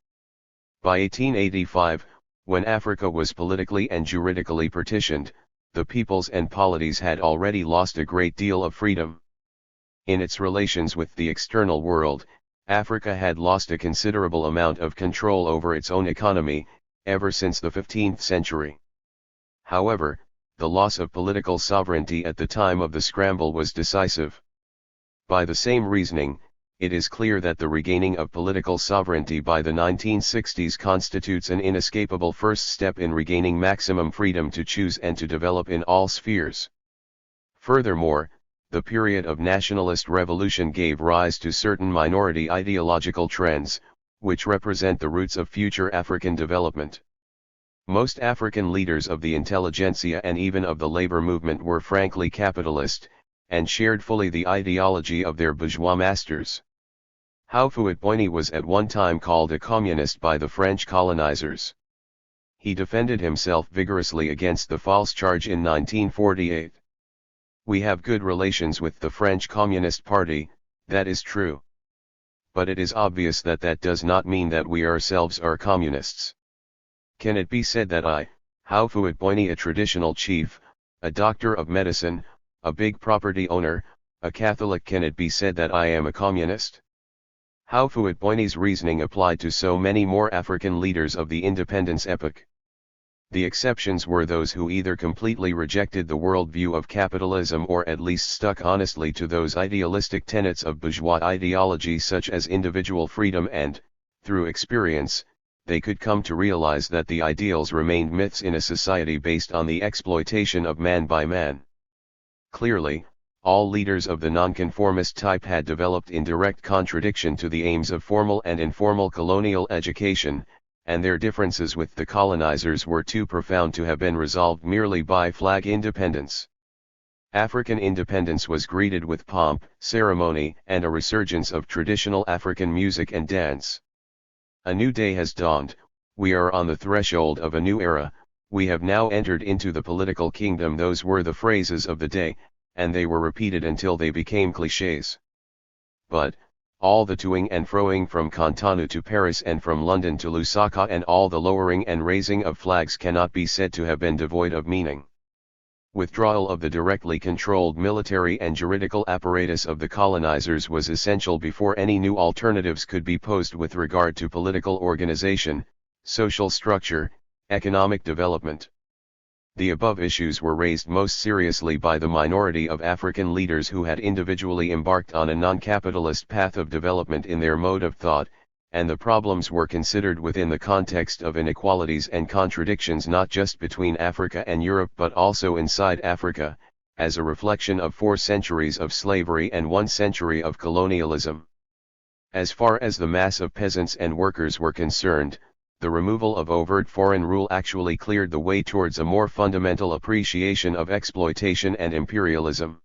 By 1885, when Africa was politically and juridically partitioned, the peoples and polities had already lost a great deal of freedom. In its relations with the external world, Africa had lost a considerable amount of control over its own economy, ever since the 15th century. However, the loss of political sovereignty at the time of the scramble was decisive. By the same reasoning, it is clear that the regaining of political sovereignty by the 1960s constitutes an inescapable first step in regaining maximum freedom to choose and to develop in all spheres. Furthermore, the period of nationalist revolution gave rise to certain minority ideological trends, which represent the roots of future African development. Most African leaders of the intelligentsia and even of the labor movement were frankly capitalist, and shared fully the ideology of their bourgeois masters. Houphouët-Boigny was at one time called a communist by the French colonizers. He defended himself vigorously against the false charge in 1948. We have good relations with the French Communist Party, that is true. But it is obvious that that does not mean that we ourselves are communists. Can it be said that I, Houphouët-Boigny, a traditional chief, a doctor of medicine, a big property owner, a Catholic, can it be said that I am a communist? Houphouët-Boigny's reasoning applied to so many more African leaders of the independence epoch. The exceptions were those who either completely rejected the worldview of capitalism or at least stuck honestly to those idealistic tenets of bourgeois ideology such as individual freedom and, through experience, they could come to realize that the ideals remained myths in a society based on the exploitation of man by man. Clearly, all leaders of the nonconformist type had developed in direct contradiction to the aims of formal and informal colonial education, and their differences with the colonizers were too profound to have been resolved merely by flag independence. African independence was greeted with pomp, ceremony, and a resurgence of traditional African music and dance. A new day has dawned, we are on the threshold of a new era, we have now entered into the political kingdom. Those were the phrases of the day, and they were repeated until they became clichés. But, all the toing and froing from Cotonou to Paris and from London to Lusaka, and all the lowering and raising of flags cannot be said to have been devoid of meaning. Withdrawal of the directly controlled military and juridical apparatus of the colonizers was essential before any new alternatives could be posed with regard to political organization, social structure, economic development. The above issues were raised most seriously by the minority of African leaders who had individually embarked on a non-capitalist path of development in their mode of thought, and the problems were considered within the context of inequalities and contradictions not just between Africa and Europe but also inside Africa, as a reflection of 4 centuries of slavery and 1 century of colonialism. As far as the mass of peasants and workers were concerned, the removal of overt foreign rule actually cleared the way towards a more fundamental appreciation of exploitation and imperialism.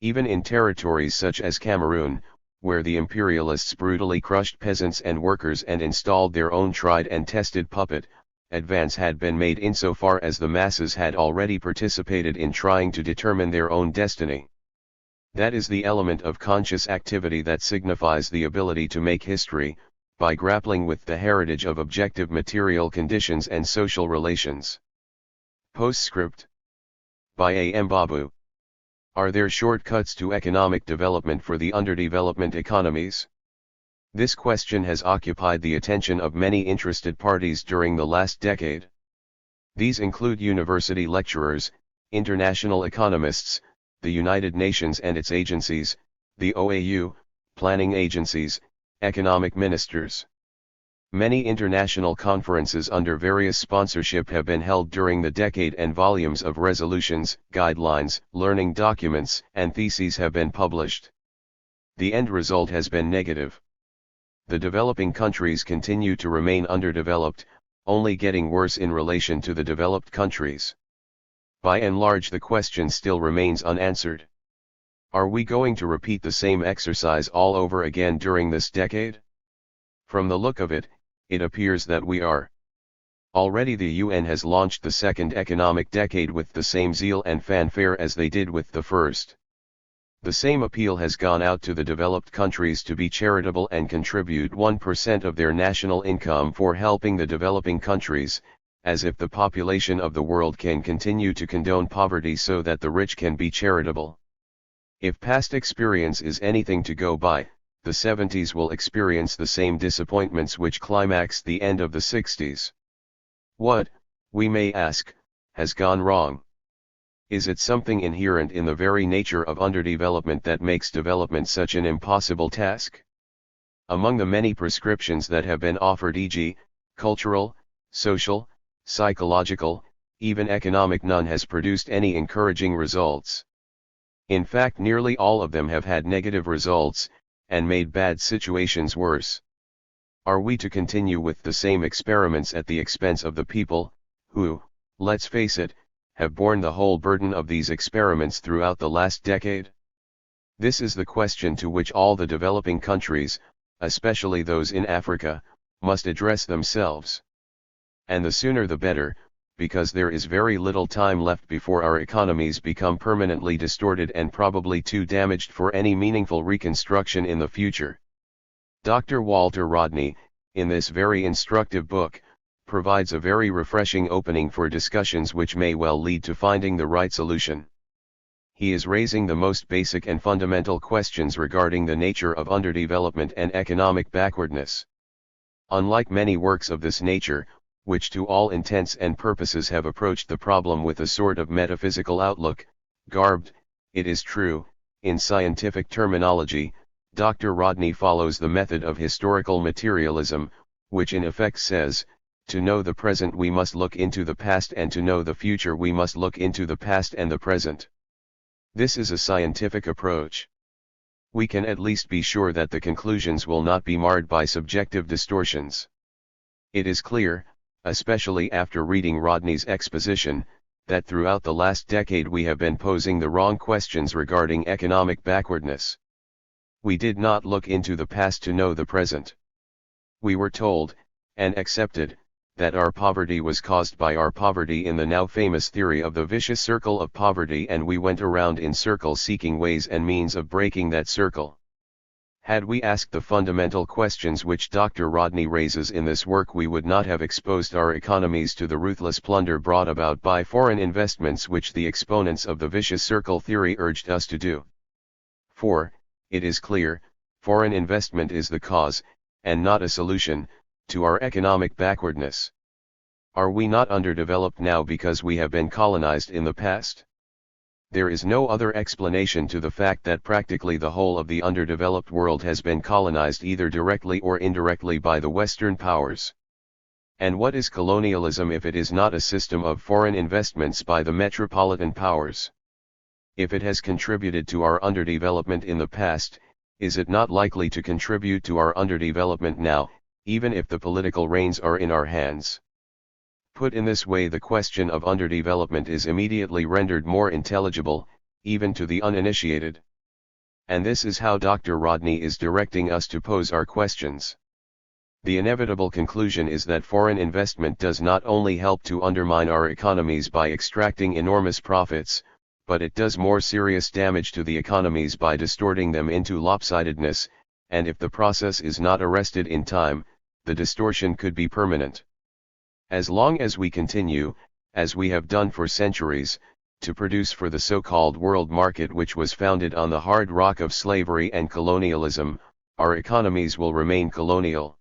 Even in territories such as Cameroon, where the imperialists brutally crushed peasants and workers and installed their own tried and tested puppet, advance had been made insofar as the masses had already participated in trying to determine their own destiny. That is the element of conscious activity that signifies the ability to make history, by grappling with the heritage of objective material conditions and social relations. Postscript. By A. M. Babu. Are there shortcuts to economic development for the underdevelopment economies? This question has occupied the attention of many interested parties during the last decade. These include university lecturers, international economists, the United Nations and its agencies, the OAU, planning agencies, economic ministers. Many international conferences under various sponsorship have been held during the decade, and volumes of resolutions, guidelines, learning documents, and theses have been published. The end result has been negative. The developing countries continue to remain underdeveloped, only getting worse in relation to the developed countries. By and large, the question still remains unanswered. Are we going to repeat the same exercise all over again during this decade? From the look of it, it appears that we are. Already the UN has launched the second economic decade with the same zeal and fanfare as they did with the first. The same appeal has gone out to the developed countries to be charitable and contribute 1% of their national income for helping the developing countries, as if the population of the world can continue to condone poverty so that the rich can be charitable. If past experience is anything to go by, the 70s will experience the same disappointments which climaxed the end of the 60s. What, we may ask, has gone wrong? Is it something inherent in the very nature of underdevelopment that makes development such an impossible task? Among the many prescriptions that have been offered, e.g., cultural, social, psychological, even economic, none has produced any encouraging results. In fact, nearly all of them have had negative results, and made bad situations worse. Are we to continue with the same experiments at the expense of the people, who, let's face it, have borne the whole burden of these experiments throughout the last decade? This is the question to which all the developing countries, especially those in Africa, must address themselves. And the sooner the better, because there is very little time left before our economies become permanently distorted and probably too damaged for any meaningful reconstruction in the future. Dr. Walter Rodney, in this very instructive book, provides a very refreshing opening for discussions which may well lead to finding the right solution. He is raising the most basic and fundamental questions regarding the nature of underdevelopment and economic backwardness. Unlike many works of this nature, which to all intents and purposes have approached the problem with a sort of metaphysical outlook, garbed, it is true, in scientific terminology, Dr. Rodney follows the method of historical materialism, which in effect says, to know the present we must look into the past, and to know the future we must look into the past and the present. This is a scientific approach. We can at least be sure that the conclusions will not be marred by subjective distortions. It is clear, especially after reading Rodney's exposition, that throughout the last decade we have been posing the wrong questions regarding economic backwardness. We did not look into the past to know the present. We were told, and accepted, that our poverty was caused by our poverty in the now famous theory of the vicious circle of poverty, and we went around in circles seeking ways and means of breaking that circle. Had we asked the fundamental questions which Dr. Rodney raises in this work, we would not have exposed our economies to the ruthless plunder brought about by foreign investments, which the exponents of the vicious circle theory urged us to do. For, it is clear, foreign investment is the cause, and not a solution, to our economic backwardness. Are we not underdeveloped now because we have been colonized in the past? There is no other explanation to the fact that practically the whole of the underdeveloped world has been colonized either directly or indirectly by the Western powers. And what is colonialism if it is not a system of foreign investments by the metropolitan powers? If it has contributed to our underdevelopment in the past, is it not likely to contribute to our underdevelopment now, even if the political reins are in our hands? Put in this way, the question of underdevelopment is immediately rendered more intelligible, even to the uninitiated. And this is how Dr. Rodney is directing us to pose our questions. The inevitable conclusion is that foreign investment does not only help to undermine our economies by extracting enormous profits, but it does more serious damage to the economies by distorting them into lopsidedness, and if the process is not arrested in time, the distortion could be permanent. As long as we continue, as we have done for centuries, to produce for the so-called world market, which was founded on the hard rock of slavery and colonialism, our economies will remain colonial.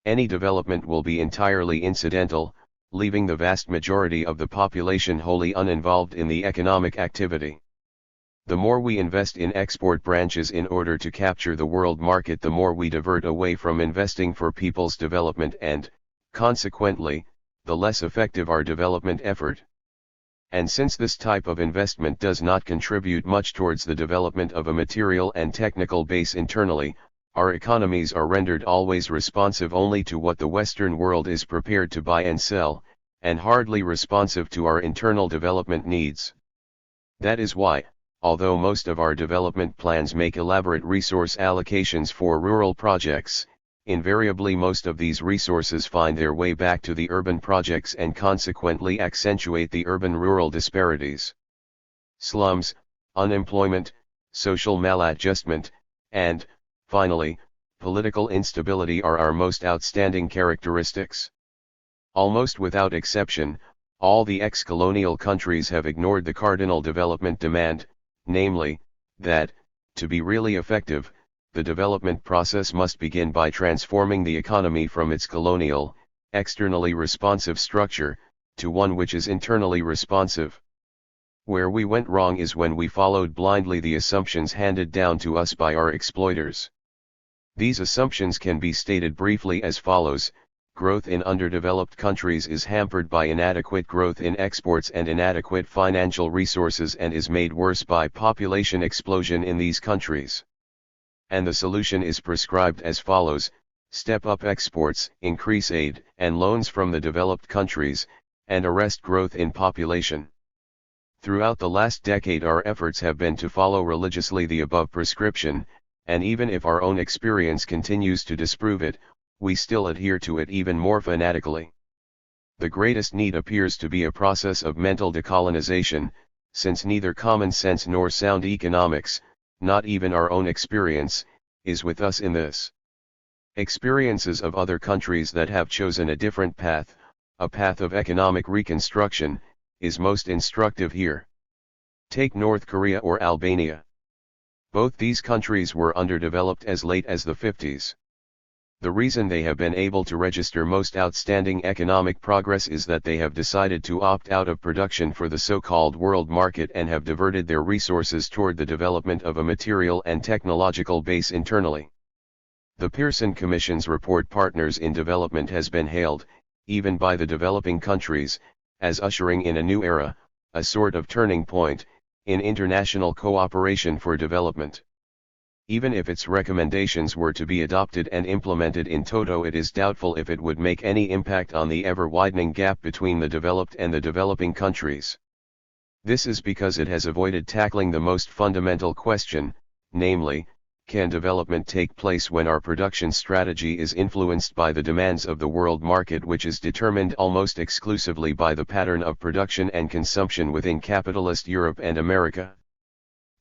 Any development will be entirely incidental, leaving the vast majority of the population wholly uninvolved in the economic activity. The more we invest in export branches in order to capture the world market, the more we divert away from investing for people's development and, consequently, the less effective our development effort. And since this type of investment does not contribute much towards the development of a material and technical base internally, our economies are rendered always responsive only to what the Western world is prepared to buy and sell, and hardly responsive to our internal development needs. That is why, although most of our development plans make elaborate resource allocations for rural projects, invariably most of these resources find their way back to the urban projects and consequently accentuate the urban-rural disparities. Slums, unemployment, social maladjustment, and, finally, political instability are our most outstanding characteristics. Almost without exception, all the ex-colonial countries have ignored the cardinal development demand, namely, that, to be really effective, the development process must begin by transforming the economy from its colonial, externally responsive structure, to one which is internally responsive. Where we went wrong is when we followed blindly the assumptions handed down to us by our exploiters. These assumptions can be stated briefly as follows: growth in underdeveloped countries is hampered by inadequate growth in exports and inadequate financial resources, and is made worse by population explosion in these countries. And the solution is prescribed as follows: step up exports, increase aid and loans from the developed countries, and arrest growth in population. Throughout the last decade our efforts have been to follow religiously the above prescription, and even if our own experience continues to disprove it, we still adhere to it even more fanatically. The greatest need appears to be a process of mental decolonization, since neither common sense nor sound economics, not even our own experience, is with us in this. Experiences of other countries that have chosen a different path, a path of economic reconstruction, is most instructive here. Take North Korea or Albania. Both these countries were underdeveloped as late as the 50s. The reason they have been able to register most outstanding economic progress is that they have decided to opt out of production for the so-called world market and have diverted their resources toward the development of a material and technological base internally. The Pearson Commission's report Partners in Development has been hailed, even by the developing countries, as ushering in a new era, a sort of turning point, in international cooperation for development. Even if its recommendations were to be adopted and implemented in toto, it is doubtful if it would make any impact on the ever-widening gap between the developed and the developing countries. This is because it has avoided tackling the most fundamental question, namely, can development take place when our production strategy is influenced by the demands of the world market, which is determined almost exclusively by the pattern of production and consumption within capitalist Europe and America?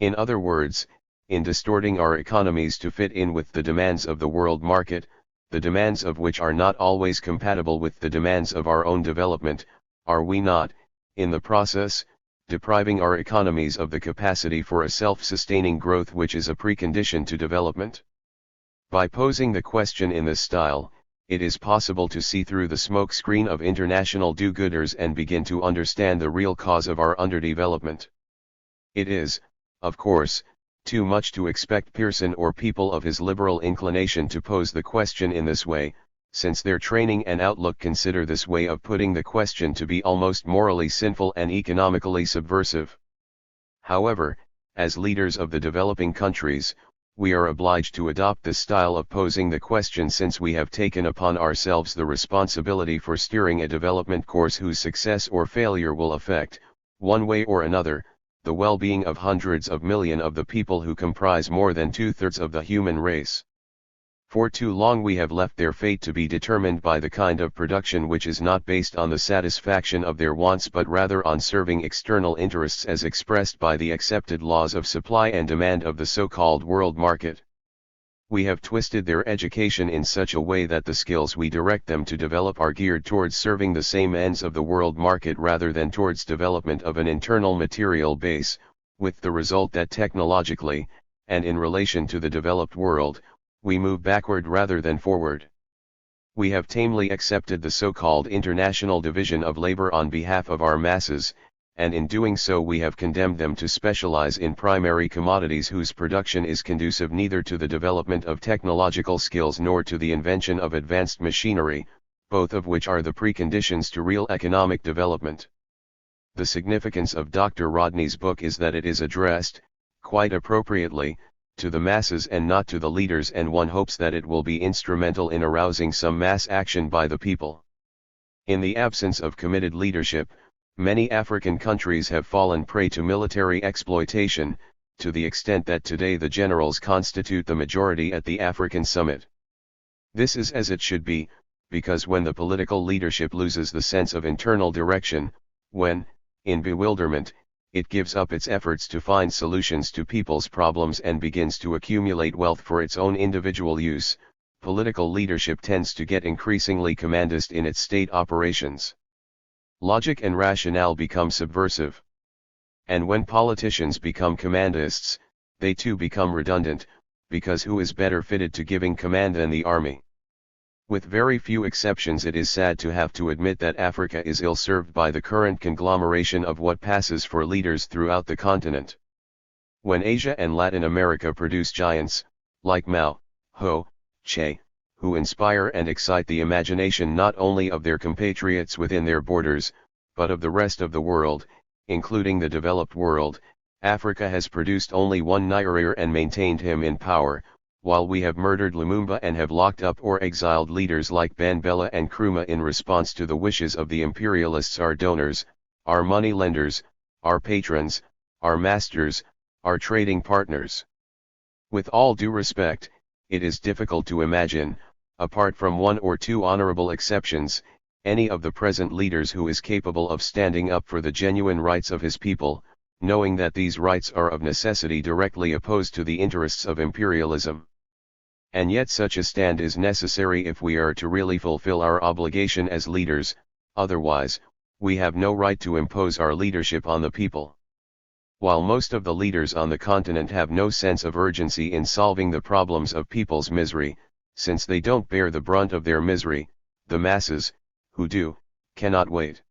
In other words, in distorting our economies to fit in with the demands of the world market, the demands of which are not always compatible with the demands of our own development, are we not, in the process, depriving our economies of the capacity for a self-sustaining growth which is a precondition to development? By posing the question in this style, it is possible to see through the smokescreen of international do-gooders and begin to understand the real cause of our underdevelopment. It is, of course, too much to expect Pearson or people of his liberal inclination to pose the question in this way, since their training and outlook consider this way of putting the question to be almost morally sinful and economically subversive. However, as leaders of the developing countries, we are obliged to adopt this style of posing the question, since we have taken upon ourselves the responsibility for steering a development course whose success or failure will affect, one way or another, the well-being of hundreds of millions of the people who comprise more than 2/3 of the human race. For too long we have left their fate to be determined by the kind of production which is not based on the satisfaction of their wants but rather on serving external interests as expressed by the accepted laws of supply and demand of the so-called world market. We have twisted their education in such a way that the skills we direct them to develop are geared towards serving the same ends of the world market rather than towards development of an internal material base, with the result that technologically, and in relation to the developed world, we move backward rather than forward. We have tamely accepted the so-called international division of labor on behalf of our masses, and in doing so we have condemned them to specialize in primary commodities whose production is conducive neither to the development of technological skills nor to the invention of advanced machinery, both of which are the preconditions to real economic development. The significance of Dr. Rodney's book is that it is addressed, quite appropriately, to the masses and not to the leaders, and one hopes that it will be instrumental in arousing some mass action by the people. In the absence of committed leadership, many African countries have fallen prey to military exploitation, to the extent that today the generals constitute the majority at the African summit. This is as it should be, because when the political leadership loses the sense of internal direction, when, in bewilderment, it gives up its efforts to find solutions to people's problems and begins to accumulate wealth for its own individual use, political leadership tends to get increasingly commandist in its state operations. Logic and rationale become subversive. And when politicians become commandists, they too become redundant, because who is better fitted to giving command than the army? With very few exceptions, it is sad to have to admit that Africa is ill-served by the current conglomeration of what passes for leaders throughout the continent. When Asia and Latin America produce giants, like Mao, Ho, Che, who inspire and excite the imagination not only of their compatriots within their borders, but of the rest of the world, including the developed world, Africa has produced only one Nyerere and maintained him in power, while we have murdered Lumumba and have locked up or exiled leaders like Banbella and Nkrumah in response to the wishes of the imperialists, our donors, our money lenders, our patrons, our masters, our trading partners. With all due respect, it is difficult to imagine, apart from one or two honorable exceptions, any of the present leaders who is capable of standing up for the genuine rights of his people, knowing that these rights are of necessity directly opposed to the interests of imperialism. And yet such a stand is necessary if we are to really fulfill our obligation as leaders, otherwise, we have no right to impose our leadership on the people. While most of the leaders on the continent have no sense of urgency in solving the problems of people's misery, since they don't bear the brunt of their misery, the masses, who do, cannot wait.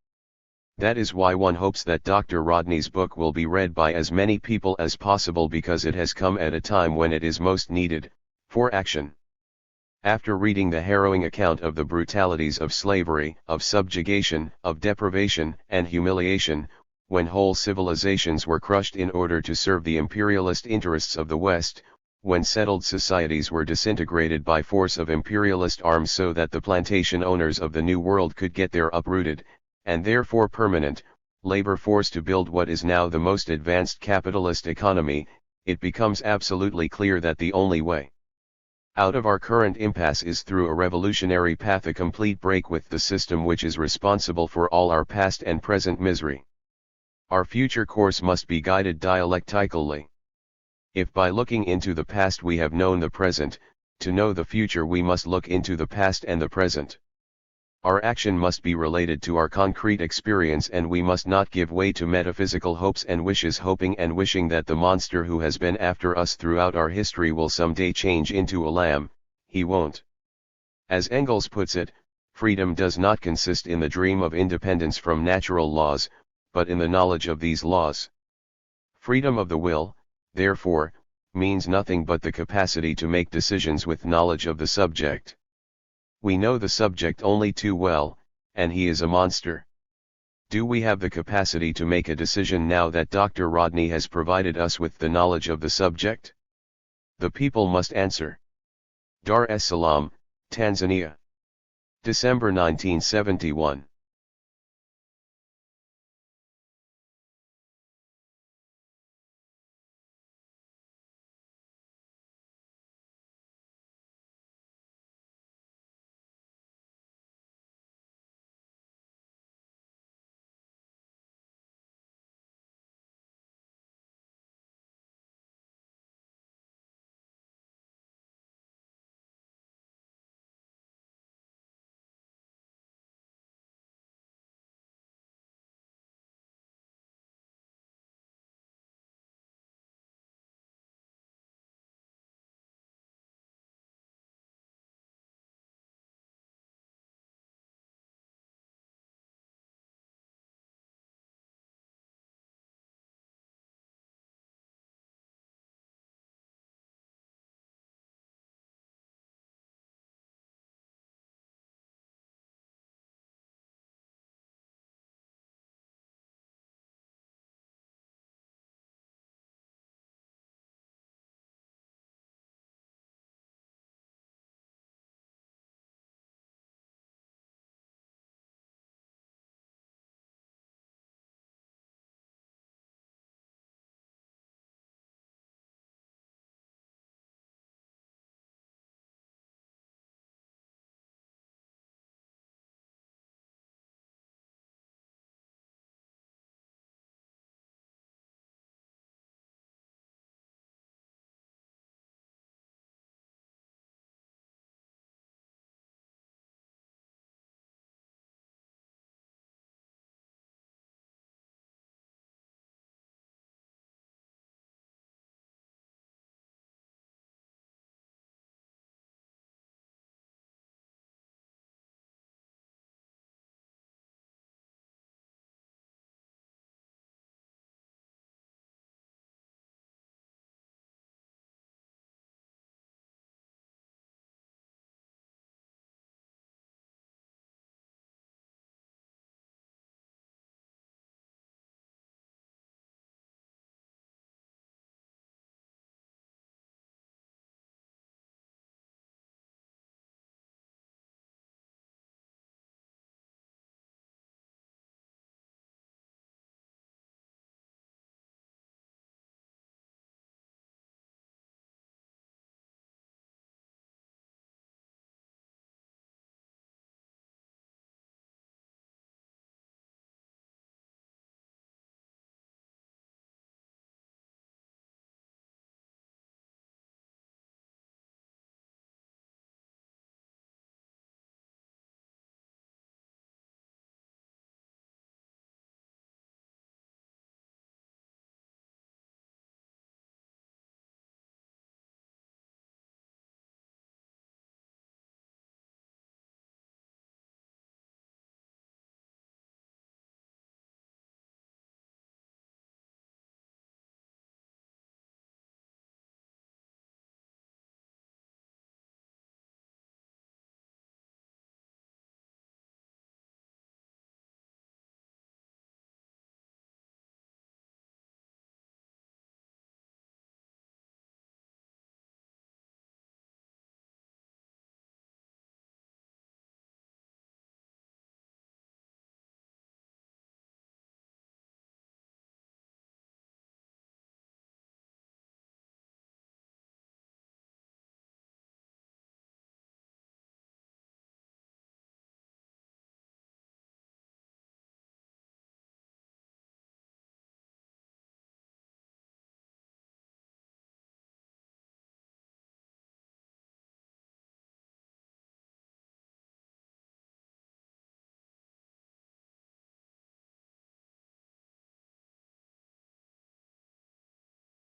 That is why one hopes that Dr. Rodney's book will be read by as many people as possible, because it has come at a time when it is most needed, for action. After reading the harrowing account of the brutalities of slavery, of subjugation, of deprivation and humiliation, when whole civilizations were crushed in order to serve the imperialist interests of the West, when settled societies were disintegrated by force of imperialist arms so that the plantation owners of the New World could get their uprooted, and therefore permanent, labor force to build what is now the most advanced capitalist economy, it becomes absolutely clear that the only way out of our current impasse is through a revolutionary path, a complete break with the system which is responsible for all our past and present misery. Our future course must be guided dialectically. If by looking into the past we have known the present, to know the future we must look into the past and the present. Our action must be related to our concrete experience, and we must not give way to metaphysical hopes and wishes, hoping and wishing that the monster who has been after us throughout our history will someday change into a lamb. He won't. As Engels puts it, freedom does not consist in the dream of independence from natural laws, but in the knowledge of these laws. Freedom of the will, therefore, means nothing but the capacity to make decisions with knowledge of the subject. We know the subject only too well, and he is a monster. Do we have the capacity to make a decision now that Dr. Rodney has provided us with the knowledge of the subject? The people must answer. Dar es Salaam, Tanzania. December 1971.